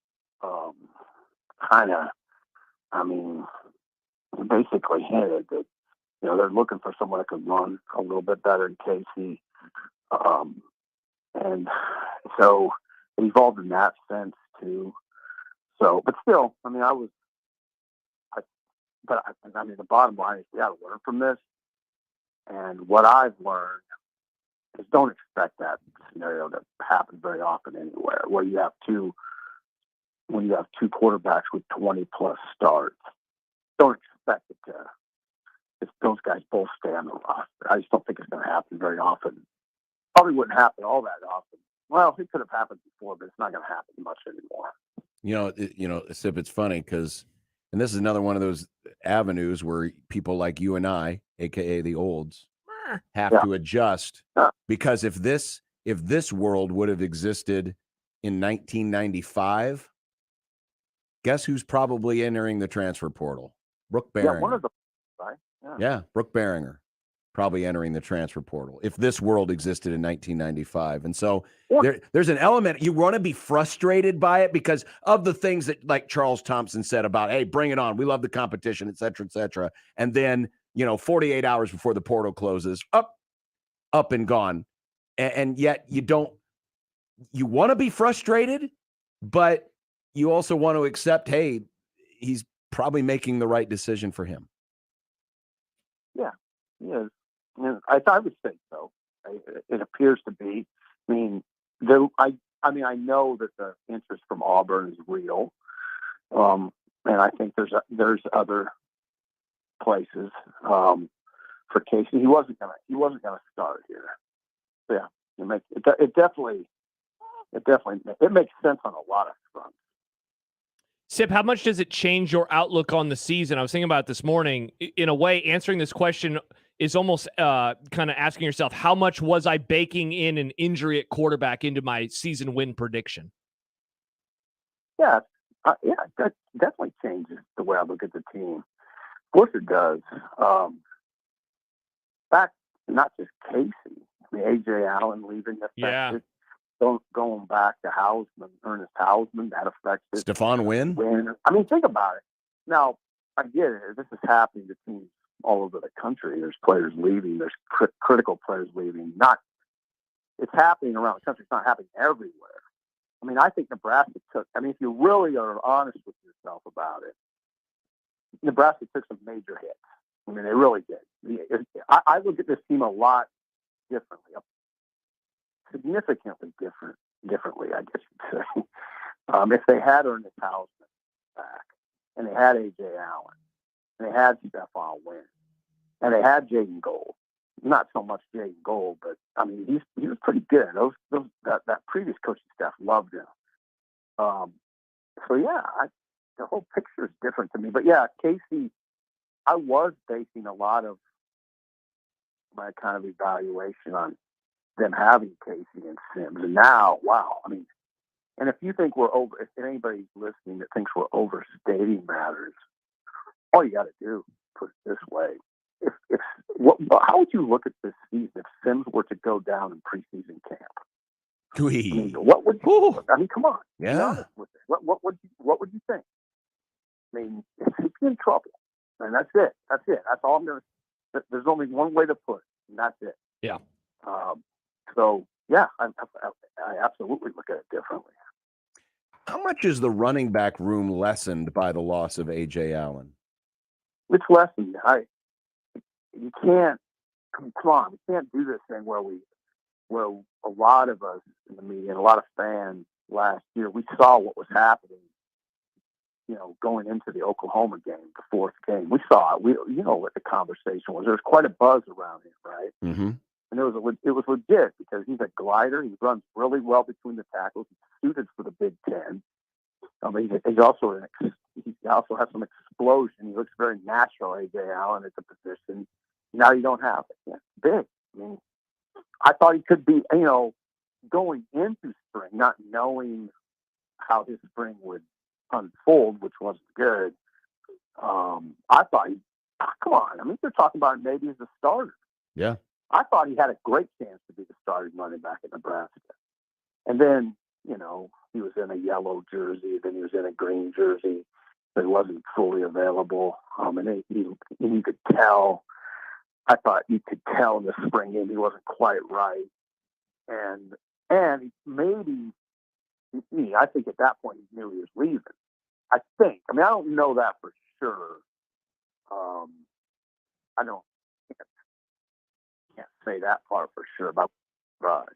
basically hinted that, they're looking for someone that could run a little bit better than Casey. And so it evolved in that sense too. So, but still, I mean, the bottom line is we got to learn from this. And what I've learned is don't expect that scenario to happen very often anywhere, where you have two quarterbacks with 20 plus starts. Don't expect it to, if those guys both stay on the roster. I just don't think it's going to happen very often. Probably wouldn't happen all that often. Well, it could have happened before, but it's not going to happen much anymore. Sip, it's funny because, and this is another one of those avenues where people like you and I, aka the olds, have to adjust, because if this world would have existed in 1995, guess who's probably entering the transfer portal? Brooke Behringer. Yeah, one of them, right? Yeah, Brooke Behringer probably entering the transfer portal if this world existed in 1995. And so there's an element, you want to be frustrated by it because of the things that, like Charles Thompson said about, hey, bring it on. We love the competition, et cetera, et cetera. And then, 48 hours before the portal closes, up and gone. And yet you want to be frustrated, but you also want to accept, hey, he's probably making the right decision for him. Yeah, he is. I would say so. It appears to be. I mean, I know that the interest from Auburn is real, and I think there's other places for Casey. He wasn't gonna start here. So yeah, it definitely makes sense on a lot of fronts. Sip, how much does it change your outlook on the season? I was thinking about it this morning. In a way, answering this question is almost kind of asking yourself, how much was I baking in an injury at quarterback into my season win prediction? Yeah, that definitely changes the way I look at the team. Of course it does. Back, not just Casey. I mean, A.J. Allen leaving affected. Yeah. Going back to Hausman, Ernest Hausman, that affected. Stephon Wynn? I mean, think about it. Now, I get it. This is happening to teams all over the country. There's players leaving. There's critical players leaving. It's happening around the country. It's not happening everywhere. I mean, I think Nebraska if you really are honest with yourself about it, Nebraska took some major hits. I mean, they really did. I look at this team a lot differently, significantly differently, I guess you'd say. If they had Ernest Hausman back, and they had A.J. Allen, and they had Stephon Wynn, and they had Jaden Gold. Not so much Jaden Gold, but I mean, he was pretty good. That previous coaching staff loved him. So yeah, the whole picture is different to me. But yeah, Casey, I was basing a lot of my kind of evaluation on them having Casey and Sims, and now, wow, I mean, and if anybody's listening that thinks we're overstating matters, all you got to do, put it this way. How would you look at this season if Sims were to go down in preseason camp? I mean, what would you? I mean, come on. Yeah. Be honest with it. What would you think? I mean, he's in trouble, and that's it. That's all I'm gonna. There's only one way to put it, and that's it. Yeah. So yeah, I absolutely look at it differently. How much is the running back room lessened by the loss of A.J. Allen? It's lessened. You can't, come on, we can't do this thing where a lot of us in the media and a lot of fans last year, we saw what was happening, going into the Oklahoma game, the fourth game. We saw it. You know what the conversation was. There was quite a buzz around him, right? Mm-hmm. And it was legit because he's a glider. He runs really well between the tackles. He's suited for the Big Ten. I mean, he also has some explosion. He looks very natural, A.J. Allen, at the position. Now you don't have it. Yeah, big. I mean, I thought he could be, going into spring, not knowing how his spring would unfold, which wasn't good. I thought come on. I mean, they're talking about him maybe as a starter. Yeah. I thought he had a great chance to be the starting running back at Nebraska. And then, he was in a yellow jersey, then he was in a green jersey, but he wasn't fully available. And you could tell, I thought you could tell in the spring game he wasn't quite right. And maybe, I think at that point he knew he was leaving. I think. I mean, I don't know that for sure. I can't say that part for sure about right.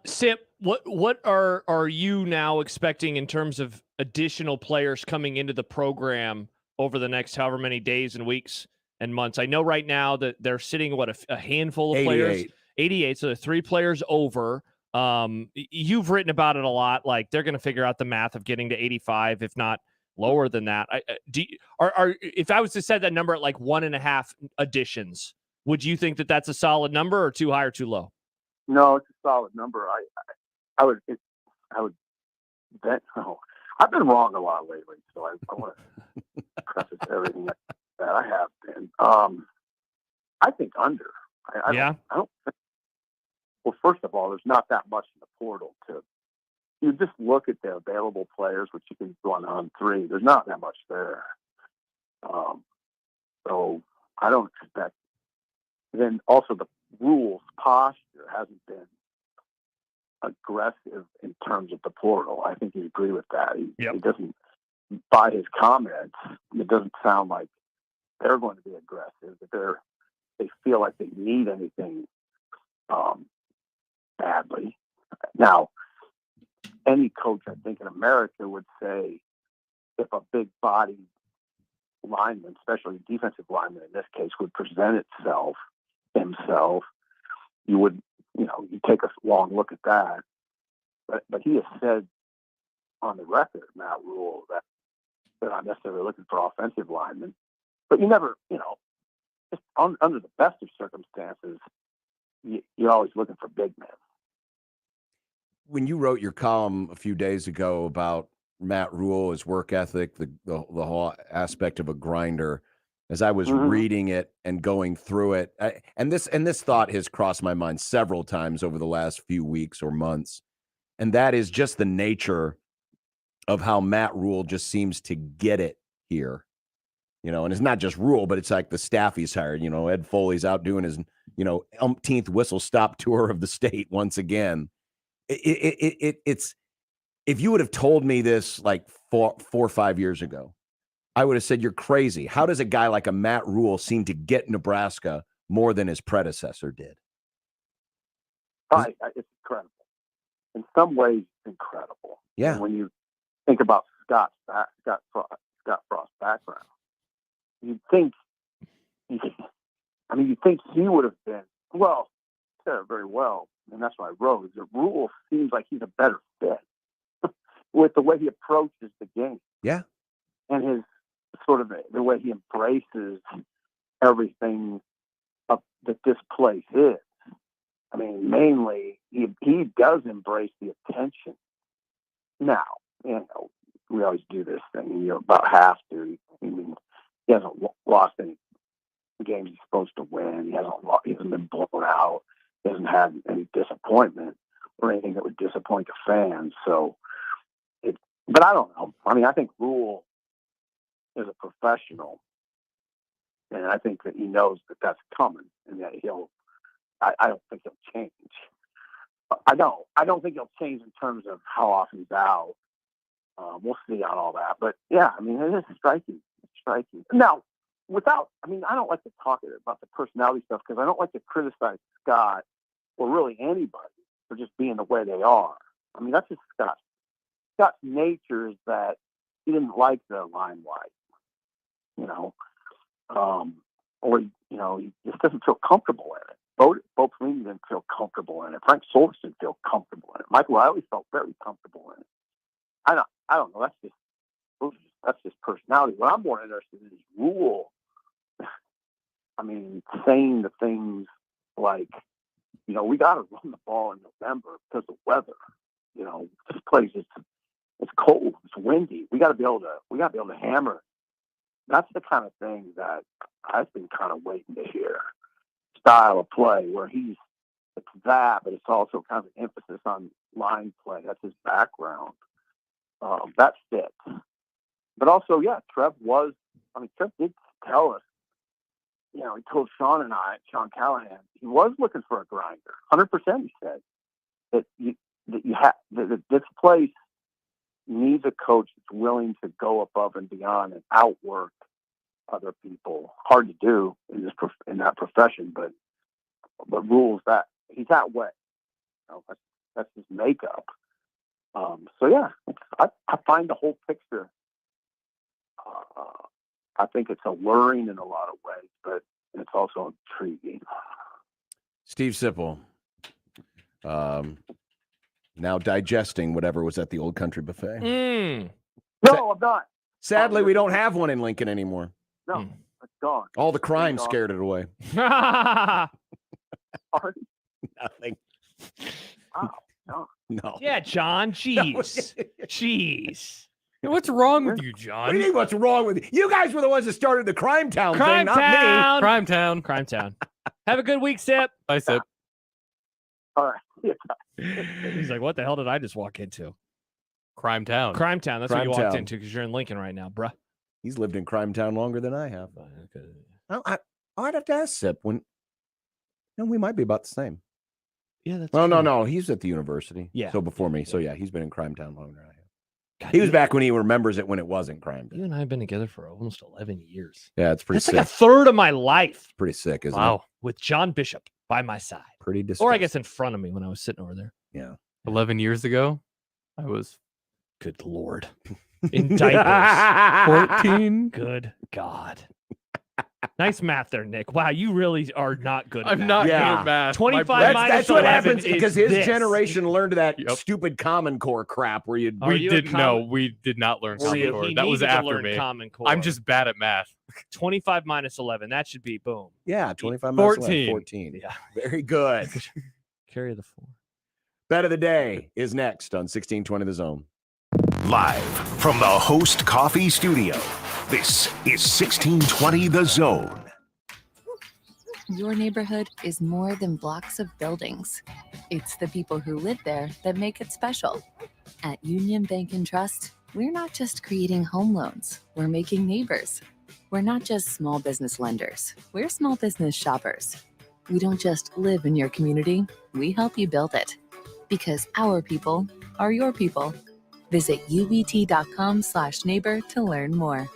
Sip, what are you now expecting in terms of additional players coming into the program over the next however many days and weeks and months? I know right now that they're sitting a handful of 88. players, 88. So they're 3 players over. You've written about it a lot. Like they're going to figure out the math of getting to 85, if not lower than that. If I was to set that number at like 1.5 additions, would you think that that's a solid number or too high or too low? No, it's a solid number. I would bet. Oh, I've been wrong a lot lately, so I want to preface everything that I have been. I think under. I don't think, well, first of all, there's not that much in the portal to. You just look at the available players, which you can do on 3. There's not that much there. So I don't expect. Then also the rules posture hasn't been aggressive in terms of the portal. I think you agree with that. He doesn't, by his comments, it doesn't sound like they're going to be aggressive, that they feel like they need anything badly. Now, any coach, I think, in America would say if a big body lineman, especially defensive lineman in this case, would present himself, you would, you take a long look at that. But he has said on the record, Matt Rule, that they're not necessarily looking for offensive linemen. But you never, just under the best of circumstances, you're always looking for big men. When you wrote your column a few days ago about Matt Rule, his work ethic, the whole aspect of a grinder, as I was reading it and going through it, and this thought has crossed my mind several times over the last few weeks or months, and that is just the nature of how Matt Rule just seems to get it here. and it's not just Rule, but it's like the staff he's hired. Ed Foley's out doing his, umpteenth whistle stop tour of the state once again. It's if you would have told me this like 4 or 5 years ago, I would have said, you're crazy. How does a guy like a Matt Rule seem to get Nebraska more than his predecessor did? It's incredible. In some ways, it's incredible. Yeah. And when you think about Scott Frost's background, you'd think he would have been, well, said it very well, and that's why I wrote, the Rule seems like he's a better fit with the way he approaches the game. Yeah. And his sort of the way he embraces everything that this place is. I mean, mainly, he does embrace the attention. Now, we always do this thing, about have to. I mean, he hasn't lost any games he's supposed to win. He hasn't been blown out. He hasn't had any disappointment or anything that would disappoint the fans. So, but I don't know. I mean, I think Rule is a professional, and I think that he knows that that's coming, and that I don't think he'll change. I don't think he'll change in terms of how often he's out. We'll see on all that. But yeah, I mean, it is striking. It's striking. Now, I don't like to talk about the personality stuff because I don't like to criticize Scott or really anybody for just being the way they are. I mean, that's just Scott. Scott's nature is that he didn't like the limelight, or he just doesn't feel comfortable in it. Bo Pelini didn't feel comfortable in it. Frank Solich didn't feel comfortable in it. Michael Riley felt very comfortable in it. I don't know. That's just personality. What I'm more interested in is Rule. I mean, saying the things like, we got to run the ball in November because of weather. This place it's cold, it's windy. We got to be able to hammer. That's the kind of thing that I've been kind of waiting to hear. Style of play where it's that, but it's also kind of an emphasis on line play. That's his background. That fits. But also, yeah, Trev did tell us, he told Sean Callahan, he was looking for a grinder. 100%, he said that this place needs a coach that's willing to go above and beyond and outwork other people. Hard to do in that profession, but Rules that he's that way. That's his makeup. So yeah, I find the whole picture. I think it's alluring in a lot of ways, but it's also intriguing. Steve Sipple, now digesting whatever was at the Old Country Buffet. No, I'm not. Sadly, we don't have one in Lincoln anymore. No, it's gone. All the crime scared it away. Nothing. No. Yeah, John. Jeez. Jeez. What's wrong with you, John? What do you mean, what's wrong with you? You guys were the ones that started the Crime Town thing, not me. Crime Town. Crime Town. Have a good week, Sip. Bye, Sip. All right. He's like, what the hell did I just walk into? Crime Town. Crime Town. That's Crime what you walked Town. into because you're in Lincoln right now, bruh. He's lived in Crime Town longer than I have. I'd have to ask Sip when. No, we might be about the same. Yeah, that's well, true. no. He's at the university. Yeah. So before me. So yeah, he's been in Crime Town longer than I have. God, he was back when he remembers it when it wasn't Crime Town. You and I have been together for almost 11 years. Yeah, it's pretty That's sick. like a third of my life. Pretty sick, isn't Wow. it? With John Bishop by my side. Pretty disgusting. Or I guess in front of me when I was sitting over there. Yeah. 11 years ago, I was. Good Lord. In diapers. 14. Good God. Nice math there, Nick. Wow, you really are not good at I'm math. not good at math. 25 My- minus That's what 11 happens is because his this. generation learned that stupid Common Core crap where you. We didn't know. We did not learn Well, Common Core. he That was needed to after learn me. Common Core. I'm just bad at math. 25 minus 11. That should be boom. Yeah, 25 minus 14. 14. Yeah. Very good. Carry the 4. Bet of the day is next on 1620 The Zone. Live from the Host Coffee Studio, this is 1620 The Zone. Your neighborhood is more than blocks of buildings. It's the people who live there that make it special. At Union Bank and Trust, we're not just creating home loans, we're making neighbors. We're not just small business lenders, we're small business shoppers. We don't just live in your community, we help you build it. Because our people are your people. Visit ubt.com/neighbor to learn more.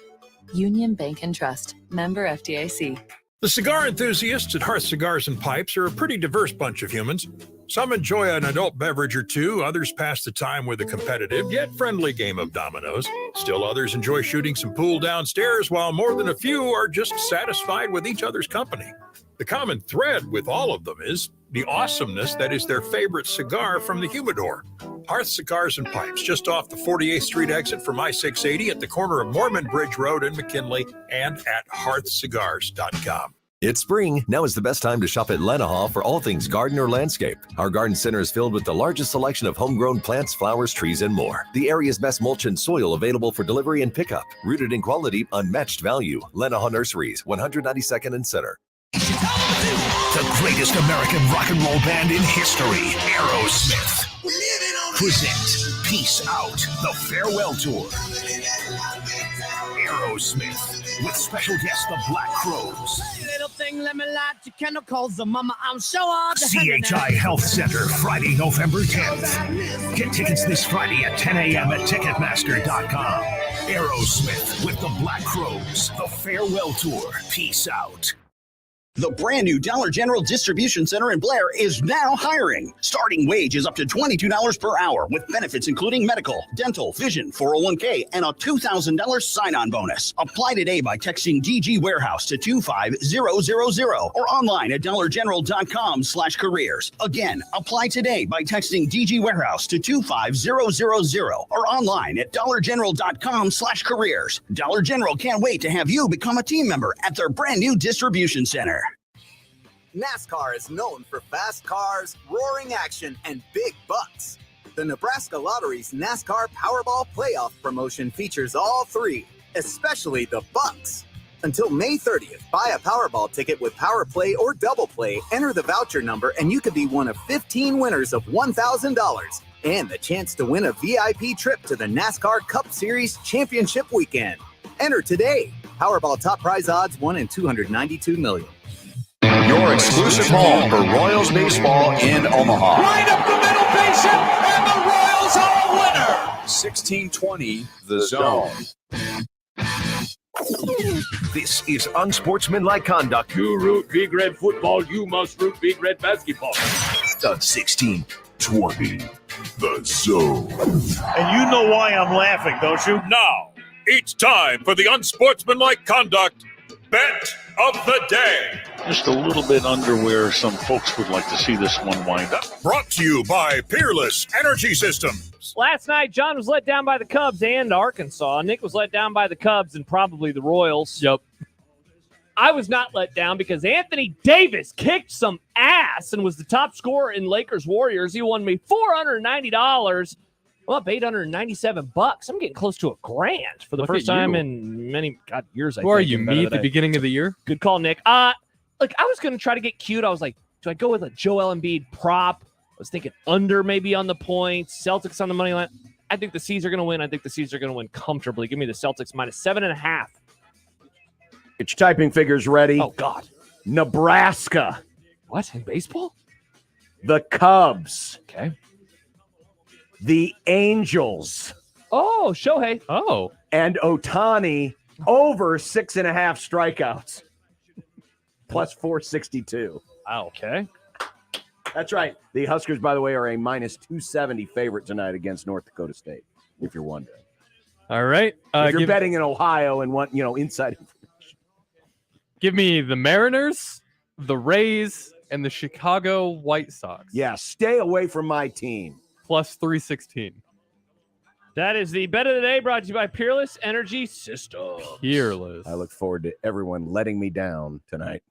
Union Bank and Trust, member FDIC. The cigar enthusiasts at Hearth Cigars and Pipes are a pretty diverse bunch of humans. Some enjoy an adult beverage or two, others pass the time with a competitive yet friendly game of dominoes. Still others enjoy shooting some pool downstairs, while more than a few are just satisfied with each other's company. The common thread with all of them is the awesomeness that is their favorite cigar from the humidor. Hearth Cigars and Pipes, just off the 48th Street exit from I-680 at the corner of Mormon Bridge Road and McKinley, and at hearthcigars.com. It's spring. Now is the best time to shop at Lenahaw for all things garden or landscape. Our garden center is filled with the largest selection of homegrown plants, flowers, trees, and more. The area's best mulch and soil available for delivery and pickup. Rooted in quality, unmatched value. Lenahaw Nurseries, 192nd and Center. The greatest American rock and roll band in history, Aerosmith, present Peace Out, the Farewell Tour. Aerosmith, with special guest the Black Crowes. Little thing, let me light your candle, calls the mama, I'm sure. CHI Health Center, Friday, November 10th. Get tickets this Friday at 10 a.m. at Ticketmaster.com. Aerosmith with the Black Crowes, the Farewell Tour. Peace out. The brand new Dollar General Distribution Center in Blair is now hiring. Starting wage is up to $22 per hour with benefits including medical, dental, vision, 401k, and a $2,000 sign-on bonus. Apply today by texting DG Warehouse to 25000 or online at dollargeneral.com/careers. Again, apply today by texting DG Warehouse to 25000 or online at dollargeneral.com/careers. Dollar General can't wait to have you become a team member at their brand new distribution center. NASCAR is known for fast cars, roaring action, and big bucks. The Nebraska Lottery's NASCAR Powerball Playoff promotion features all three, especially the bucks. Until May 30th, buy a Powerball ticket with Power Play or Double Play, enter the voucher number, and you could be one of 15 winners of $1,000 and the chance to win a VIP trip to the NASCAR Cup Series Championship Weekend. Enter today. Powerball top prize odds 1 in 292 million. Your exclusive home for Royals baseball in Omaha. Right up the middle, base hit, and the Royals are a winner. 1620 The Zone. This is unsportsmanlike conduct. You root big red football, you must root big red basketball. The 1620 The Zone. And you know why I'm laughing, don't you? Now, it's time for the unsportsmanlike conduct bet of the day. Just a little bit under where some folks would like to see this one wind up. Brought to you by Peerless Energy Systems. Last night, John was let down by the Cubs and Arkansas. Nick was let down by the Cubs and probably the Royals. Yep. I was not let down because Anthony Davis kicked some ass and was the top scorer in Lakers Warriors. He won me $490. I'm up $897. I'm getting close to $1,000 for the first time in many years. Who are you, me at the beginning of the year? Good call, Nick. I was going to try to get cute. I was like, do I go with a Joel Embiid prop? I was thinking under maybe on the points. Celtics on the money line. I think the C's are going to win. I think the C's are going to win comfortably. Give me the Celtics minus 7.5. Get your typing figures ready. Oh, God. Nebraska. What? In baseball? The Cubs. Okay. The Angels. Oh, Shohei. Oh. And Ohtani over 6.5 strikeouts. Plus 462. Wow, okay. That's right. The Huskers, by the way, are a minus 270 favorite tonight against North Dakota State, if you're wondering. All right. If you're betting in Ohio and want, inside information. Give me the Mariners, the Rays, and the Chicago White Sox. Yeah, stay away from my team. Plus 316. That is the bet of the day brought to you by Peerless Energy Systems. Peerless. I look forward to everyone letting me down tonight.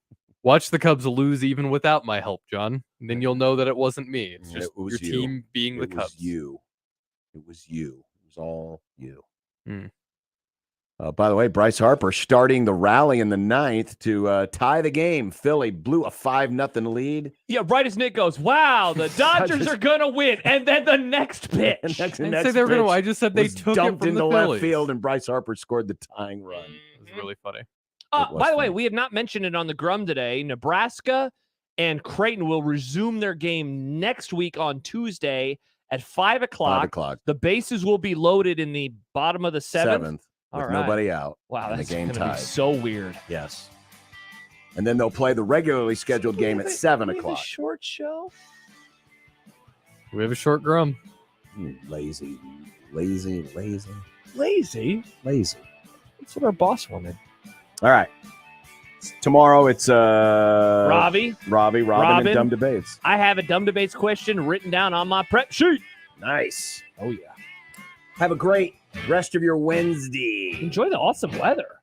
Watch the Cubs lose even without my help, John. And then you'll know that it wasn't me. It's just your team being the Cubs. It was you. It was all you. Mm. By the way, Bryce Harper starting the rally in the 9th to tie the game. Philly blew a 5-0 lead. Yeah, right as Nick goes, wow, the Dodgers are going to win. And then the next pitch. I say they were going to. I just said they took it dumped from into the left Phillies. field, and Bryce Harper scored the tying run. It was really funny. By the way, we have not mentioned it on the Grum today. Nebraska and Creighton will resume their game next week on Tuesday at 5 o'clock. 5 o'clock. The bases will be loaded in the bottom of the seventh. With nobody out. Wow, and that's the game going to be tied. so weird. Yes. And then they'll play the regularly scheduled game at 7 o'clock. Short show. We have a short Grum. Lazy. Lazy? That's what our boss wanted. All right. Tomorrow it's Robin, and Dumb Debates. I have a Dumb Debates question written down on my prep sheet. Nice. Oh, yeah. Have a great rest of your Wednesday. Enjoy the awesome weather.